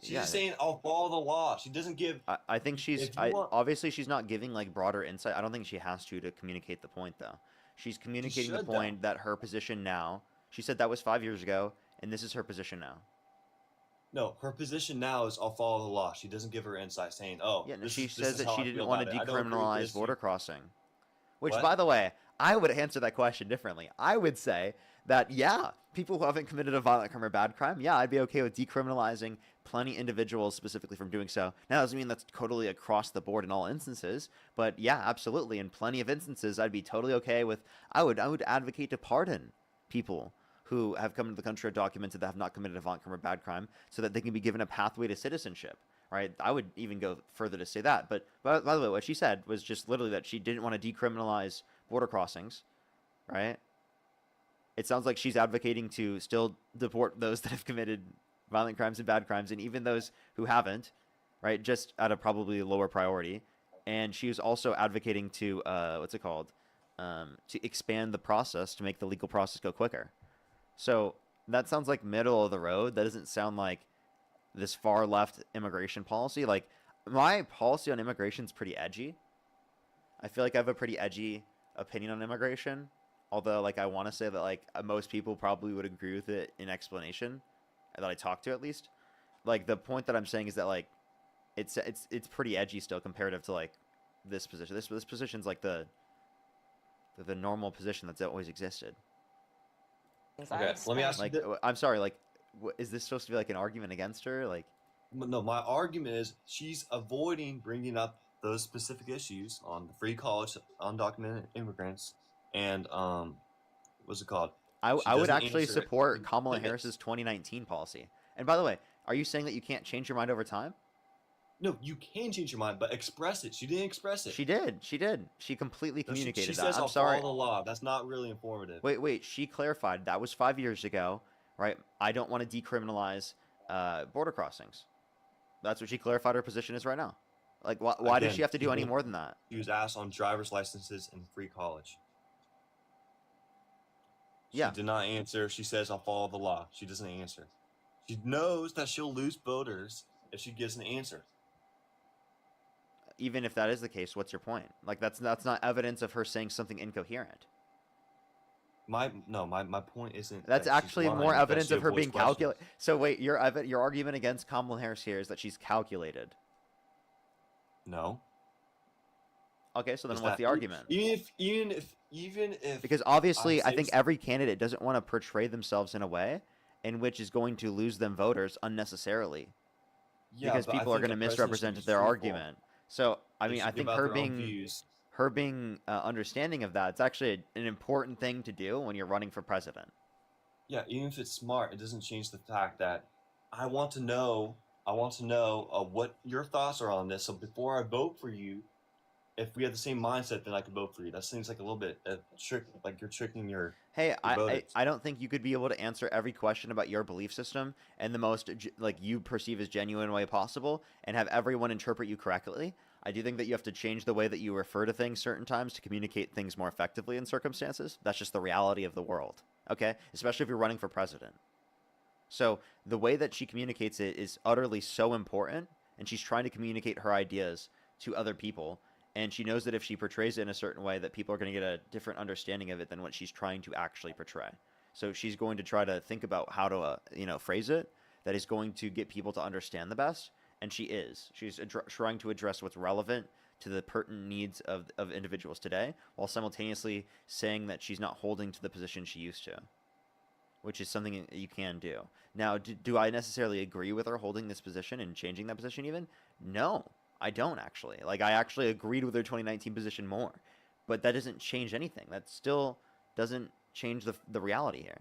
She's Yeah. just saying, "I'll follow the law." She doesn't give. I think she's If you want- obviously she's not giving like broader insight. I don't think she has to communicate the point though. She's communicating the should, though. point that her position now. She said that was 5 years ago, and this is her position now. No, her position now is, "I'll follow the law." She doesn't give her insight, saying, "Oh, Yeah, no, this she is- this says is that how she I didn't feel want to about it. I don't agree with decriminalize this. border crossing. Which, What? by the way, I would answer that question differently. I would say that, yeah, people who haven't committed a violent crime or bad crime, yeah, I'd be okay with decriminalizing plenty individuals specifically from doing so. Now, that doesn't mean that's totally across the board in all instances, but yeah, absolutely. In plenty of instances, I'd be totally okay with, I would advocate to pardon people who have come into the country or documented that have not committed a violent crime or bad crime so that they can be given a pathway to citizenship. Right, I would even go further to say that. But by the way, what she said was just literally that she didn't want to decriminalize border crossings, right? It sounds like she's advocating to still deport those that have committed violent crimes and bad crimes, and even those who haven't, right? Just at a probably lower priority. And she was also advocating to to expand the process to make the legal process go quicker. So that sounds like middle of the road. That doesn't sound like this far left immigration policy. Like, my policy on immigration is pretty edgy. I feel like I have a pretty edgy opinion on immigration, although like I want to say that like most people probably would agree with it in explanation that I talk to, at least. Like, the point that I'm saying is that like it's pretty edgy still comparative to like this position. This position's like the normal position that's always existed. Okay, let me ask you. Like, I'm sorry, like, is this supposed to be like an argument against her? Like, No, my argument is she's avoiding bringing up those specific issues on the free college, undocumented immigrants, and what's it called? I would doesn't actually answer support Kamala limits. Harris's 2019 policy. And by the way, are you saying that you can't change your mind over time? No, you can change your mind, but express it. She didn't express it. She did. She completely No, communicated she that. says, I'm "I'll sorry. follow the law." That's not really informative. Wait. She clarified that was 5 years ago, right? I don't want to decriminalize border crossings. That's what she clarified her position is right now. Like, why does Again, she have to do any people- more than that? She was asked on driver's licenses and free college. Yeah. She did not answer. She says, "I'll follow the law." She doesn't answer. She knows that she'll lose voters if she gives an answer. Even if that is the case, what's your point? Like, that's not evidence of her saying something incoherent. My point isn't. That's that she's actually lying, more that evidence she of her avoids being questions. calculated. So wait, your argument against Kamala Harris here is that she's calculated. No. Okay, so then Is what's that- the argument? Even if Because obviously, I say think every candidate doesn't want to portray themselves in a way in which is going to lose them voters unnecessarily. Yeah, Because but I people are think going to a president misrepresent should be their truthful. argument. So I They mean, should I give think out her their own being views. understanding of that, it's actually an important thing to do when you're running for president. Yeah, even if it's smart, it doesn't change the fact that I want to know what your thoughts are on this. So before I vote for you, if we have the same mindset, then I can vote for you. That seems like a little bit a trick, like you're tricking your. Hey, your I voters. don't think you could be able to answer every question about your belief system in the most like you perceive as genuine way possible and have everyone interpret you correctly. I do think that you have to change the way that you refer to things certain times to communicate things more effectively in circumstances. That's just the reality of the world, okay? Especially if you're running for president. So the way that she communicates it is utterly so important, and she's trying to communicate her ideas to other people, and she knows that if she portrays it in a certain way that people are going to get a different understanding of it than what she's trying to actually portray. So she's going to try to think about how to phrase it that is going to get people to understand the best, and she's trying to address what's relevant to the pertinent needs of individuals today, while simultaneously saying that she's not holding to the position she used to, which is something that you can do. Now, do I necessarily agree with her holding this position and changing that position even? No, I don't actually. Like, I actually agreed with her 2019 position more, but that doesn't change anything. That still doesn't change the reality here.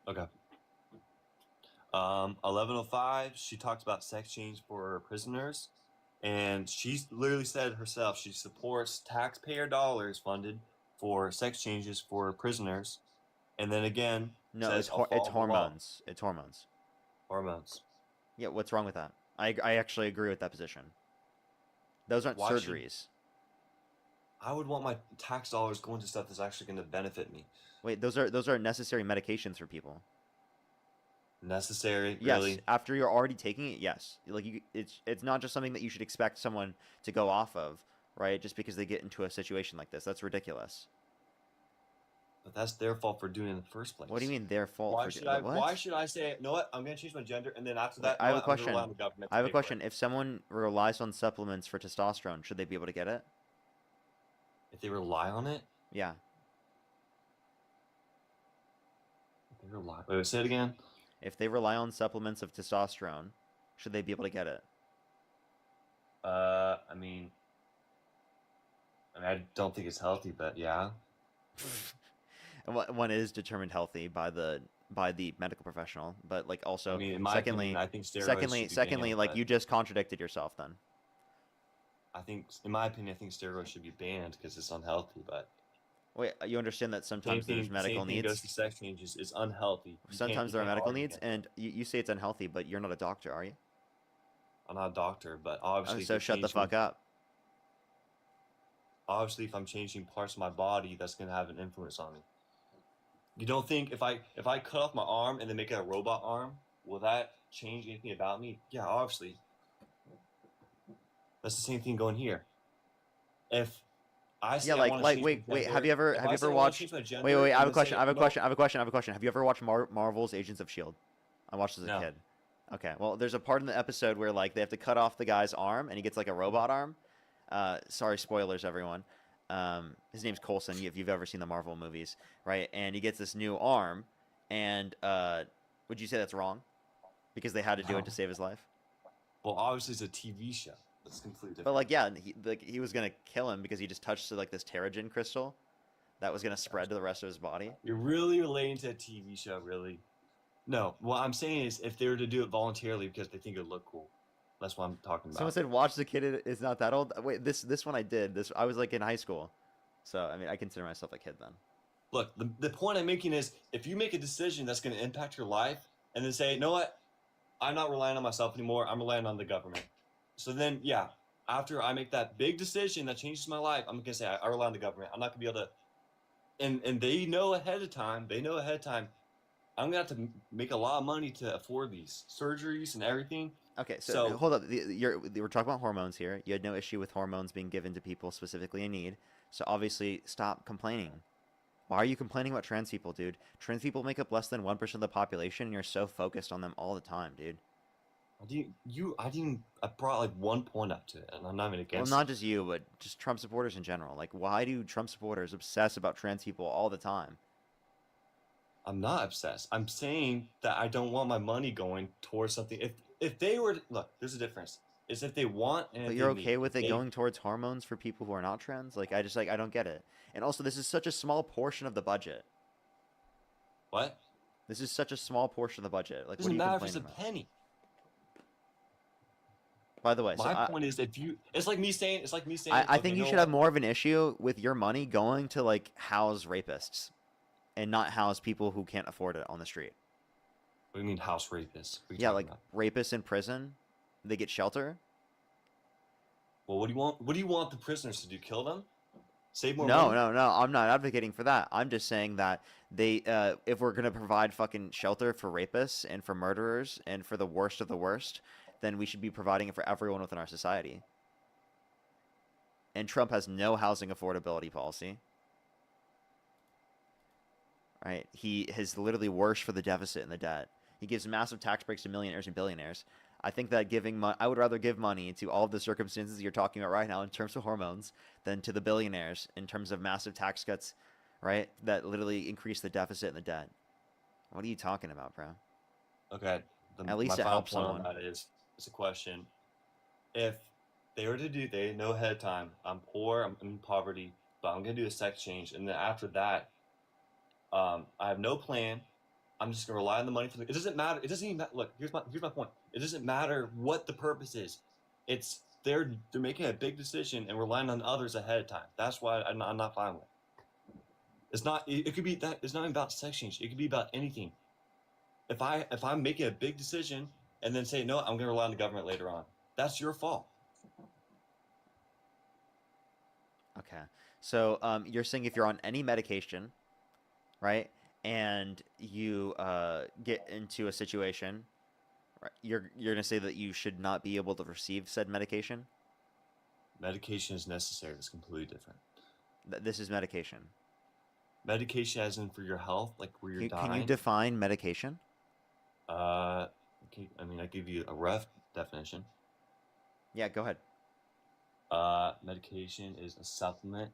Okay. 1105. She talked about sex change for prisoners, and she literally said herself she supports taxpayer dollars funded for sex changes for prisoners, and then again No, says it's "I'll it's follow the law." hormones. It's hormones. Hormones. Yeah, what's wrong with that? I actually agree with that position. Those aren't Why should- surgeries. I would want my tax dollars going to stuff that's actually going to benefit me. Wait, those are necessary medications for people. Necessary, Yes, really? after you're already taking it, yes. Like it's not just something that you should expect someone to go off of, right? Just because they get into a situation like this. That's ridiculous. But that's their fault for doing it in the first place. What do you mean their fault? Why for should doing I? what? Why should I say, you know what? I'm going to change my gender, and then after that, I have a I'm gonna question. rely on the government to I have a pay for it. question. If someone relies on supplements for testosterone, should they be able to get it? If they rely on it, Yeah. if they rely. Wait, say it again. If they rely on supplements of testosterone, should they be able to get it? I mean, I don't think it's healthy, but yeah. And one is determined healthy by the medical professional, but like also I mean, in my secondly, opinion, I think steroids should be banned, like but- you just contradicted yourself then. I think, in my opinion, I think steroids should be banned because it's unhealthy. But Wait, you understand that sometimes there's medical same thing goes needs. to sex changes. It's unhealthy. You Sometimes can't- there are you can't medical argue needs, against it. and you say it's unhealthy, but you're not a doctor, are you? I'm not a doctor, but obviously, if So you're shut the changing- fuck up. Obviously, if I'm changing parts of my body, that's gonna have an influence on me. You don't think if I cut off my arm and then make it a robot arm, will that change anything about me? Yeah, obviously. That's the same thing going here. If I say Yeah, I like wanna like change wait my wait. gender- Have you ever if have I you say ever I wanna watched? change my Wait gender wait. I and have a then question. say, I have a "No." question. I have a question. I have a question. Have you ever watched Marvel's Agents of Shield? I watched as a No. kid. Okay. Well, there's a part in the episode where like they have to cut off the guy's arm and he gets like a robot arm. Sorry, spoilers, everyone. His name's Coulson. If you've ever seen the Marvel movies, right? And he gets this new arm, and would you say that's wrong? Because they had to do No. it to save his life. Well, obviously, it's a TV show. That's completely different. But like, yeah, he was gonna kill him because he just touched like this Terrigen crystal that was gonna spread to the rest of his body. You're really relating to a TV show, really? No. What I'm saying is, if they were to do it voluntarily because they think it would look cool, that's what I'm talking about. Someone said, "Watch the kid is not that old." Wait, this one I did. I was like in high school, so I mean I consider myself a kid then. Look, the point I'm making is, if you make a decision that's going to impact your life, and then say, you know what, I'm not relying on myself anymore. I'm relying on the government. So then, yeah, after I make that big decision that changes my life, I'm going to say I rely on the government. I'm not going to be able to. And they know ahead of time. They know ahead of time. I'm going to have to make a lot of money to afford these surgeries and everything. Okay, so hold up. We're talking about hormones here. You had no issue with hormones being given to people specifically in need. So obviously, stop complaining. Why are you complaining about trans people, dude? Trans people make up less than 1% of the population, and you're so focused on them all the time, dude. I brought like one point up to it, and I'm not even Well, against not just you, but just Trump supporters in general. Like, why do Trump supporters obsess about trans people all the time? I'm not obsessed. I'm saying that I don't want my money going towards something. If they were look, there's a difference. Is if they want and But if you're they okay need. with it They- going towards hormones for people who are not trans? Like, I don't get it. And also, this is such a small portion of the budget. What? This is such a small portion of the budget. Like, Doesn't what are you matter if it's a complaining about? penny. By the way, so My point is, it's like me saying, I okay, think you know should have what? more of an issue with your money going to like house rapists, and not house people who can't afford it on the street. What do you mean house rapists? What are you Yeah, talking like about? rapists in prison, they get shelter. Well, what do you want? What do you want the prisoners to do? Kill them? Save more No, money? no. I'm not advocating for that. I'm just saying that they, if we're gonna provide fucking shelter for rapists and for murderers and for the worst of the worst, then we should be providing it for everyone within our society. And Trump has no housing affordability policy. Right? He is literally worse for the deficit and the debt. He gives massive tax breaks to millionaires and billionaires. I think that I would rather give money to all of the circumstances you're talking about right now in terms of hormones than to the billionaires in terms of massive tax cuts, right? That literally increase the deficit and the debt. What are you talking about, bro? Okay. At least my it final helps point someone. on that is, it's a question. If they were to do, they know ahead of time, I'm poor, I'm in poverty, but I'm gonna do a sex change, and then after that, I have no plan, I'm just gonna rely on the money for it doesn't matter. It doesn't even matter. Look, here's my point. It doesn't matter what the purpose is. It's they're making a big decision and relying on others ahead of time. That's why I'm not fine with it. It's not. It could be that. It's not even about sex change. It could be about anything. If I'm making a big decision and then say no, I'm gonna rely on the government later on. That's your fault. Okay. So you're saying if you're on any medication, right, and you get into a situation, right, you're gonna say that you should not be able to receive said medication? Medication is necessary. It's completely different. This is medication. Medication as in for your health, like where you're dying. Can you define medication? Okay, I mean, I give you a rough definition. Yeah, go ahead. Medication is a supplement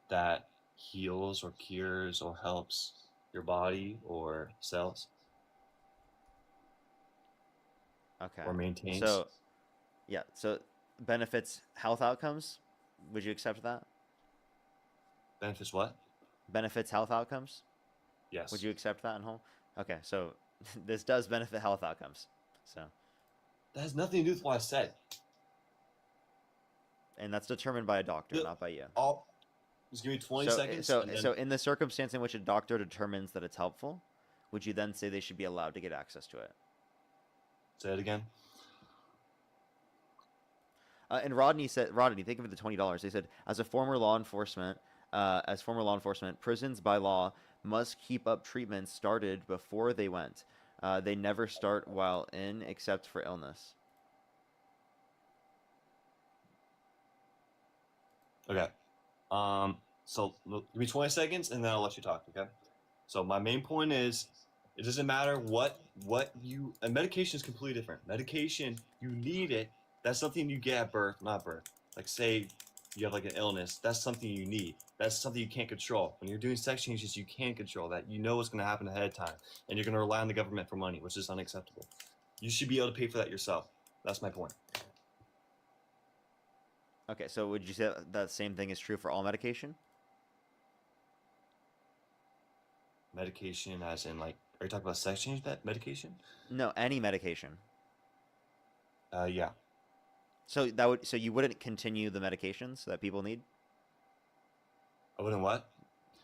that heals or cures or helps your body or cells. Okay. Or maintains. So, yeah. So benefits health outcomes. Would you accept that? Benefits what? Benefits health outcomes. Yes. Would you accept that in whole? Okay. So this does benefit health outcomes. So. That has nothing to do with what I said. And that's determined by a doctor, not by you. Just give me 20 seconds. So in the circumstance in which a doctor determines that it's helpful, would you then say they should be allowed to get access to it? Say it again. And Rodney said, think of the $20. They said, as former law enforcement, prisons by law must keep up treatments started before they went. They never start while in, except for illness. Okay. So give me 20 seconds and then I'll let you talk, okay? So my main point is it doesn't matter what you and medication is completely different. Medication, you need it. That's something you get at birth, not birth. Like say you have like an illness, that's something you need. That's something you can't control. When you're doing sex changes, you can't control that. You know what's gonna happen ahead of time. And you're gonna rely on the government for money, which is unacceptable. You should be able to pay for that yourself. That's my point. Okay, so would you say that same thing is true for all medication? Medication as in like, are you talking about sex change medication? No, any medication. Yeah. So you wouldn't continue the medications that people need? I wouldn't what?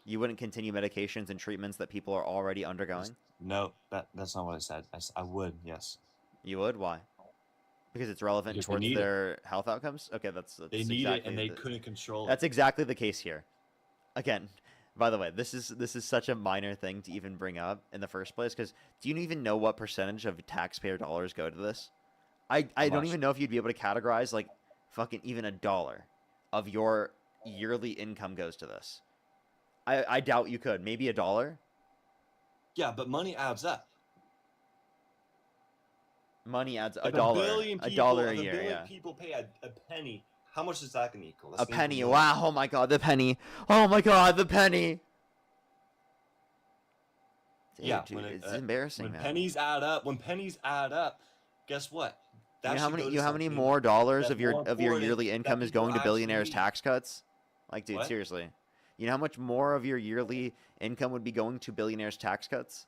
You wouldn't continue medications and treatments that people are already undergoing? No, that's not what I said. I would, yes. You would? Why? Because it's relevant Because they towards need their health outcomes? Okay, that's they need exactly it and they couldn't control it. That's exactly the case here. Again, by the way, this is such a minor thing to even bring up in the first place, because do you even know what percentage of taxpayer dollars go to this? I don't even know if you'd be able to categorize like fucking even $1 of your yearly income goes to this. I doubt you could. Maybe $1? Yeah, but money adds up. Money adds If $1 a year. If a billion Yeah. people pay a penny, how much is that going to equal? A penny. Wow. Oh my God. The penny. Oh my God. The penny. Yeah, Dude, it's embarrassing, when man. pennies add up, guess what? You know how many more dollars of your yearly income is going to billionaires' need. tax cuts? Like, dude, What? seriously. You know how much more of your yearly income would be going to billionaires' tax cuts?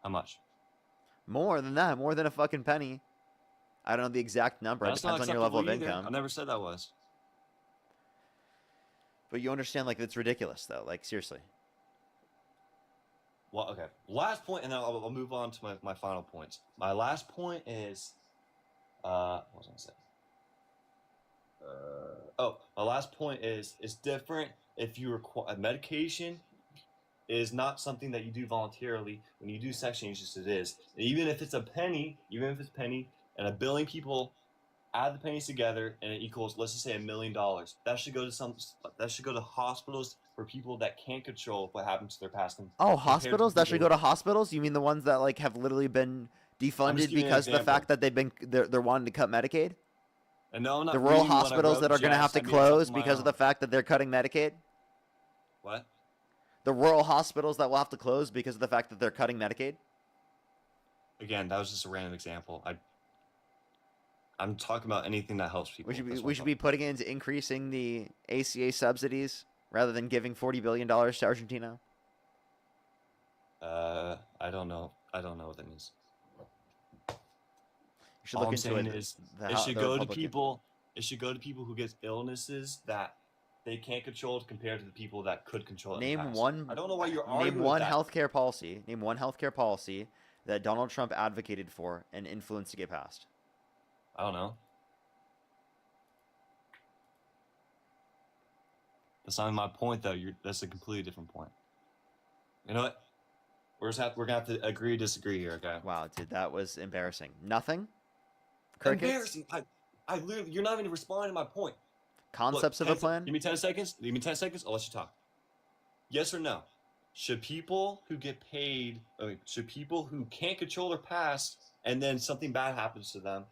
How much? More than that. More than a fucking penny. I don't know the exact number. That's It depends not on your level of acceptable either. income. I never said that was. But you understand, like, it's ridiculous, though. Like, seriously. Well, okay. Last point, and then I'll move on to my final points. My last point is, what was I gonna say? My last point is it's different if you require medication is not something that you do voluntarily. When you do sex changes, it is. And even if it's a penny, and a billion people add the pennies together, and it equals, let's just say, $1 million. That should go to hospitals for people that can't control what happens to their past. Oh, hospitals? That should go to hospitals? You mean the ones that, like, have literally been defunded giving you an because of the example. fact that they're wanting to cut Medicaid? And no, I'm not The rural reading what I hospitals wrote, that are going to Jess. have to I made it up close on my because of own. the fact that they're cutting Medicaid? What? The rural hospitals that will have to close because of the fact that they're cutting Medicaid? Again, that was just a random example. I'm talking about anything that helps people. We should be putting it into increasing the ACA subsidies rather than giving $40 billion to Argentina. I don't know. I don't know what that means. You should All look I'm into saying it. is The it should the go to Republican- people. It should go to people who get illnesses that they can't control compared to the people that could control it. in the Name past. one. I don't know why you're arguing Name with one that. healthcare policy. Name one healthcare policy that Donald Trump advocated for and influenced to get passed. I don't know. That's not my point, though. That's a completely different point. You know what? We're gonna have to agree, disagree here, okay? Wow, dude, that was embarrassing. Nothing. Crickets? Embarrassing. I literally, you're not even responding to my point. Concepts Look, of a plan. Give me 10 seconds. Give me 10 seconds. I'll let you talk. Yes or no? Should people who get paid, should people who can't control their past and then something bad happens to them,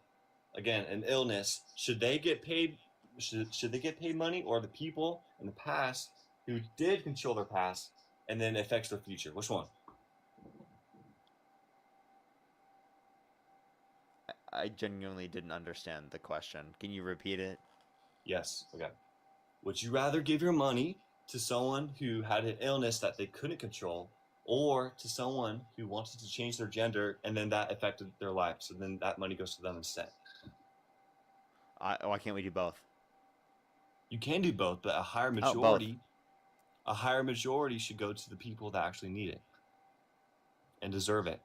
again, an illness, should they get paid? Should they get paid money, or the people in the past who did control their past and then it affects their future? Which one? I genuinely didn't understand the question. Can you repeat it? Yes. Okay. Would you rather give your money to someone who had an illness that they couldn't control, or to someone who wanted to change their gender and then that affected their life, so then that money goes to them instead? Why can't we do both? You can do both, but a higher both. majority should go to the people that actually need it and deserve it.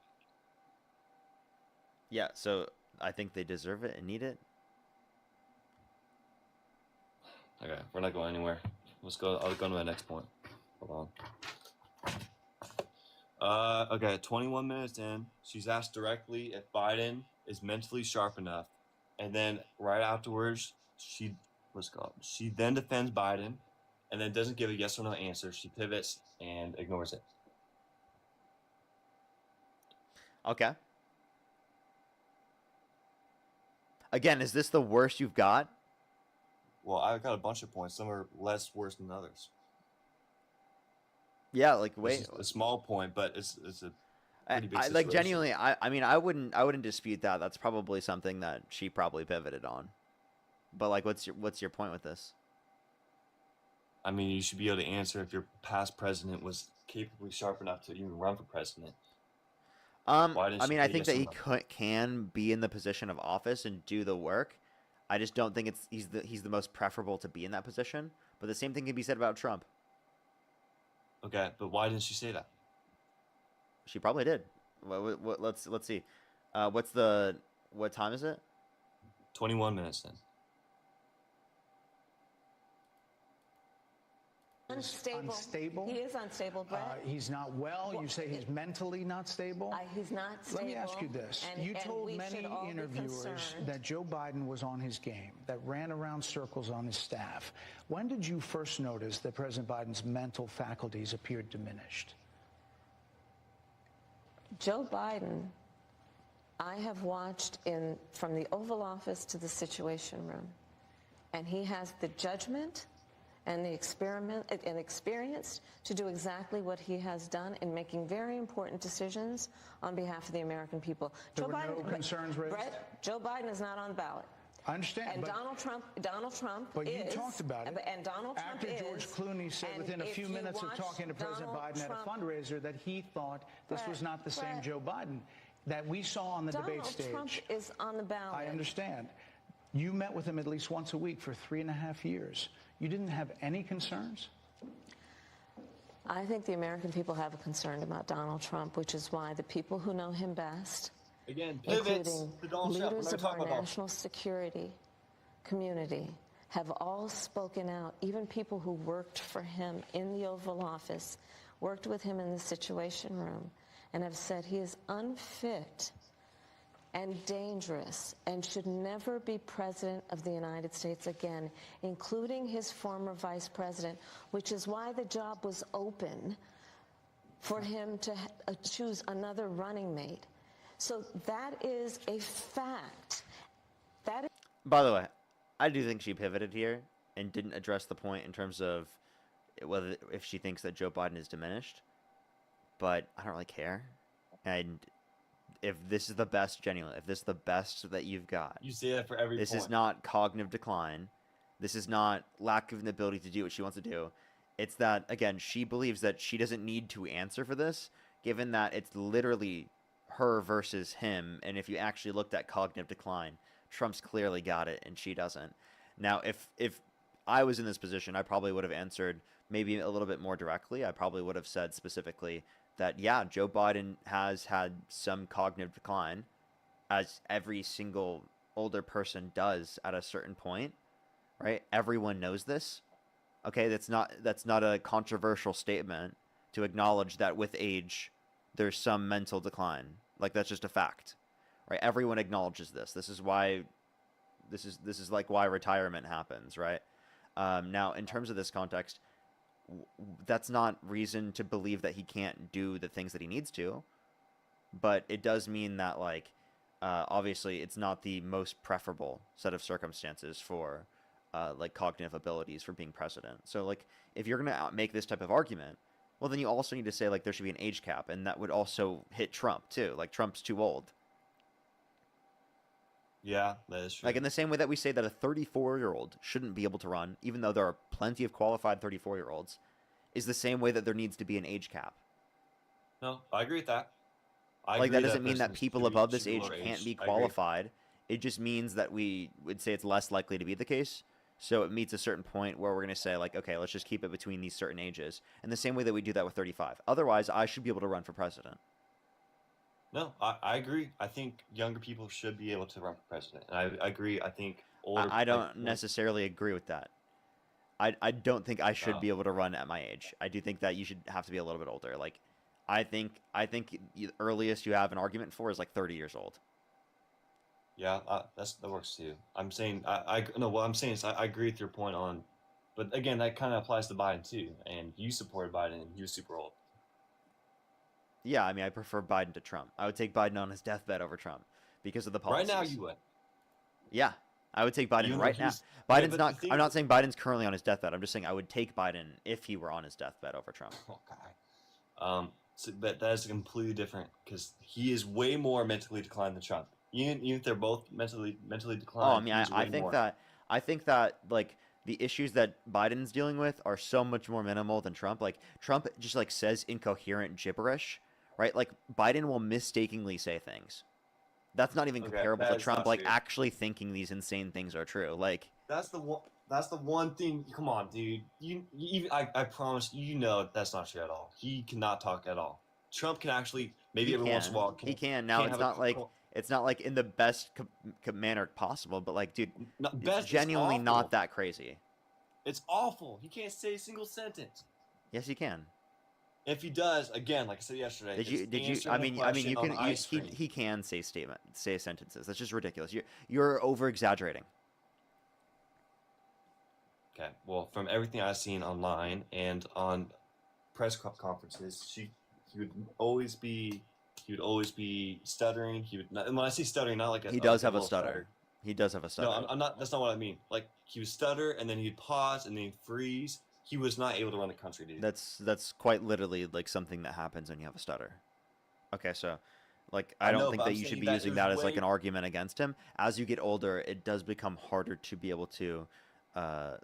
Yeah, so I think they deserve it and need it. Okay, we're not going anywhere. Let's go. I'll go to my next point. Hold on. Okay, 21 minutes in, she's asked directly if Biden is mentally sharp enough, and then right afterwards, she then defends Biden, and then doesn't give a yes or no answer. She pivots and ignores it. Okay. Again, is this the worst you've got? Well, I've got a bunch of points. Some are less worse than others. Yeah, like This wait, is a small point, but it's a pretty big like situation. genuinely, I mean, I wouldn't dispute that. That's probably something that she probably pivoted on. But like, what's your point with this? I mean, you should be able to answer if your past president was capably sharp enough to even run for president. Why didn't I she mean, I say think yes that or he no? can be in the position of office and do the work. I just don't think he's the most preferable to be in that position. But the same thing can be said about Trump. Okay, but why didn't she say that? She probably did. Let's see. What time is it? 21 minutes then. Unstable. He is unstable, Brett. He's not well. You say he's mentally not stable? He's not stable. Let me ask you this. and- You and told we many should all be interviewers concerned. that Joe Biden was on his game, that ran around circles on his staff. When did you first notice that President Biden's mental faculties appeared diminished? Joe Biden, I have watched from the Oval Office to the Situation Room, and he has the judgment and the experience to do exactly what he has done in making very important decisions on behalf of the American people. There were no concerns raised? Brett, Joe Biden is not on the ballot. I understand, And but Donald Trump but is. you talked about it. And Donald Trump after George is, Clooney said and within a if few you minutes of watch talking to President Donald Biden at a Trump- fundraiser that he thought this was Brett, not the same Brett. Joe Biden that we saw on the debate Donald stage. Trump is on the ballot. I understand. You met with him at least once a week for 3.5 years. You didn't have any concerns? I think the American people have a concern about Donald Trump, which is why the people who know him best, Again, pivots including to Donald Trump. We're leaders not of our talking about. national security community, have all spoken out. Even people who worked for him in the Oval Office, worked with him in the Situation Room, and have said he is unfit and dangerous and should never be president of the United States again, including his former vice president, which is why the job was open for him to choose another running mate. So that is a fact. That is By the way, I do think she pivoted here and didn't address the point in terms of whether if she thinks that Joe Biden is diminished. But I don't really care. And if this is the best, genuinely, if this is the best that you've got, You say that for every this point. is not cognitive decline. This is not lack of an ability to do what she wants to do. It's that, again, she believes that she doesn't need to answer for this. given that it's literally her versus him, and if you actually looked at cognitive decline, Trump's clearly got it and she doesn't. Now, if I was in this position, I probably would have answered maybe a little bit more directly. I probably would have said specifically that, yeah, Joe Biden has had some cognitive decline, as every single older person does at a certain point, right? Everyone knows this. Okay, that's not a controversial statement to acknowledge that with age there's some mental decline. Like, that's just a fact, right? Everyone acknowledges this. This is like why retirement happens, right? Now, in terms of this context, that's not reason to believe that he can't do the things that he needs to, but it does mean that, like, obviously it's not the most preferable set of circumstances for like cognitive abilities for being president. So, like, if you're gonna make this type of argument, well, then you also need to say, like, there should be an age cap, and that would also hit Trump too. Like, Trump's too old. Yeah, that is true. Like, in the same way that we say that a 34-year-old shouldn't be able to run, even though there are plenty of qualified 34-year-olds, is the same way that there needs to be an age cap. No, I agree with that. Like, that doesn't mean that people above this age can't be qualified. It just means that we would say it's less likely to be the case. So it meets a certain point where we're going to say, like, okay, let's just keep it between these certain ages. In the same way that we do that with 35. Otherwise, I should be able to run for president. No, I agree. I think younger people should be able to run for president. And I agree. I think older. I don't necessarily agree with that. I don't think I should be able to run at my age. I do think that you should have to be a little bit older. Like, I think the earliest you have an argument for is like 30 years old. Yeah, that works too. I'm saying what I'm saying is I agree with your point on, but again, that kind of applies to Biden too. And you supported Biden, and he was super old. Yeah, I mean, I prefer Biden to Trump. I would take Biden on his deathbed over Trump because of the policies. Right now, you would. Yeah, I would take Biden right now. Biden's not. I'm not saying Biden's currently on his deathbed. I'm just saying I would take Biden if he were on his deathbed over Trump. Okay. But that is completely different because he is way more mentally declined than Trump. Even if they're both mentally declined. Oh, I mean, I think that like the issues that Biden's dealing with are so much more minimal than Trump. Like, Trump just like says incoherent gibberish, right? Like, Biden will mistakenly say things. That's not even comparable to Trump. Like, actually thinking these insane things are true. Like, that's the one thing. Come on, dude. I promise you know that's not true at all. He cannot talk at all. Trump can actually maybe every once in a while. He can. Now it's not like in the best manner possible, but like, dude, it's genuinely not that crazy. It's awful. He can't say a single sentence. Yes, he can. If he does, again, like I said yesterday, did you? I mean, you can. He can say sentences. That's just ridiculous. You're over exaggerating. Okay. Well, from everything I've seen online and on press conferences, he would always be stuttering. He would not, and when I say stuttering, not like he does have a stutter. He does have a stutter. No, I'm not. That's not what I mean. Like, he would stutter and then he'd pause and then he'd freeze. He was not able to run the country, dude. That's quite literally like something that happens when you have a stutter. Okay, so like I don't think that you should be using that as like an argument against him. As you get older, it does become harder to be able to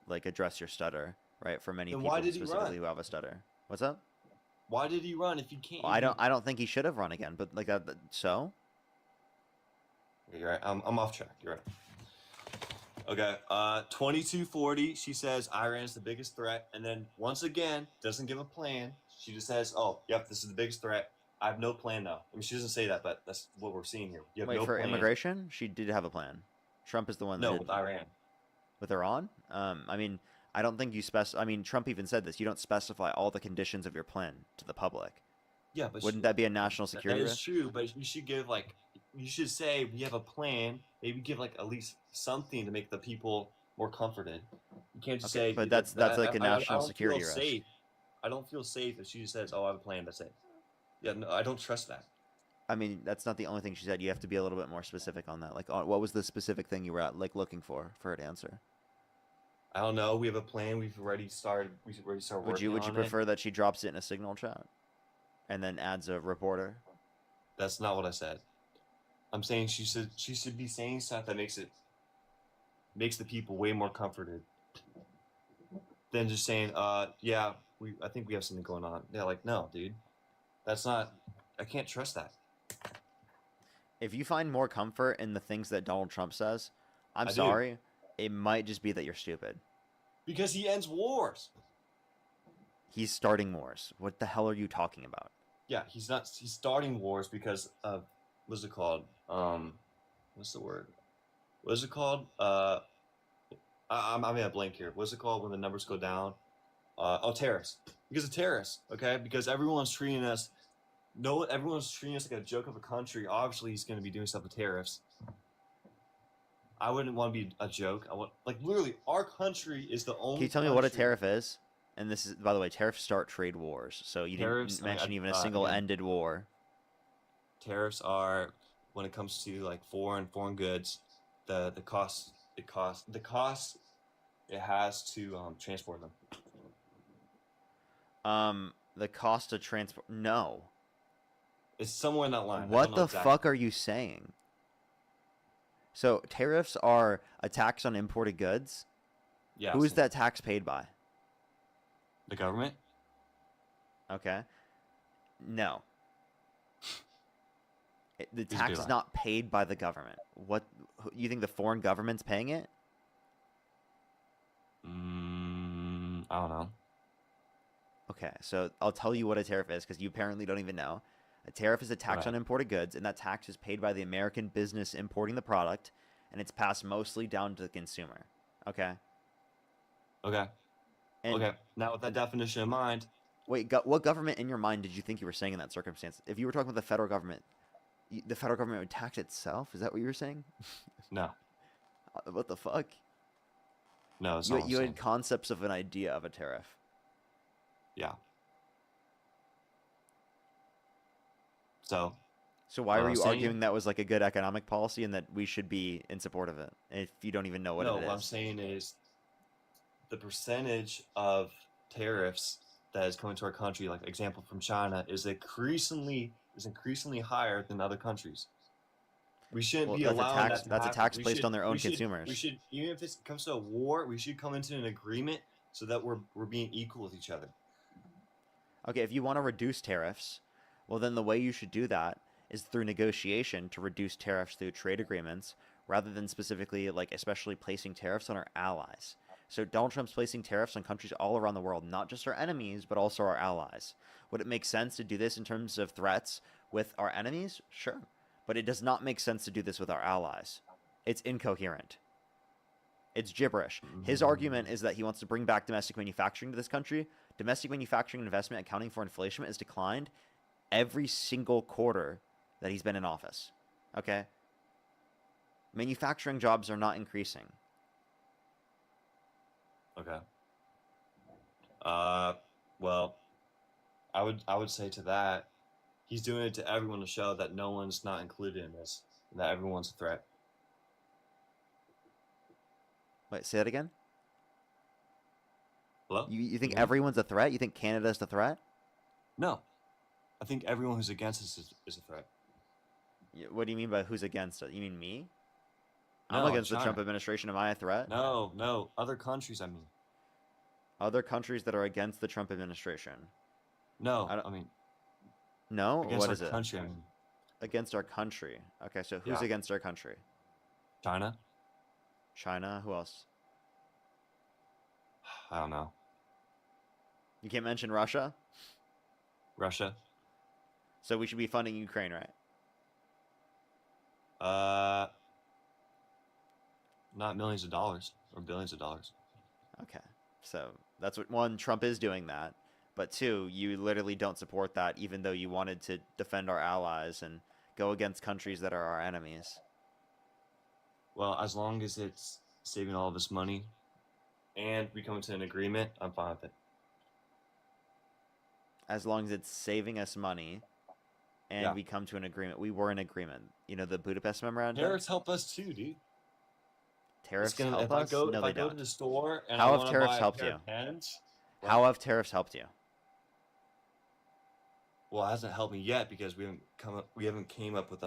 like address your stutter, right? For many people specifically who have a stutter. What's up? Why did he run if he can't? Well, I don't think he should have run again, but like so. You're right. I'm off track. You're right. Okay. 2240. She says Iran's the biggest threat, and then once again doesn't give a plan. She just says, "Oh, yep, this is the biggest threat. I have no plan though." I mean, she doesn't say that, but that's what we're seeing here. You have no for plan. Immigration, she did have a plan. Trump is the one. No, with Iran. With Iran? I mean, I don't think you I mean, Trump even said this. You don't specify all the conditions of your plan to the public. Yeah, but wouldn't that be a national security risk? That is true, but you should give you should say we have a plan. Maybe give like at least something to make the people more comforted. You can't just say. But that's like a national security risk. Safe. I don't feel safe if she just says, "Oh, I have a plan." That's it. Yeah, no, I don't trust that. I mean, that's not the only thing she said. You have to be a little bit more specific on that. Like, what was the specific thing you were looking for her to answer? I don't know. We have a plan. We've already started. Would you prefer that she drops it in a signal chat, and then adds a reporter? That's not what I said. I'm saying she should be saying stuff that makes the people way more comforted than just saying, yeah, I think we have something going on. Yeah, like, no, dude. That's not. I can't trust that. If you find more comfort in the things that Donald Trump says, I'm I do. sorry. It might just be that you're stupid. Because he ends wars. He's starting wars. What the hell are you talking about? Yeah, he's not. He's starting wars because of what's it called? What's the word? What is it called? I'm having a blank here. What's it called when the numbers go down? Tariffs. Because of tariffs. Okay, because everyone's treating us. No, everyone's treating us like a joke of a country. Obviously, he's going to be doing stuff with tariffs. I wouldn't want to be a joke. I want, like, literally, our country is the only. Can you tell me what a tariff is? And this is, by the way, tariffs start trade wars. So you Tariffs, didn't mention even a again, single ended war. Tariffs are when it comes to like foreign goods, the cost it has to transport them. The cost of transport. No. It's somewhere in that line. I What don't know the exactly. fuck are you saying? So tariffs are a tax on imported goods. Yeah. Who is that tax paid by? The government. Okay. No. The Who's tax doing is it? not paid by the government. What you think the foreign government's paying it? I don't know. Okay, so I'll tell you what a tariff is because you apparently don't even know. A tariff is a tax Right. on imported goods, and that tax is paid by the American business importing the product, and it's passed mostly down to the consumer. Okay. Okay. And Okay. Now with that definition in mind, wait, what government in your mind did you think you were saying in that circumstance? If you were talking about the federal government, the federal government would tax itself? Is that what you were saying? no, What the fuck? no, it's You, not. you had concepts of an idea of a tariff. Yeah. So why what were I'm you saying- arguing that was like a good economic policy and that we should be in support of it if you don't even know what no, it what I'm is? saying is the percentage of tariffs that is coming to our country, like example from China, is increasingly higher than other countries. We shouldn't Well, be that's a allowing tax- that to that's a happen. tax We placed should- on their own we should- consumers. We should, even if it comes to a war, we should come into an agreement so that we're being equal with each other. Okay, if you want to reduce tariffs, well, then the way you should do that is through negotiation to reduce tariffs through trade agreements rather than specifically, like, especially placing tariffs on our allies. So Donald Trump's placing tariffs on countries all around the world, not just our enemies, but also our allies. Would it make sense to do this in terms of threats with our enemies? Sure. But it does not make sense to do this with our allies. It's incoherent. It's gibberish. His argument is that he wants to bring back domestic manufacturing to this country. Domestic manufacturing investment accounting for inflation has declined every single quarter that he's been in office. Okay? Manufacturing jobs are not increasing. Okay. Well, I would say to that, he's doing it to everyone to show that no one's not included in this, and that everyone's a threat. Wait, say that again? Hello? You think Mhm. everyone's a threat? You think Canada's the threat? No, I think everyone who's against us is a threat. What do you mean by who's against it? You mean me? No, I'm against the China. Trump administration. Am I a threat? No, other countries. I mean, Other countries that are against the Trump administration. no, I don't- I mean, No? against What our is it? country. I mean, Against our country. Okay, so who's Yeah. against our country? China. China? Who else? I don't know. You can't mention Russia? Russia. So we should be funding Ukraine, right? Not millions of dollars or billions of dollars. Okay. So that's what, one, Trump is doing that. But two, you literally don't support that even though you wanted to defend our allies and go against countries that are our enemies. Well, as long as it's saving all of us money and we come to an agreement, I'm fine with it. As long as it's saving us money and Yeah. we come to an agreement. We were in agreement. You know, the Budapest Memorandum? Tariffs help us too, dude. Tariffs It's gonna- help if I us? go, No, if they I go don't. to the store and How I have wanna tariffs buy a helped pair you? of pens, How have tariffs helped you? well, it hasn't helped me yet because we haven't came up with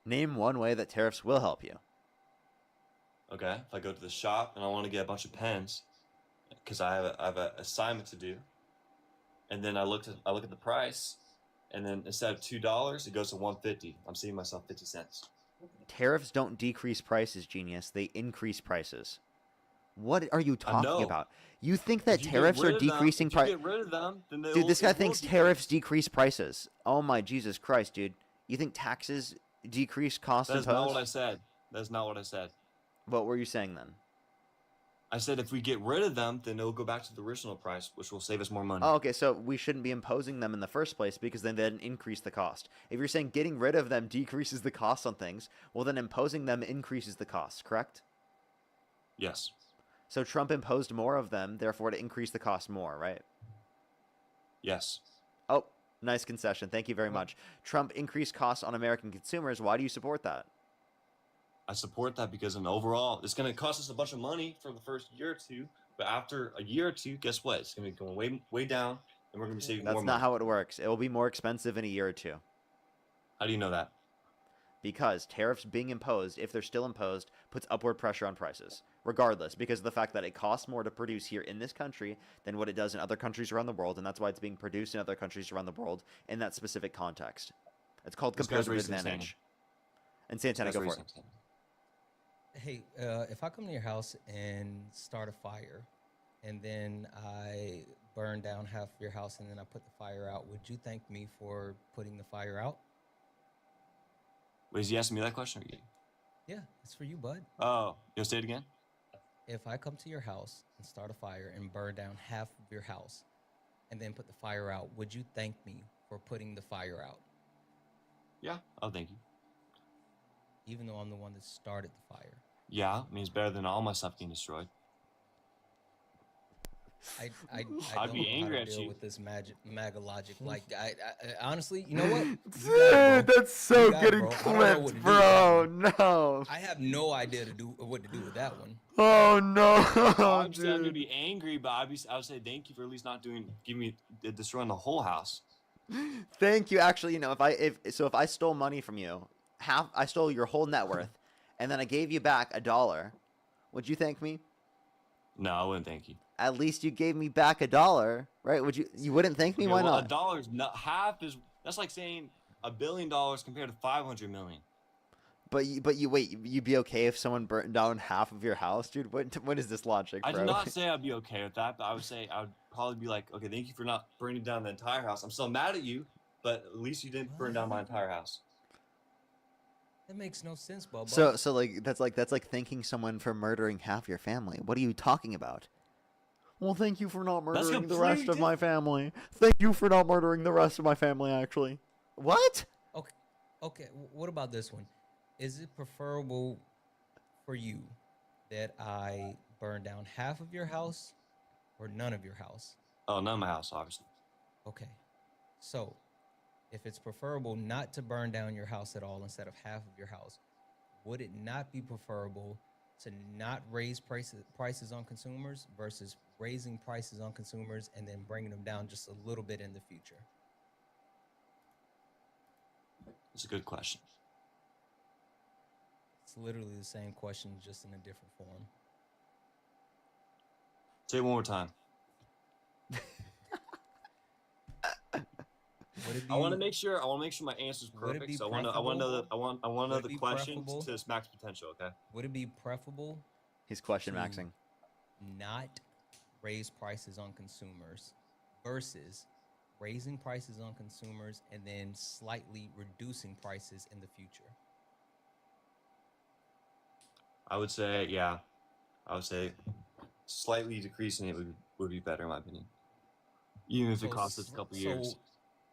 Name one way that tariffs will help you. Okay, if I go to the shop and I want to get a bunch of pens because I have an assignment to do, and then I look at the price, and then instead of $2, it goes to $1.50. I'm saving myself 50 cents. Tariffs don't decrease prices, genius. They increase prices. What are you talking about? You think that tariffs are decreasing prices? Get rid of them, then Dude, this guy thinks tariffs decrease prices. Oh my Jesus Christ, dude. You think taxes decrease costs That's imposed? not what I said. That's not what I said. What were you saying then? I said if we get rid of them, then it'll go back to the original price, which will save us more money. Oh, okay, so we shouldn't be imposing them in the first place because then they'd increase the cost. If you're saying getting rid of them decreases the cost on things, well then imposing them increases the cost, correct? Yes. So Trump imposed more of them, therefore to increase the cost more, right? Yes. Oh, nice concession. Thank you very much. Trump increased costs on American consumers. Why do you support that? I support that because in overall, it's going to cost us a bunch of money for the first year or two, but after a year or two, guess what? It's going to be going way down, and we're going to be saving more money. That's not how it works. It will be more expensive in a year or two. How do you know that? Because tariffs being imposed, if they're still imposed, puts upward pressure on prices, regardless, because of the fact that it costs more to produce here in this country than what it does in other countries around the world, and that's why it's being produced in other countries around the world in that specific context. It's called comparative advantage. And Santana, go for it. Hey, if I come to your house and start a fire, and then I burn down half of your house and then I put the fire out, would you thank me for putting the fire out? Wait, is he asking me that question? Or you? Yeah, it's for you, bud. Oh, you'll say it again? If I come to your house and start a fire and burn down half of your house and then put the fire out, would you thank me for putting the fire out? Yeah, I'll thank you. Even though I'm the one that started the fire. Yeah, I mean, it's better than all my stuff getting destroyed. I I'd don't be know angry how at to deal you. with this MAGA logic. Like, I honestly, you know what? Dude, that's so You got it, getting bro. I don't know what clipped, to do bro. with that No. I have no idea what to do with that one. Oh no, I'm saying I'm gonna dude. be angry, but I would say thank you for at least not destroying the whole house. Thank you. Actually, you know, if I stole money from you, I stole your whole net worth, and then I gave you back $1, would you thank me? No, I wouldn't thank you. At least you gave me back $1, right? You wouldn't thank me? Okay, Why well, not? $1 not half is that's like saying $1 billion compared to 500 million. But you wait, you'd be okay if someone burnt down half of your house, dude? What is this logic, bro? I did not say I'd be okay with that, but I would say I would probably be like, okay, thank you for not burning down the entire house. I'm still mad at you, but at least you didn't burn down my entire house. That makes no sense, Bubba. So like that's like thanking someone for murdering half your family. What are you talking about? Well, thank you for not murdering the rest of my family. Thank you for not murdering the rest of my family, actually. What? Okay, what about this one? Is it preferable for you that I burn down half of your house or none of your house? Oh, none of my house, obviously. Okay. So, if it's preferable not to burn down your house at all instead of half of your house, would it not be preferable to not raise prices on consumers versus raising prices on consumers and then bringing them down just a little bit in the future? It's a good question. It's literally the same question, just in a different form. Say it one more time. I want to make sure my answer's perfect. So I want to know the questions to its max potential. Okay. Would it be preferable? He's question to maxing. Not raise prices on consumers versus raising prices on consumers and then slightly reducing prices in the future? I would say, yeah. I would say slightly decreasing it would be better in my opinion. Even if it costs us a couple years.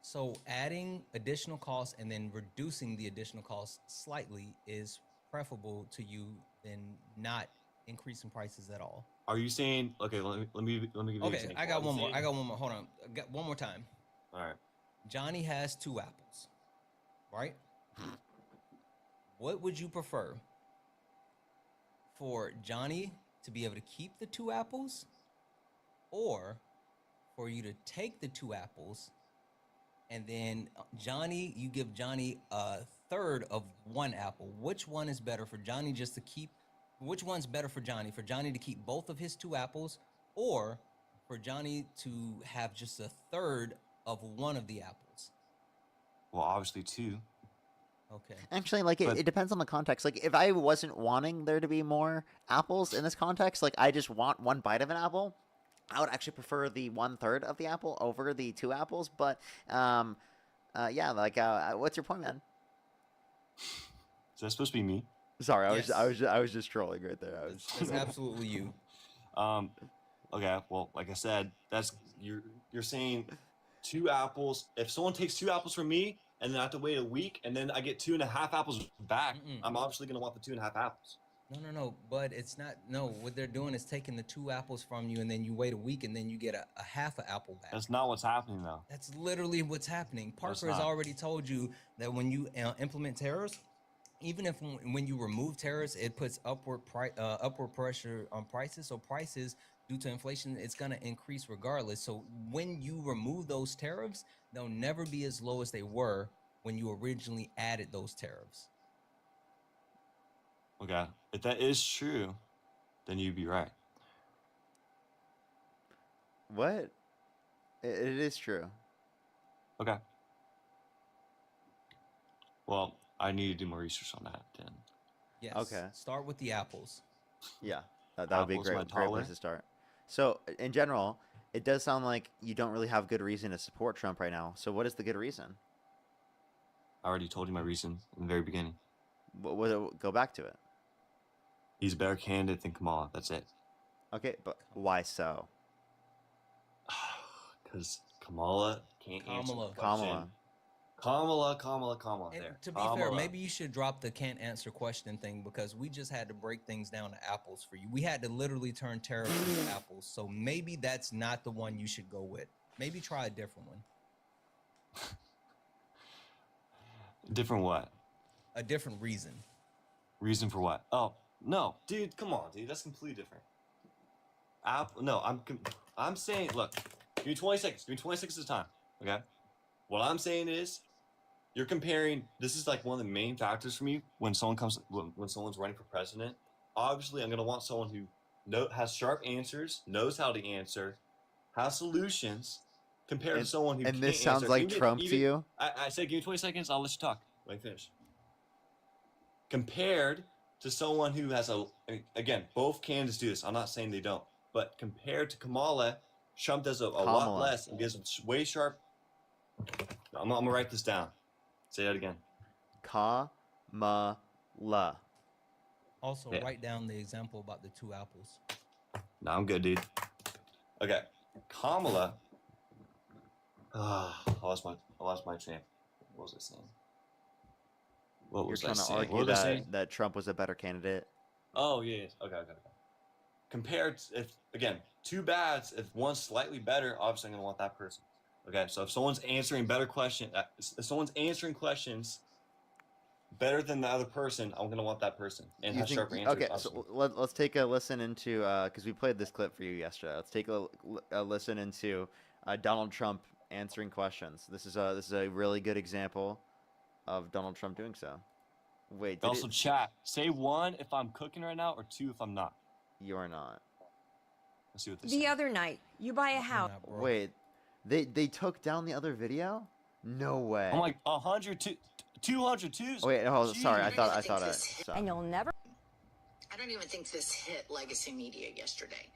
So adding additional costs and then reducing the additional costs slightly is preferable to you than not increasing prices at all. Are you saying, okay, let me give you an example. I got one more. Hold on. I got one more time. All right. Johnny has 2 apples, right? What would you prefer? For Johnny to be able to keep the 2 apples, or for you to take the 2 apples and then you give Johnny a third of 1 apple? Which one is better for Johnny which one's better for Johnny? For Johnny to keep both of his 2 apples, or for Johnny to have just a third of one of the apples? Well, obviously 2. Okay. Actually, like it depends on the context. Like if I wasn't wanting there to be more apples in this context, like I just want one bite of an apple, I would actually prefer the 1/3 of the apple over the 2 apples. But yeah, like what's your point, man? Is that supposed to be me? Sorry, Yes. I was just trolling right there. That's absolutely you. Okay. Well, like I said, that's you're saying 2 apples. If someone takes 2 apples from me and then I have to wait a week and then I get 2.5 apples back, I'm obviously gonna want the 2.5 apples. No, but it's not. No, what they're doing is taking the 2 apples from you, and then you wait a week, and then you get a half an apple back. That's not what's happening, though. That's literally what's happening. Parker has not. already told you that when you implement tariffs, even if when you remove tariffs, it puts upward pressure on prices. So prices, due to inflation, it's going to increase regardless. So when you remove those tariffs, they'll never be as low as they were when you originally added those tariffs. Okay. If that is true, then you'd be right. What? It is true. Okay. Well, I need to do more research on that then. Yes. Okay. Start with the apples. Yeah, that would be a Apples, my great taller. place to start. So, in general, it does sound like you don't really have good reason to support Trump right now. So, what is the good reason? I already told you my reason in the very beginning. Go back to it. He's a better candidate than Kamala. That's it. Okay, but why so? Because Kamala can't answer the Kamala. question. Kamala. And There. to be Kamala. fair, maybe you should drop the can't answer question thing, because we just had to break things down to apples for you. We had to literally turn tariffs into apples. So maybe that's not the one you should go with. Maybe try a different one. Different what? A different reason. Reason for what? Oh, no. Dude, come on, dude. That's completely different. No, I'm saying, look, give me 20 seconds. Give me 20 seconds of time, okay? What I'm saying is, you're comparing, this is like one of the main factors for me when someone's running for president. Obviously, I'm going to want someone who has sharp answers, knows how to answer, has solutions, compared to someone who And can't this sounds answer. like Trump to you? I said, give me 20 seconds, I'll let you talk. Let me finish. Compared to someone who has again, both candidates do this. I'm not saying they don't. But compared to Kamala, Trump does a lot less and gives a way sharp. I'm going to write this down. Say that again. Kamala. Also, Yeah. write down the example about the 2 apples. No, I'm good, dude. Okay. Kamala. I lost my train. What was I saying? What You're was I trying to saying? argue What was I saying? that Trump was a better candidate. Oh, yeah. Okay. Compared to, if, again, 2 bads, if one's slightly better, obviously I'm going to want that person. Okay, so if someone's answering if someone's answering questions better than the other person, I'm going to want that person and has sharper answers. Okay, obviously. so let's take a listen into, because we played this clip for you yesterday. Let's take a listen into Donald Trump answering questions. This is a really good example of Donald Trump doing so. Wait, did Also, chat, say 1 if I'm cooking right now or 2 if I'm not. You are not. Let's see what they say. The other night, you buy a house. Wait, they took down the other video? No way. I'm like 102, 202. Oh, wait, oh, sorry. I thought I And you'll never. I don't even think this hit legacy media yesterday.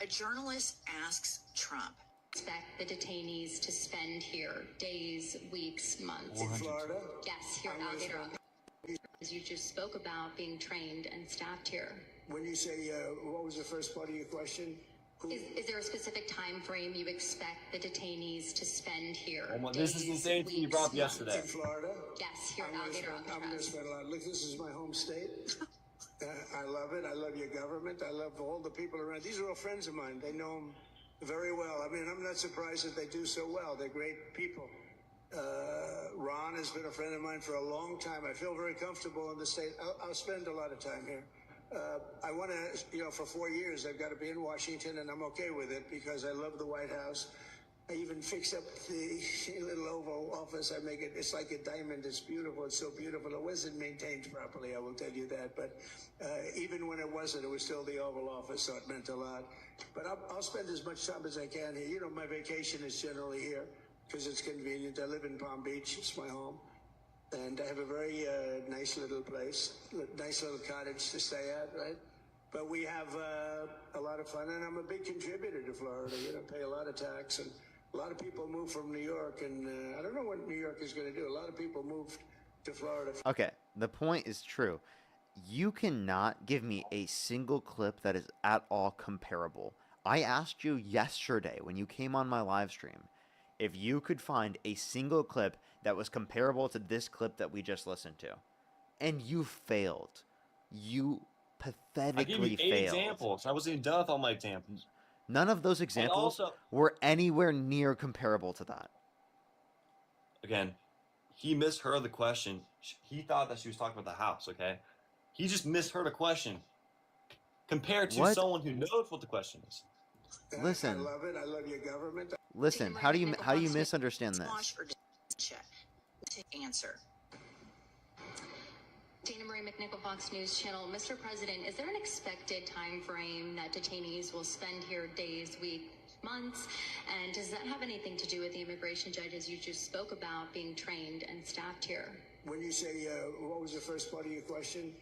A journalist asks Trump. Expect the detainees to spend here days, weeks, months. In Florida? Yes, here at Alligator. As you just spoke about being trained and staffed here. When you say, what was the first part of your question? Is there a specific time frame you expect the detainees to spend here? Oh, this is the same thing you brought up yesterday. In Florida? Yes, here at Alligator. I'm going to spend a lot. Look, this is my home state. I love it. I love your government. I love all the people around. These are all friends of mine. They know them very well. I mean, I'm not surprised that they do so well. They're great people. Ron has been a friend of mine for a long time. I feel very comfortable in the state. I'll spend a lot of time here. I want to, for 4 years, I've got to be in Washington, and I'm okay with it because I love the White House. I even fix up the little Oval Office. I make it, it's like a diamond. It's beautiful. It's so beautiful. It wasn't maintained properly, I will tell you that. But even when it wasn't, it was still the Oval Office, so it meant a lot. But I'll spend as much time as I can here. You know, my vacation is generally here because it's convenient. I live in Palm Beach. It's my home. And I have a very nice little place, nice little cottage to stay at, right? But we have a lot of fun, and I'm a big contributor to Florida. You know, pay a lot of tax, and a lot of people move from New York, and I don't know what New York is going to do. A lot of people moved to Florida. Okay, the point is true. You cannot give me a single clip that is at all comparable. I asked you yesterday when you came on my live stream if you could find a single clip that was comparable to this clip that we just listened to. And you failed. You pathetically I gave you 8 examples. I wasn't even done with all my examples. None of those examples were anywhere near comparable to that. Again, he misheard the question. He thought that she was talking about the house, okay? He just misheard a question compared to someone who knows what the question is. Listen. I love it. I love your government. Listen, how do you misunderstand this? Answer. Dana Marie McNichol, Fox News Channel. Mr. President, is there an expected time frame that detainees will spend here, days, weeks, months? And does that have anything to do with the immigration judges you just spoke about being trained and staffed here? When you say, what was the first part of your question?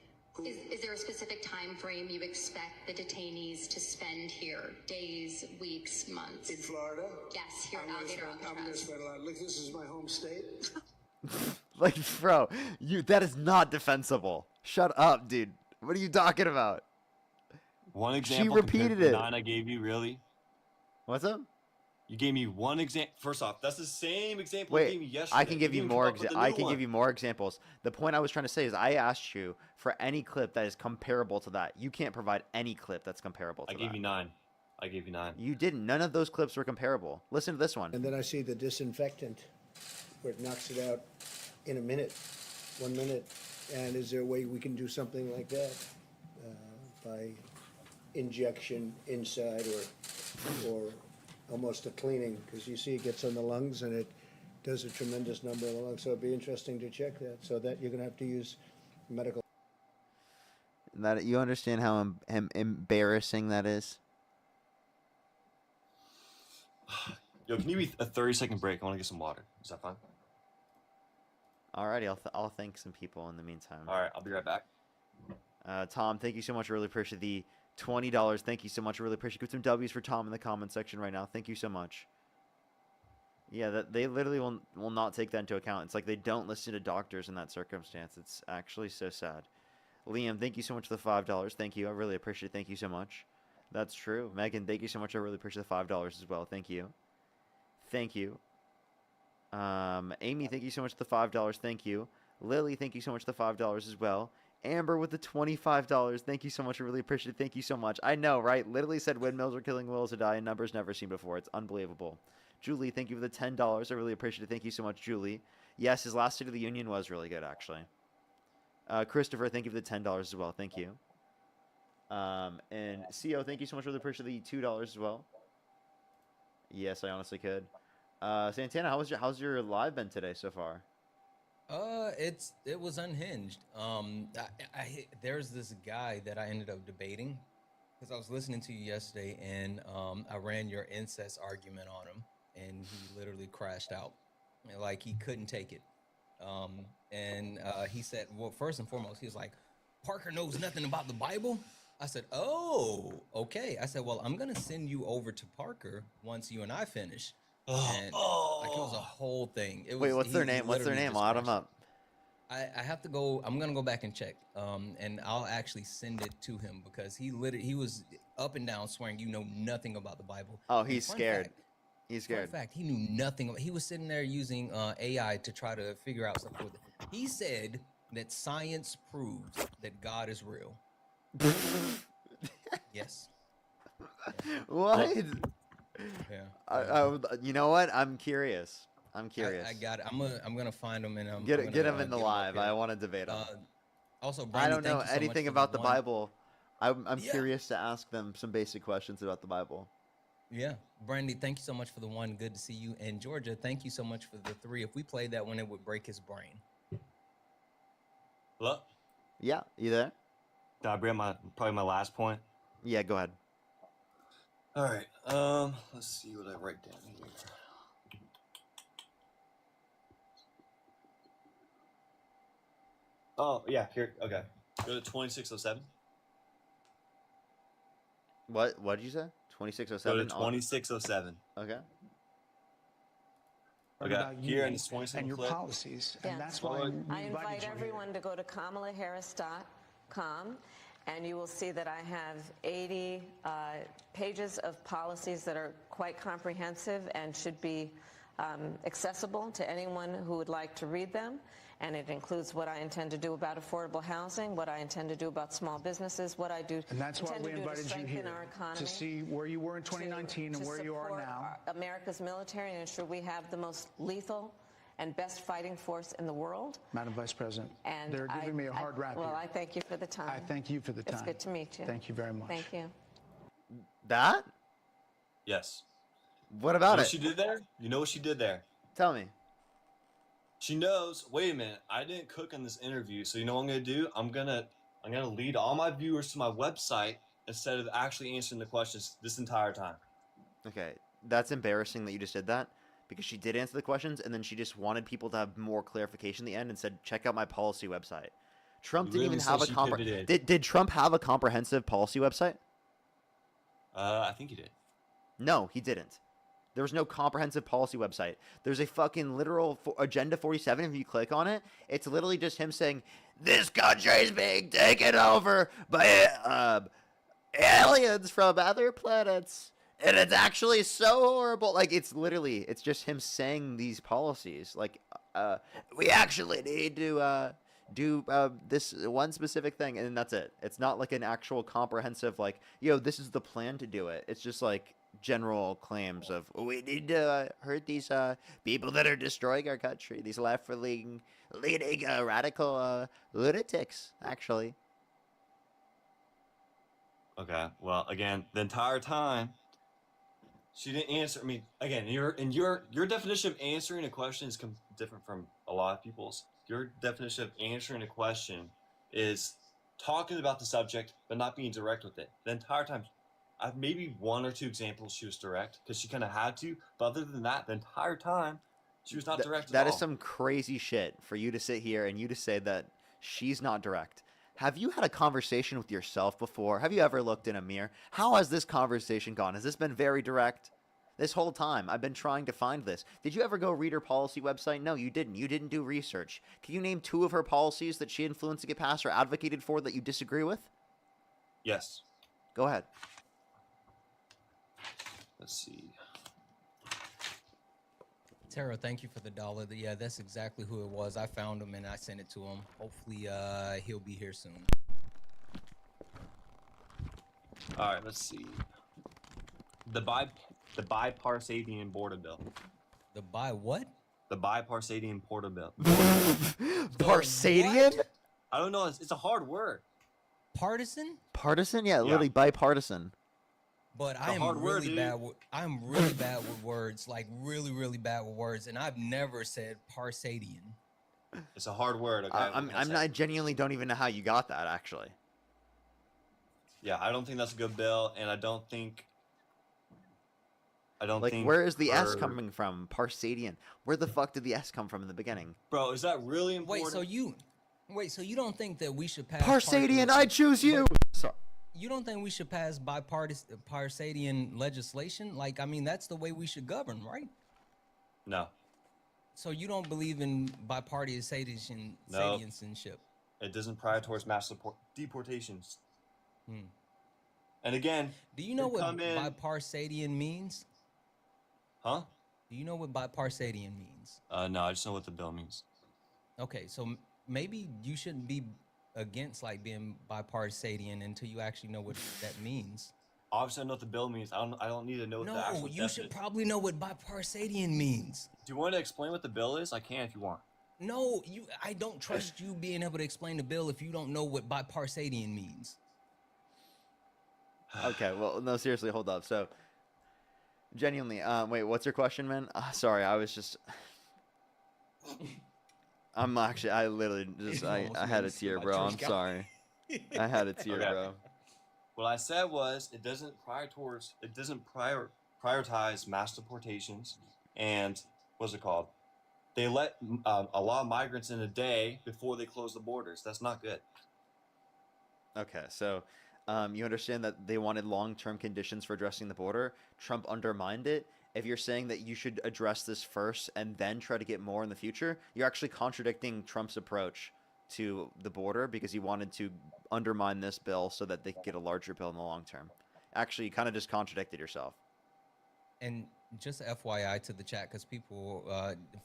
Is there a specific time frame you expect the detainees to spend here, days, weeks, months? In Florida? Yes, here at Alligator I'm going to spend a lot. Look, this is my home state. Like, bro, that is not defensible. Shut up, dude. What are you talking about? One example. She repeated to the it. 9 I gave you, really? What's up? You gave me one example. First off, that's the same example you gave me Wait, yesterday. I can give you more. I can one. give you more examples. The point I was trying to say is, I asked you for any clip that is comparable to that. You can't provide any clip that's comparable to that. I gave you 9. I gave you 9. You didn't. None of those clips were comparable. Listen to this one. And then I see the disinfectant, where it knocks it out in a minute, 1 minute. And is there a way we can do something like that by injection inside or almost a cleaning? Because you see it gets on the lungs and it does a tremendous number of the lungs. So it'd be interesting to check that. So that you're going to have to use medical. That you understand how embarrassing that is? Yo, can you give me a 30-second break? I want to get some water. Is that fine? Alrighty, I'll thank some people in the meantime. All right, I'll be right back. Tom, thank you so much. I really appreciate the $20. Thank you so much. I really appreciate it. Give some W's for Tom in the comment section right now. Thank you so much. Yeah, they literally will not take that into account. It's like they don't listen to doctors in that circumstance. It's actually so sad. Liam, thank you so much for the $5. Thank you. I really appreciate it. Thank you so much. That's true. Megan, thank you so much. I really appreciate the $5 as well. Thank you. Thank you. Amy, thank you so much for the $5. Thank you. Lily, thank you so much for the $5 as well. Amber with the $25. Thank you so much. I really appreciate it. Thank you so much. I know, right? Literally said windmills are killing wills to die and numbers never seen before. It's unbelievable. Julie, thank you for the $10. I really appreciate it. Thank you so much, Julie. Yes, his last State of the Union was really good, actually. Christopher, thank you for the $10 as well. Thank you. And CO, thank you so much. Really appreciate the $2 as well. Yes, I honestly could. Santana, how's your live been today so far? It was unhinged. There's this guy that I ended up debating because I was listening to you yesterday, and I ran your incest argument on him, and he literally crashed out, like he couldn't take it. And he said, well, first and foremost, he was like, Parker knows nothing about the Bible. I said, oh, okay. I said, well, I'm gonna send you over to Parker once you and I finish. And like it was a whole thing. It was, wait, what's their name? What's their name? I'll add them up. I have to go. I'm gonna go back and check. And I'll actually send it to him because he was up and down swearing you know nothing about the Bible. Oh, he's scared. He's scared. In fact, he knew nothing. He was sitting there using AI to try to figure out something. He said that science proves that God is real. Yes. What? Yeah. You know what? I'm curious. I'm curious. I got it. I'm gonna find him and get him in the live. I want to debate him. Also, Brandy, I don't know thank you so anything much for about the one. Bible. I'm curious to ask them some basic questions about the Bible. Yeah, Brandy, thank you so much for the 1. Good to see you. And Georgia, thank you so much for the 3. If we played that one, it would break his brain. Hello? Yeah, you there? Did I bring probably my last point? Yeah, go ahead. All right. Let's see what I write down here. Oh yeah, here. Okay, go to 2607. What did you say? 2607. Go to 2607. Okay. Okay. About you Here in this 27 and your clip. policies, and Yes. that's why we I invited invite you here. everyone to go to KamalaHarris.com, and you will see that I have 80 pages of policies that are quite comprehensive and should be accessible to anyone who would like to read them. And it includes what I intend to do about affordable housing, what I intend to do about small businesses, what I do And that's why intend we to do to invited you strengthen here our economy. to see where you were in 2019 and to where you are support now. America's military and ensure we have the most lethal and best fighting force in the world. Madam Vice President, And they're giving me a hard rap Well, here. I thank you for the time. I thank you for the time. It's good to meet you. Thank you very much. Thank you. That? Yes. What You about know it? what she did there? You know what she did there? Tell me. She knows. Wait a minute. I didn't cook in this interview, so you know what I'm gonna do? I'm gonna lead all my viewers to my website instead of actually answering the questions this entire time. Okay, that's embarrassing that you just did that because she did answer the questions and then she just wanted people to have more clarification at the end and said, "Check out my policy website." Trump You didn't really even said have a she pivoted. Did Trump have a comprehensive policy website? I think he did. No, he didn't. There was no comprehensive policy website. There's a fucking literal Agenda 47. If you click on it, it's literally just him saying, "This country's being taken over by aliens from other planets, and it's actually so horrible." Like, it's just him saying these policies. Like, we actually need to do this one specific thing, and then that's it. It's not like an actual comprehensive, like, this is the plan to do it. It's just like general claims of, we need to hurt these people that are destroying our country, these left-leaning radical lunatics, actually. Okay. Well, again, the entire time she didn't answer. I mean, again, your definition of answering a question is different from a lot of people's. Your definition of answering a question is talking about the subject but not being direct with it. The entire time, I've maybe 1 or 2 examples she was direct because she kind of had to. But other than that, the entire time she was not direct at all. That is some crazy shit for you to sit here and you to say that she's not direct. Have you had a conversation with yourself before? Have you ever looked in a mirror? How has this conversation gone? Has this been very direct? This whole time, I've been trying to find this. Did you ever go read her policy website? No, you didn't. You didn't do research. Can you name 2 of her policies that she influenced to get passed or advocated for that you disagree with? Yes. Go ahead. Let's see. Tara, thank you for the $1. Yeah, that's exactly who it was. I found him and I sent it to him. Hopefully, he'll be here soon. All right, let's see. The bipartisan border bill. The what? The bipartisan border bill. Parsadian? I don't know. It's a hard word. Partisan? Partisan? Yeah, literally bipartisan. But I am really bad. I'm really bad with words, like really bad with words, and I've never said Parsadian. It's a hard word. Okay, I genuinely don't even know how you got that, actually. Yeah, I don't think that's a good bill, and I don't think. Where is the S coming from? Parsadian. Where the fuck did the S come from in the beginning? Bro, is that really important? Wait, so you don't think that we should pass Parsadian, I choose you. Sorry. You don't think we should pass Parsadian legislation? Like, I mean, that's the way we should govern, right? No. So you don't believe in bipartisan citizenship? It doesn't prioritize mass deportations. And again, do you know what bipartisan means? Huh? Do you know what bipartisan means? No, I just know what the bill means. Okay, so maybe you shouldn't be against like being bipartisan until you actually know what that means. Obviously, I know what the bill means. I don't need to know what the actual you should probably know what bipartisan means. Do you want to explain what the bill is? I can if you want. No, I don't trust you being able to explain the bill if you don't know what bipartisan means. Okay, well, no, seriously, hold up. So, Genuinely. Wait, what's your question, man? Sorry, I was just. I'm actually. I literally just. I had a tear, bro. I'm sorry. I had a tear, Okay. bro. What I said was it doesn't prioritize mass deportations, and what's it called? They let a lot of migrants in a day before they close the borders. That's not good. Okay, so you understand that they wanted long-term conditions for addressing the border. Trump undermined it. If you're saying that you should address this first and then try to get more in the future, you're actually contradicting Trump's approach to the border because he wanted to undermine this bill so that they could get a larger bill in the long term. Actually, you kind of just contradicted yourself. And just FYI to the chat, because people,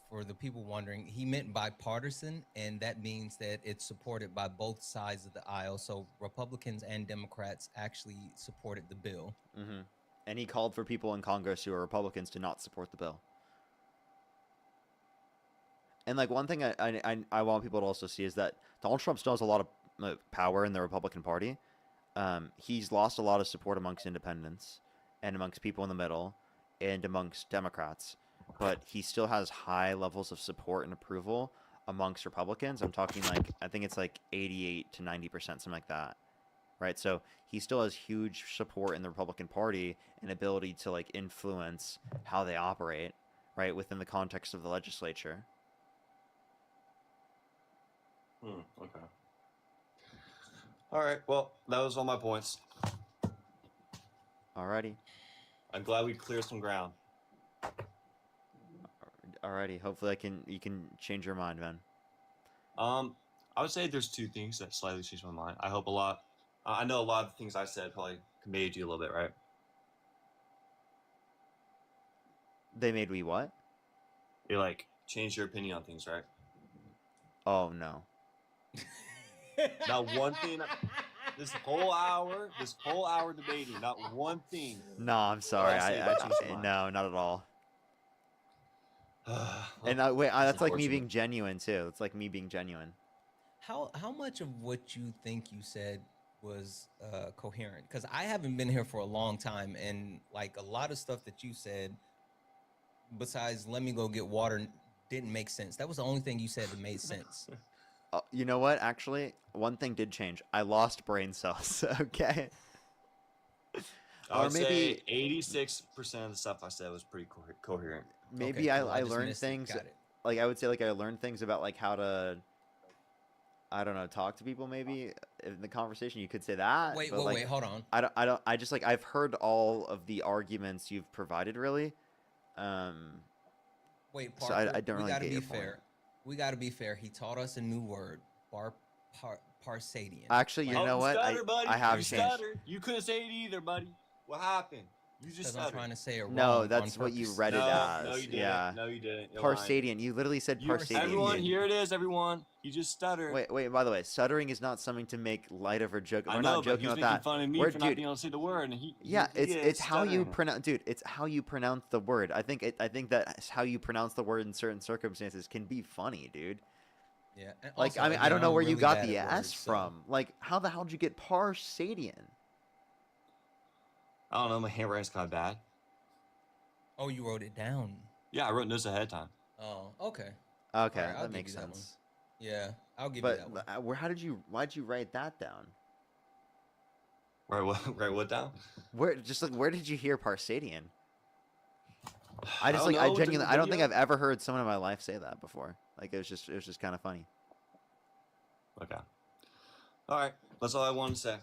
for the people wondering, he meant bipartisan, and that means that it's supported by both sides of the aisle. So Republicans and Democrats actually supported the bill. Mm-hmm. And he called for people in Congress who are Republicans to not support the bill. And like one thing I want people to also see is that Donald Trump still has a lot of power in the Republican Party. He's lost a lot of support amongst independents and amongst people in the middle and amongst Democrats, but he still has high levels of support and approval amongst Republicans. I'm talking like, I think it's like 88 to 90%, something like that. Right. So he still has huge support in the Republican Party and ability to like influence how they operate, right, within the context of the legislature. Okay. All right. Well, that was all my points. Alrighty. I'm glad we cleared some ground. Alrighty. Hopefully you can change your mind, man. I would say there's two things that slightly changed my mind. I hope a lot. I know a lot of the things I said probably made you a little bit, right? They made we what? You like changed your opinion on things, right? Oh no. Not one thing. This whole hour debating, not one thing. No, I'm sorry. No, not at all. And wait, that's like me being genuine too. It's like me being genuine. How much of what you think you said was coherent? Because I haven't been here for a long time, and like a lot of stuff that you said, besides "let me go get water," didn't make sense. That was the only thing you said that made sense. You know what? Actually, one thing did change. I lost brain cells. Okay. I would say 86% of the stuff I said was pretty coherent. Maybe Okay, cool. I just learned missed it. things. Got it. Like I would say, like I learned things about like how to, I don't know, talk to people. Maybe in the conversation, you could say that. Wait, but, like, hold on. I just like I've heard all of the arguments you've provided. Really. Wait, So Parker, I don't we really gotta get be your point. fair. We gotta be fair. He taught us a new word, Parsadian. Actually, you know what? Stutter, buddy. I have you changed. stuttered. You couldn't say it either, buddy. What happened? You just Because I'm stuttered. trying to say it wrong. No, on that's what you purpose. read it as. No, you didn't. Yeah. No, you didn't. You're lying. Parsadian. You literally said Parsadian. Everyone, here it is, everyone. You just stuttered. Wait. By the way, stuttering is not something to make light of or joke. I We're know, not but joking he was about making that. fun of me We're, for not dude, being able to say the word, and he. yeah, he it's is how you stuttering. pronounce, dude. It's how you pronounce the word. I think that how you pronounce the word in certain circumstances can be funny, dude. Yeah. And Like also, I mean, I again, don't know I'm where you really got bad the at S words, so- from. Like, how the hell did you get Parsadian? I don't know. My handwriting's kind of bad. Oh, you wrote it down. Yeah, I wrote notes ahead of time. Oh, okay. Okay, All right, I'll that give makes you that one. sense. Yeah, I'll give you that one. But why did you write that down? Right, what down? Where did you hear Parsadian? I just don't like I know, it's in genuinely the I don't think video. I've ever heard someone in my life say that before. Like it was just kind of funny. Okay. All right, that's all I wanted to say.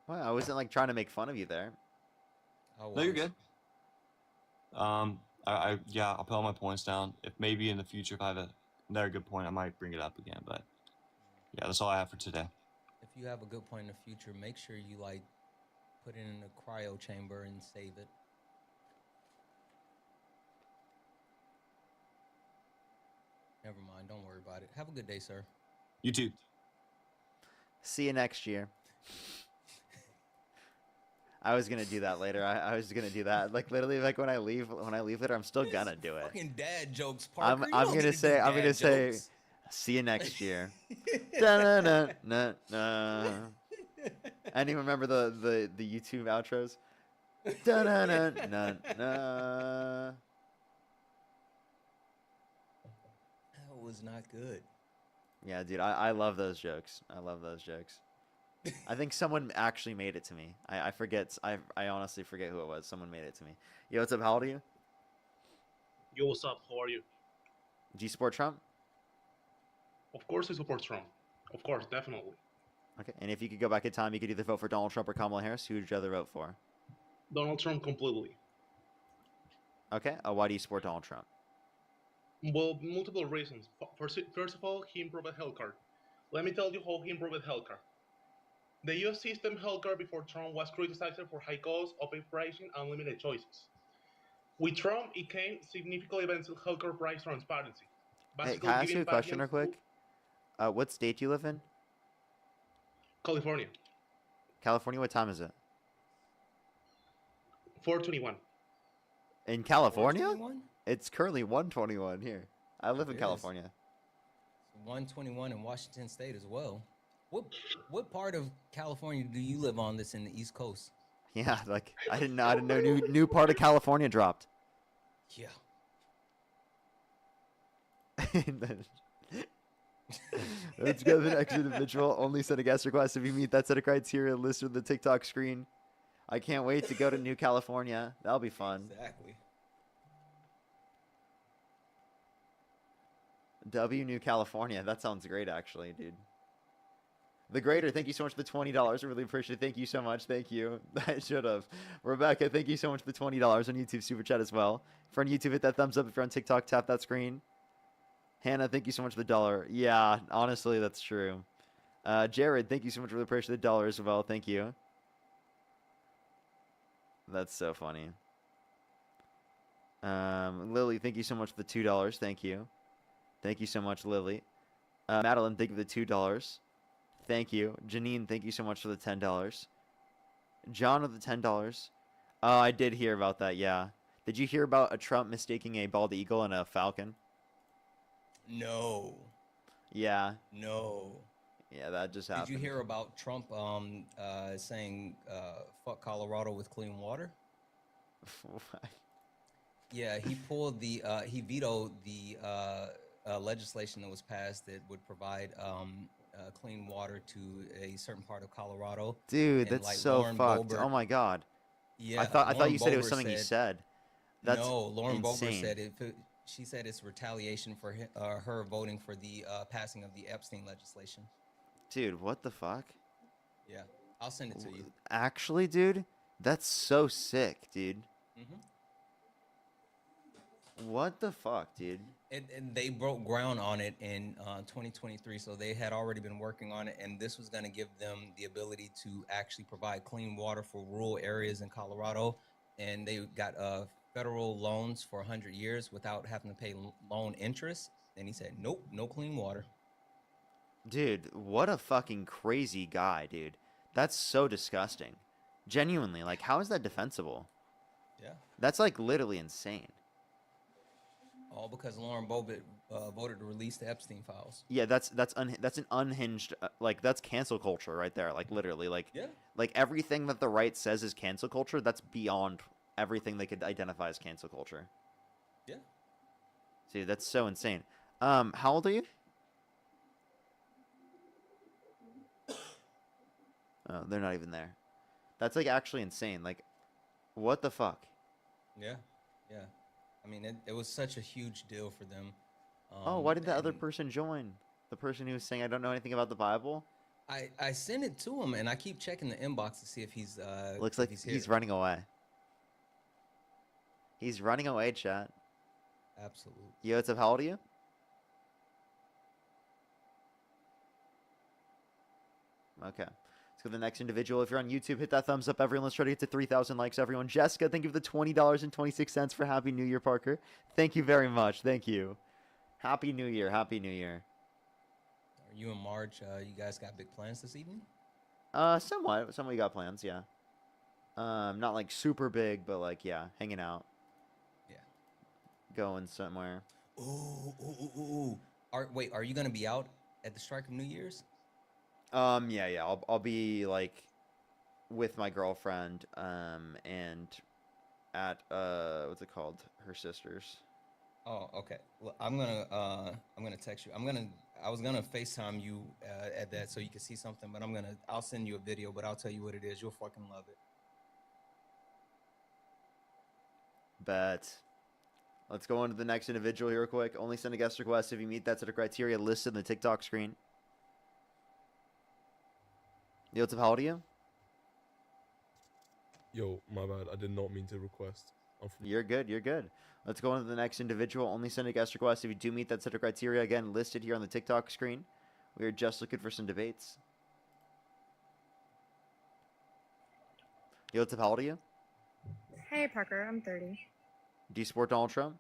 Well, I wasn't like trying to make fun of you there. No, you're good. I'll put all my points down. If maybe in the future, if I have another good point, I might bring it up again. But yeah, that's all I have for today. If you have a good point in the future, make sure you like put it in a cryo chamber and save it. Never mind. Don't worry about it. Have a good day, sir. You too. See you next year. I was gonna do that later. I was gonna do that. Like literally, like when I leave later, I'm still gonna do it. Fucking dad jokes, Parker. I'm You I'm don't gonna get to say do I'm dad gonna say, jokes. see you next year. Da-na-na-na-na. Anyone remember the YouTube outros? Da-na-na-na-na. That was not good. Yeah, dude, I love those jokes. I love those jokes. I think someone actually made it to me. I forget. I honestly forget who it was. Someone made it to me. Yo, what's up? How old are you? Yo, what's up? How are you? Do you support Trump? Of course I support Trump. Of course, definitely. Okay. And if you could go back in time, you could either vote for Donald Trump or Kamala Harris. Who would you rather vote for? Donald Trump completely. Okay. Why do you support Donald Trump? Well, multiple reasons. First of all, he improved healthcare. Let me tell you how he improved healthcare. The U.S. system healthcare before Trump was criticized for high costs, open pricing, and limited choices. With Trump, it came significantly better healthcare price transparency. Hey, can I ask you a question real quick? What state do you live in? California. California, what time is it? 4:21. In California? 421? It's currently 1:21 here. I live in It is. California. 121 in Washington State as well. What part of California do you live on that's in the East Coast? Yeah, like I didn't know new part of California dropped. Yeah. Let's go to the next individual. Only send a guest request if you meet that set of criteria listed on the TikTok screen. I can't wait to go to New California. That'll be fun. Exactly. W New California. That sounds great, actually, dude. The Greater, thank you so much for the $20. I really appreciate it. Thank you so much. Thank you. I should have. Rebecca, thank you so much for the $20 on YouTube Super Chat as well. If you're on YouTube, hit that thumbs up. If you're on TikTok, tap that screen. Hannah, thank you so much for the $1. Yeah, honestly, that's true. Jared, thank you so much for the appreciate the $1 as well. Thank you. That's so funny. Lily, thank you so much for the $2. Thank you. Thank you so much, Lily. Madeline, thank you for the $2. Thank you. Janine, thank you so much for the $10. John with the $10. I did hear about that, yeah. Did you hear about a Trump mistaking a bald eagle and a falcon? No. Yeah. No. Yeah, that just happened. Did you hear about Trump saying fuck Colorado with clean water? Yeah, he pulled the he vetoed the legislation that was passed that would provide clean water to a certain part of Colorado. Dude, And, that's like, so Lauren fucked. Boebert- Oh my god. Yeah, I thought Lauren you said it was Boebert something you said. That's no, Lauren Boebert insane. said she said it's retaliation for her voting for the passing of the Epstein legislation. Dude, what the fuck? Yeah, I'll send it to you. Actually, dude, that's so sick, dude. Mhm. What the fuck, dude? And they broke ground on it in 2023, so they had already been working on it, and this was going to give them the ability to actually provide clean water for rural areas in Colorado, and they got federal loans for 100 years without having to pay loan interest. And he said, nope, no clean water. Dude, what a fucking crazy guy, dude. That's so disgusting. Genuinely, like, how is that defensible? Yeah. That's, like, literally insane. All because Lauren Boebert voted to release the Epstein files. Yeah, that's an unhinged, like, that's cancel culture right there. Like, literally, like, Yeah. like everything that the right says is cancel culture, that's beyond everything they could identify as cancel culture. Yeah. Dude, that's so insane. How old are you? Oh, they're not even there. That's, like, actually insane. Like, what the fuck? Yeah. Yeah. I mean, it was such a huge deal for them. Oh, why did the other and person join? The person who was saying, I don't know anything about the Bible? I sent it to him, and I keep checking the inbox to see if he's Looks if like he's here. he's running away. He's running away, chat. Absolutely. Yo, what's up? How old are you? Okay. Let's go to the next individual. If you're on YouTube, hit that thumbs up, everyone. Let's try to get to 3,000 likes, everyone. Jessica, thank you for the $20.26 for Happy New Year, Parker. Thank you very much. Thank you. Happy New Year. Happy New Year. Are you and Marge? You guys got big plans this evening? Somewhat. Somewhat got plans, yeah. Not like super big, but like, yeah, hanging out. Yeah. Going somewhere. Ooh. Wait, are you gonna be out at the strike of New Year's? Yeah. I'll be like with my girlfriend and at what's it called? Her sister's. Oh, okay. Well, I'm gonna text you. I was gonna FaceTime you at that so you can see something, but I'll send you a video, but I'll tell you what it is. You'll fucking love it. Bet. Let's go on to the next individual here real quick. Only send a guest request if you meet that set of criteria listed in the TikTok screen. Yo, what's up? How old are you? Yo, my bad. I did not mean to request. You're good. You're good. Let's go on to the next individual. Only send a guest request if you do meet that set of criteria. Again, listed here on the TikTok screen. We are just looking for some debates. Yo, what's up? How old are you? Hey, Parker. I'm 30. Do you support Donald Trump?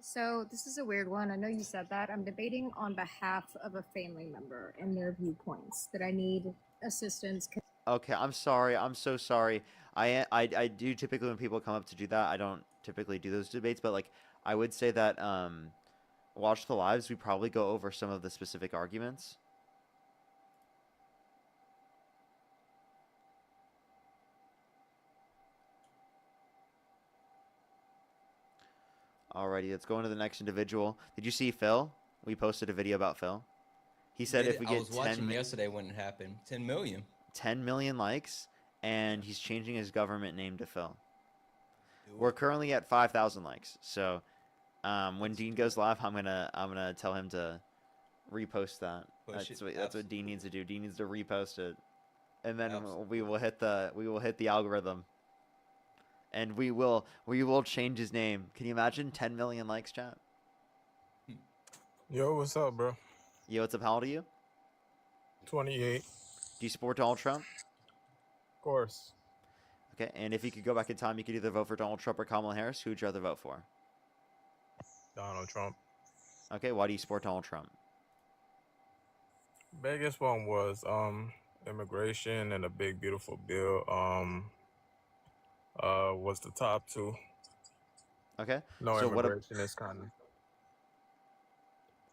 So this is a weird one. I know you said that. I'm debating on behalf of a family member and their viewpoints that I need assistance. Okay, I'm sorry. I'm so sorry. I do typically, when people come up to do that, I don't typically do those debates, but like I would say that watch the lives, we probably go over some of the specific arguments. Alrighty, let's go into the next individual. Did you see Phil? We posted a video about Phil. He said if we I get was watching yesterday when it happened. 10 million. 10 million likes, and he's changing his government name to Phil. We're currently at 5,000 likes. So when Dean goes live, I'm gonna tell him to repost that. That's what Dean needs to do. Dean needs to repost it, and then we will hit the algorithm. And we will change his name. Can you imagine 10 million likes, chat? Yo, what's up, bro? Yo, what's up? How old are you? 28. Do you support Donald Trump? Of course. Okay, and if you could go back in time, you could either vote for Donald Trump or Kamala Harris. Who would you rather vote for? Donald Trump. Okay, why do you support Donald Trump? Biggest one was immigration and a big beautiful bill. Was the top two. Okay. No, so immigration is kind of.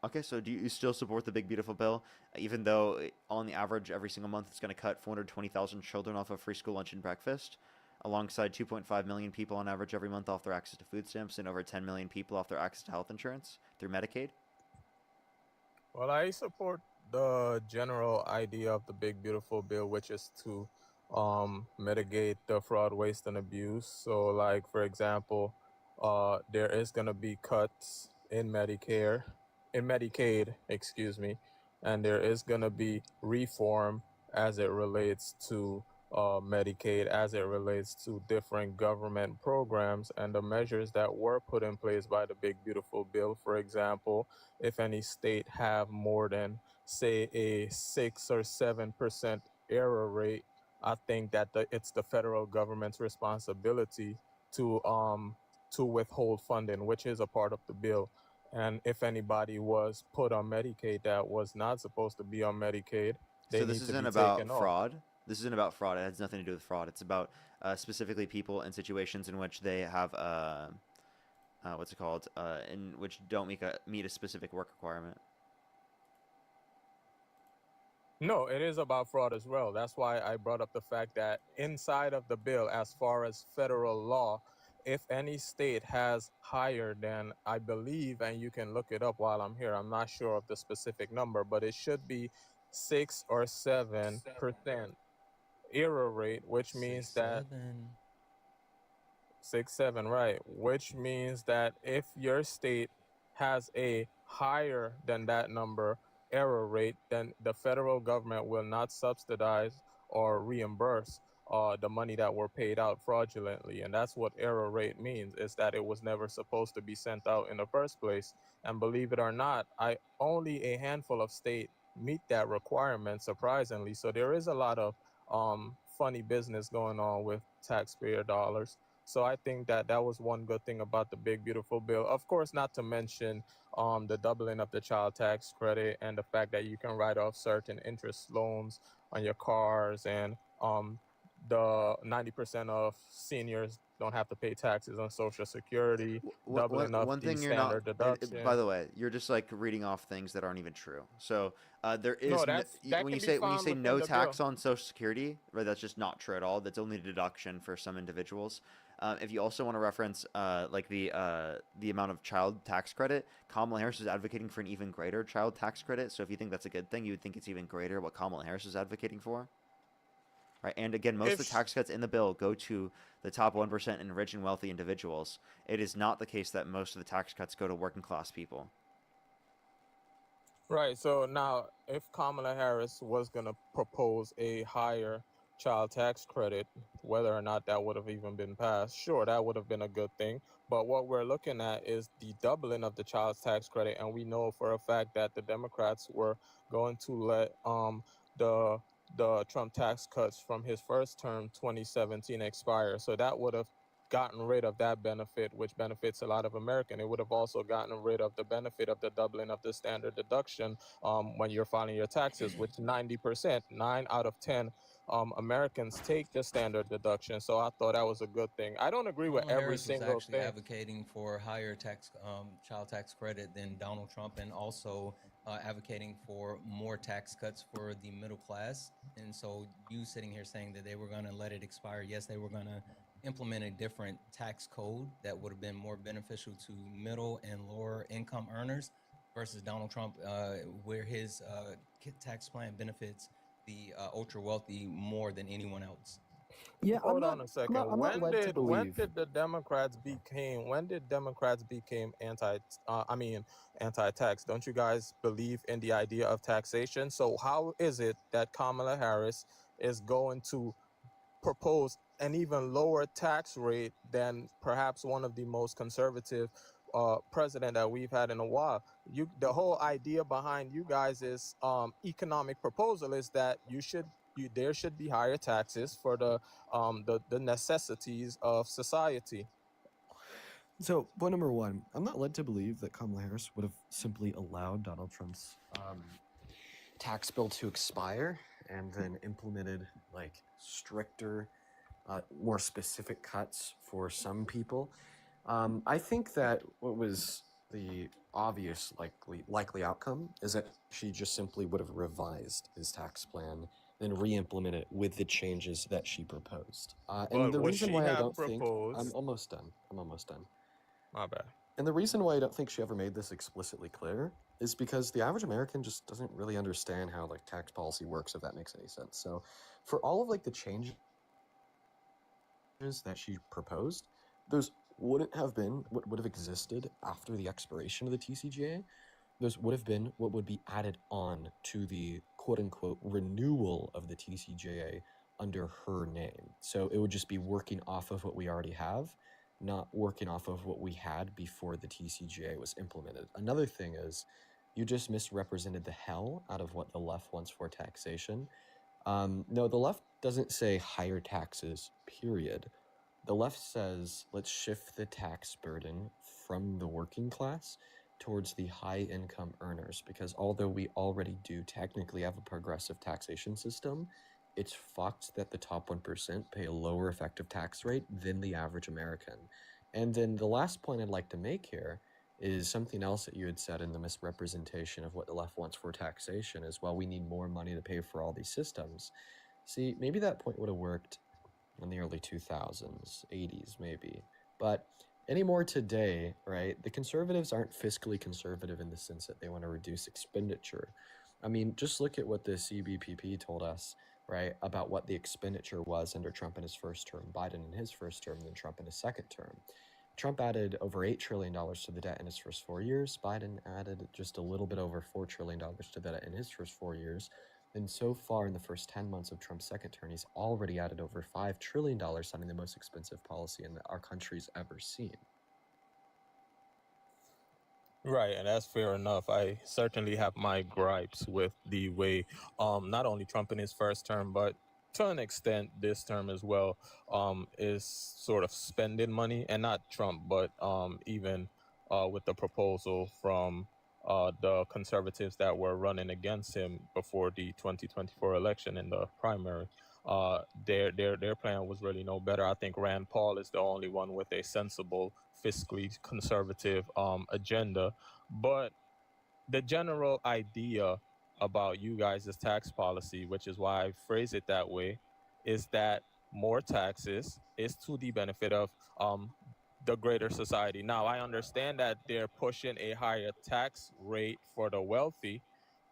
Okay, so do you still support the big beautiful bill, even though on the average every single month it's going to cut 420,000 children off of free school lunch and breakfast, alongside 2.5 million people on average every month off their access to food stamps, and over 10 million people off their access to health insurance through Medicaid? Well, I support the general idea of the big beautiful bill, which is to mitigate the fraud, waste, and abuse. So, like for example, there is gonna be cuts in Medicaid, and there is gonna be reform as it relates to Medicaid, as it relates to different government programs and the measures that were put in place by the big beautiful bill. For example, if any state have more than say a 6 or 7% error rate, I think that it's the federal government's responsibility to withhold funding, which is a part of the bill. And if anybody was put on Medicaid that was not supposed to be on Medicaid, they So this need to isn't be about taken off. fraud. This isn't about fraud. It has nothing to do with fraud. It's about specifically people in situations in which they have what's it called? In which don't meet a specific work requirement. No, it is about fraud as well. That's why I brought up the fact that inside of the bill, as far as federal law, if any state has higher than, I believe, and you can look it up while I'm here, I'm not sure of the specific number, but it should be 6 or 7% error rate, which means that 6, 7, right? Which means that if your state has a higher than that number error rate, then the federal government will not subsidize or reimburse the money that were paid out fraudulently. And that's what error rate means, is that it was never supposed to be sent out in the first place. And believe it or not, only a handful of states meet that requirement, surprisingly. So there is a lot of funny business going on with taxpayer dollars. So I think that was one good thing about the big beautiful bill. Of course, not to mention the doubling of the child tax credit and the fact that you can write off certain interest loans on your cars, and the 90% of seniors don't have to pay taxes on Social Security, doubling up One the thing you're not. standard deduction. By the way, you're just like reading off things that aren't even true. So there is No, that when can you be say found within no the tax bill. on Social Security, right? That's just not true at all. That's only a deduction for some individuals. If you also want to reference like the amount of child tax credit, Kamala Harris is advocating for an even greater child tax credit. So if you think that's a good thing, you would think it's even greater what Kamala Harris is advocating for. Right. And again, most of the tax cuts in the bill go to the top 1% and rich and wealthy individuals. It is not the case that most of the tax cuts go to working class people. Right. So now, if Kamala Harris was going to propose a higher child tax credit, whether or not that would have even been passed, sure, that would have been a good thing. But what we're looking at is the doubling of the child tax credit. And we know for a fact that the Democrats were going to let the Trump tax cuts from his first term, 2017, expire. So that would have gotten rid of that benefit, which benefits a lot of Americans. It would have also gotten rid of the benefit of the doubling of the standard deduction when you're filing your taxes, which 90%, 9 out of 10 Americans take the standard deduction. So I thought that was a good thing. I don't agree with Kamala every Harris was single actually thing. advocating for higher child tax credit than Donald Trump, and also advocating for more tax cuts for the middle class. And so you sitting here saying that they were going to let it expire, yes, they were going to implement a different tax code that would have been more beneficial to middle and lower income earners, versus Donald Trump, where his tax plan benefits the ultra wealthy more than anyone else. Yeah, Hold on a second. I'm not led to When believe. did Democrats became anti-tax? Don't you guys believe in the idea of taxation? So how is it that Kamala Harris is going to propose an even lower tax rate than perhaps one of the most conservative president that we've had in a while? The whole idea behind you guys is economic proposal is that there should be higher taxes for the necessities of society. So, point number one, I'm not led to believe that Kamala Harris would have simply allowed Donald Trump's tax bill to expire and then implemented like stricter, more specific cuts for some people. I think that what was the obvious likely outcome is that she just simply would have revised his tax plan, then re-implement it with the changes that she proposed. And the reason why I don't think I'm almost done. My bad. And the reason why I don't think she ever made this explicitly clear is because the average American just doesn't really understand how like tax policy works, if that makes any sense. So for all of like the changes that she proposed, those wouldn't have been what would have existed after the expiration of the TCJA. Those would have been what would be added on to the quote-unquote renewal of the TCJA under her name. So it would just be working off of what we already have, not working off of what we had before the TCJA was implemented. Another thing is, you just misrepresented the hell out of what the left wants for taxation. No, the left doesn't say higher taxes, period. The left says, let's shift the tax burden from the working class towards the high-income earners, because although we already do technically have a progressive taxation system, it's fucked that the top 1% pay a lower effective tax rate than the average American. And then the last point I'd like to make here is something else that you had said in the misrepresentation of what the left wants for taxation is, well, we need more money to pay for all these systems. See, maybe that point would have worked in the early 2000s, 80s maybe. But anymore today, right, the conservatives aren't fiscally conservative in the sense that they want to reduce expenditure. I mean, just look at what the CBPP told us, right, about what the expenditure was under Trump in his first term, Biden in his first term, then Trump in his second term. Trump added over $8 trillion to the debt in his first 4 years. Biden added just a little bit over $4 trillion to the debt in his first 4 years. And so far in the first 10 months of Trump's second term, he's already added over $5 trillion, signing the most expensive policy in our country's ever seen. Right, and that's fair enough. I certainly have my gripes with the way not only Trump in his first term, but to an extent this term as well, is sort of spending money, and not Trump, but even with the proposal from the conservatives that were running against him before the 2024 election in the primary. Their plan was really no better. I think Rand Paul is the only one with a sensible, fiscally conservative agenda. But the general idea about you guys' tax policy, which is why I phrase it that way, is that more taxes is to the benefit of the greater society. Now, I understand that they're pushing a higher tax rate for the wealthy,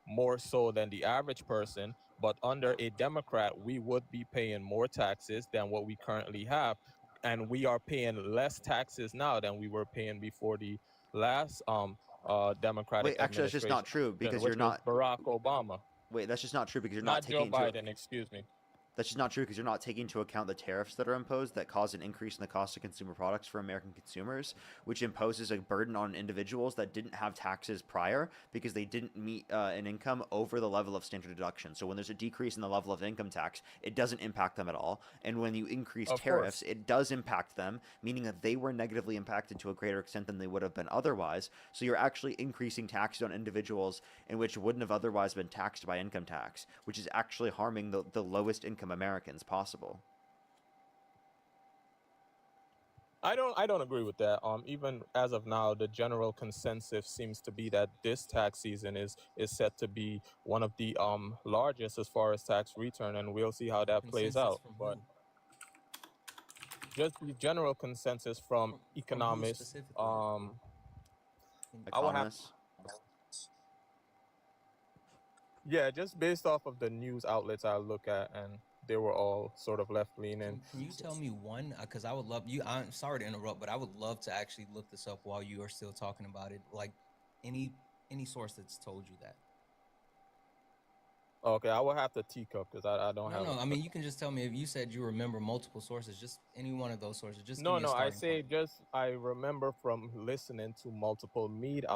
more so than the average person. But under a Democrat, we would be paying more taxes than what we currently have. And we are paying less taxes now than we were paying before the last Democratic Wait, actually, that's just not administration, true because which you're not. was Barack Obama. Wait, that's just not true because you're not Not Joe taking into. Biden, excuse me. That's just not true because you're not taking into account the tariffs that are imposed that cause an increase in the cost of consumer products for American consumers, which imposes a burden on individuals that didn't have taxes prior because they didn't meet an income over the level of standard deduction. So when there's a decrease in the level of income tax, it doesn't impact them at all. And when you increase Of tariffs, course. it does impact them, meaning that they were negatively impacted to a greater extent than they would have been otherwise. So you're actually increasing taxes on individuals in which wouldn't have otherwise been taxed by income tax, which is actually harming the lowest income Americans possible. I don't agree with that. Even as of now, the general consensus seems to be that this tax season is set to be one of the largest as far as tax return, and we'll see how that plays Consensus out. from But who? just the general consensus from From who economists, specifically? I will have, Economists. yeah, just based off of the news outlets I look at, and they were all sort of left leaning. Can you tell me one? Because I would love you. I'm sorry to interrupt, but I would love to actually look this up while you are still talking about it. Like any source that's told you that. Okay, I will have to teacup because I don't have. No. I mean, you can just tell me if you said you remember multiple sources. Just any one of those sources. Just No, give me a no, I starting say point. just I remember from listening to multiple media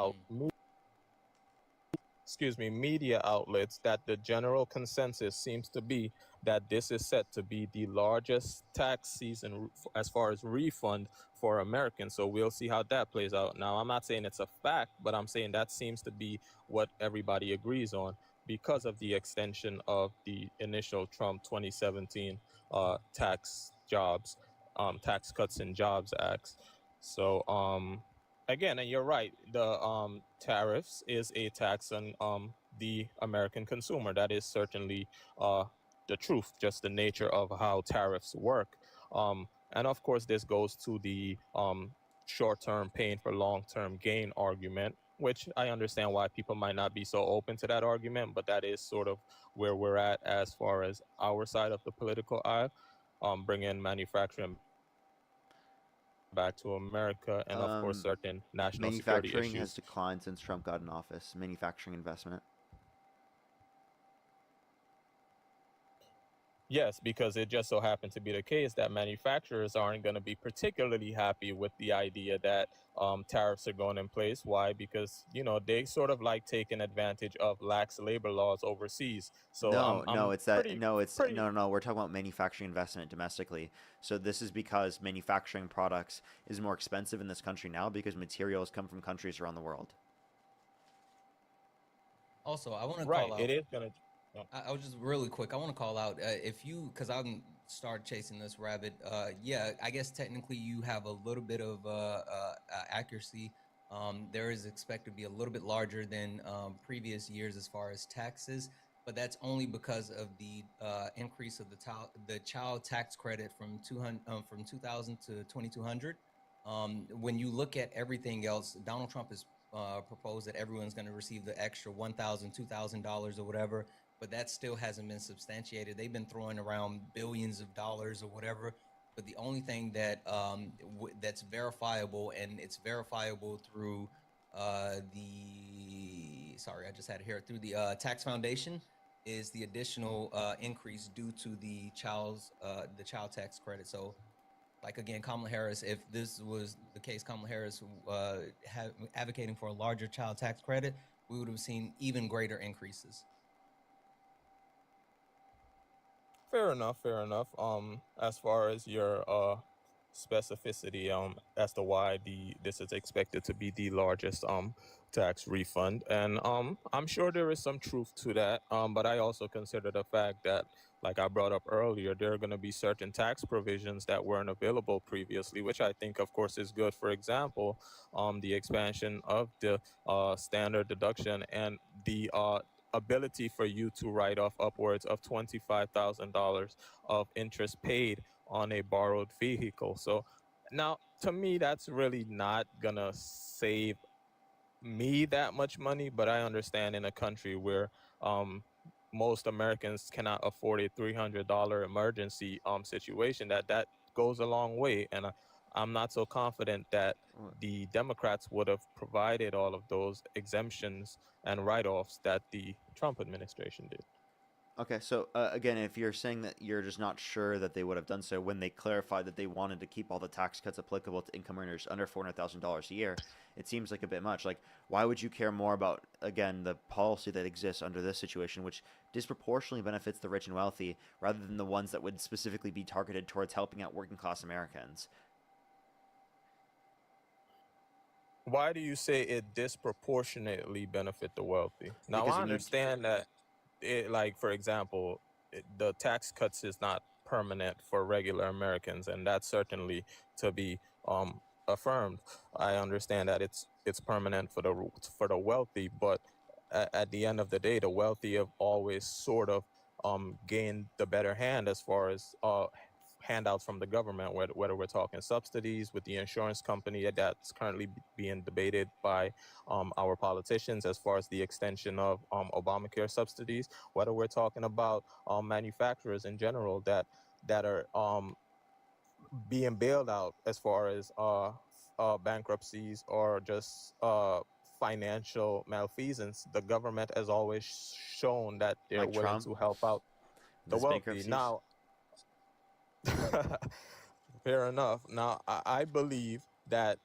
outlets that the general consensus seems to be that this is set to be the largest tax season as far as refund for Americans. So we'll see how that plays out. Now, I'm not saying it's a fact, but I'm saying that seems to be what everybody agrees on because of the extension of the initial Trump 2017 tax cuts and jobs acts. So again, and you're right, the tariffs is a tax on the American consumer. That is certainly the truth, just the nature of how tariffs work. And of course, this goes to the short-term pain for long-term gain argument, which I understand why people might not be so open to that argument, but that is sort of where we're at as far as our side of the political aisle, bringing manufacturing back to America, and of course certain national security Manufacturing has issues. declined since Trump got in office. Manufacturing investment. Yes, because it just so happened to be the case that manufacturers aren't going to be particularly happy with the idea that tariffs are going in place. Why? Because, they sort of like taking advantage of lax labor laws overseas. So No, it's that. pretty, No, it's pretty, no. We're talking about manufacturing investment domestically. So this is because manufacturing products is more expensive in this country now because materials come from countries around the world. Also, I want to right. call out. It is going to. I was just really quick. I want to call out if you, because I can start chasing this rabbit. Yeah, I guess technically you have a little bit of accuracy. There is expected to be a little bit larger than previous years as far as taxes, but that's only because of the increase of the child tax credit from 2,000 to 2,200. When you look at everything else, Donald Trump has proposed that everyone's going to receive the extra $1,000, $2,000 or whatever. But that still hasn't been substantiated. They've been throwing around billions of dollars or whatever. But the only thing that that's verifiable, and it's verifiable through through the tax foundation, is the additional increase due to the child tax credit. So, like again, Kamala Harris, if this was the case, Kamala Harris advocating for a larger child tax credit, we would have seen even greater increases. Fair enough. As far as your specificity as to why this is expected to be the largest tax refund, and I'm sure there is some truth to that. But I also consider the fact that, like I brought up earlier, there are going to be certain tax provisions that weren't available previously, which I think, of course, is good. For example, the expansion of the standard deduction and the ability for you to write off upwards of $25,000 of interest paid on a borrowed vehicle. So now, to me, that's really not gonna save me that much money, but I understand in a country where most Americans cannot afford a $300 emergency situation, that goes a long way. And I'm not so confident that the Democrats would have provided all of those exemptions and write-offs that the Trump administration did. Okay, so again, if you're saying that you're just not sure that they would have done so when they clarified that they wanted to keep all the tax cuts applicable to income earners under $400,000 a year, it seems like a bit much. Like, why would you care more about, again, the policy that exists under this situation, which disproportionately benefits the rich and wealthy, rather than the ones that would specifically be targeted towards helping out working class Americans? Why do you say it disproportionately benefit the wealthy? Now, Because I it needs- understand that, like, for example, the tax cuts is not permanent for regular Americans, and that's certainly to be affirmed. I understand that it's permanent for the wealthy, but at the end of the day, the wealthy have always sort of gained the better hand as far as handouts from the government, whether we're talking subsidies with the insurance company that's currently being debated by our politicians, as far as the extension of Obamacare subsidies, whether we're talking about manufacturers in general that are being bailed out as far as bankruptcies or just financial malfeasance. The government has always shown that they're Like willing Trump? to help out the His wealthy. bankruptcies? Now, fair enough. Now, I believe that.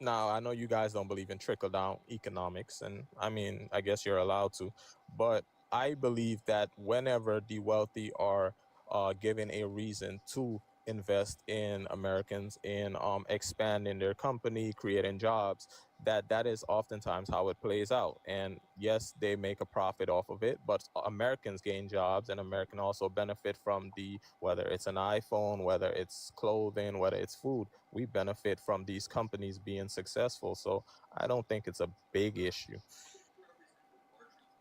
Now, I know you guys don't believe in trickle down economics, and I mean, I guess you're allowed to, but I believe that whenever the wealthy are given a reason to invest in Americans, in expanding their company, creating jobs, that is oftentimes how it plays out. And yes, they make a profit off of it, but Americans gain jobs, and Americans also benefit from whether it's an iPhone, whether it's clothing, whether it's food, we benefit from these companies being successful. So I don't think it's a big issue.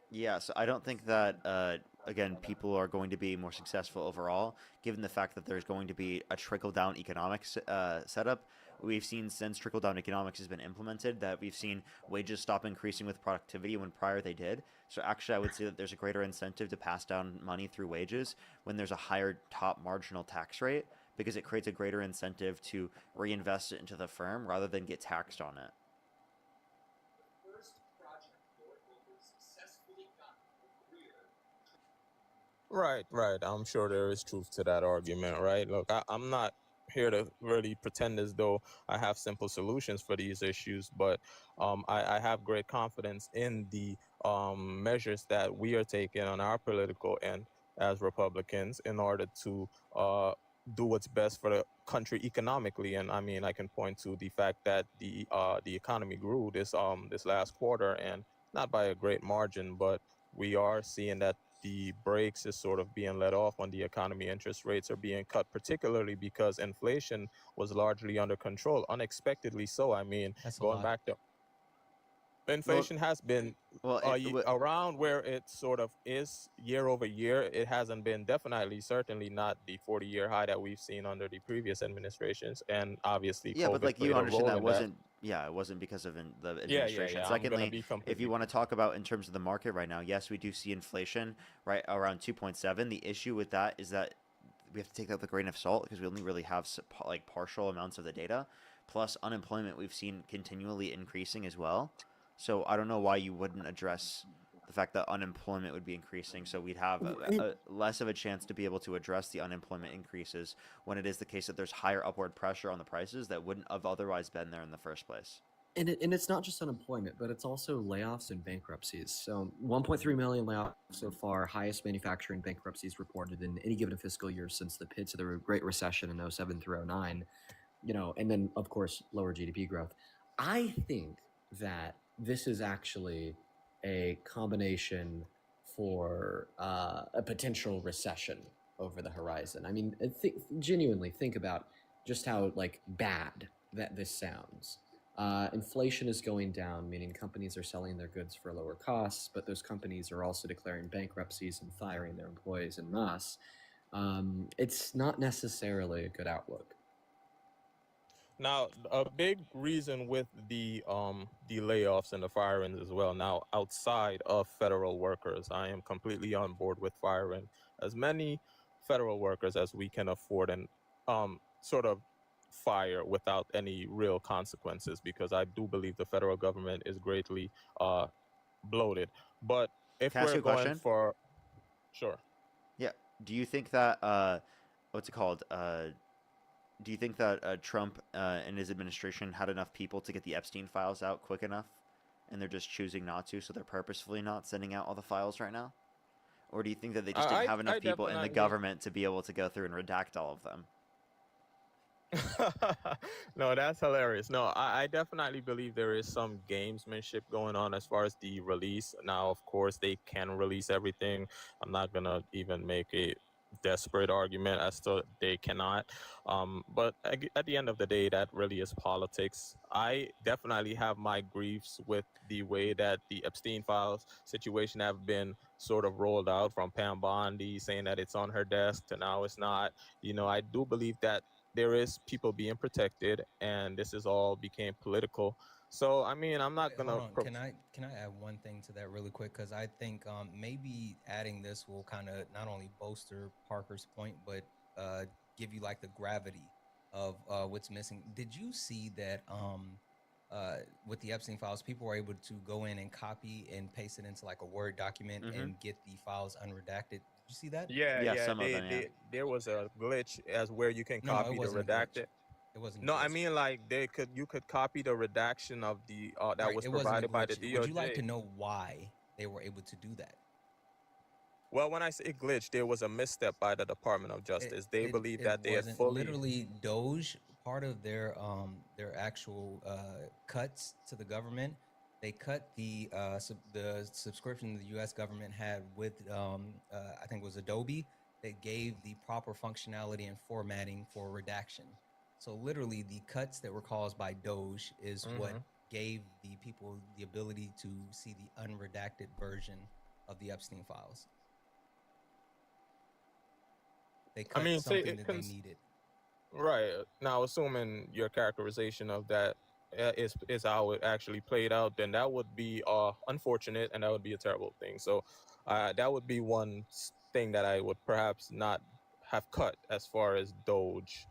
Yeah, so I don't think that, again, people are going to be more successful overall, given the fact that there's going to be a trickle-down economics setup. We've seen since trickle-down economics has been implemented that we've seen wages stop increasing with productivity when prior they did. So actually, I would say that there's a greater incentive to pass down money through wages when there's a higher top marginal tax rate, because it creates a greater incentive to reinvest it into the firm rather than get taxed on it. Right. I'm sure there is truth to that argument, right? Look, I'm not here to really pretend as though I have simple solutions for these issues, but I have great confidence in the measures that we are taking on our political end as Republicans in order to do what's best for the country economically. And I mean, I can point to the fact that the economy grew this last quarter, and not by a great margin, but we are seeing that the brakes is sort of being let off on the economy. Interest rates are being cut, particularly because inflation was largely under control, unexpectedly so. I mean, That's a going lot. back to inflation has been around where it sort of is year over year. It hasn't been certainly not the 40-year high that we've seen under the previous administrations, and obviously Yeah, but COVID like played you a understand role that in wasn't. Yeah, it wasn't because of the Yeah, administration. I'm gonna Secondly, be if completely you want to talk about in terms of the market right now, yes, we do see inflation right around 2.7. The issue with that is that we have to take that with a grain of salt because we only really have like partial amounts of the data. Plus, unemployment we've seen continually increasing as well. So I don't know why you wouldn't address the fact that unemployment would be increasing, so we'd have less of a chance to be able to address the unemployment increases when it is the case that there's higher upward pressure on the prices that wouldn't have otherwise been there in the first place. And it's not just unemployment, but it's also layoffs and bankruptcies. So 1.3 million layoffs so far, highest manufacturing bankruptcies reported in any given fiscal year since the pits of the Great Recession in 07 through 09. and then of course lower GDP growth. I think that this is actually a combination for a potential recession over the horizon. I mean, genuinely think about just how bad that this sounds. Inflation is going down, meaning companies are selling their goods for lower costs, but those companies are also declaring bankruptcies and firing their employees en masse. It's not necessarily a good outlook. Now, a big reason with the layoffs and the firings as well. Now, outside of federal workers, I am completely on board with firing as many federal workers as we can afford and sort of fire without any real consequences, because I do believe the federal government is greatly bloated. But if Can I ask we're you a going question? for, sure. Yeah. Do you think that what's it called? Do you think that Trump and his administration had enough people to get the Epstein files out quick enough, and they're just choosing not to, so they're purposefully not sending out all the files right now? Or do you think that they just didn't have enough people in the government to be able to go through and redact all of them? No, that's hilarious. No, I definitely believe there is some gamesmanship going on as far as the release. Now, of course, they can release everything. I'm not going to even make a desperate argument as to they cannot. But at the end of the day, that really is politics. I definitely have my griefs with the way that the Epstein files situation have been sort of rolled out, from Pam Bondi saying that it's on her desk to now it's not. I do believe that there is people being protected, and this is all became political. So, I mean, I'm not going to... Can I add one thing to that really quick? Because I think maybe adding this will kind of not only bolster Parker's point, but give you the gravity of what's missing. Did you see that with the Epstein files, people were able to go in and copy and paste it into a Word document and get the files unredacted? Did you see that? Yeah. Some of them, yeah. There was a glitch as where you can copy the redacted. It wasn't. No, I mean you could copy the redaction of the that was provided by the DOJ. Would you like to know why they were able to do that? Well, when I say glitch, there was a misstep by the Department of Justice. They believe that they had fully literally Doge, part of their actual cuts to the government. They cut the subscription the U.S. government had with I think it was Adobe, that gave the proper functionality and formatting for redaction. So literally, the cuts that were caused by Doge is what gave the people the ability to see the unredacted version of the Epstein files. They cut something that they needed. Right. Now, assuming your characterization of that is how it actually played out, then that would be unfortunate, and that would be a terrible thing. So that would be one thing that I would perhaps not have cut as far as Doge.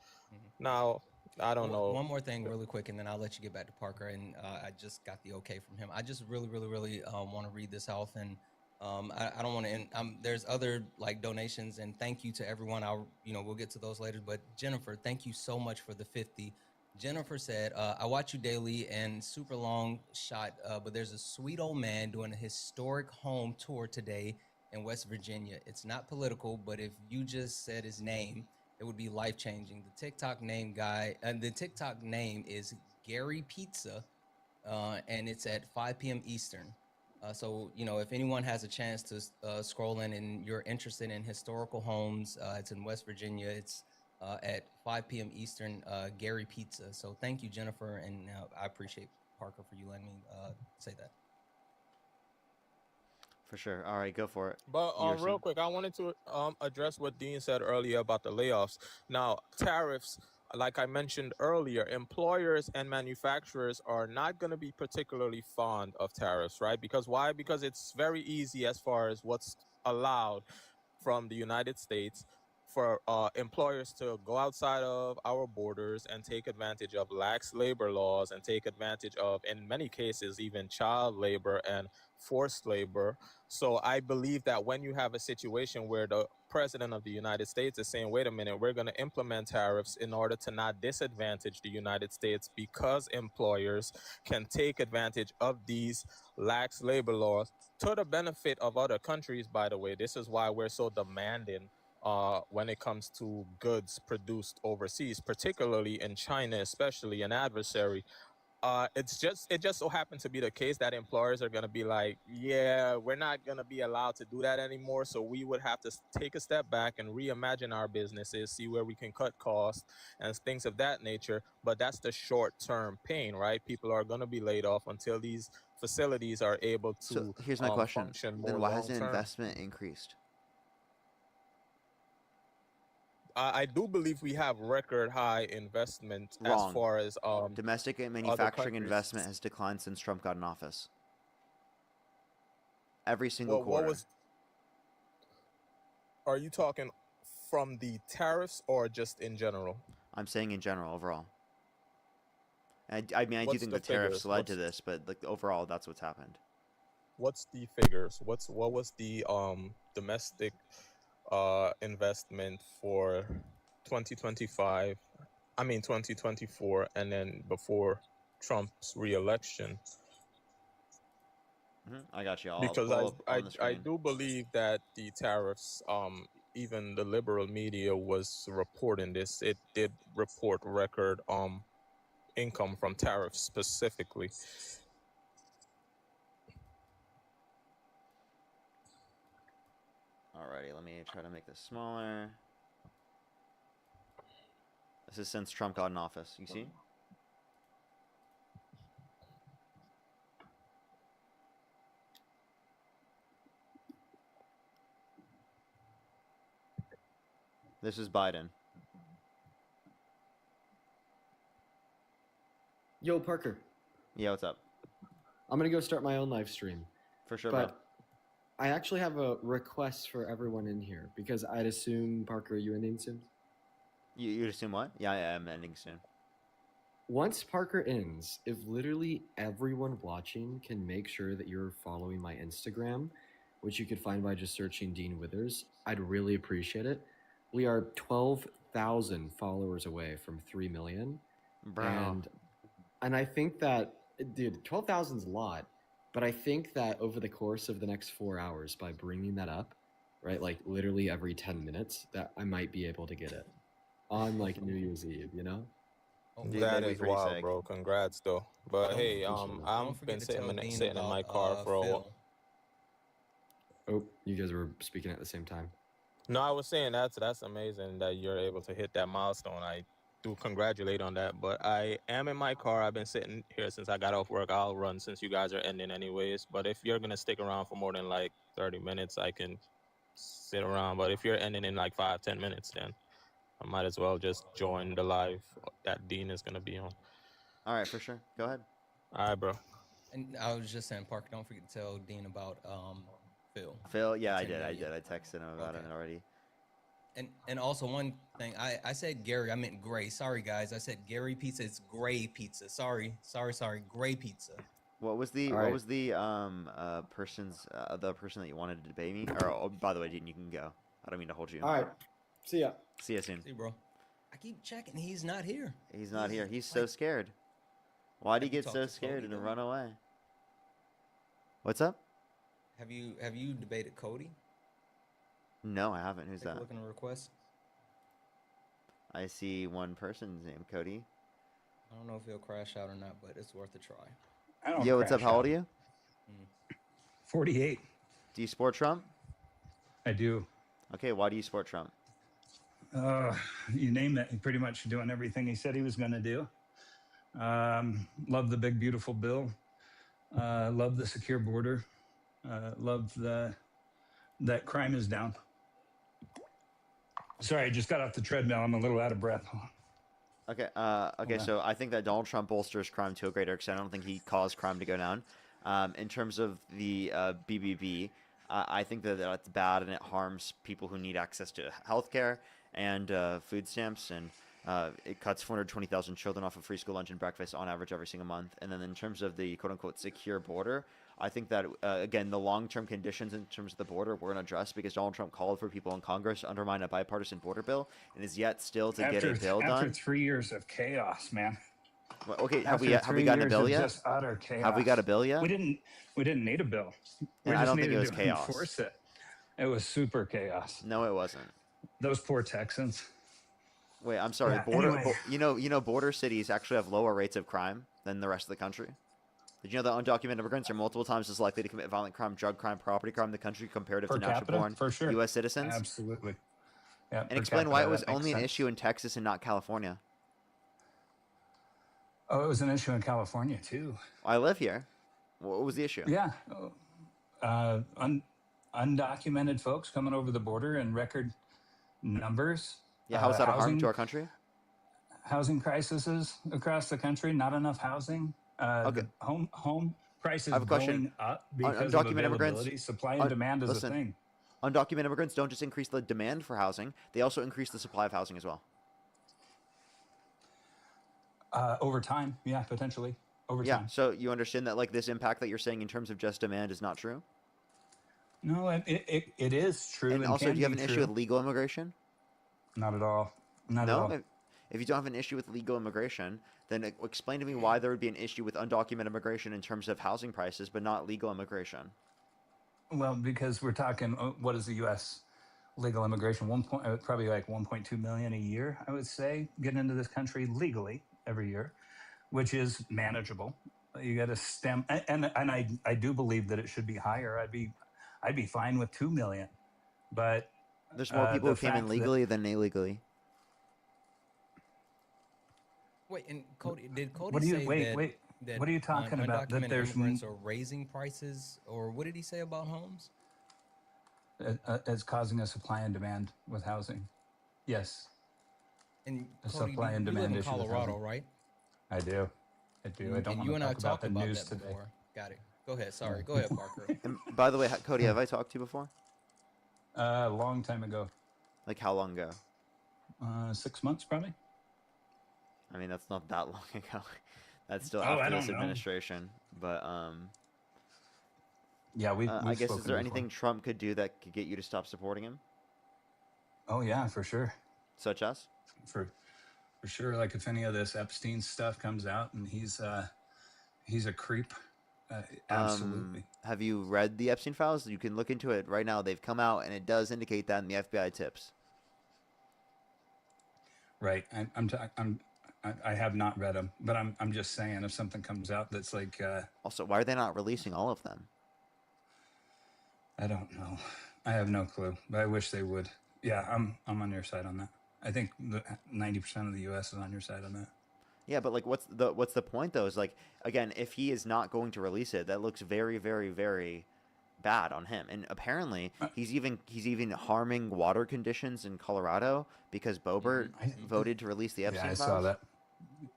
Now, I don't know. One more thing really quick, and then I'll let you get back to Parker. And I just got the okay from him. I just really want to read this off, and I don't want to. There's other donations, and thank you to everyone. We'll get to those later. But Jennifer, thank you so much for the 50. Jennifer said, I watch you daily and super long shot, but there's a sweet old man doing a historic home tour today in West Virginia. It's not political, but if you just said his name, it would be life-changing. The TikTok name is Gary Pizza, and it's at 5 p.m. Eastern. So, if anyone has a chance to scroll in and you're interested in historical homes, it's in West Virginia. It's at 5 p.m. Eastern, Gary Pizza. So thank you, Jennifer, and I appreciate Parker for you letting me say that. For sure. All right, go for it. But real quick, I wanted to address what Dean said earlier about the layoffs. Now, tariffs, like I mentioned earlier, employers and manufacturers are not going to be particularly fond of tariffs, right? Because why? Because it's very easy as far as what's allowed from the United States for employers to go outside of our borders and take advantage of lax labor laws and take advantage of, in many cases, even child labor and forced labor. So I believe that when you have a situation where the president of the United States is saying, wait a minute, we're going to implement tariffs in order to not disadvantage the United States because employers can take advantage of these lax labor laws to the benefit of other countries, by the way. This is why we're so demanding when it comes to goods produced overseas, particularly in China, especially an adversary. It just so happened to be the case that employers are going to be like, yeah, we're not going to be allowed to do that anymore. So we would have to take a step back and reimagine our businesses, see where we can cut costs and things of that nature. But that's the short-term pain, right? People are going to be laid off until these facilities are able to So here's my question. function more Then why hasn't long-term. investment increased? I do believe we have record high investment Wrong. as far as Domestic and other manufacturing countries. investment has declined since Trump got in office. Every single What quarter. Are you talking from the tariffs or just in general? I'm saying in general, overall. And I mean, I do What's think the the tariffs figures? led to this, but like overall, that's what's happened. What's the figures? What was the domestic investment for 2025? I mean 2024, and then before Trump's re-election? I got you. I'll Because pull up on the I screen. do believe that the tariffs, even the liberal media was reporting this. It did report record income from tariffs specifically. Alrighty, let me try to make this smaller. This is since Trump got in office. You see? This is Biden. Yo, Parker. Yeah, what's up? I'm gonna go start my own live stream. For sure, but bro. I actually have a request for everyone in here because I'd assume, Parker, are you ending soon? You'd assume what? Yeah, I'm ending soon. Once Parker ends, if literally everyone watching can make sure that you're following my Instagram, which you could find by just searching Dean Withers, I'd really appreciate it. We are 12,000 followers away from 3 million. Bro. And I think that, dude, 12,000 is a lot, but I think that over the course of the next 4 hours, by bringing that up, right, like literally every 10 minutes, that I might be able to get it on like New Year's Eve, you know? Dude, That that'd be is pretty wild, sick. bro. Congrats, though. But Don't- hey, don't I've forget been to sitting tell Dean in my about, car for a while. Phil. Oh, you guys were speaking at the same time. No, I was saying that's amazing that you're able to hit that milestone. I do congratulate on that. But I am in my car. I've been sitting here since I got off work. I'll run since you guys are ending anyways. But if you're gonna stick around for more than like 30 minutes, I can sit around. But if you're ending in like 5-10 minutes, then I might as well just join the live that Dean is gonna be on. All right, for sure. Go ahead. All right, bro. And I was just saying, Parker, don't forget to tell Dean about Phil. Phil, yeah, I 10 did. million. I texted him about it already. And also one thing, I said Gary, I meant Gray. Sorry guys, I said Gary Pizza. It's Gray Pizza. Sorry, Gray Pizza. What was the All what right. was the person's the person that you wanted to debate me? Or oh, by the way, Dean, you can go. I don't mean to hold you. All right. See ya. See you soon. See, bro. I keep checking. He's not here. He's not here. He's so scared. Why'd he Have you get talked so to scared Cody, and though? run away? What's up? Have you debated Cody? No, I haven't. Who's Take a that? look in the request. I see one person's name, Cody. I don't know if he'll crash out or not, but it's worth a try. I don't Yo, what's up? crash How old out. are you? 48. Do you support Trump? I do. Okay, why do you support Trump? You name it. Pretty much doing everything he said he was going to do. Love the big, beautiful bill. Love the secure border. Love that crime is down. Sorry, I just got off the treadmill. I'm a little out of breath. Okay, on. so I think that Donald Trump bolsters crime to a greater extent. I don't think he caused crime to go down. In terms of the BBB, I think that that's bad and it harms people who need access to healthcare and food stamps, and it cuts 420,000 children off of free school lunch and breakfast on average every single month. And then in terms of the quote-unquote secure border, I think that, again, the long-term conditions in terms of the border we're going to address because Donald Trump called for people in Congress to undermine a bipartisan border bill and is yet still to get a bill After done. 3 years of chaos, man. Well, okay, have After we 3 gotten a years bill of yet? just utter chaos. Have we got a bill yet? We didn't need a bill. We And I just don't think needed it was to chaos. enforce it. It was super chaos. No, it wasn't. Those poor Texans. Wait, I'm sorry. Yeah, Border, anyway. border cities actually have lower rates of crime than the rest of the country. Did you know that undocumented immigrants are multiple times as likely to commit violent crime, drug crime, property crime in the country comparative Per to capita, natural-born for sure. U.S. citizens? Absolutely. Yeah, And per explain why capita, it was that makes only an sense. issue in Texas and not California. Oh, it was an issue in California too. I live here. What was the issue? Yeah. Undocumented folks coming over the border in record numbers. Yeah, how is that a harm housing, to our country? housing crises across the country, not enough housing. Okay. Home prices I have a question. going up because of Undocumented immigrants. availability. Supply and demand is listen, a thing. Undocumented immigrants don't just increase the demand for housing; they also increase the supply of housing as well. Over time, yeah, potentially over Yeah. time. So you understand that, like, this impact that you're saying in terms of just demand is not true. No, it is true. And also, can do you have be an issue true. with legal immigration? Not at all. Not at No. all. If you don't have an issue with legal immigration, then explain to me why there would be an issue with undocumented immigration in terms of housing prices, but not legal immigration. Well, because we're talking, what is the U.S. legal immigration? Probably like 1.2 million a year, I would say, get into this country legally every year, which is manageable. You got to stem, and I do believe that it should be higher. I'd be fine with 2 million, but There's more people the who came in fact that- legally than illegally. Wait, and Cody, did Cody What do you- say wait, that, wait. that What are you talking about? That undocumented there's immigrants are raising prices, or what did he say about homes? It's causing a supply and demand with housing. Yes. And A Cody, supply and you live demand in issue with Colorado, housing. right? I do. I do. I don't And want you to and I talk about talked the about news that today. before. Got it. Go ahead. Sorry. Go ahead, Parker. And by the way, Cody, have I talked to you before? A long time ago. Like how long ago? 6 months, probably. I mean, that's not that long ago. That's still Oh, I after this don't know. administration. But Yeah, we. I guess, is there anything Trump could do that could get you to stop supporting him? Oh yeah, for sure. Such as? For sure. Like if any of this Epstein stuff comes out, and he's a creep. Absolutely. Have you read the Epstein files? You can look into it right now. They've come out, and it does indicate that in the FBI tips. Right. I have not read them, but I'm just saying if something comes out that's like. Also, why are they not releasing all of them? I don't know. I have no clue, but I wish they would. Yeah, I'm on your side on that. I think 90% of the U.S. is on your side on that. Yeah, but like, what's the point though? Is like, again, if he is not going to release it, that looks very, very, very bad on him. And apparently, he's even harming water conditions in Colorado because Boebert voted to release the Epstein Yeah, I files. saw that.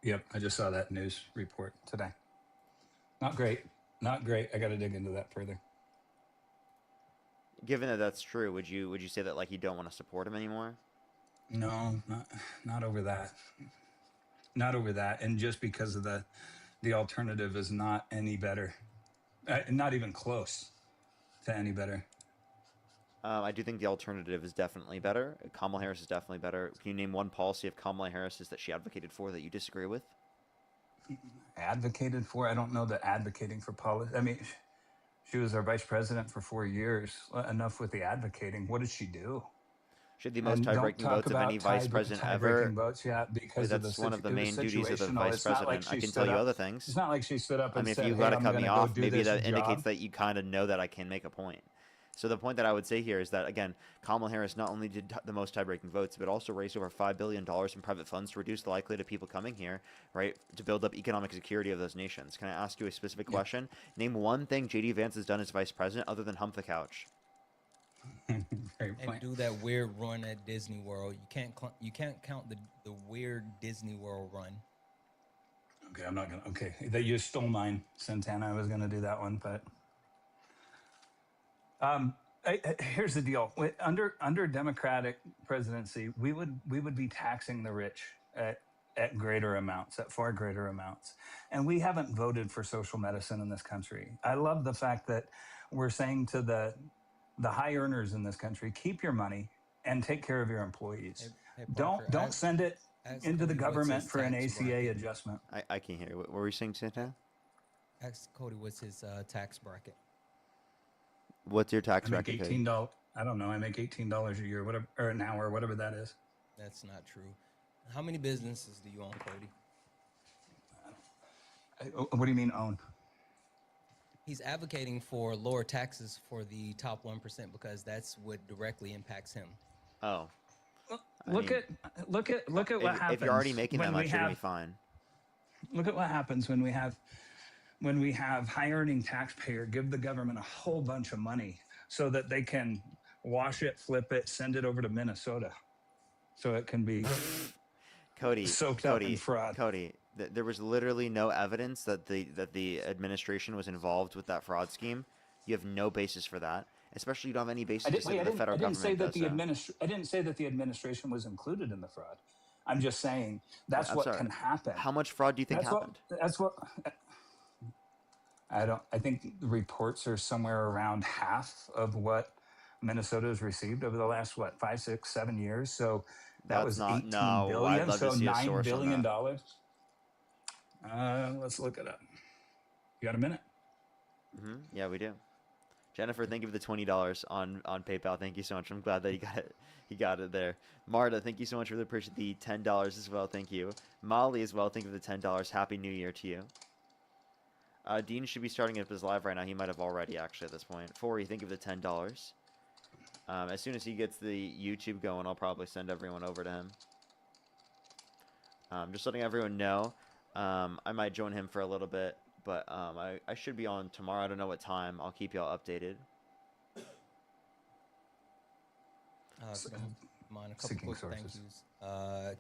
Yep, I just saw that news report today. Not great. Not great. I got to dig into that further. Given that that's true, would you say that like you don't want to support him anymore? No, not over that. Not over that. And just because of the alternative is not any better. Not even close to any better. I do think the alternative is definitely better. Kamala Harris is definitely better. Can you name one policy of Kamala Harris's that she advocated for that you disagree with? Advocated for? I don't know that advocating for policy. I mean, she was our vice president for 4 years. Enough with the advocating. What did she do? She had the most tie-breaking votes of any vice president ever. Votes, yeah, because that's one of the main duties of the situational. vice It's not like president. she I can stood tell you up- other things. It's not like she stood up I and mean, if said, you "Hey, got to I'm cut gonna me go off, do maybe this that indicates job." that you kind of know that I can make a point. So the point that I would say here is that, again, Kamala Harris not only did the most tie-breaking votes, but also raised over $5 billion in private funds to reduce the likelihood of people coming here, right, to build up economic security of those nations. Can I ask you a specific question? Name one thing J.D. Vance has done as vice president other than hump the couch. And do that weird run at Disney World. You can't count the weird Disney World run. Okay, I'm not gonna. Okay, that you stole mine, Santana. I was gonna do that one, but here's the deal. Under Democratic presidency, we would be taxing the rich at greater amounts, at far greater amounts, and we haven't voted for social medicine in this country. I love the fact that we're saying to the high earners in this country, keep your money and take care of your employees. Hey, Parker, Don't send it into the Cody what's government his for an tax ACA bracket. adjustment. I can't hear you. What were you saying, Santana? Ask Cody what's his tax bracket. What's your tax I make bracket? Cody? I don't know. I make $18 a year, whatever, or an hour, whatever that is. That's not true. How many businesses do you own, Cody? What do you mean own? He's advocating for lower taxes for the top 1% because that's what directly impacts him. Oh. Look at what happens. If you're already making that when we much, you're gonna be have- fine. Look at what happens when we have high earning taxpayer give the government a whole bunch of money so that they can wash it, flip it, send it over to Minnesota, so it can be soaked up in fraud. Cody, there was literally no evidence that the administration was involved with that fraud scheme. You have no basis for that. Especially, you don't have any basis to say that the federal government does so. I didn't say that the administration was included in the fraud. I'm just saying that's I'm what sorry. can happen. How much fraud do you think happened? I think the reports are somewhere around half of what Minnesota has received over the last 5, 6, 7 years. So that was $18 billion. I'd love So to see a $9 source on billion that. dollars. Let's look it up. You got a minute? Yeah, we do. Jennifer, thank you for the $20 on PayPal. Thank you so much. I'm glad that he got it there. Marta, thank you so much. Really appreciate the $10 as well. Thank you. Molly as well. Thank you for the $10. Happy New Year to you. Dean should be starting up his live right now. He might have already actually at this point. Forey, thank you for the $10. As soon as he gets the YouTube going, I'll probably send everyone over to him. Just letting everyone know. I might join him for a little bit. But I should be on tomorrow. I don't know what time. I'll keep y'all updated. Mine, a couple quick thank yous.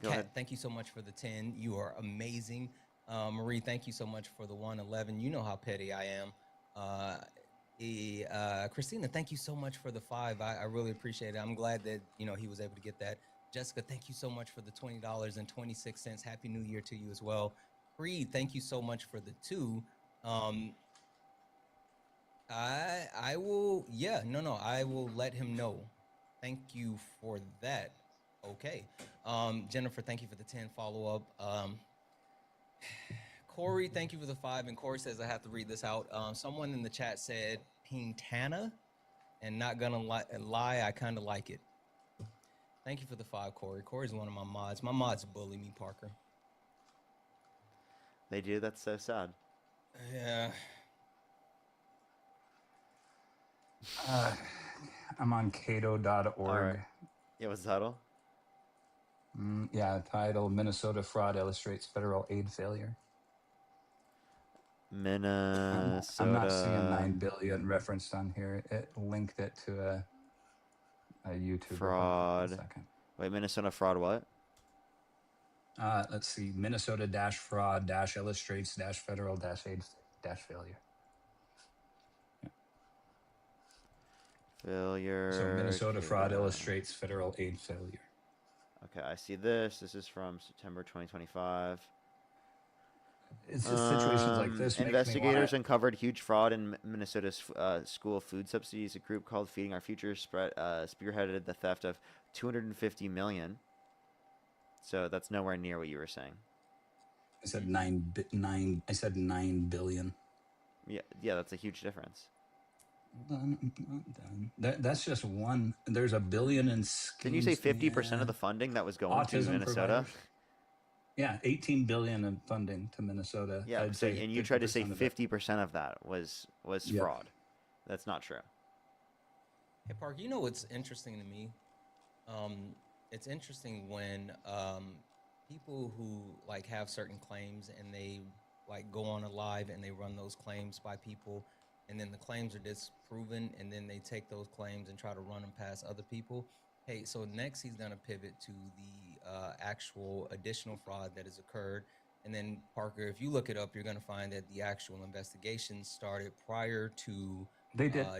Kat, thank you so much for the 10. You are amazing. Marie, thank you so much for the 111. You know how petty I am. Christina, thank you so much for the 5. I really appreciate it. I'm glad that he was able to get that. Jessica, thank you so much for the $20.26. Happy New Year to you as well. Creed, thank you so much for the 2. I will I will let him know. Thank you for that. Okay. Jennifer, thank you for the 10 follow-up. Corey, thank you for the 5. And Corey says I have to read this out. Someone in the chat said Pintana, and not gonna lie, I kind of like it. Thank you for the 5, Corey. Corey's one of my mods. My mods bully me, Parker. They do? That's so sad. Yeah. I'm on cato.org. Right. Yeah, what's the title? Title Minnesota Fraud Illustrates Federal Aid Failure. Minnesota. I'm not seeing 9 billion referenced on here. It linked it to a YouTube. Fraud. Wait, Minnesota fraud what? Let's see. Minnesota-fraud illustrates-federal-aid failure. Failure. So Minnesota fraud illustrates federal aid failure. Okay, I see this. This is from September 2025. It's just situations like this. Investigators uncovered huge fraud in Minnesota's school food subsidies. A group called Feeding Our Future spearheaded the theft of $250 million. So that's nowhere near what you were saying. I said I said 9 billion. Yeah, that's a huge difference. That's just one. There's a billion in schemes. Didn't you say 50% of the funding that was going to Minnesota? Providers. Yeah, 18 billion in funding to Minnesota. Yeah, and you tried to say 50% of that was fraud. That's not true. Hey, Park, you know what's interesting to me? It's interesting when people who have certain claims and they go on a live and they run those claims by people, and then the claims are disproven, and then they take those claims and try to run them past other people. Hey, so next he's going to pivot to the actual additional fraud that has occurred. And then, Parker, if you look it up, you're going to find that the actual investigation started prior to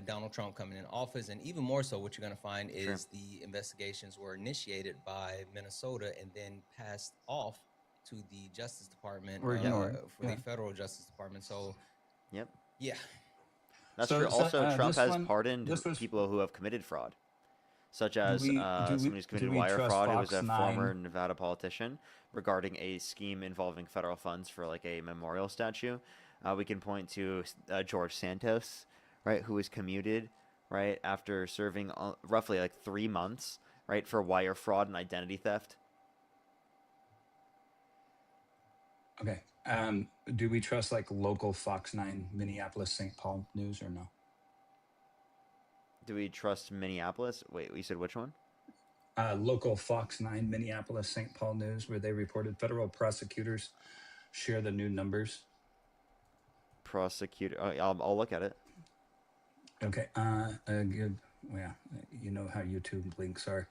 Donald Trump coming in office. And even more so, what you're going to find is the investigations were initiated by Minnesota and then passed off to the Justice Department for the federal Justice Department. So, yeah. That's true. Also, Trump has pardoned people who have committed fraud, such as someone who's committed wire fraud, who was a former Nevada politician, regarding a scheme involving federal funds for a memorial statue. We can point to George Santos, right, who was commuted right, after serving roughly like 3 months, right, for wire fraud and identity theft. Okay. Do we trust like local Fox 9 Minneapolis St. Paul news or no? Do we trust Minneapolis? Wait, you said which one? Local Fox 9 Minneapolis St. Paul news, where they reported federal prosecutors share the new numbers. Prosecutor. Oh, I'll look at it. Okay. Good. Yeah, you know how YouTube links are.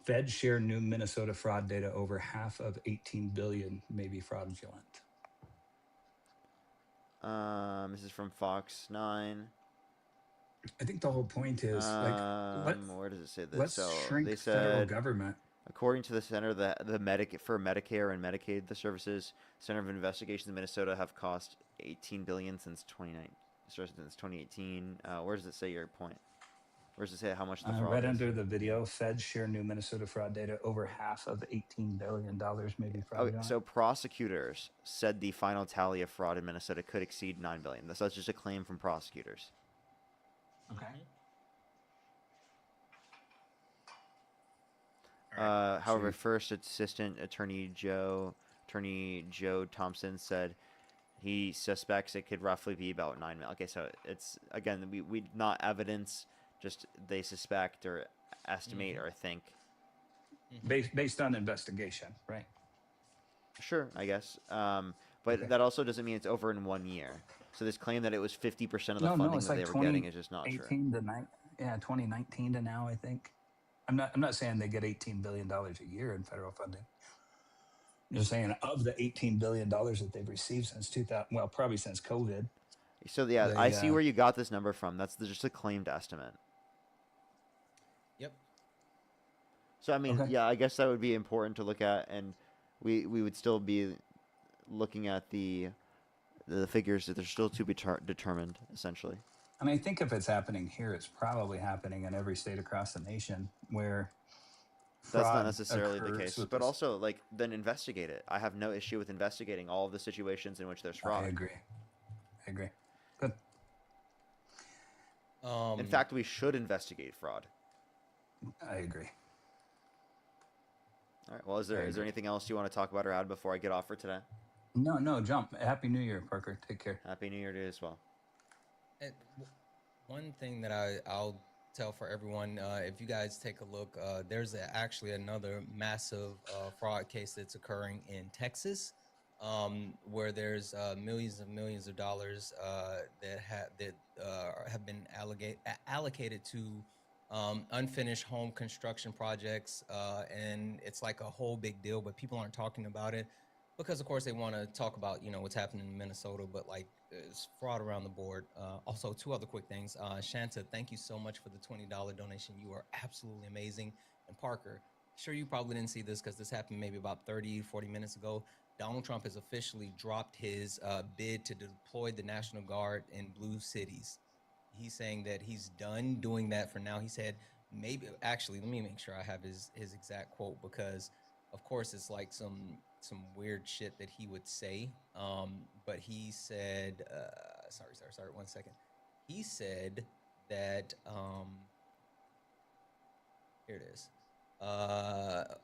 Feds share new Minnesota fraud data. Over half of 18 billion may be fraudulent. This is from Fox 9. I think the whole point is where does it say this? Let's So shrink they federal said, government. according to the center, the for Medicare and Medicaid, the services Center of Investigations in Minnesota have cost 18 billion since 2018. Where does it say your point? Where does it say how much the fraud Right is? under the video, Feds share new Minnesota fraud data. Over half of $18 billion may be fraudulent. Okay, so prosecutors said the final tally of fraud in Minnesota could exceed 9 billion. That's just a claim from prosecutors. Okay. However, First Assistant Attorney Joe Thompson said he suspects it could roughly be about 9 million. Okay, so it's again we not evidence, just they suspect or estimate or think. Based on investigation, right? Sure, I guess. But that also doesn't mean it's over in 1 year. So this claim that it was 50% of the funding it's that like they were getting is just not true. 2019 to now, I think. I'm not saying they get $18 billion a year in federal funding. I'm just saying of the $18 billion that they've received since 2000, well, probably since COVID. So yeah, I see where you got this number from. That's just a claimed estimate. Yep. So I mean, yeah, I guess that would be important to look at, and we would still be looking at the figures that they're still to be determined, essentially. And I think if it's happening here, it's probably happening in every state across the nation where that's not necessarily the occurs case. But also, like, then investigate it. I have no issue with investigating all of the situations in which there's fraud. I agree. Good. In fact, we should investigate fraud. I agree. All right. Well, is there anything else you want to talk about or add before I get off for today? No, jump. Happy New Year, Parker. Take care. Happy New Year to you as well. And one thing that I'll tell for everyone, if you guys take a look, there's actually another massive fraud case that's occurring in Texas, where there's millions of dollars that have been allocated to unfinished home construction projects, and it's like a whole big deal, but people aren't talking about it because, of course, they want to talk about what's happening in Minnesota, but like it's fraud around the board. Also, two other quick things. Shanta, thank you so much for the $20 donation. You are absolutely amazing. And Parker, sure you probably didn't see this because this happened maybe about 30-40 minutes ago. Donald Trump has officially dropped his bid to deploy the National Guard in blue cities. He's saying that he's done doing that for now. He said maybe, actually, let me make sure I have his exact quote, because of course it's like some weird shit that he would say. But he said, sorry, 1 second. He said that, here it is.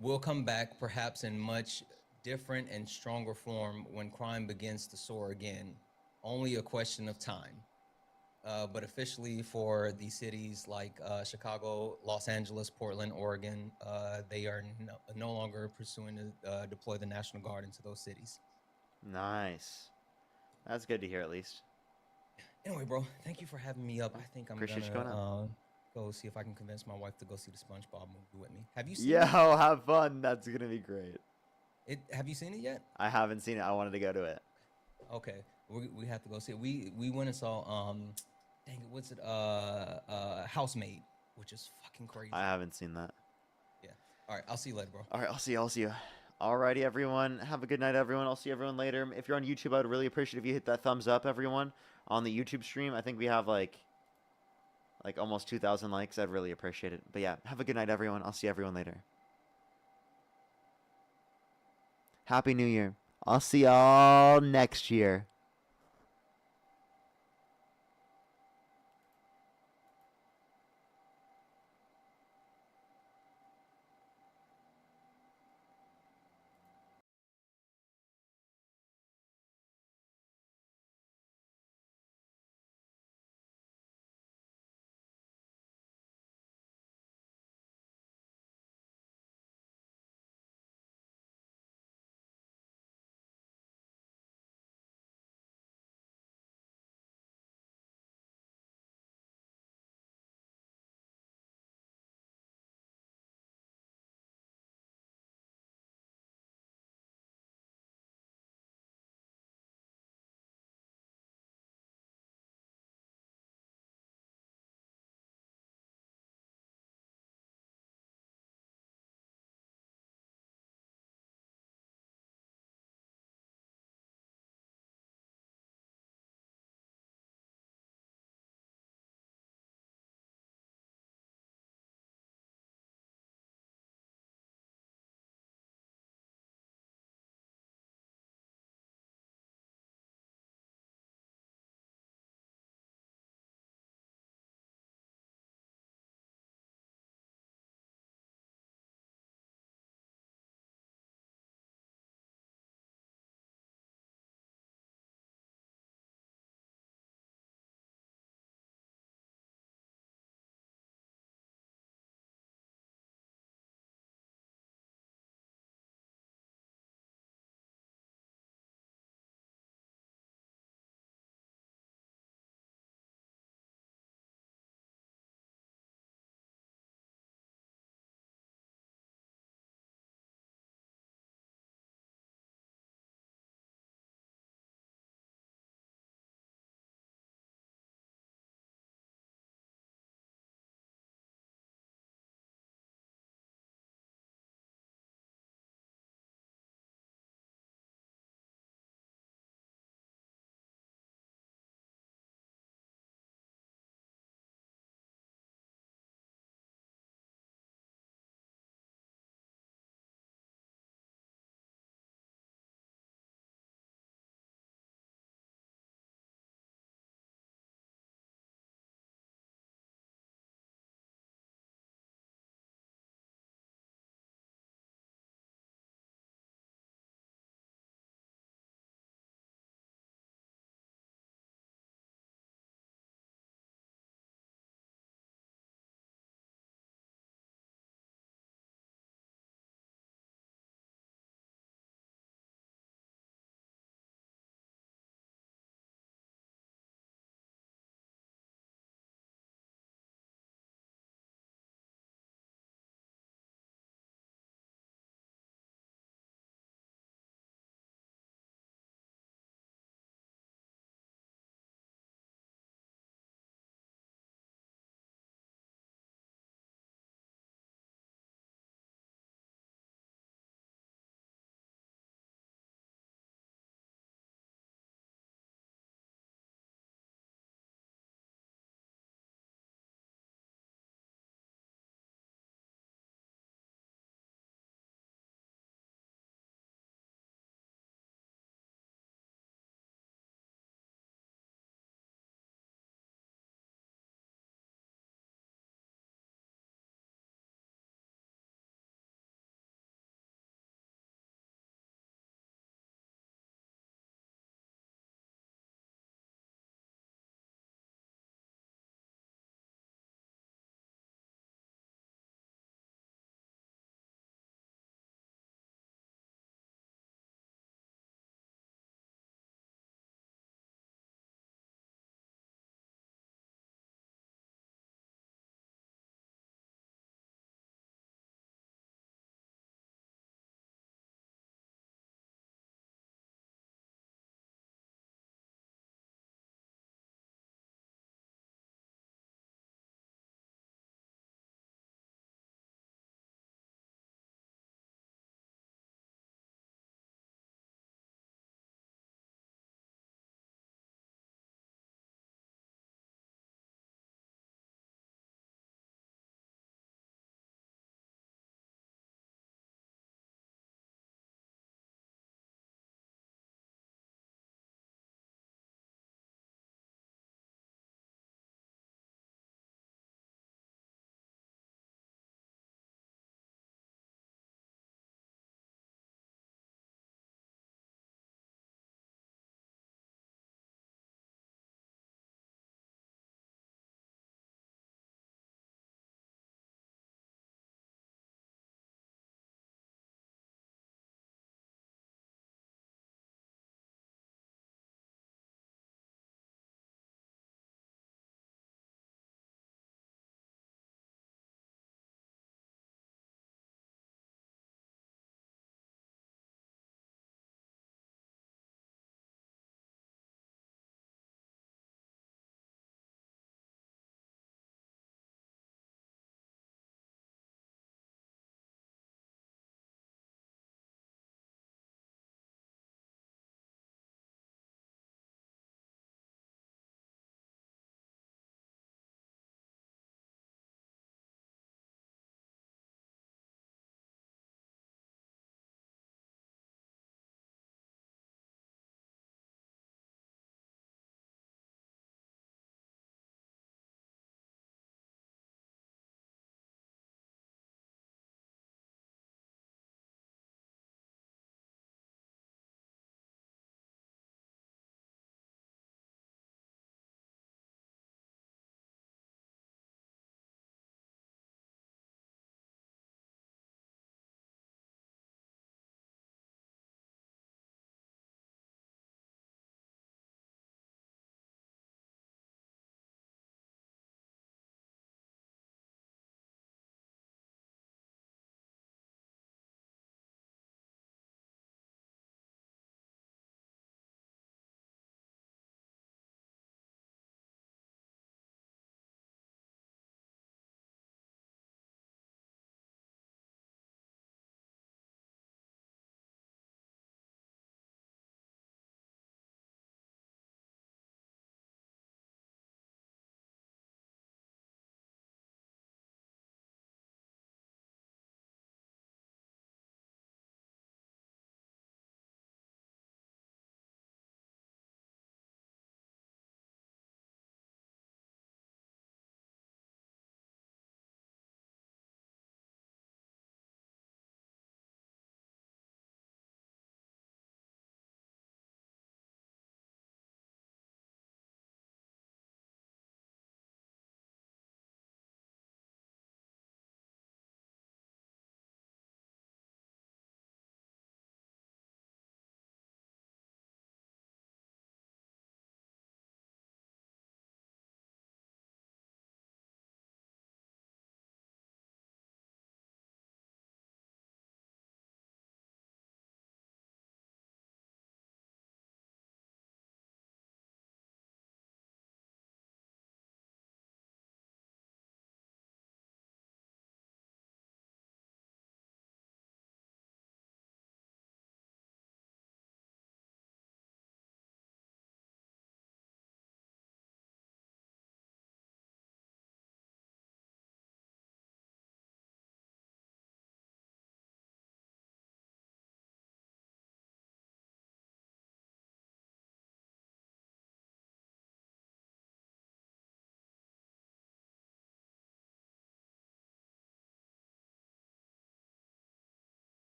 We'll come back perhaps in much different and stronger form when crime begins to soar again. Only a question of time. But officially for the cities like Chicago, Los Angeles, Portland, Oregon, they are no longer pursuing to deploy the National Guard into those cities. Nice. That's good to hear, at least. Anyway, bro, thank you for having me up. I think I'm Appreciate you gonna going go see if I can convince my wife to go see the SpongeBob movie with me. Have you seen Yeah, it? I'll have fun. That's gonna be great. Have you seen it yet? I haven't seen it. I wanted to go to it. Okay, we have to go see it. We went and saw dang it, what's it? Housemaid, which is fucking crazy. I haven't seen that. Yeah. All right, I'll see you later, bro. All right, I'll see you. Alrighty, everyone. Have a good night, everyone. I'll see everyone later. If you're on YouTube, I would really appreciate if you hit that thumbs up, everyone, on the YouTube stream. I think we have like almost 2,000 likes. I'd really appreciate it. But yeah, have a good night, everyone. I'll see everyone later. Happy New Year. I'll see y'all next year.